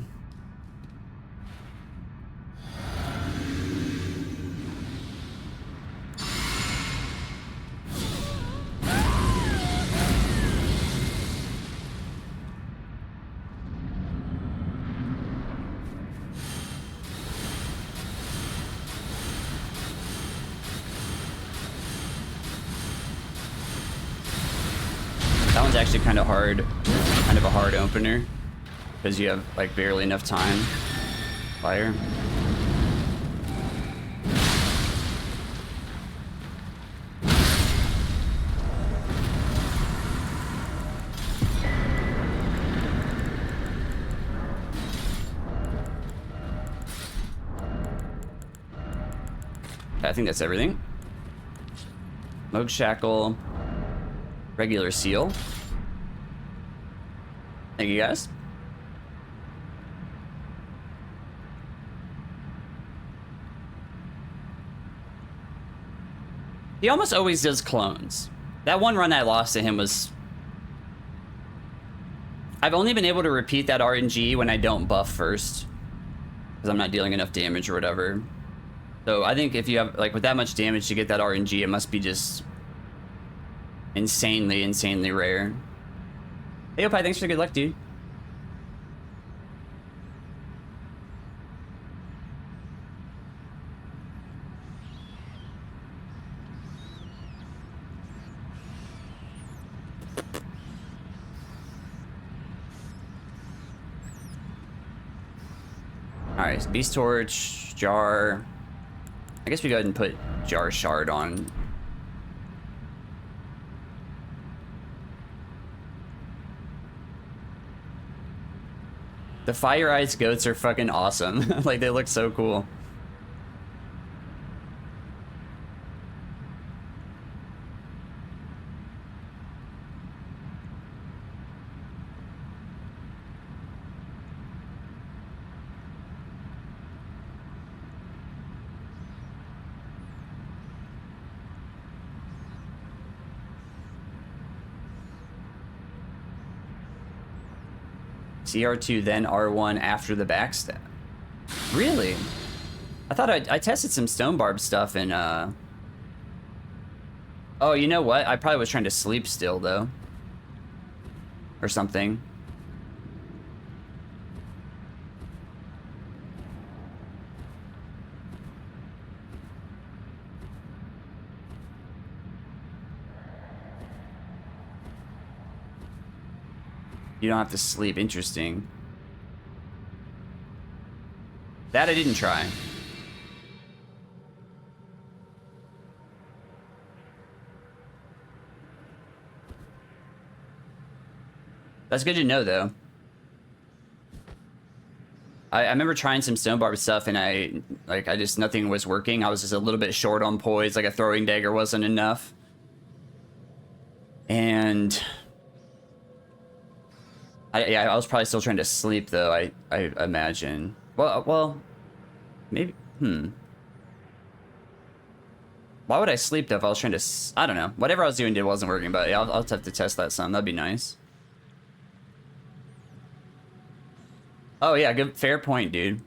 That one's actually kind of hard, kind of a hard opener, because you have like barely enough time. Fire. I think that's everything. Mohg shackle. Regular seal. Thank you guys. He almost always does clones. That one run I lost to him was... I've only been able to repeat that RNG when I don't buff first, because I'm not dealing enough damage or whatever. So I think if you have, like, with that much damage to get that RNG, it must be just insanely rare. Hey, Opie, thanks for the good luck, dude. Alright, Beast Torch, Jar. I guess we go ahead and put Jar Shard on. The Fire Eyes goats are fucking awesome. Like, they look so cool. CR2, then R1 after the backstab. Really? I thought I tested some Stone Barb stuff and oh, you know what? I probably was trying to sleep still though. Or something. You don't have to sleep. Interesting. That I didn't try. That's good to know, though. I remember trying some Stone Barb stuff, and I just, nothing was working. I was just a little bit short on poise, like a throwing dagger wasn't enough. And I was probably still trying to sleep, though, I imagine. Well, maybe, Why would I sleep, though, if I was trying to, I don't know. Whatever I was doing wasn't working, but yeah, I'll have to test that some. That'd be nice. Oh, yeah, good, fair point, dude.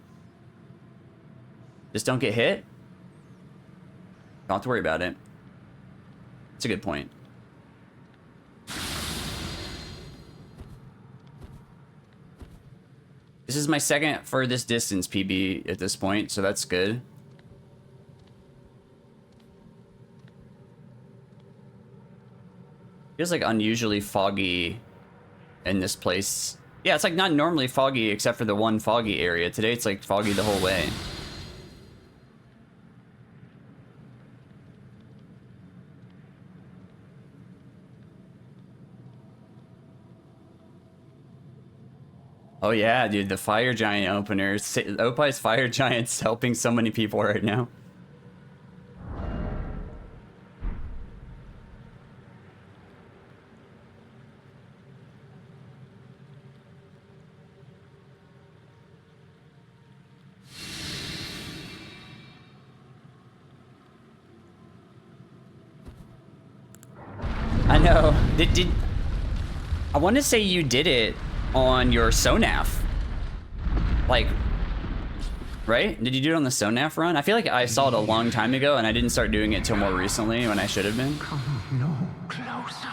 Just don't get hit? Don't have to worry about it. It's a good point. This is my second furthest distance PB at this point, so that's good. Feels like unusually foggy in this place. Yeah, it's like not normally foggy except for the one foggy area. Today it's like foggy the whole way. Oh yeah, dude, the Fire Giant opener. Opie's Fire Giant's helping so many people right now. I know. Did I want to say you did it on your Sonaf, like, right? Did you do it on the Sonaf run? I feel like I saw it a long time ago and I didn't start doing it till more recently when I should have been. Come no closer.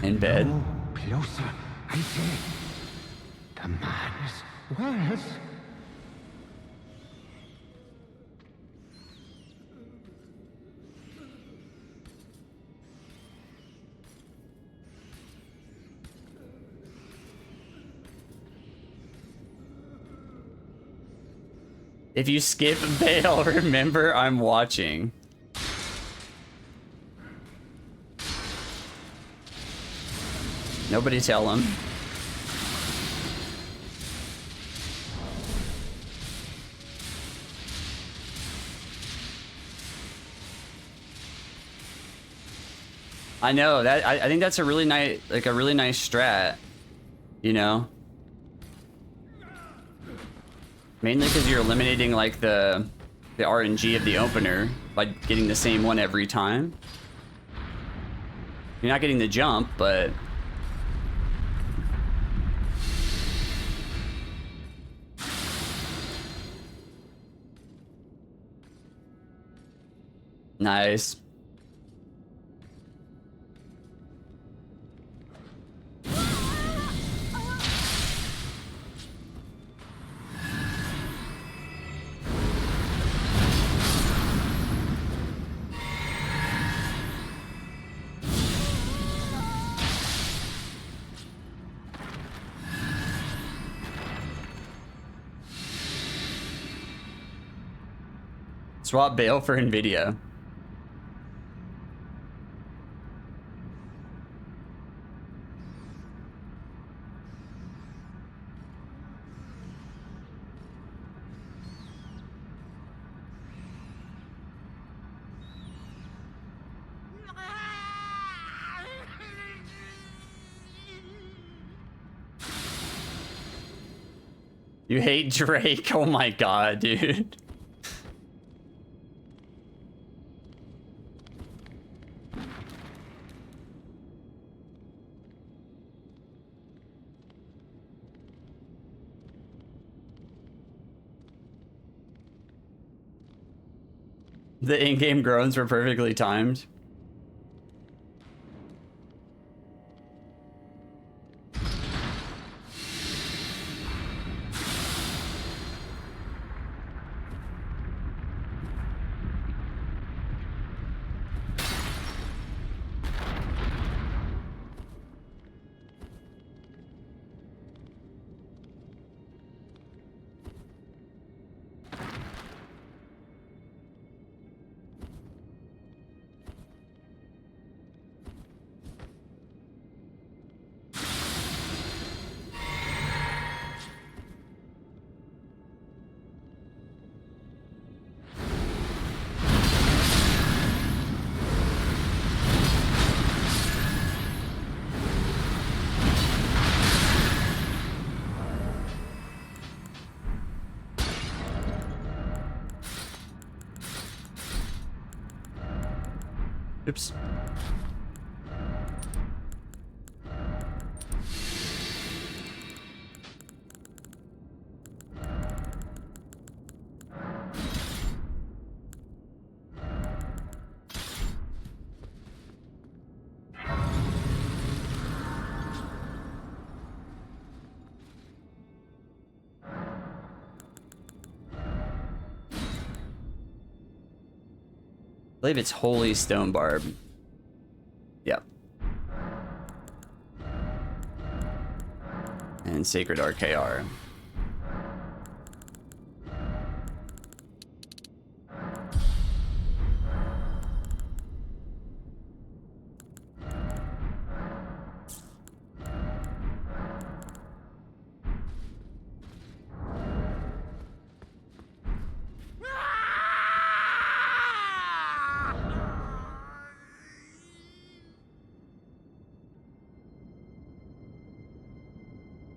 In bed. No closer, I say. The man is worse. If you skip Bayle, remember I'm watching. Nobody tell him. I know that I think that's a really nice, like a really nice strat, you know. Mainly because you're eliminating like the RNG of the opener by getting the same one every time. You're not getting the jump, but nice. Swap Bayle for Nvidia. You hate Drake? Oh my god, dude. The in-game groans were perfectly timed. Oops. I believe it's Holy Stone Barb. Yep. And Sacred RKR.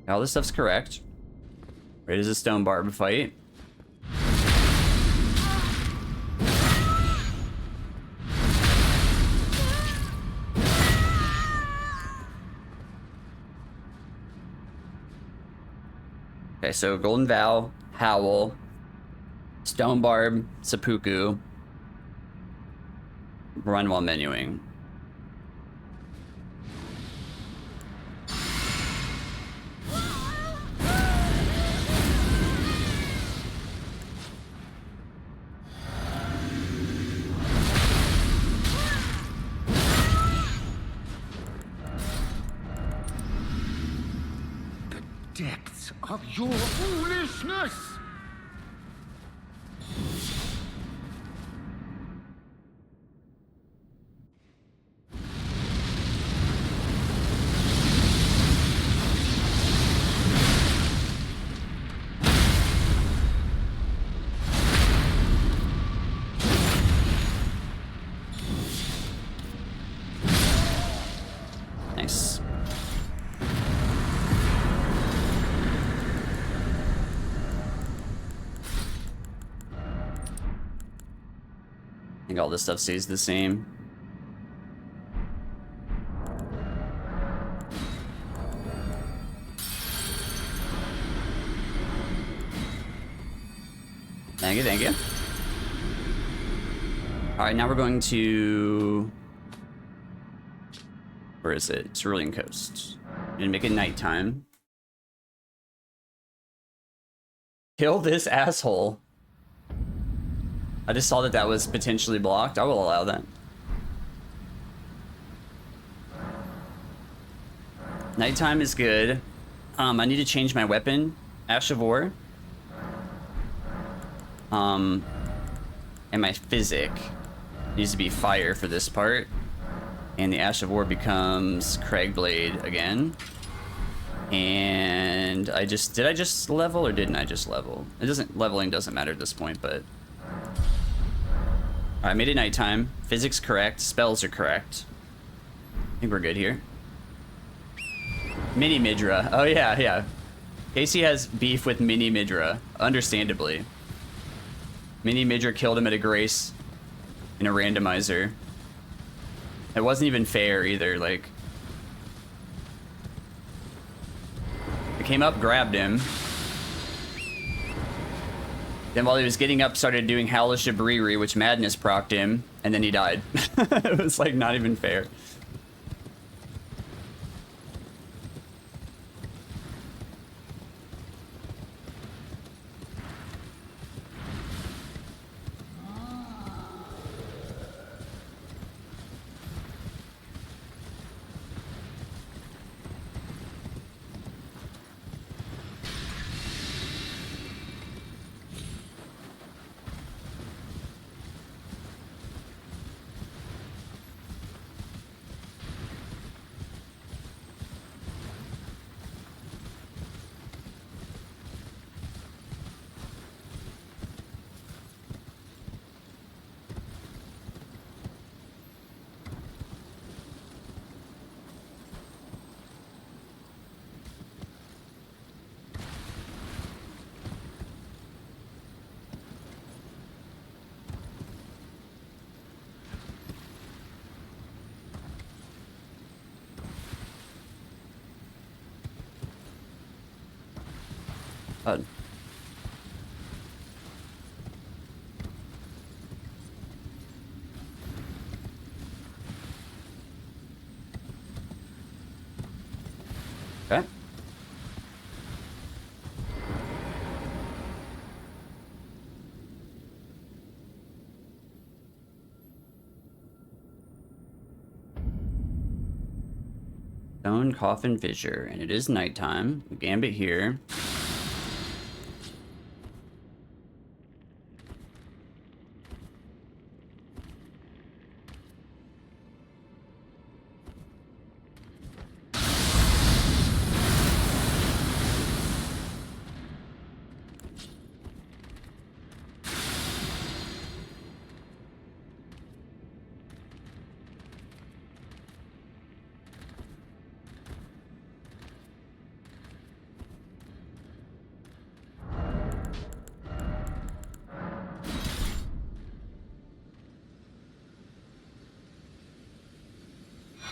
All this stuff's correct. Right as a stone barb fight. Okay, so Golden Vow, Howl, Stone Barb, Seppuku, run while menuing. Depths of your foolishness! Nice. I think all this stuff stays the same. Thank you, thank you. Alright, now we're going to... Where is it? Cerulean Coast. Gonna make it nighttime. Kill this asshole. I just saw that that was potentially blocked. I will allow that. Nighttime is good. I need to change my weapon. Ash of War. And my physic needs to be fire for this part. And the Ash of War becomes Craigblade again. And did I just level or didn't I just level? Leveling doesn't matter at this point, but. Alright, made it nighttime. Physics correct, spells are correct. I think we're good here. Mini Midra. Oh yeah, yeah. Casey has beef with Mini Midra, understandably. Mini Midra killed him at a grace in a randomizer. It wasn't even fair either, like. I came up, grabbed him. Then while he was getting up, started doing Hellish Abriri, which Madness procced him, and then he died. It was like not even fair. Okay. Stone Coffin Fissure, and it is nighttime. Gambit here.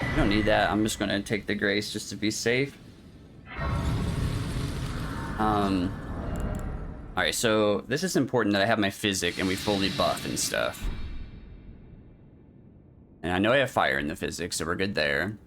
I don't need that. I'm just gonna take the grace just to be safe. Alright, so this is important that I have my physic and we fully buff and stuff. And I know I have fire in the physics, so we're good there.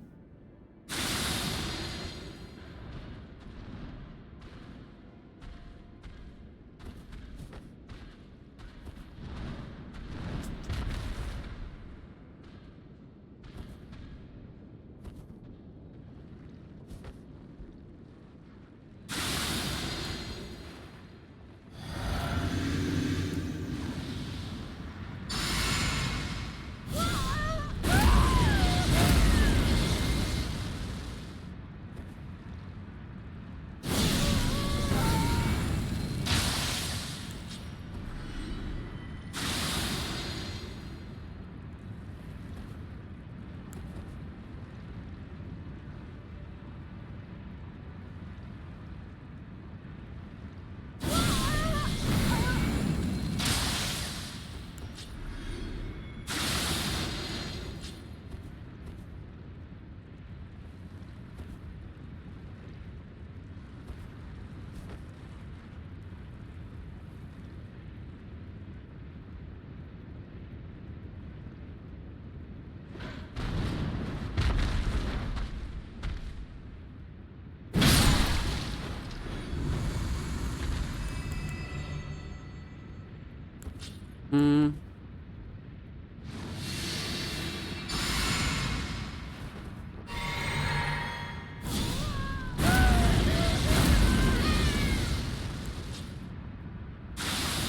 A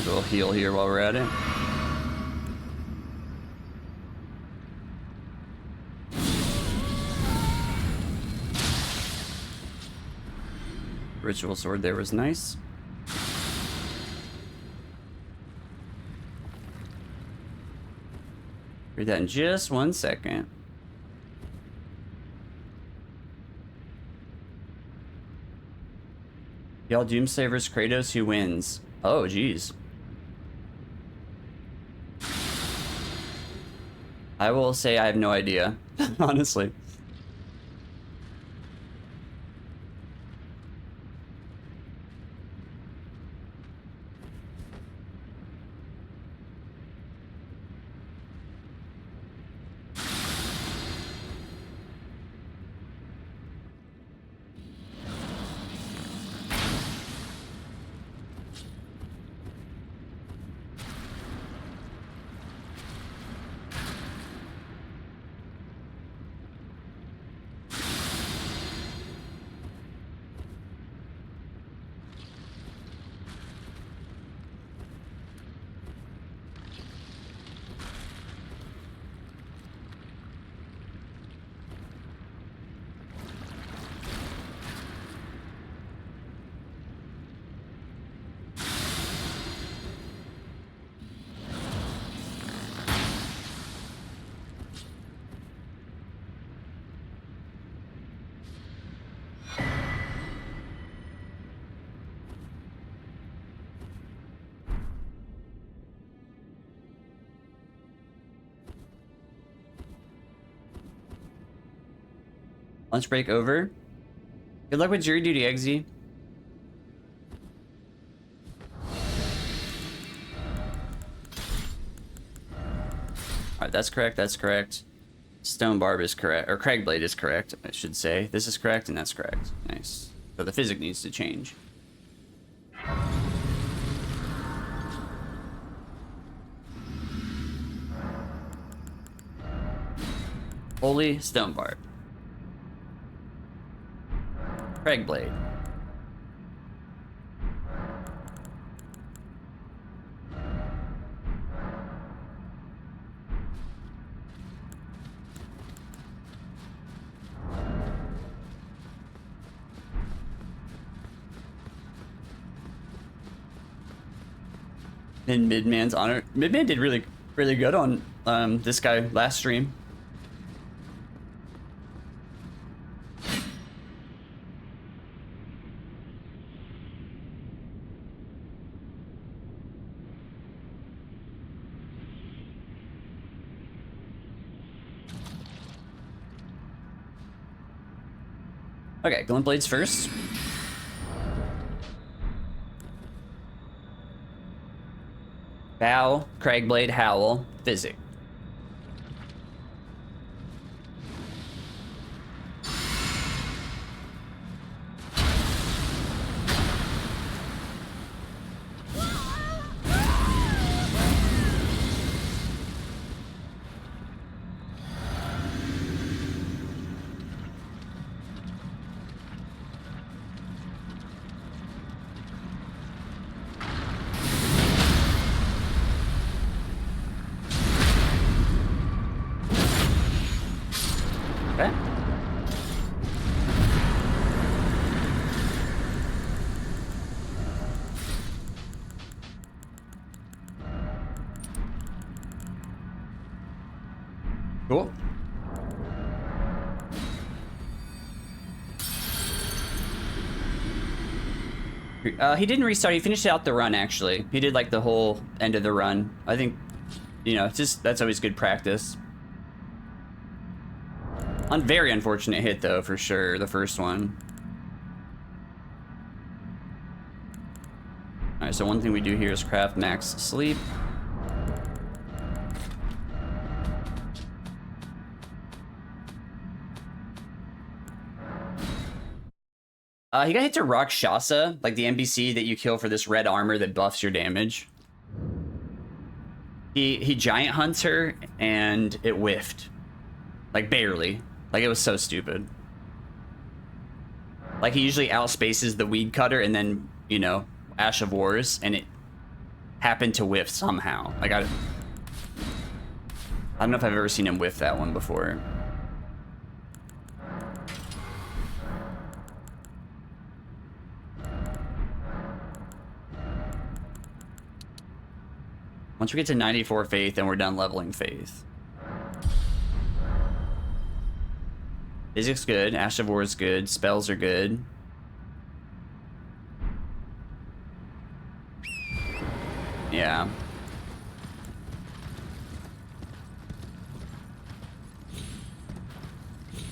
little heal here while we're at it. Ritual sword there was nice. Read that in just 1 second. Y'all Doomsavers Kratos, who wins? Oh, geez. I will say I have no idea, honestly. Lunch break over. Good luck with jury duty, Eggsy. Alright, that's correct, that's correct. Stone Barb is correct, or Craigblade is correct, I should say. This is correct, and that's correct. Nice. So the physic needs to change. Holy Stone Barb. Craigblade. In Midman's honor. Midman did really good on this guy last stream. Okay, Glint Blades first. Bow, Craigblade, Howl, Physic. Cool. He didn't restart. He finished out the run, actually. He did like the whole end of the run. I think, you know, that's always good practice. Very unfortunate hit, though, for sure. The first one. All right, so one thing we do here is craft max sleep. He got hit to Rakshasa, like the NPC that you kill for this red armor that buffs your damage. He giant hunts her, and it whiffed. Like, barely. Like, it was so stupid. Like, he usually outspaces the weed cutter, and then, you know, Ash of Wars, and it happened to whiff somehow. Like, I don't know if I've ever seen him whiff that one before. Once we get to 94 faith, then we're done leveling faith. Physic's good. Ash of War is good. Spells are good. Yeah.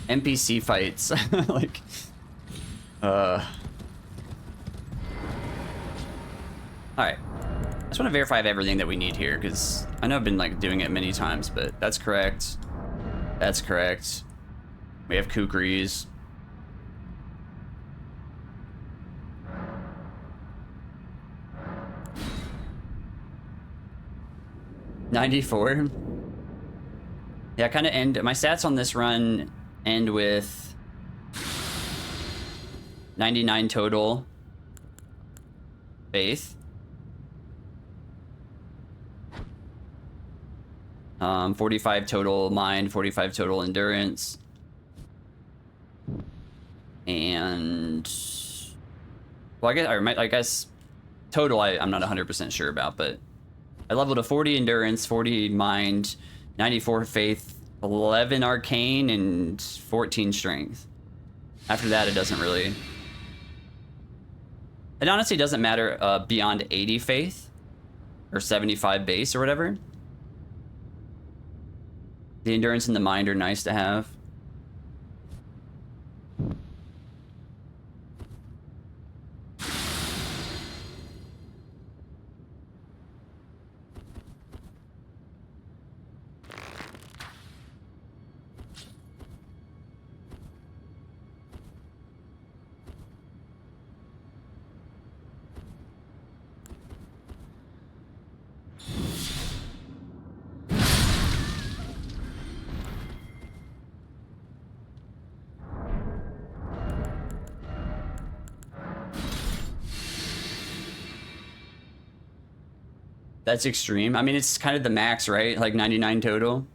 NPC fights. Like, alright. I just want to verify I have everything that we need here, because I know I've been like doing it many times, but that's correct. That's correct. We have kukris. $94. Yeah, I kind of end my stats on this run end with 99 total faith. 45 total mind, 45 total endurance. And well, I guess total I'm not 100% sure about, but I leveled to 40 endurance, 40 mind, 94 faith, 11 arcane, and 14 strength. After that, it doesn't really... It honestly doesn't matter beyond 80 faith, or 75 base, or whatever. The endurance and the mind are nice to have. That's extreme. I mean, it's kind of the max, right? Like 99 total.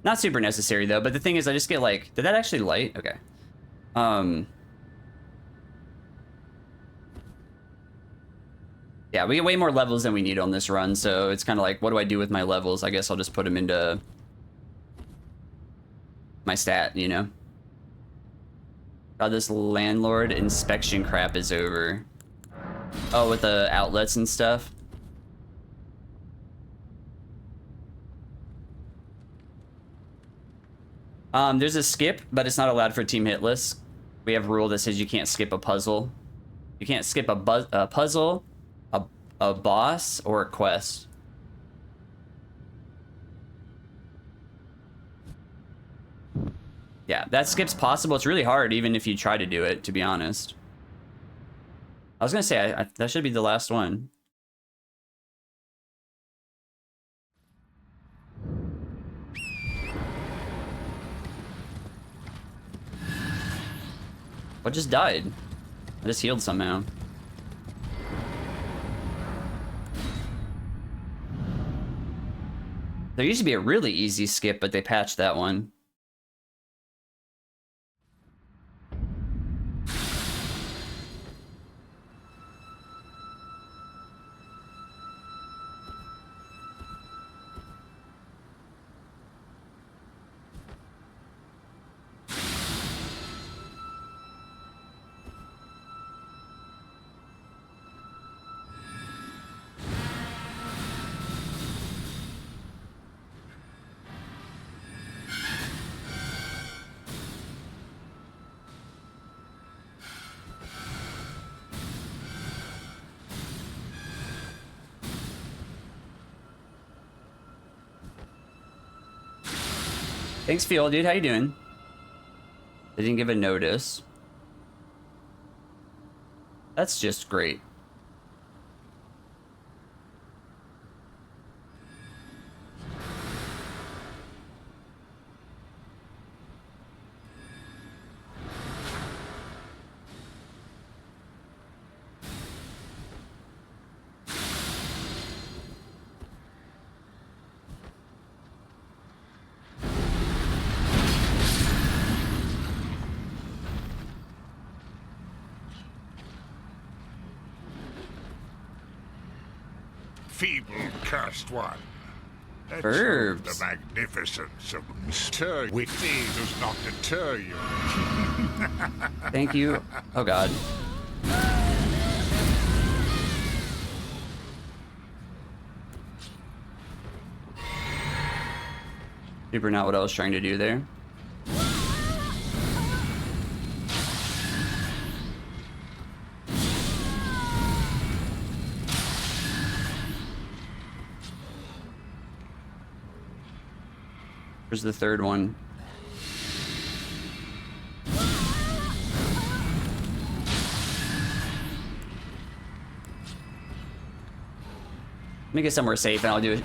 Not super necessary though, but the thing is I just get like, did that actually light? Okay. Yeah, we get way more levels than we need on this run, so it's kind of like, what do I do with my levels? I guess I'll just put them into my stat, you know? God, this landlord inspection crap is over. Oh, with the outlets and stuff. There's a skip, but it's not allowed for team hit lists. We have a rule that says you can't skip a puzzle. You can't skip a puzzle, a boss, or a quest. Yeah, that skip's possible. It's really hard, even if you try to do it, to be honest. I was gonna say, that should be the last one. What just died? I just healed somehow. There used to be a really easy skip, but they patched that one. Thanks, Field, dude. How you doing? They didn't give a notice. That's just great. feeble, cursed one. Let's Verbs. hope the magnificence of Mr. Witty does not deter you. Thank you. Oh god. Super not what I was trying to do there. Where's the third one? Let me get somewhere safe and I'll do it.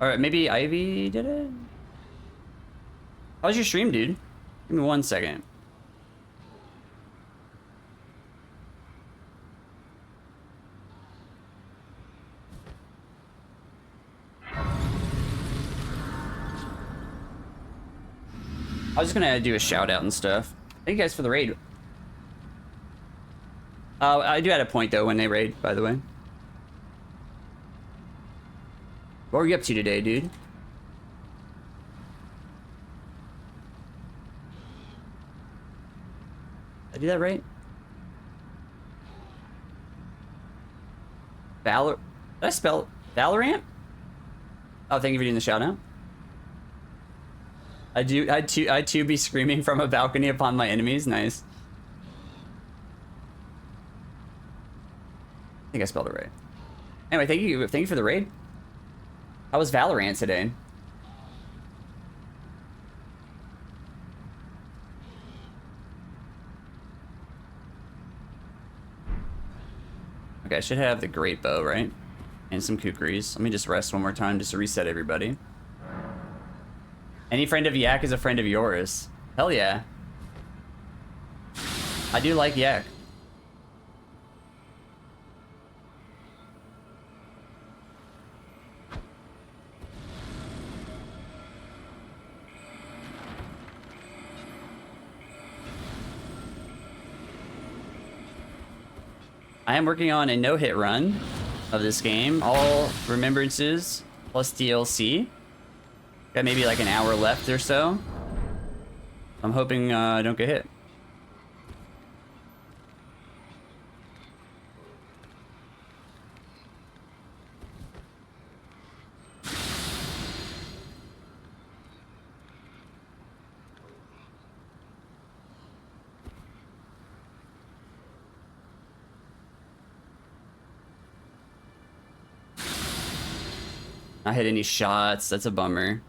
Alright, maybe Ivy did it? How was your stream, dude? Give me 1 second. I was just gonna do a shout out and stuff. Thank you guys for the raid. I do add a point though when they raid, by the way. What were you up to today, dude? Did I do that right? Did I spell Valorant? Oh, thank you for doing the shout out. I too be screaming from a balcony upon my enemies. Nice. I think I spelled it right. Anyway, thank you for the raid. How was Valorant today? Okay, I should have the great bow, right? And some kukris. Let me just rest one more time just to reset everybody. Any friend of Yak is a friend of yours. Hell yeah. I do like Yak. I am working on a no-hit run of this game. All Remembrances plus DLC. Got maybe like an hour left or so. I'm hoping I don't get hit. Not hit any shots. That's a bummer.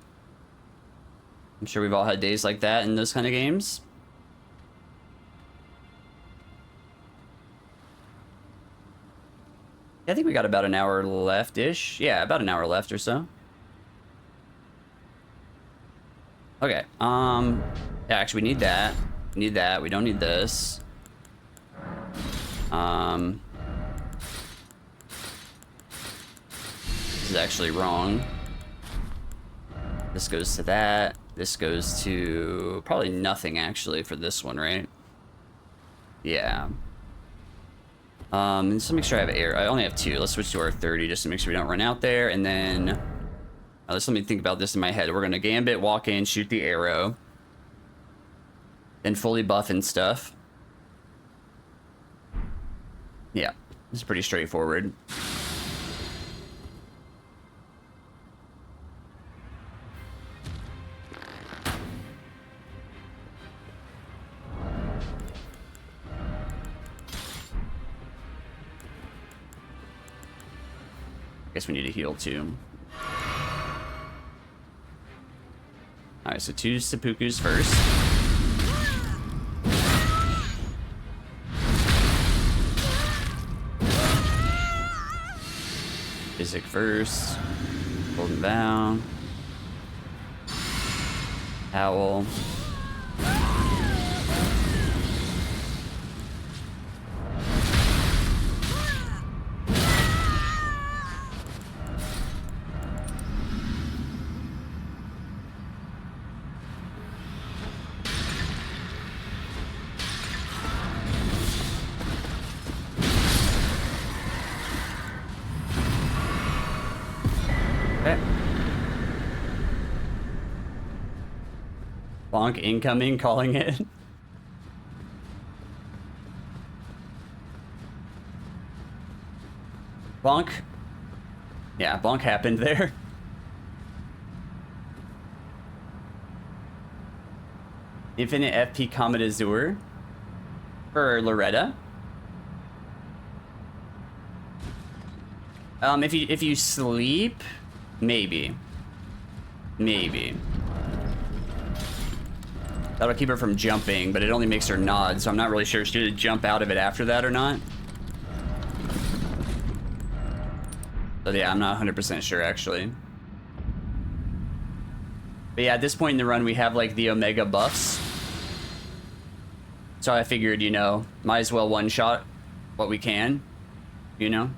I'm sure we've all had days like that in those kind of games. I think we got about an hour left-ish. Yeah, about an hour left or so. Okay. Yeah, actually, we need that. We need that. We don't need this. This is actually wrong. This goes to that. This goes to probably nothing actually for this one, right? Yeah. Just to make sure I have air. I only have 2. Let's switch to our 30 just to make sure we don't run out there. And then let's let me think about this in my head. We're gonna gambit, walk in, shoot the arrow, then fully buff and stuff. Yeah, this is pretty straightforward. Guess we need to heal too. Alright, so 2 seppukus first. Physic first. Golden Vow. Owl. Bonk incoming, calling it. Bonk. Yeah, bonk happened there. Infinite FP Comet Azure for Loretta. If you sleep, maybe. That'll keep her from jumping, but it only makes her nod, so I'm not really sure if she should jump out of it after that or not. But yeah, I'm not 100% sure actually. But yeah, at this point in the run, we have like the Omega buffs. So I figured, you know, might as well one-shot what we can, you know?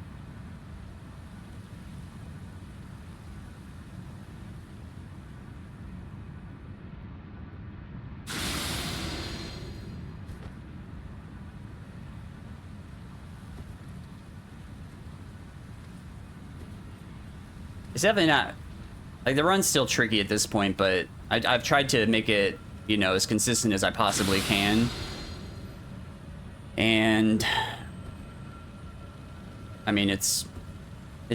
It's definitely not, like, the run's still tricky at this point, but I've tried to make it, you know, as consistent as I possibly can. And I mean, it's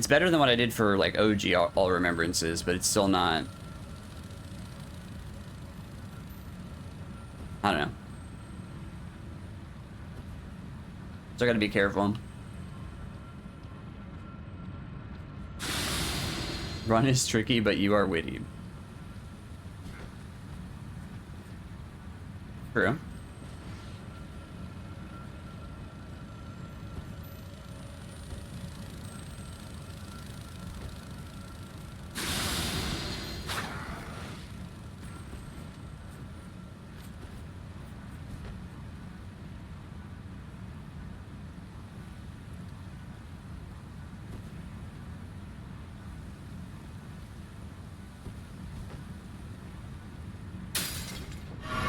better than what I did for like OG All Remembrances, but it's still not, I don't know. So I gotta be careful. Run is tricky, but you are witty. True.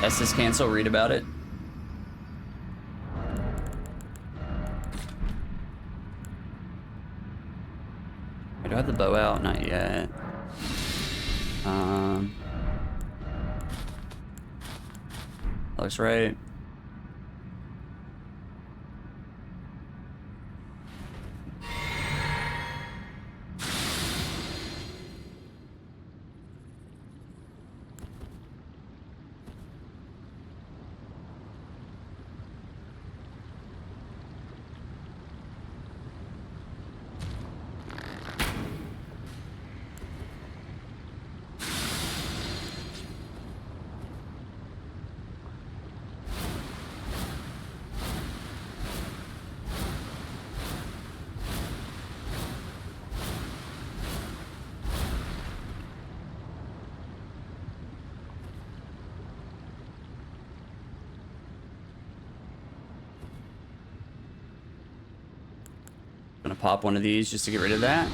Estes cancel, read about it. Do I have the bow out? Not yet. Looks right. Gonna pop one of these just to get rid of that.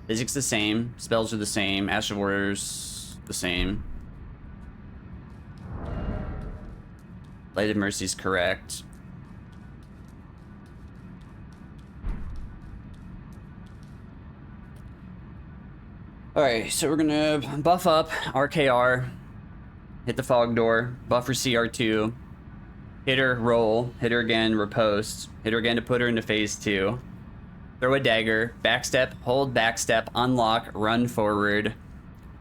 Physics the same, spells are the same, Ash of Warriors the same. Blade of Mercy is correct. Alright, so we're gonna buff up RKR, hit the fog door, buff her CR2, hit her, roll, hit her again, riposte, hit her again to put her into phase 2, throw a dagger, backstep, hold backstep, unlock, run forward,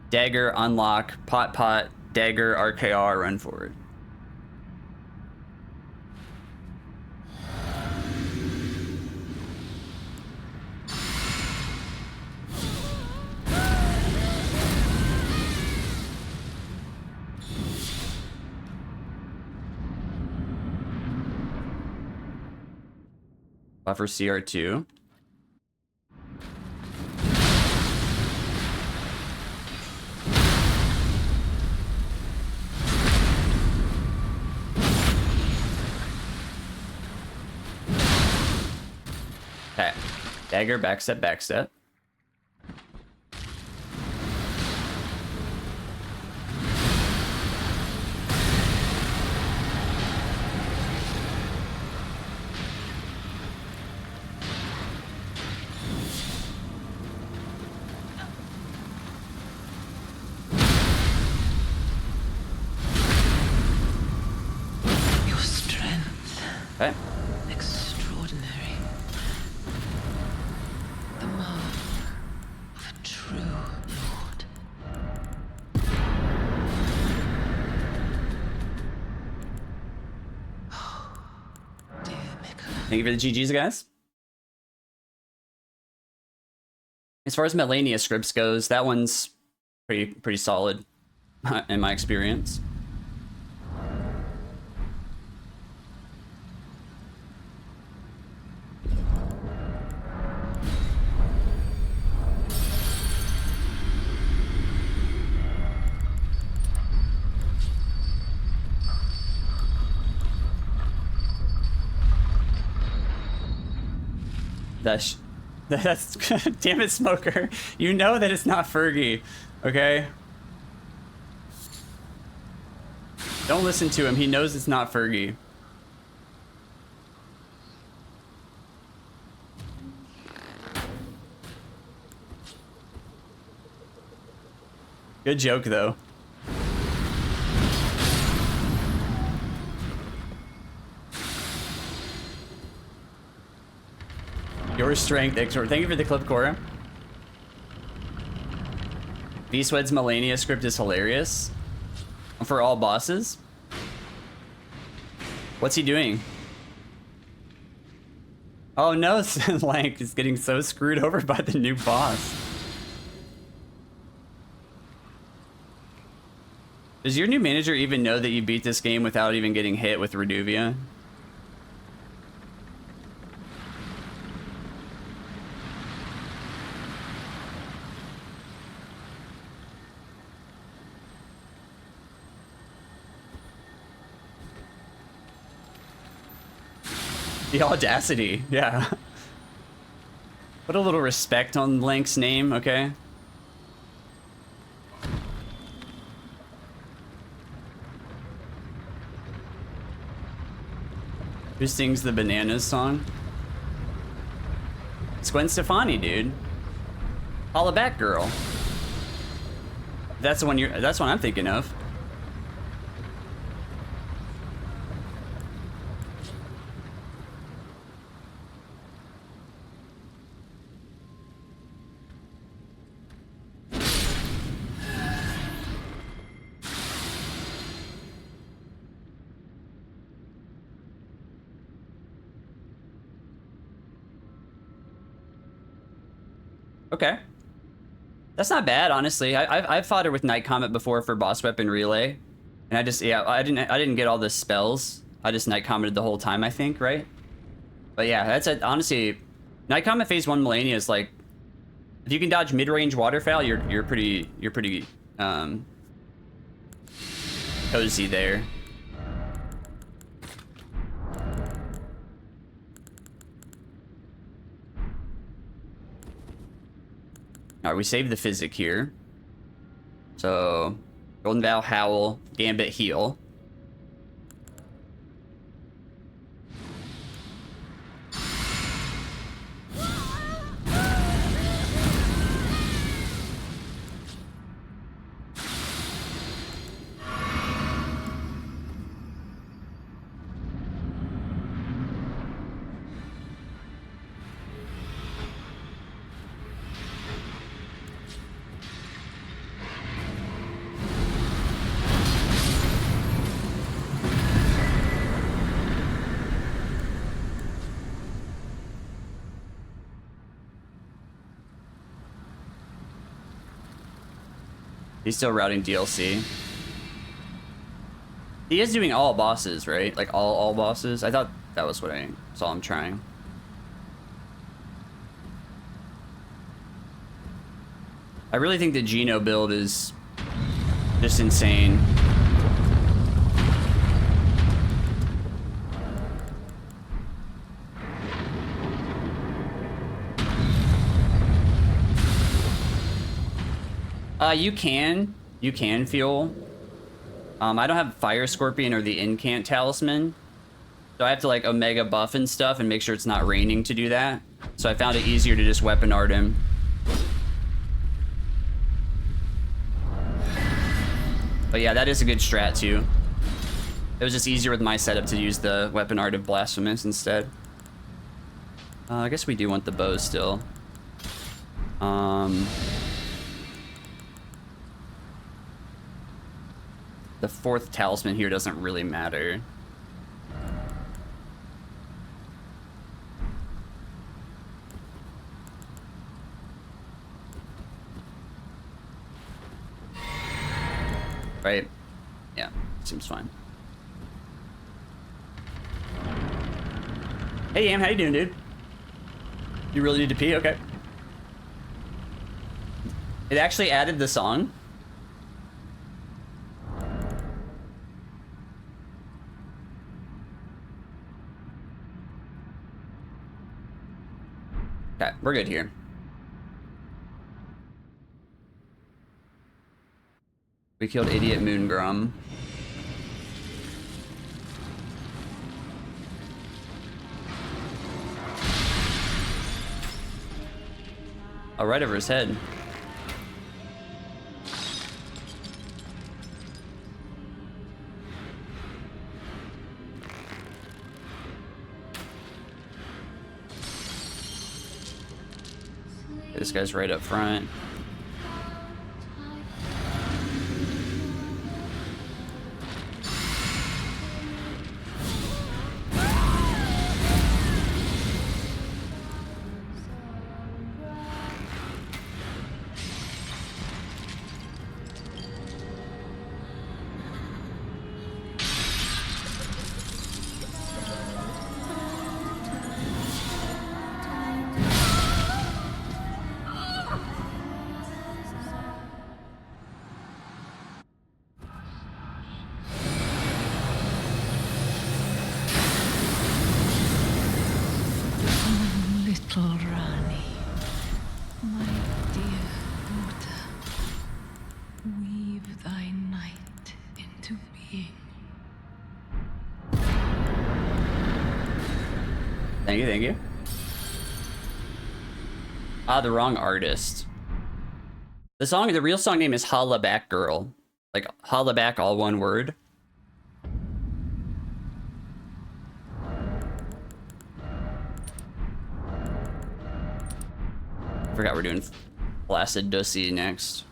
dagger, unlock, pot, dagger, RKR, run forward. Buffer CR2. Okay. Dagger, backstep, backstep. Okay. Extraordinary. The mark of a true lord. Thank you for the GGs, guys. As far as Melania scripts goes, that one's pretty solid in my experience. That's damn it, Smoker. You know that it's not Fergie, okay? Don't listen to him. He knows it's not Fergie. Good joke, though. Your strength, extra. Thank you for the clip, Cora. V-Swed's Melania script is hilarious. For all bosses. What's he doing? Oh no, Lank is getting so screwed over by the new boss. Does your new manager even know that you beat this game without even getting hit with Reduvia? The audacity, yeah. Put a little respect on Lank's name, okay? Who sings the Bananas song? It's Gwen Stefani, dude. Holla back, girl. That's the one that's what I'm thinking of. Okay. That's not bad, honestly. I've fought her with Night Comet before for boss weapon relay. And I just, yeah, I didn't get all the spells. I just Night Cometed the whole time, I think, right? But yeah, that's it. Honestly, Night Comet phase 1 Melania is like, if you can dodge mid-range waterfowl, you're pretty cozy there. Alright, we saved the physic here. So, Golden Vow, Howl, Gambit, Heal. He's still routing DLC. He is doing all bosses, right? Like all bosses? I thought that was what I saw him trying. I really think the Gino build is just insane. You can fuel. I don't have Fire Scorpion or the Incant Talisman, so I have to like Omega buff and stuff and make sure it's not raining to do that. So I found it easier to just weapon art him. But yeah, that is a good strat too. It was just easier with my setup to use the weapon art of Blasphemous instead. I guess we do want the bow still. The fourth talisman here doesn't really matter. Right? Yeah, seems fine. Hey, Yam, how you doing, dude? You really need to pee? Okay. It actually added the song. Okay, we're good here. We killed Idiot Moongrum. Oh, right over his head. This guy's right up front. Thank you. Ah, the wrong artist. The real song name is Holla Back Girl. Like, holla back, all one word. I forgot we're doing Flaccid Dussy next.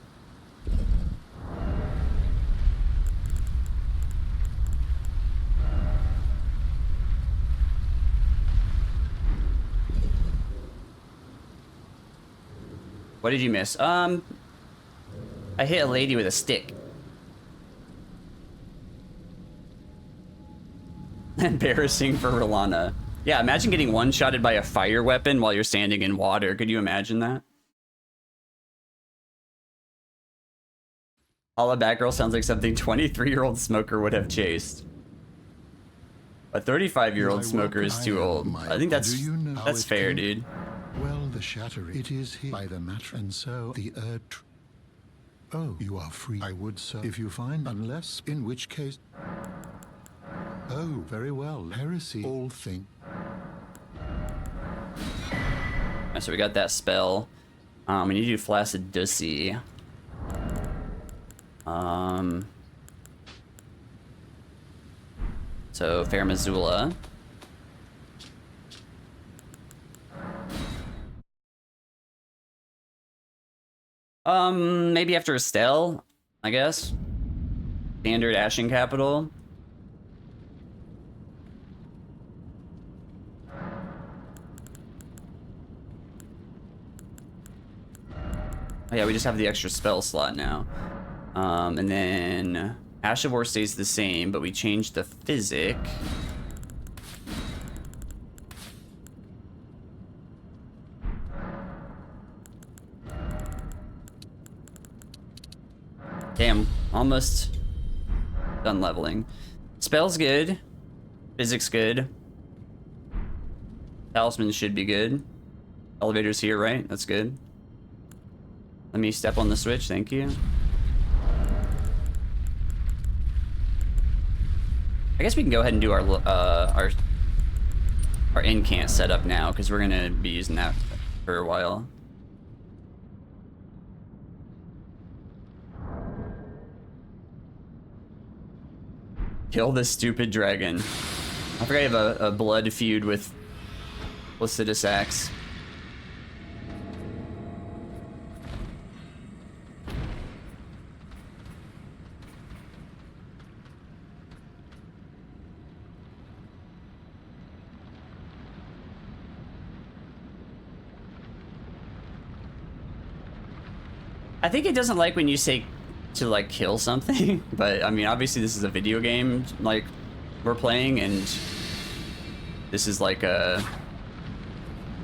What did you miss? I hit a lady with a stick. Embarrassing for Rellana. Yeah, imagine getting one-shotted by a fire weapon while you're standing in water. Could you imagine that? Holla Back Girl sounds like something 23-year-old smoker would have chased. A 35-year-old smoker is too old. I think that's fair, dude. Well, the shattering, it is here by the matter, and so the oh, you are free. I would, sir, if you find, unless, in which case. Oh, very well. Heresy, all thing. So we got that spell. We need to do Flaccid Dussy. So Fair Missoula. Maybe after Estelle, I guess. Standard Ashen Capital. Oh yeah, we just have the extra spell slot now. And then Ash of War stays the same, but we changed the physic. Damn, almost done leveling. Spell's good. Physics good. Talismans should be good. Elevator's here, right? That's good. Let me step on the switch, thank you. I guess we can go ahead and do our incant setup now, because we're gonna be using that for a while. Kill this stupid dragon. I forgot I have a blood feud with Placidus Axe. I think it doesn't like when you say to like kill something, but I mean obviously this is a video game like we're playing, and this is like a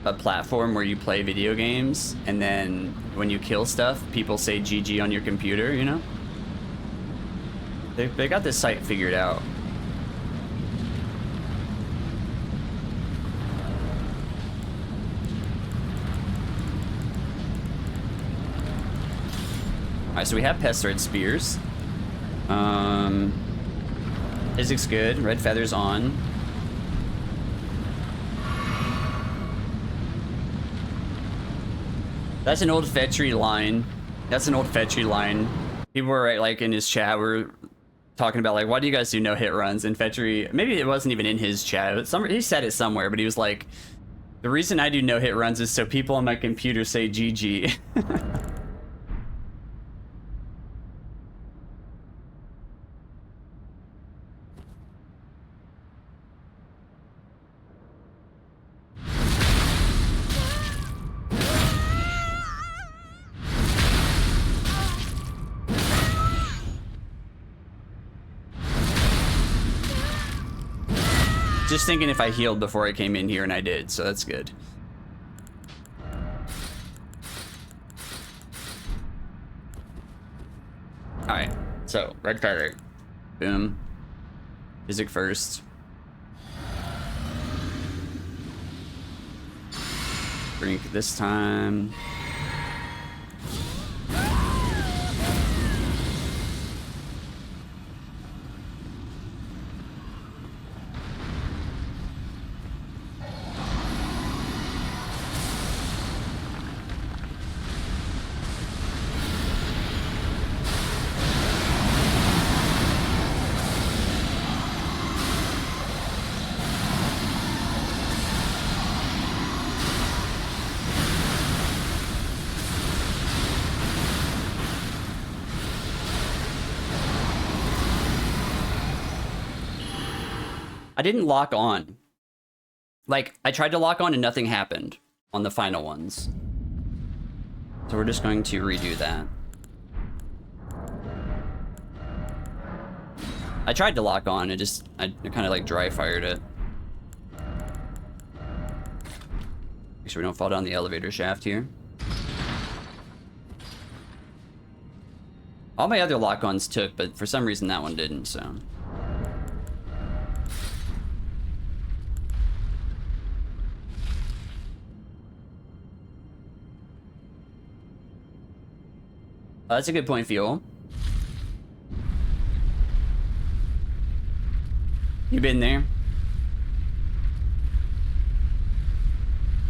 platform where you play video games, and then when you kill stuff people say GG on your computer, you know? They got this site figured out. Alright, so we have Pest Thread Spears. Physics good. Red Feather's on. That's an old Fetchery line. That's an old Fetchery line. People were like in his chat were talking about like, why do you guys do no hit runs? And Fetchery, maybe it wasn't even in his chat, but he said it somewhere, but he was like, the reason I do no hit runs is so people on my computer say GG. Just thinking if I healed before I came in here, and I did, so that's good. Alright, so Red Feather. Boom. Physic first. Drink this time. I didn't lock on. Like, I tried to lock on and nothing happened on the final ones. So we're just going to redo that. I tried to lock on, I kind of like dry fired it. Make sure we don't fall down the elevator shaft here. All my other lock-ons took, but for some reason that one didn't, so. That's a good point, Fuel. You been there?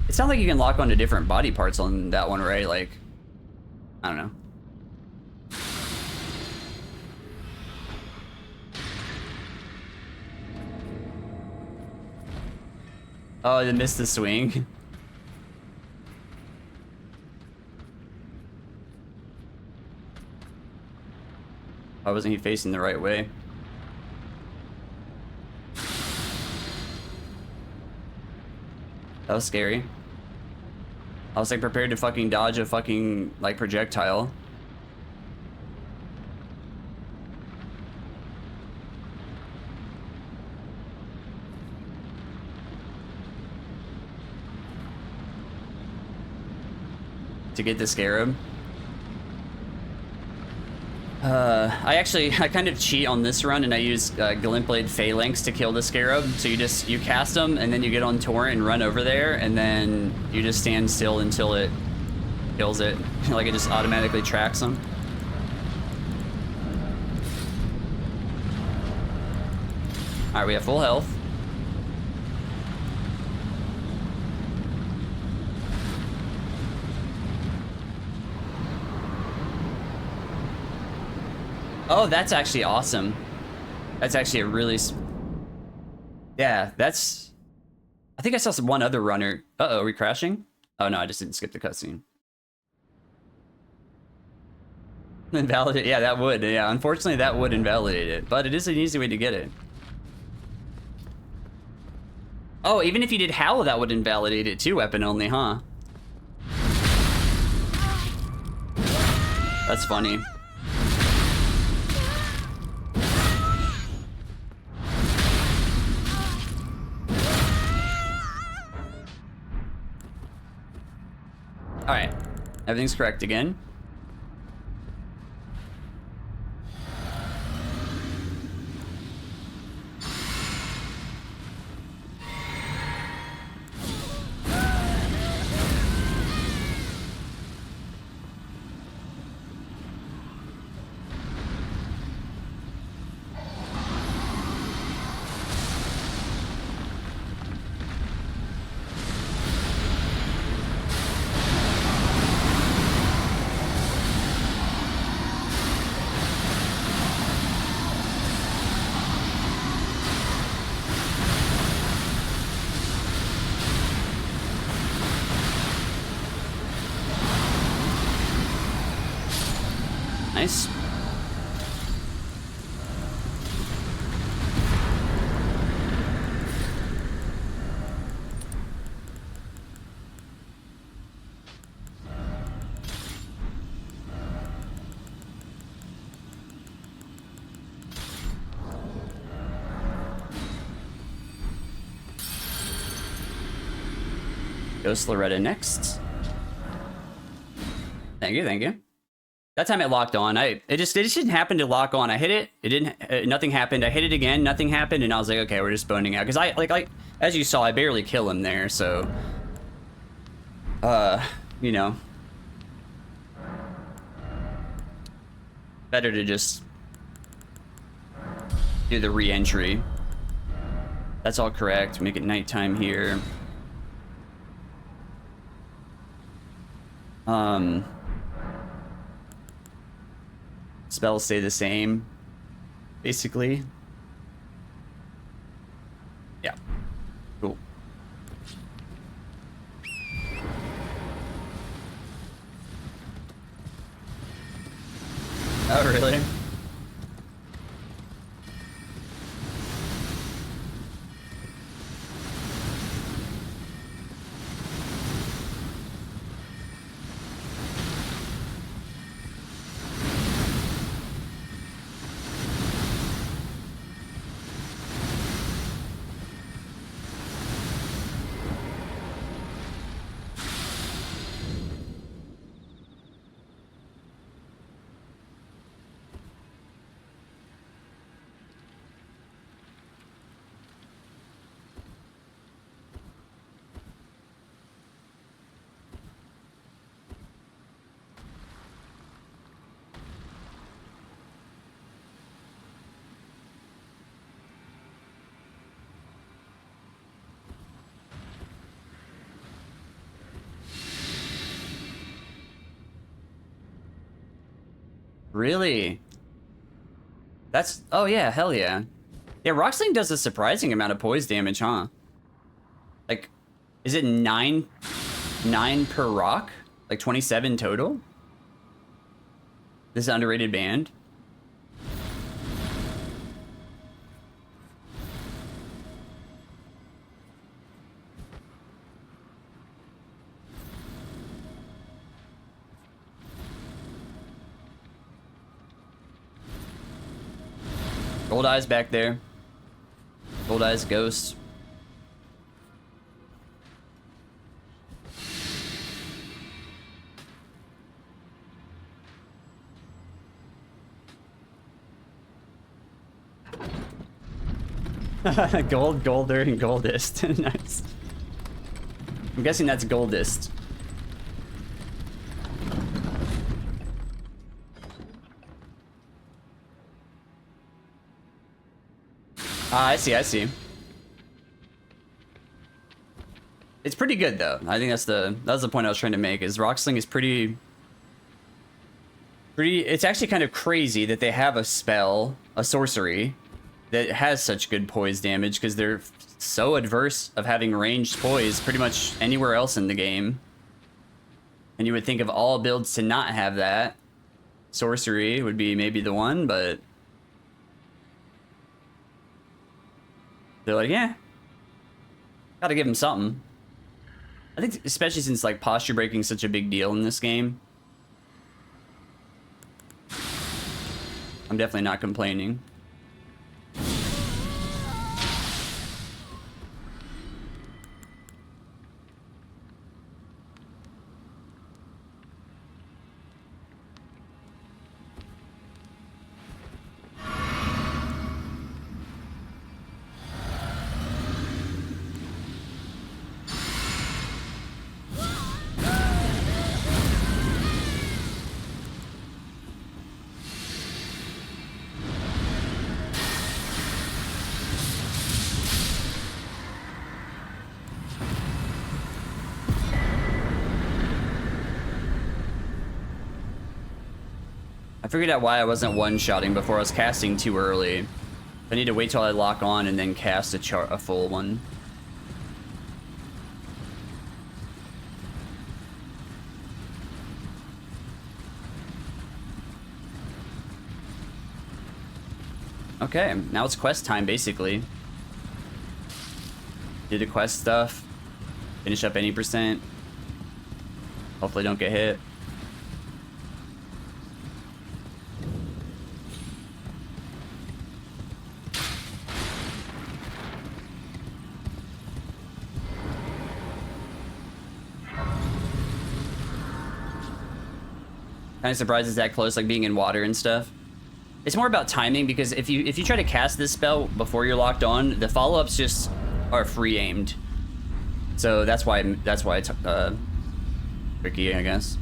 It sounds like you can lock onto different body parts on that one, right? Like, I don't know. Oh, they missed the swing. Why wasn't he facing the right way? That was scary. I was like prepared to fucking dodge a fucking like projectile. to get the scarab. I kind of cheat on this run and I use Glintblade Phalanx to kill the scarab. So you cast them and then you get on Torrent and run over there and then you just stand still until it kills it. Like it just automatically tracks them. All right, we have full health. Oh, that's actually awesome. That's actually a really... Yeah, that's... I think I saw one other runner. Uh-oh, are we crashing? Oh, no, I just didn't skip the cutscene. Invalidate? Yeah, that would. Yeah, unfortunately, that would invalidate it. But it is an easy way to get it. Oh, even if you did Howl, that would invalidate it too, weapon only, huh? That's funny. Alright, everything's correct again. Nice. Ghost Loretta next. Thank you, thank you. That time it locked on. It just didn't happen to lock on. I hit it. It didn't. Nothing happened. I hit it again. Nothing happened, and I was like, okay, we're just boning out. Because like as you saw, I barely kill him there. So, you know, better to just do the re-entry. That's all correct. Make it nighttime here. Spells stay the same, basically. Yeah. Cool. Oh, really? Really? That's... Oh, yeah. Hell yeah. Yeah, Rocksling does a surprising amount of poise damage, huh? Like, is it 9 per rock? Like 27 total? This is an underrated band? Gold Eyes back there. Gold Eyes Ghost. Golder, and Goldest. Nice. I'm guessing that's Goldest. Ah, I see, I see. It's pretty good though. I think that's the point I was trying to make, is Rocksling is pretty, it's actually kind of crazy that they have a spell, a sorcery, that has such good poise damage, because they're so adverse of having ranged poise pretty much anywhere else in the game. And you would think of all builds to not have that. Sorcery would be maybe the one, but they're like, yeah, gotta give him something. I think especially since like posture breaking is such a big deal in this game. I'm definitely not complaining. I figured out why I wasn't one-shotting before. I was casting too early. I need to wait till I lock on and then cast a full one. Okay, now it's quest time, basically. Do the quest stuff. Finish up any percent. Hopefully don't get hit. Kind of surprised it's that close, like being in water and stuff. It's more about timing, because if you try to cast this spell before you're locked on, the follow-ups just are free aimed. So that's why it's tricky, I guess.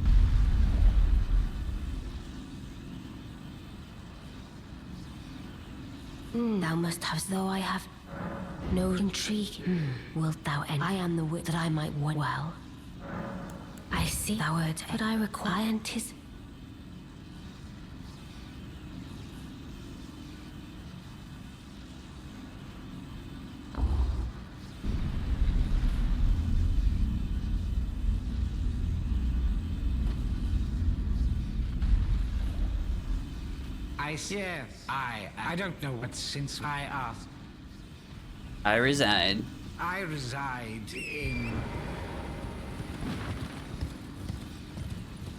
Thou must have, as though I have no intrigue. Wilt thou end? I am the wit that I might want well. I see thou art, but I require anticipate. Yes, I don't know what since I asked. I reside. I reside in...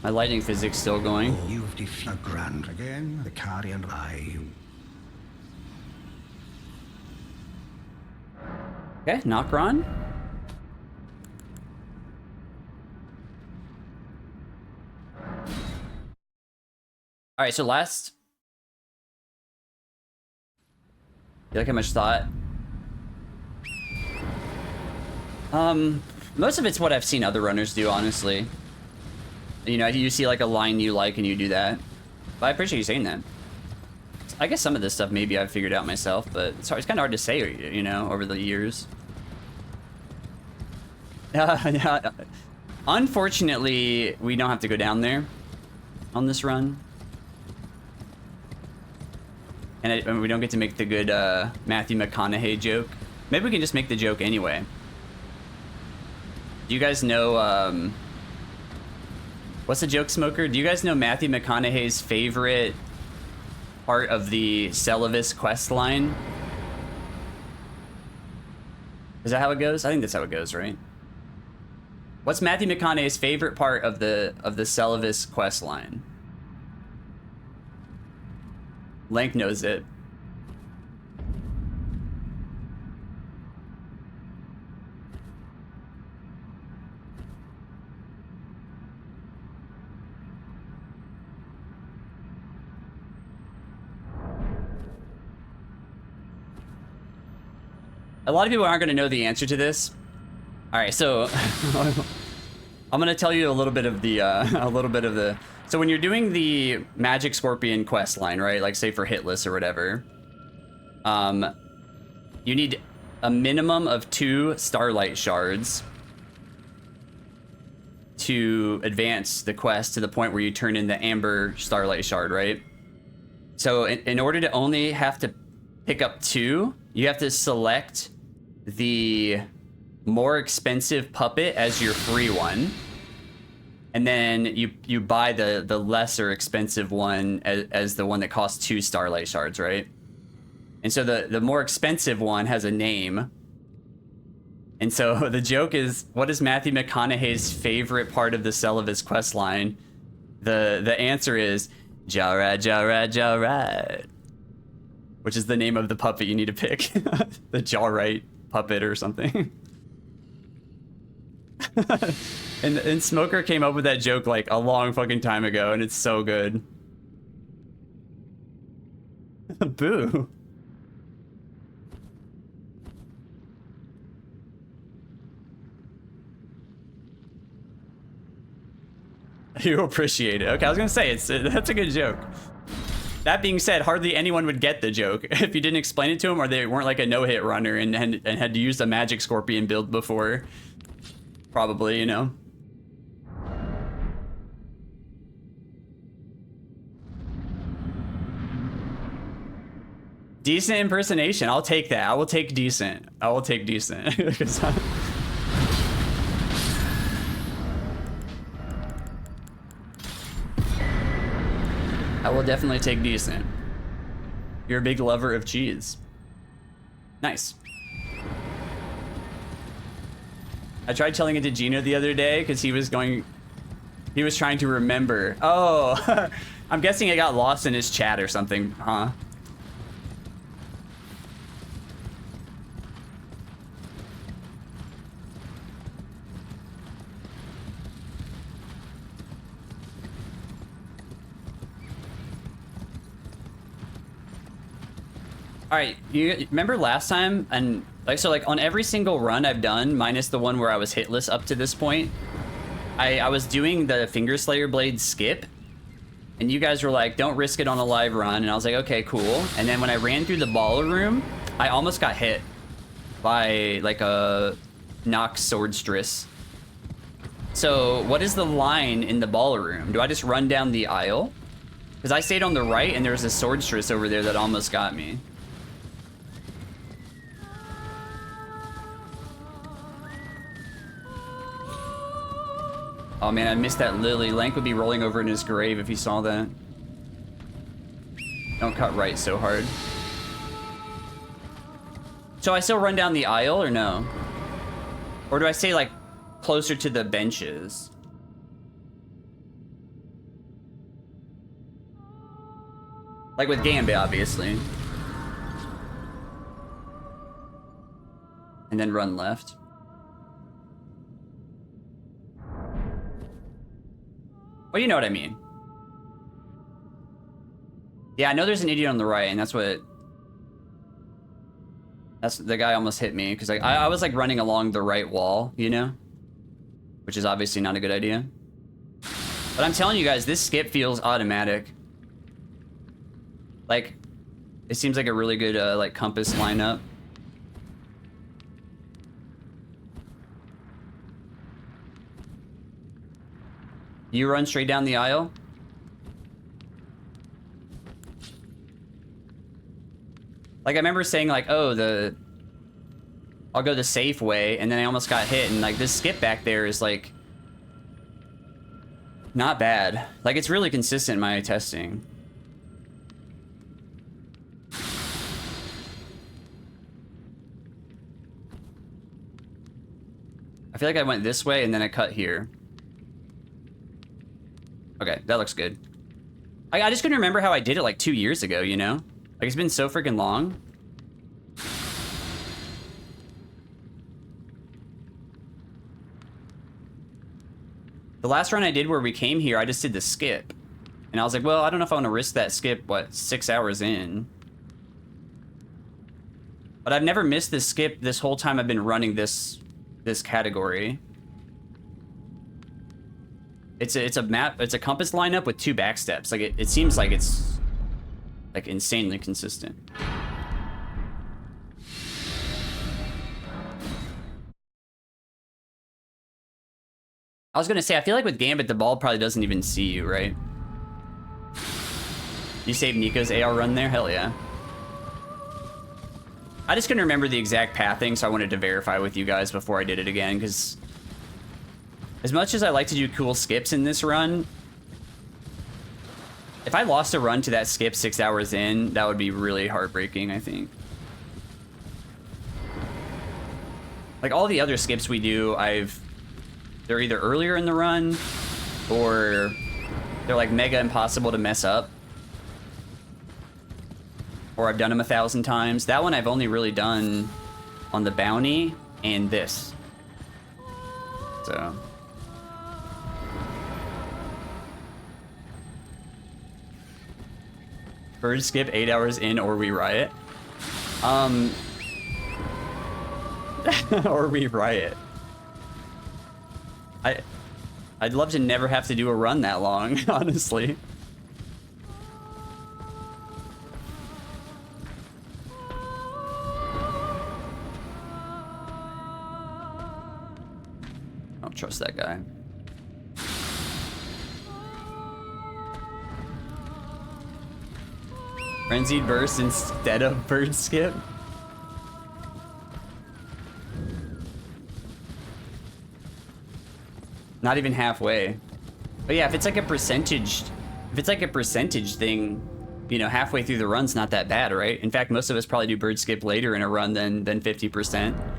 My lightning physics still going. You've defeated Grand again, the carrion I. Okay, Nokron. Alright, so last... You like how much thought? Most of it's what I've seen other runners do, honestly. You know, you see like a line you like and you do that. But I appreciate you saying that. I guess some of this stuff maybe I've figured out myself, but it's kind of hard to say, you know, over the years. Unfortunately, we don't have to go down there on this run. And we don't get to make the good Matthew McConaughey joke. Maybe we can just make the joke anyway. Do you guys know... what's the joke, Smoker? Do you guys know Matthew McConaughey's favorite part of the Celavis quest line? Is that how it goes? I think that's how it goes, right? What's Matthew McConaughey's favorite part of the Celavis quest line? Lank knows it. A lot of people aren't going to know the answer to this. All right, so I'm going to tell you a little bit of the, so when you're doing the Magic Scorpion quest line, right? Like say for Hitless or whatever, you need a minimum of 2 Starlight Shards to advance the quest to the point where you turn in the Amber Starlight Shard, right? So in order to only have to pick up 2, you have to select the more expensive puppet as your free one. And then you buy the lesser expensive one as the one that costs 2 Starlight Shards, right? And so the more expensive one has a name. And so the joke is, what is Matthew McConaughey's favorite part of the Celivis quest line? The answer is Jarrad, Jarrad, Jarrad, which is the name of the puppet you need to pick. The Jarrite puppet or something. and Smoker came up with that joke like a long fucking time ago, and it's so good. Boo. You appreciate it. Okay, I was gonna say, that's a good joke. That being said, hardly anyone would get the joke if you didn't explain it to them, or they weren't like a no-hit runner and had to use the Magic Scorpion build before. Probably, you know. Decent impersonation. I'll take that. I will take decent. I will take decent. I will definitely take decent. You're a big lover of cheese. Nice. I tried telling it to Gino the other day because he was trying to remember. Oh, I'm guessing it got lost in his chat or something, huh? All right, you remember last time, and like so, like on every single run I've done, minus the one where I was hitless up to this point, I was doing the Finger Slayer Blade skip, and you guys were like, "Don't risk it on a live run," and I was like, "Okay, cool." And then when I ran through the baller room, I almost got hit by like a Nox Swordstress. So what is the line in the baller room? Do I just run down the aisle? Because I stayed on the right, and there was a Swordstress over there that almost got me. Oh man, I missed that lily. Lank would be rolling over in his grave if he saw that. Don't cut right so hard. So I still run down the aisle or no? Or do I stay like closer to the benches? Like with Gambit, obviously. And then run left. Well, you know what I mean. Yeah, I know there's an idiot on the right, and that's the guy almost hit me, because I was like running along the right wall, you know? Which is obviously not a good idea. But I'm telling you guys, this skip feels automatic. Like, it seems like a really good like compass lineup. You run straight down the aisle? Like, I remember saying like, oh, I'll go the safe way, and then I almost got hit, and like this skip back there is like not bad. Like, it's really consistent in my testing. I feel like I went this way and then I cut here. Okay, that looks good. I just couldn't remember how I did it like 2 years ago, you know? Like, it's been so freaking long. The last run I did where we came here, I just did the skip. And I was like, well, I don't know if I want to risk that skip, what, 6 hours in. But I've never missed this skip this whole time I've been running this category. It's a map, it's a compass lineup with 2 backsteps. Like it seems like it's like insanely consistent. I was gonna say, I feel like with Gambit, the ball probably doesn't even see you, right? You saved Nico's AR run there? Hell yeah. I just couldn't remember the exact pathing, so I wanted to verify with you guys before I did it again, because as much as I like to do cool skips in this run, if I lost a run to that skip 6 hours in, that would be really heartbreaking, I think. Like all the other skips we do, they're either earlier in the run or they're like mega impossible to mess up. Or I've done them 1,000 times. That one I've only really done on the bounty and this. So. Bird skip 8 hours in or we riot. Or we riot. I'd love to never have to do a run that long, honestly. I don't trust that guy. Frenzied burst instead of bird skip. Not even halfway. But yeah, if it's like a percentage thing, you know, halfway through the run's not that bad, right? In fact, most of us probably do bird skip later in a run than 50%.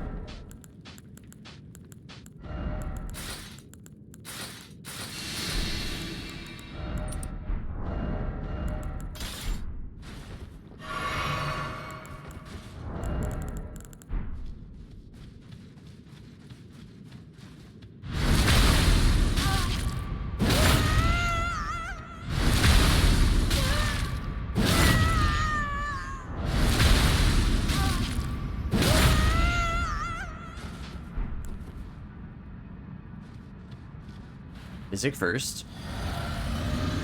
Isaac first.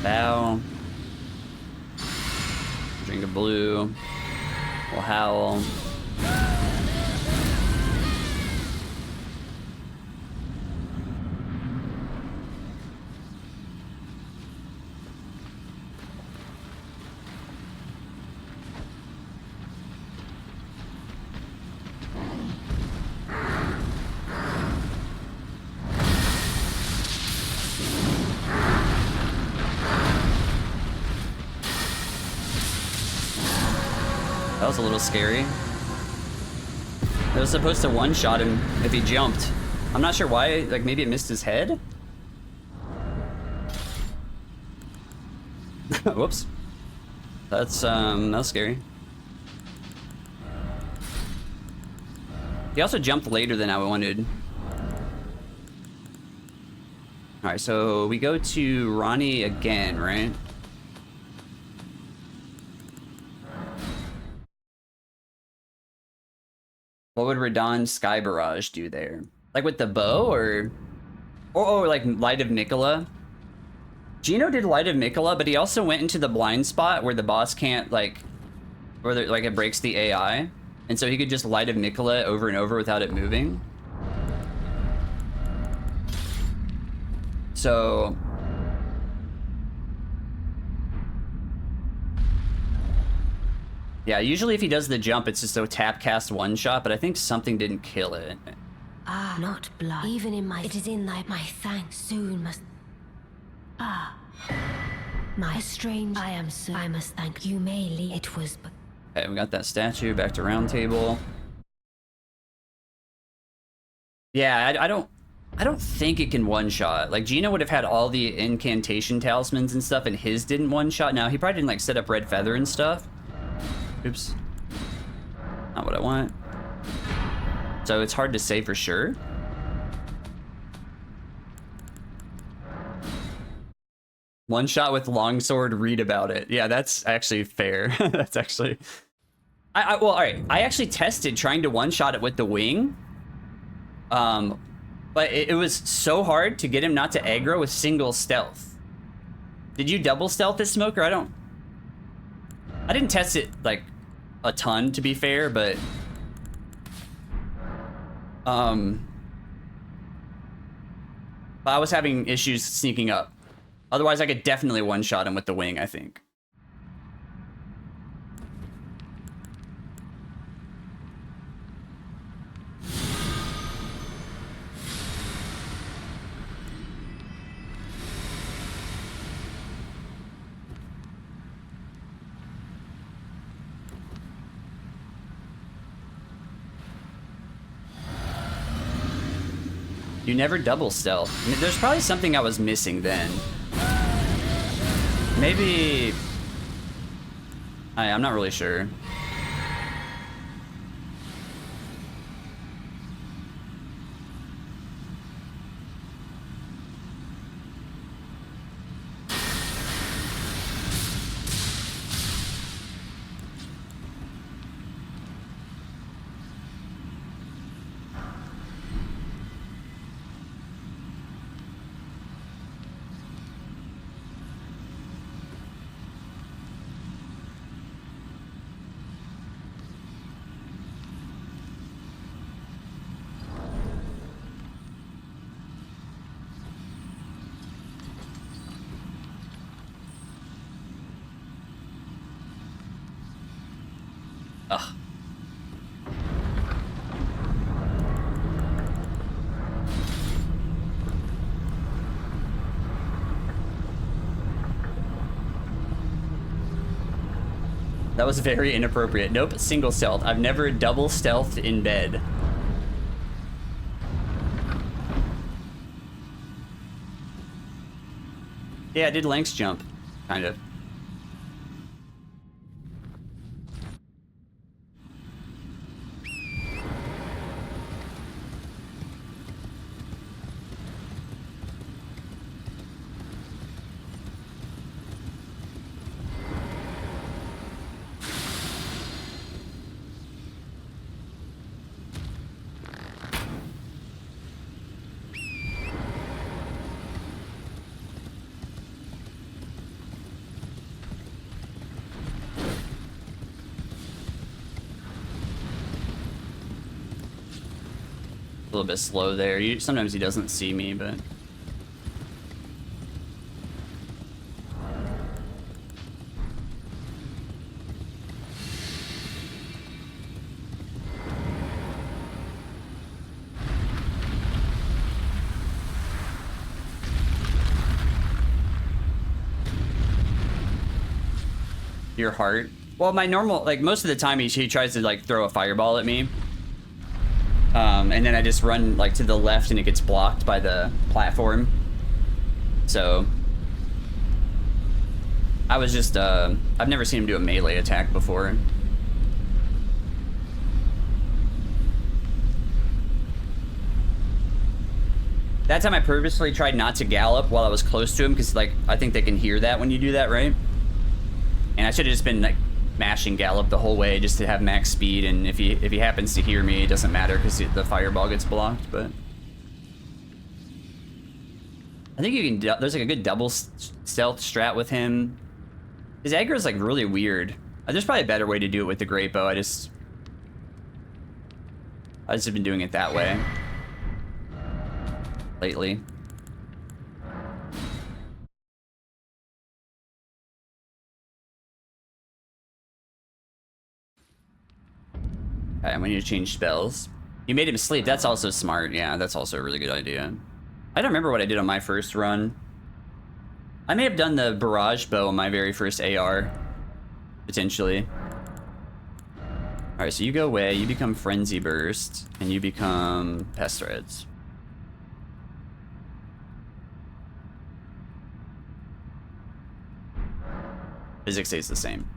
Bow. Drink of blue. We'll howl. That was a little scary. It was supposed to one-shot him if he jumped. I'm not sure why, like maybe it missed his head? Whoops. That's that was scary. He also jumped later than I wanted. Alright, so we go to Ronnie again, right? What would Radahn Sky Barrage do there? Like with the bow or like Light of Nicola? Gino did Light of Nicola, but he also went into the blind spot where the boss can't like it breaks the AI. And so he could just Light of Nicola over and over without it moving. So yeah, usually if he does the jump, it's just a tap cast one shot, but I think something didn't kill it. Ah, not blood. Even in it is in my thanks soon must. Ah, my strange. I must thank you. May it was. But okay, we got that statue. Back to round table. Yeah, I don't think it can one shot. Like Gino would have had all the incantation talismans and stuff, and his didn't one shot. Now he probably didn't like set up red feather and stuff. Oops. Not what I want. So it's hard to say for sure. One shot with longsword, read about it. Yeah, that's actually fair. That's actually... Well, all right. I actually tested trying to one-shot it with the wing. But it was so hard to get him not to aggro with single stealth. Did you double stealth this Smoker? I didn't test it like a ton, to be fair, but I was having issues sneaking up. Otherwise, I could definitely one-shot him with the wing, I think. You never double stealth. I mean, there's probably something I was missing then. Maybe... I'm not really sure. Ugh. That was very inappropriate. Nope, single stealth. I've never double stealthed in bed. Yeah, I did lengths jump, kind of. A little bit slow there. Sometimes he doesn't see me, but your heart. Well, my normal, like most of the time he tries to like throw a fireball at me. And then I just run like to the left and it gets blocked by the platform. So I was just, I've never seen him do a melee attack before. That time I purposely tried not to gallop while I was close to him because like, I think they can hear that when you do that, right? And I should have just been like mashing gallop the whole way just to have max speed, and if he happens to hear me, it doesn't matter because the fireball gets blocked. But I think you can. There's like a good double stealth strat with him. His aggro is like really weird. There's probably a better way to do it with the great bow. I just have been doing it that way lately. Okay, I'm gonna change spells. You made him sleep. That's also smart. Yeah, that's also a really good idea. I don't remember what I did on my first run. I may have done the barrage bow on my very first AR, potentially. All right, so you go away. You become Frenzy Burst, and you become Pest Threads. Physics stays the same.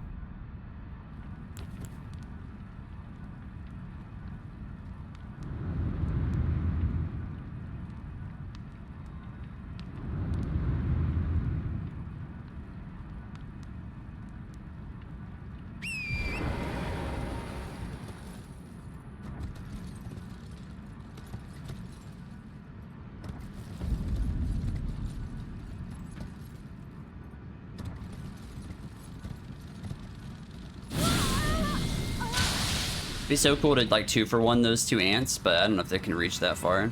Be so cool to like 2-for-1 those two ants, but I don't know if they can reach that far.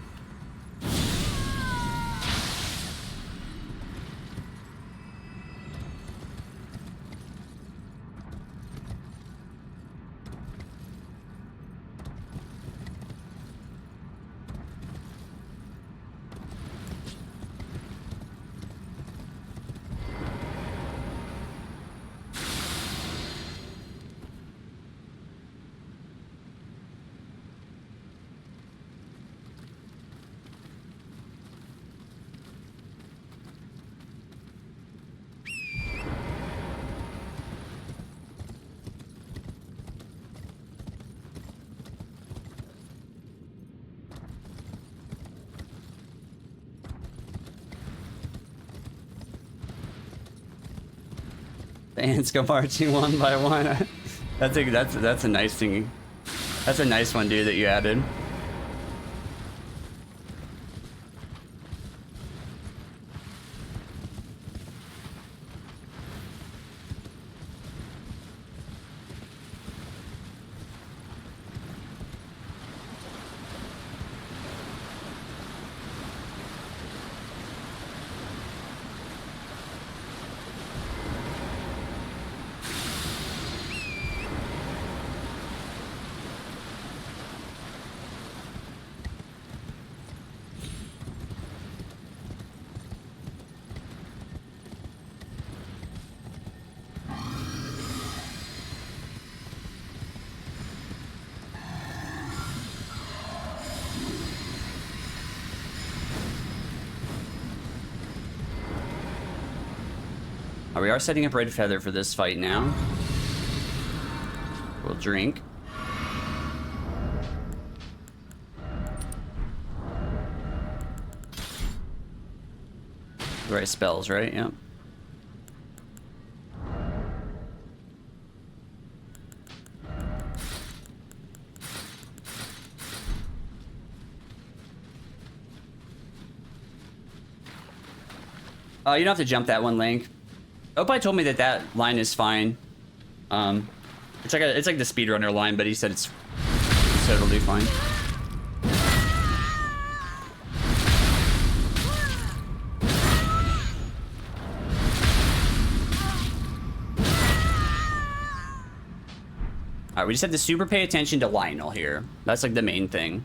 The ants go marching one by one. That's a nice thing. That's a nice one, dude, that you added. We are setting up Red Feather for this fight now. We'll drink. The right spells, right? Yep. You don't have to jump that one, Link. Opie told me that that line is fine. It's like the speedrunner line, but he said it's totally fine. Alright, we just have to super pay attention to Lionel here. That's like the main thing.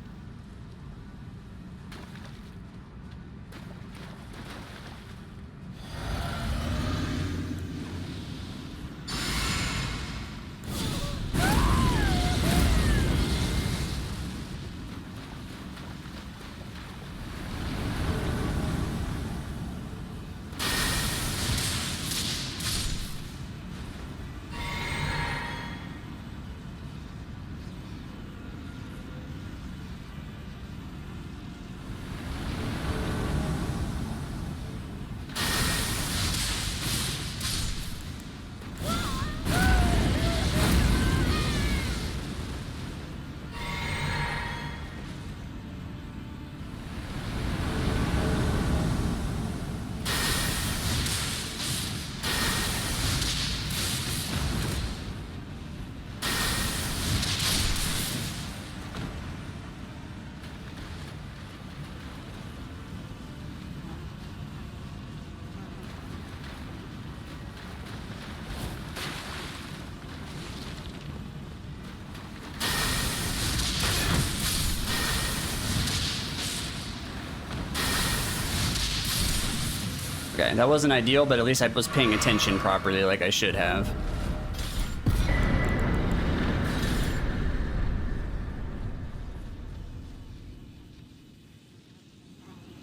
Okay, that wasn't ideal, but at least I was paying attention properly like I should have.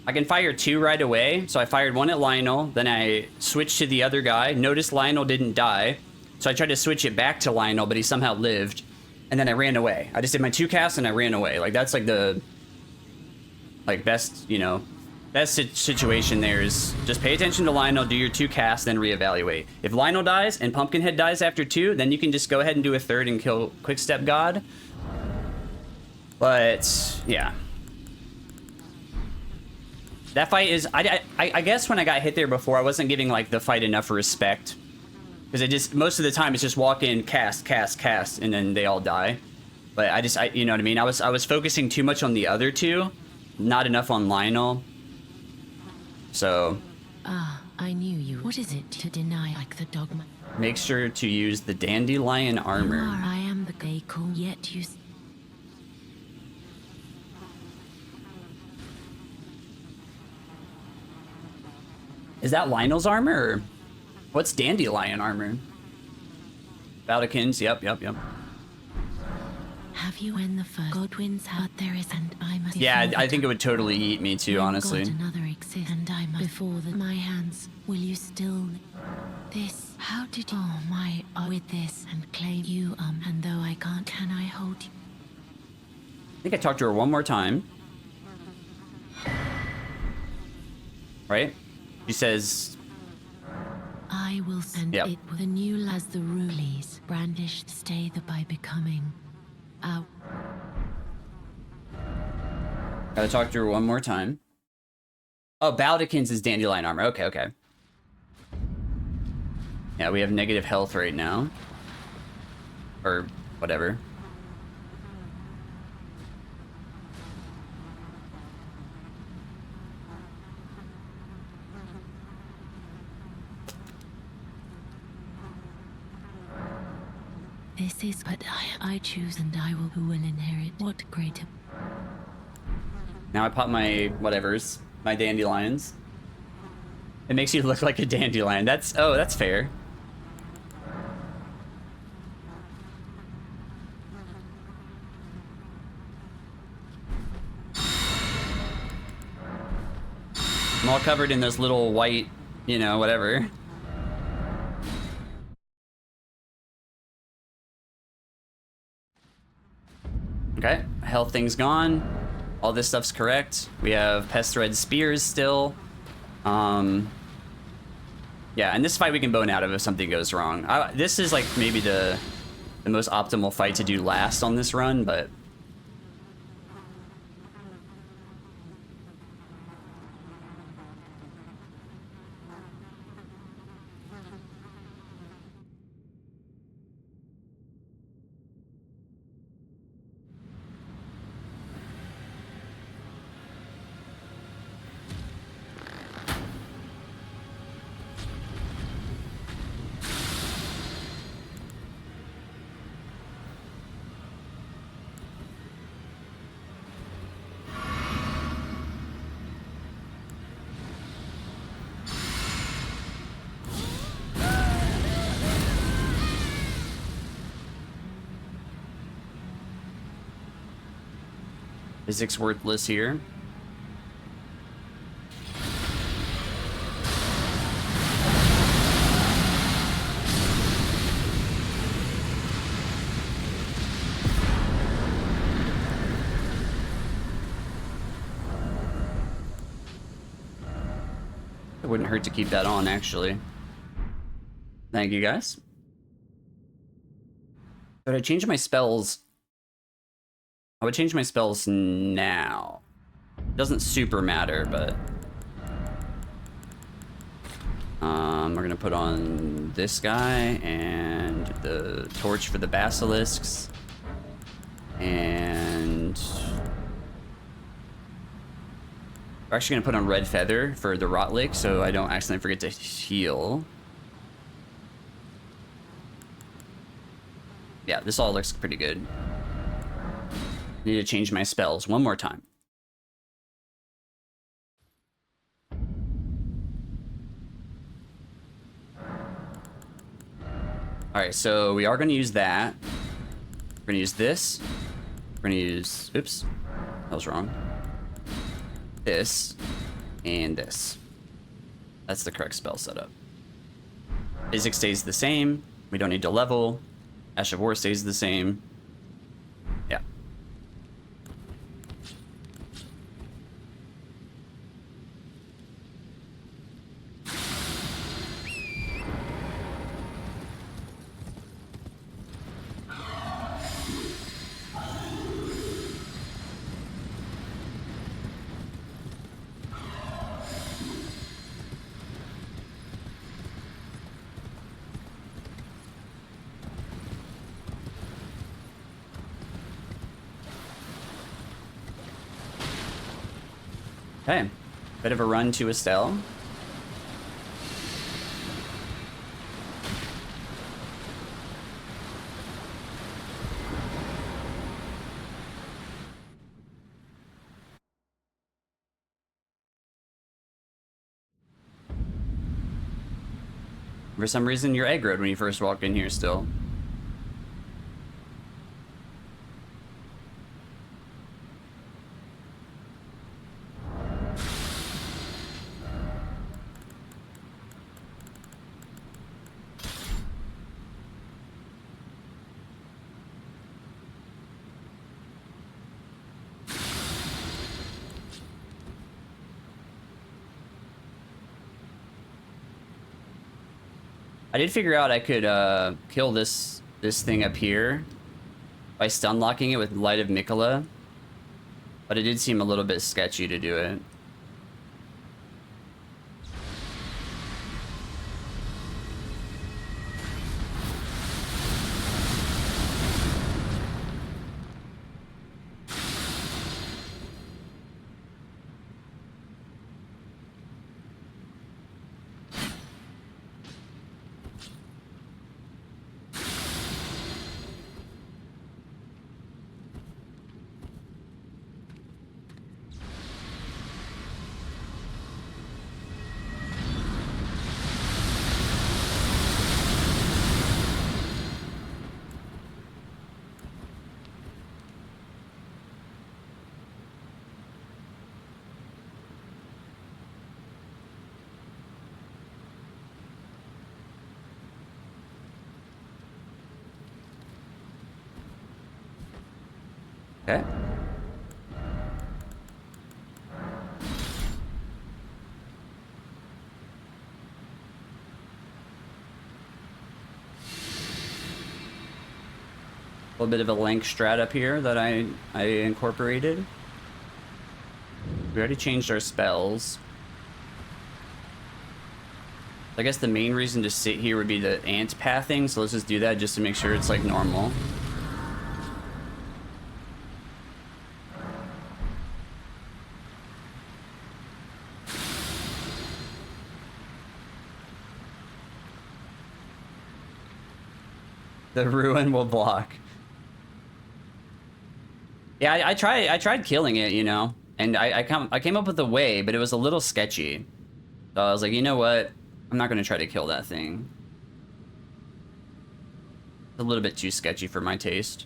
I can fire two right away, so I fired one at Lionel, then I switched to the other guy. Noticed Lionel didn't die, so I tried to switch it back to Lionel, but he somehow lived, and then I ran away. I just did my two casts and I ran away. Like, that's like the best, you know, best situation there is just pay attention to Lionel, do your two casts, then reevaluate. If Lionel dies and Pumpkinhead dies after two, then you can just go ahead and do a third and kill Quickstep God. But yeah, that fight is, I guess when I got hit there before, I wasn't giving like the fight enough respect, because it just, most of the time it's just walk in, cast, and then they all die. But you know what I mean? I was focusing too much on the other two, not enough on Lionel. So Ah, I knew you. What is it to deny like the dogma? make sure to use the dandelion armor. I am the gay cool, yet you. Is that Lionel's armor? Or what's dandelion armor? Baldachin's, yep. Have you when the first Godwin's out there is and I must. Yeah, I think it would totally eat me too, honestly. God, another exists and I must before my hands. Will you still this? How did you my with this and claim you and though I can't, can I hold you? I think I talked to her one more time. Right? She says I will send Yep. it with a new as the rulies brandished stay the by becoming. Gotta talk to her one more time. Oh, Baldachin's is dandelion armor. Okay. Yeah, we have negative health right now. Or whatever. This is what I choose and I will who will inherit what greater. Now I pop my whatevers, my dandelions. It makes you look like a dandelion. That's fair. I'm all covered in those little white, you know, whatever. Okay, health thing's gone. All this stuff's correct. We have Pest Thread Spears still. Yeah, and this fight we can bone out of if something goes wrong. This is like maybe the most optimal fight to do last on this run, but... Physics worthless here. It wouldn't hurt to keep that on, actually. Thank you, guys. But I changed my spells. I would change my spells now. Doesn't super matter, but... we're gonna put on this guy and the torch for the basilisks. And... we're actually gonna put on red feather for the Rotlick so I don't accidentally forget to heal. Yeah, this all looks pretty good. Need to change my spells one more time. Alright, so we are going to use that. We're going to use this. We're going to use... oops. That was wrong. This. And this. That's the correct spell setup. Physics stays the same. We don't need to level. Ash of War stays the same. Yeah. Okay. Bit of a run to Estelle. For some reason, you're aggroed when you first walked in here still. I did figure out I could kill this thing up here by stun locking it with Light of Mikola, but it did seem a little bit sketchy to do it. Okay. A little bit of a link strat up here that I incorporated. We already changed our spells. I guess the main reason to sit here would be the ant pathing, so let's just do that just to make sure it's like normal. The ruin will block. Yeah, I tried killing it, you know, and I came up with a way, but it was a little sketchy. So I was like, you know what? I'm not gonna try to kill that thing. It's a little bit too sketchy for my taste.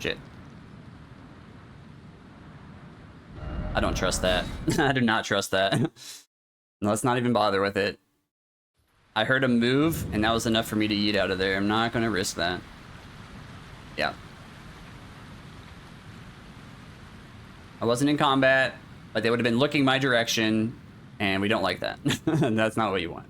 Shit. I don't trust that. I do not trust that. Let's not even bother with it. I heard a move, and that was enough for me to yeet out of there. I'm not going to risk that. Yeah. I wasn't in combat, but they would have been looking my direction, and we don't like that. That's not what you want.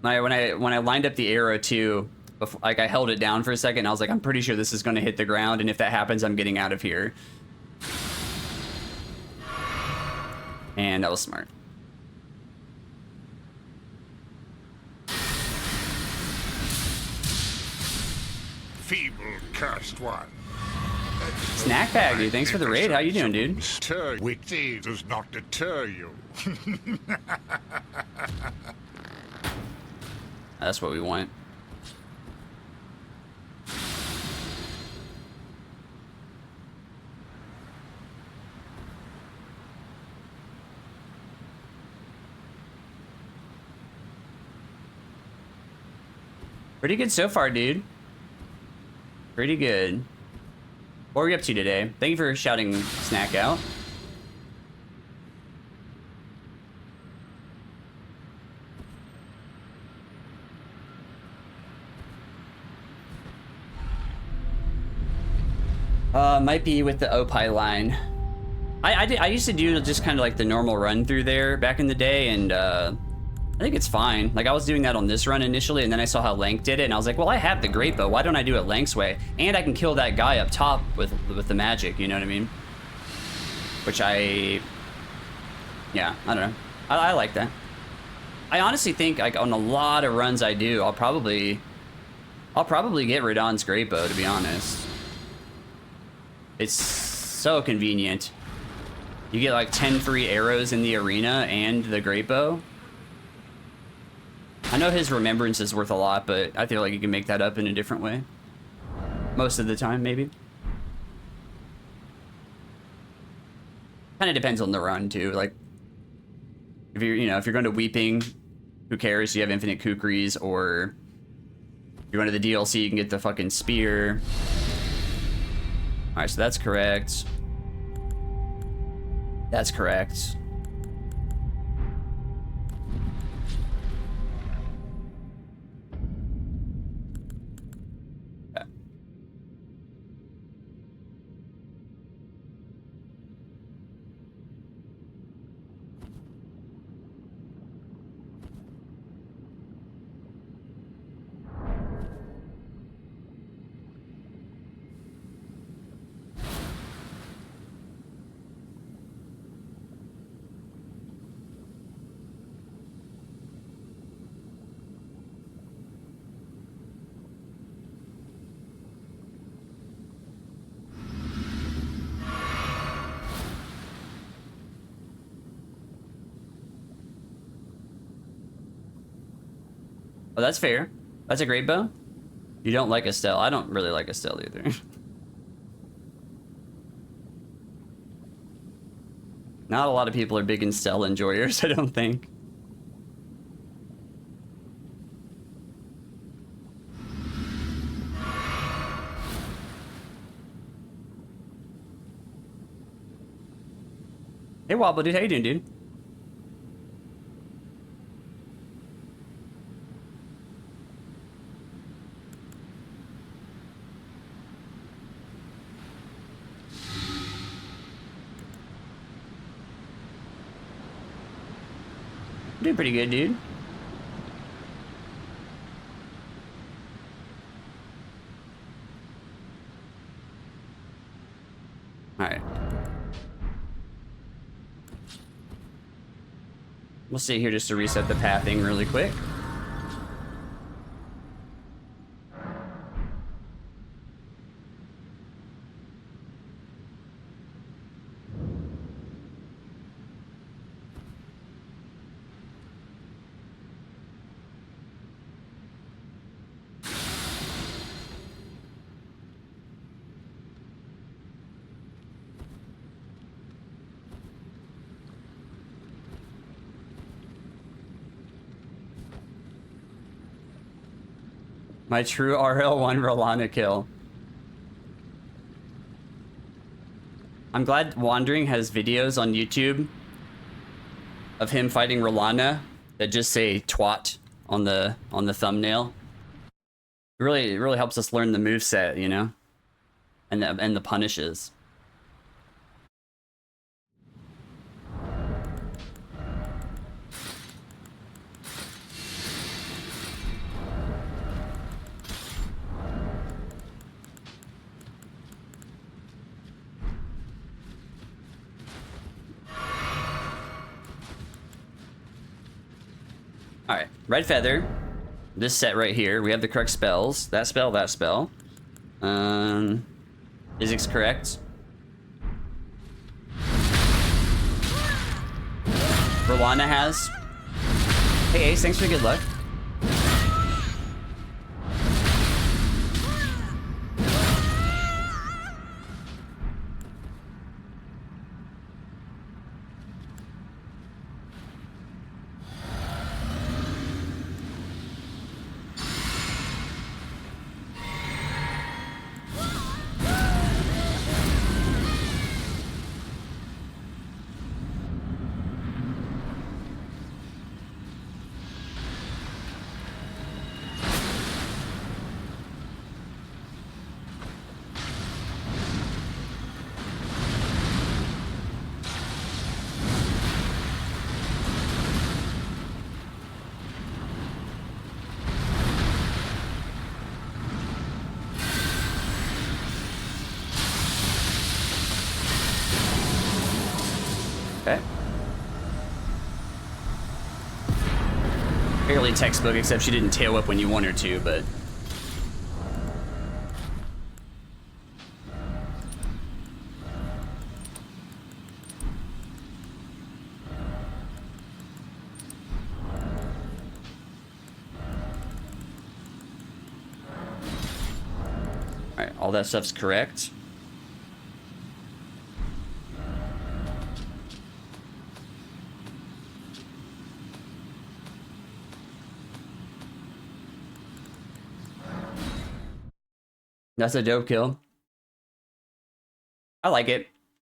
When I lined up the arrow too, before, like I held it down for a second, and I was like, I'm pretty sure this is going to hit the ground, and if that happens, I'm getting out of here. And that was smart. Feeble, cursed one. Snack bag, dude. Thanks for the raid. How you doing, dude? Witty does not deter you. That's what we want. Pretty good so far, dude. Pretty good. What are we up to today? Thank you for shouting snack out. Might be with the Opie line. I used to do just kind of like the normal run through there back in the day, and I think it's fine. Like, I was doing that on this run initially, and then I saw how Lank did it, and I was like, well, I have the great bow. Why don't I do it Lank's way? And I can kill that guy up top with the magic, you know what I mean? Which yeah, I don't know. I like that. I honestly think, like, on a lot of runs I do, I'll probably get Radahn's great bow, to be honest. It's so convenient. You get like 10 free arrows in the arena and the great bow. I know his remembrance is worth a lot, but I feel like you can make that up in a different way. Most of the time, maybe. Kind of depends on the run too. Like, if you're going to Weeping, who cares? You have infinite kukris, or if you're going to the DLC, you can get the fucking spear. All right, so that's correct. That's correct. Oh, that's fair. That's a great bow. You don't like Estelle. I don't really like Estelle either. Not a lot of people are big Estelle enjoyers, I don't think. Hey, Wobble Dude. How you doing, dude? Doing pretty good, dude. All right. We'll stay here just to reset the pathing really quick. My true RL1 Rellana kill. I'm glad Wandering has videos on YouTube of him fighting Rellana that just say twat on the thumbnail. It really helps us learn the moveset, you know? And the punishes. Alright, Red Feather. This set right here. We have the correct spells. That spell, that spell. Physics correct. Rellana has. Hey Ace, thanks for the good luck. Fairly textbook, except she didn't tail whip when you want her to, but... Alright, all that stuff's correct. That's a dope kill. I like it.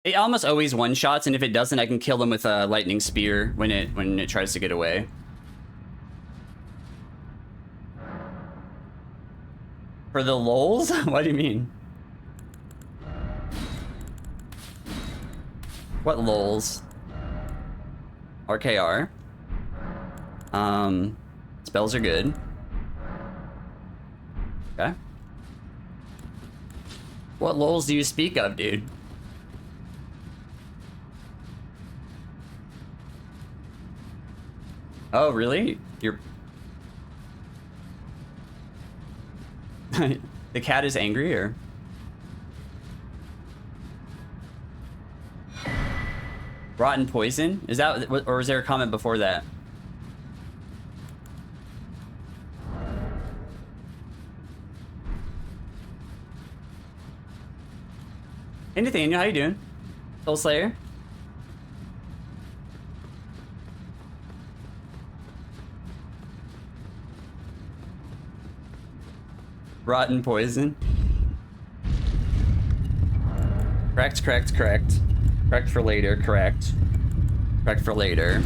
It almost always one-shots, and if it doesn't, I can kill them with a lightning spear when it tries to get away. For the lols? What do you mean? What lols? RKR. Spells are good. Okay. What lols do you speak of, dude? Oh, really? You're... The cat is angry, or? Rotten poison? Is that, or is there a comment before that? Hey Nathaniel, how you doing? Soul Slayer? Rotten poison. Correct, correct, correct. Correct for later, correct. Correct for later.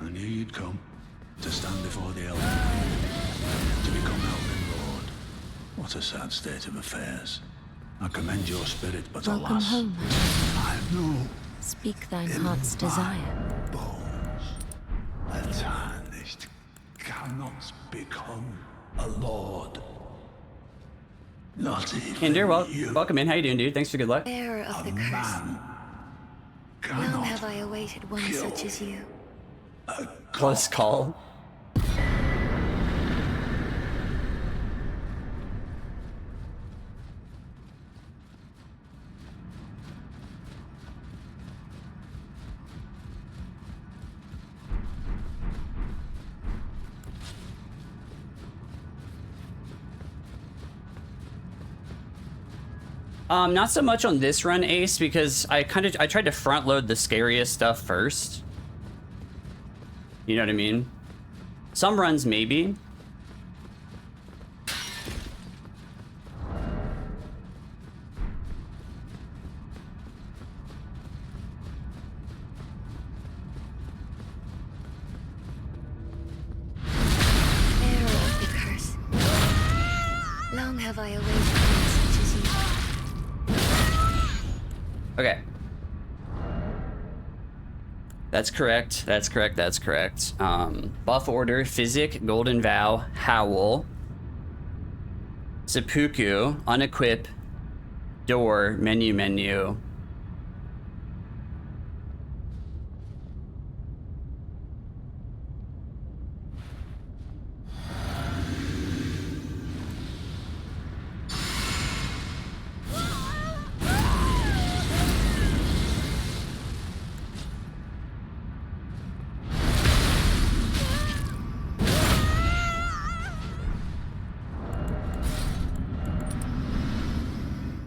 I knew you'd come to stand before the Elden, to become Elden Lord. What a sad state of affairs. I commend your spirit, but Welcome alas, home. I know Speak thine heart's desire. bones. A tarnished cannot become a lord. Not even Kinder, you. welcome in. How you doing, dude? Thanks for good luck. Bearer of the curse. Long have I awaited one such as you. Close call. Not so much on this run, Ace, because I tried to front load the scariest stuff first. You know what I mean? Some runs, maybe. Bearer of the curse. Long have I awaited one such as you. Okay. That's correct. That's correct. That's correct. Buff order, Physic, Golden Vow, Howl, Seppuku, Unequip, Door, Menu.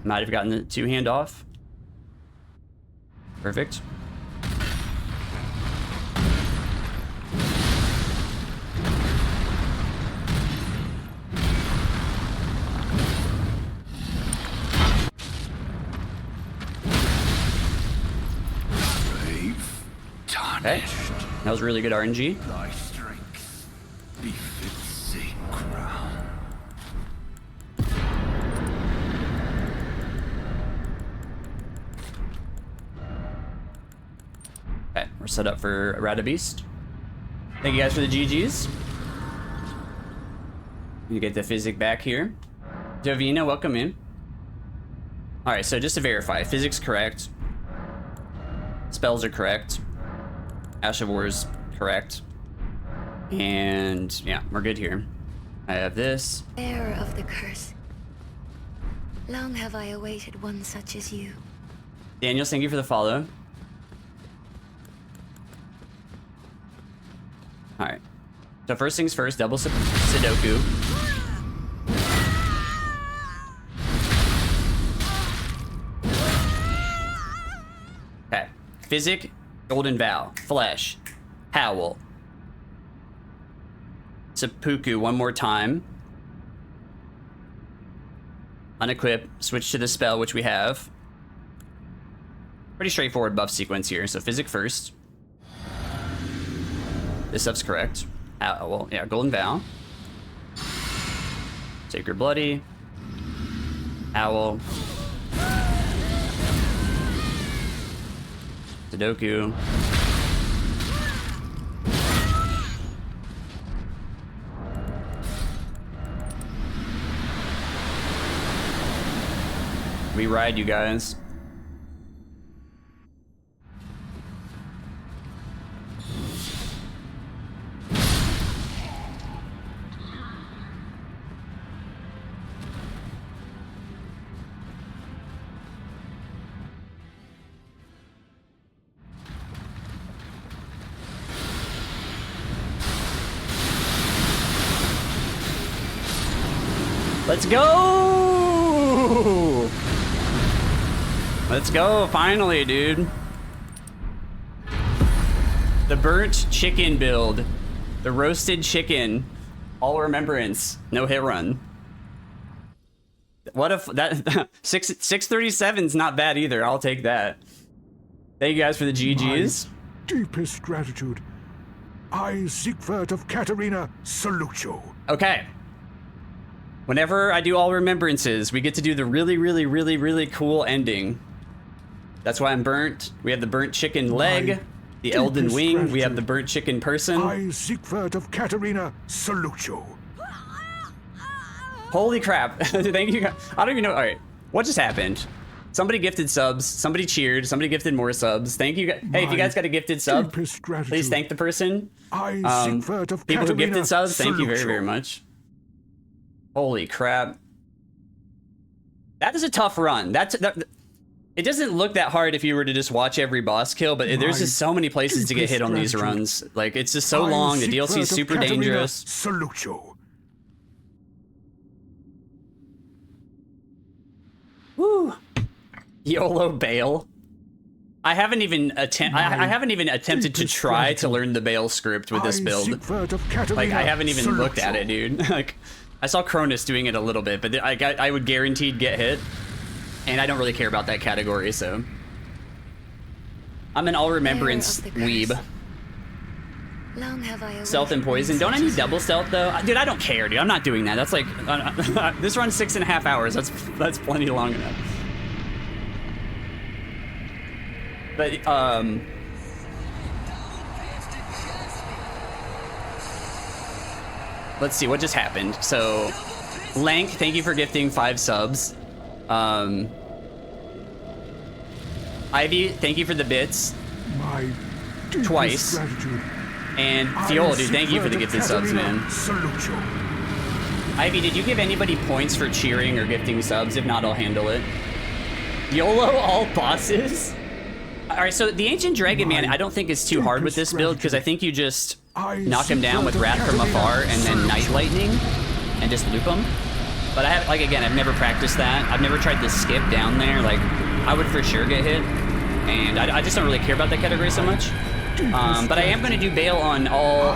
Might have gotten the two-hand off. Perfect. Okay. That was really good RNG. Thy strength befits a crown. We're set up for Radabeast. Thank you guys for the GGs. You get the physic back here. Jovina, welcome in. Alright, so just to verify, physics correct. Spells are correct. Ash of War's correct. And yeah, we're good here. I have this. Bearer of the curse. Long have I awaited one such as you. Daniel, thank you for the follow. Alright. So first things first, double Sudoku. Okay. Physic, Golden Vow, Flesh, Howl. Seppuku one more time. Unequip, switch to the spell, which we have. Pretty straightforward buff sequence here. So physic first. This stuff's correct. Well, yeah, Golden Vow. Sacred Bloody. Owl. Sudoku. We ride, you guys. Let's go! Let's go, finally, dude. The burnt chicken build. The roasted chicken. All remembrance. No hit run. What if that 637's not bad either. I'll take that. Thank you guys for the GGs. My deepest gratitude. I, Siegfried of Katarina, salute you. Okay. Whenever I do All Remembrances, we get to do the really cool ending. That's why I'm burnt. We have the burnt chicken leg, the Elden wing. Gratitude. We have the burnt chicken person. I, Siegfried of Katarina, salute you. Holy crap. Thank you. I don't even know. All right. What just happened? Somebody gifted subs. Somebody cheered. Somebody gifted more subs. Thank you. Hey, if you guys got a gifted sub, please thank the person. I, Siegfried of people Katarina, who gifted subs, thank you very you. much. Holy crap. That is a tough run. It doesn't look that hard if you were to just watch every boss kill, but there's just so many places to get hit on these runs. Like, it's just so long. The DLC is super dangerous. Salute you. Woo. YOLO Bayle. I haven't even attempted to try to learn the Bayle script with this build. Like, I haven't even looked at it, dude. Like, I saw Cronus doing it a little bit, but I would guaranteed get hit. And I don't really care about that category, so. I'm an All Remembrance weeb. Stealth and poison. Don't I need double stealth though? Dude, I don't care, dude. I'm not doing that. That's like this runs 6.5 hours. That's plenty long enough. But let's see what just happened. So, Lank, thank you for gifting 5 subs. Ivy, thank you for the bits. My twice. Gratitude. And Fiol, dude, thank you for the gifted subs, man. Salute you. Ivy, did you give anybody points for cheering or gifting subs? If not, I'll handle it. YOLO all bosses? Alright, so the Ancient Dragon Man, I don't think is too hard with this build, because I think you just knock him down with Wrath from afar and then Night Lightning and just loop him. But I have, like, again, I've never practiced that. I've never tried to skip down there. Like, I would for sure get hit. And I just don't really care about that category so much. But I am going to do Bayle on all...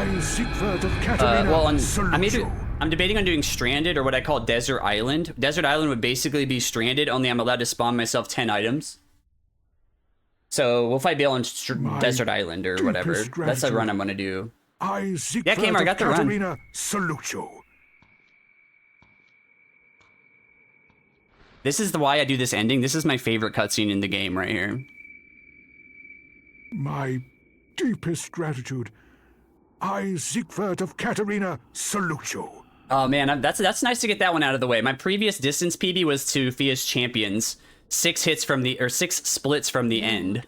I'm debating on doing Stranded or what I call Desert Island. Desert Island would basically be Stranded, only I'm allowed to spawn myself 10 items. So we'll fight Bayle on Desert Island or whatever. That's the run I'm going to do. Yeah, Kamer, I got the run. Salute you. This is why I do this ending. This is my favorite cutscene in the game right here. My deepest gratitude. I, Siegfried of Catarina, salute you. Oh man, that's nice to get that one out of the way. My previous distance PD was to Fia's Champions. 6 splits from the end.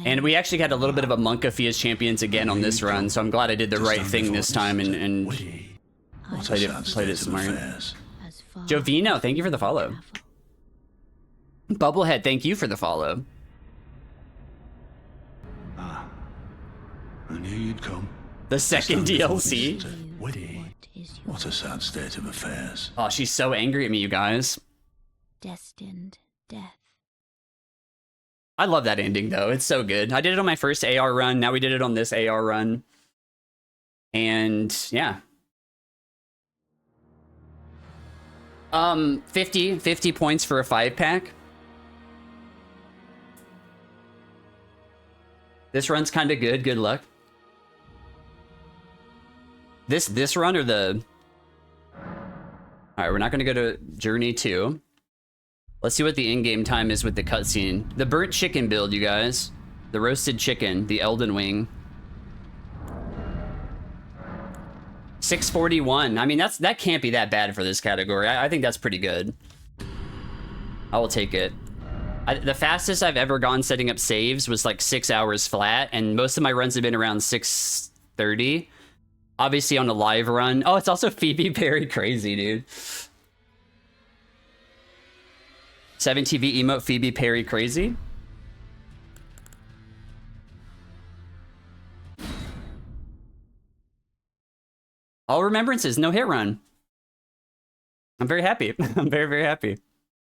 And we actually had a little bit of a monk of Fia's Champions again on this run, so I'm glad I did the right thing this time and played it smart. Jovino, thank you for the follow. Bubblehead, thank you for the follow. I knew you'd come. The second DLC. What a sad state of affairs. Oh, she's so angry at me, you guys. Destined death. I love that ending, though. It's so good. I did it on my first AR run. Now we did it on this AR run. And, yeah. 50 points for a 5-pack. This run's kind of good. Good luck. This run or the... Alright, we're not going to go to Journey 2. Let's see what the in-game time is with the cutscene. The burnt chicken build, you guys. The roasted chicken. The Elden wing. 641. I mean, that can't be that bad for this category. I think that's pretty good. I will take it. The fastest I've ever gone setting up saves was like 6 hours flat, and most of my runs have been around 6:30. Obviously on a live run. Oh, it's also Phoebe Perry crazy, dude. 7TV emote Phoebe Perry crazy. All Remembrances, no hit run. I'm very happy. I'm very, very happy.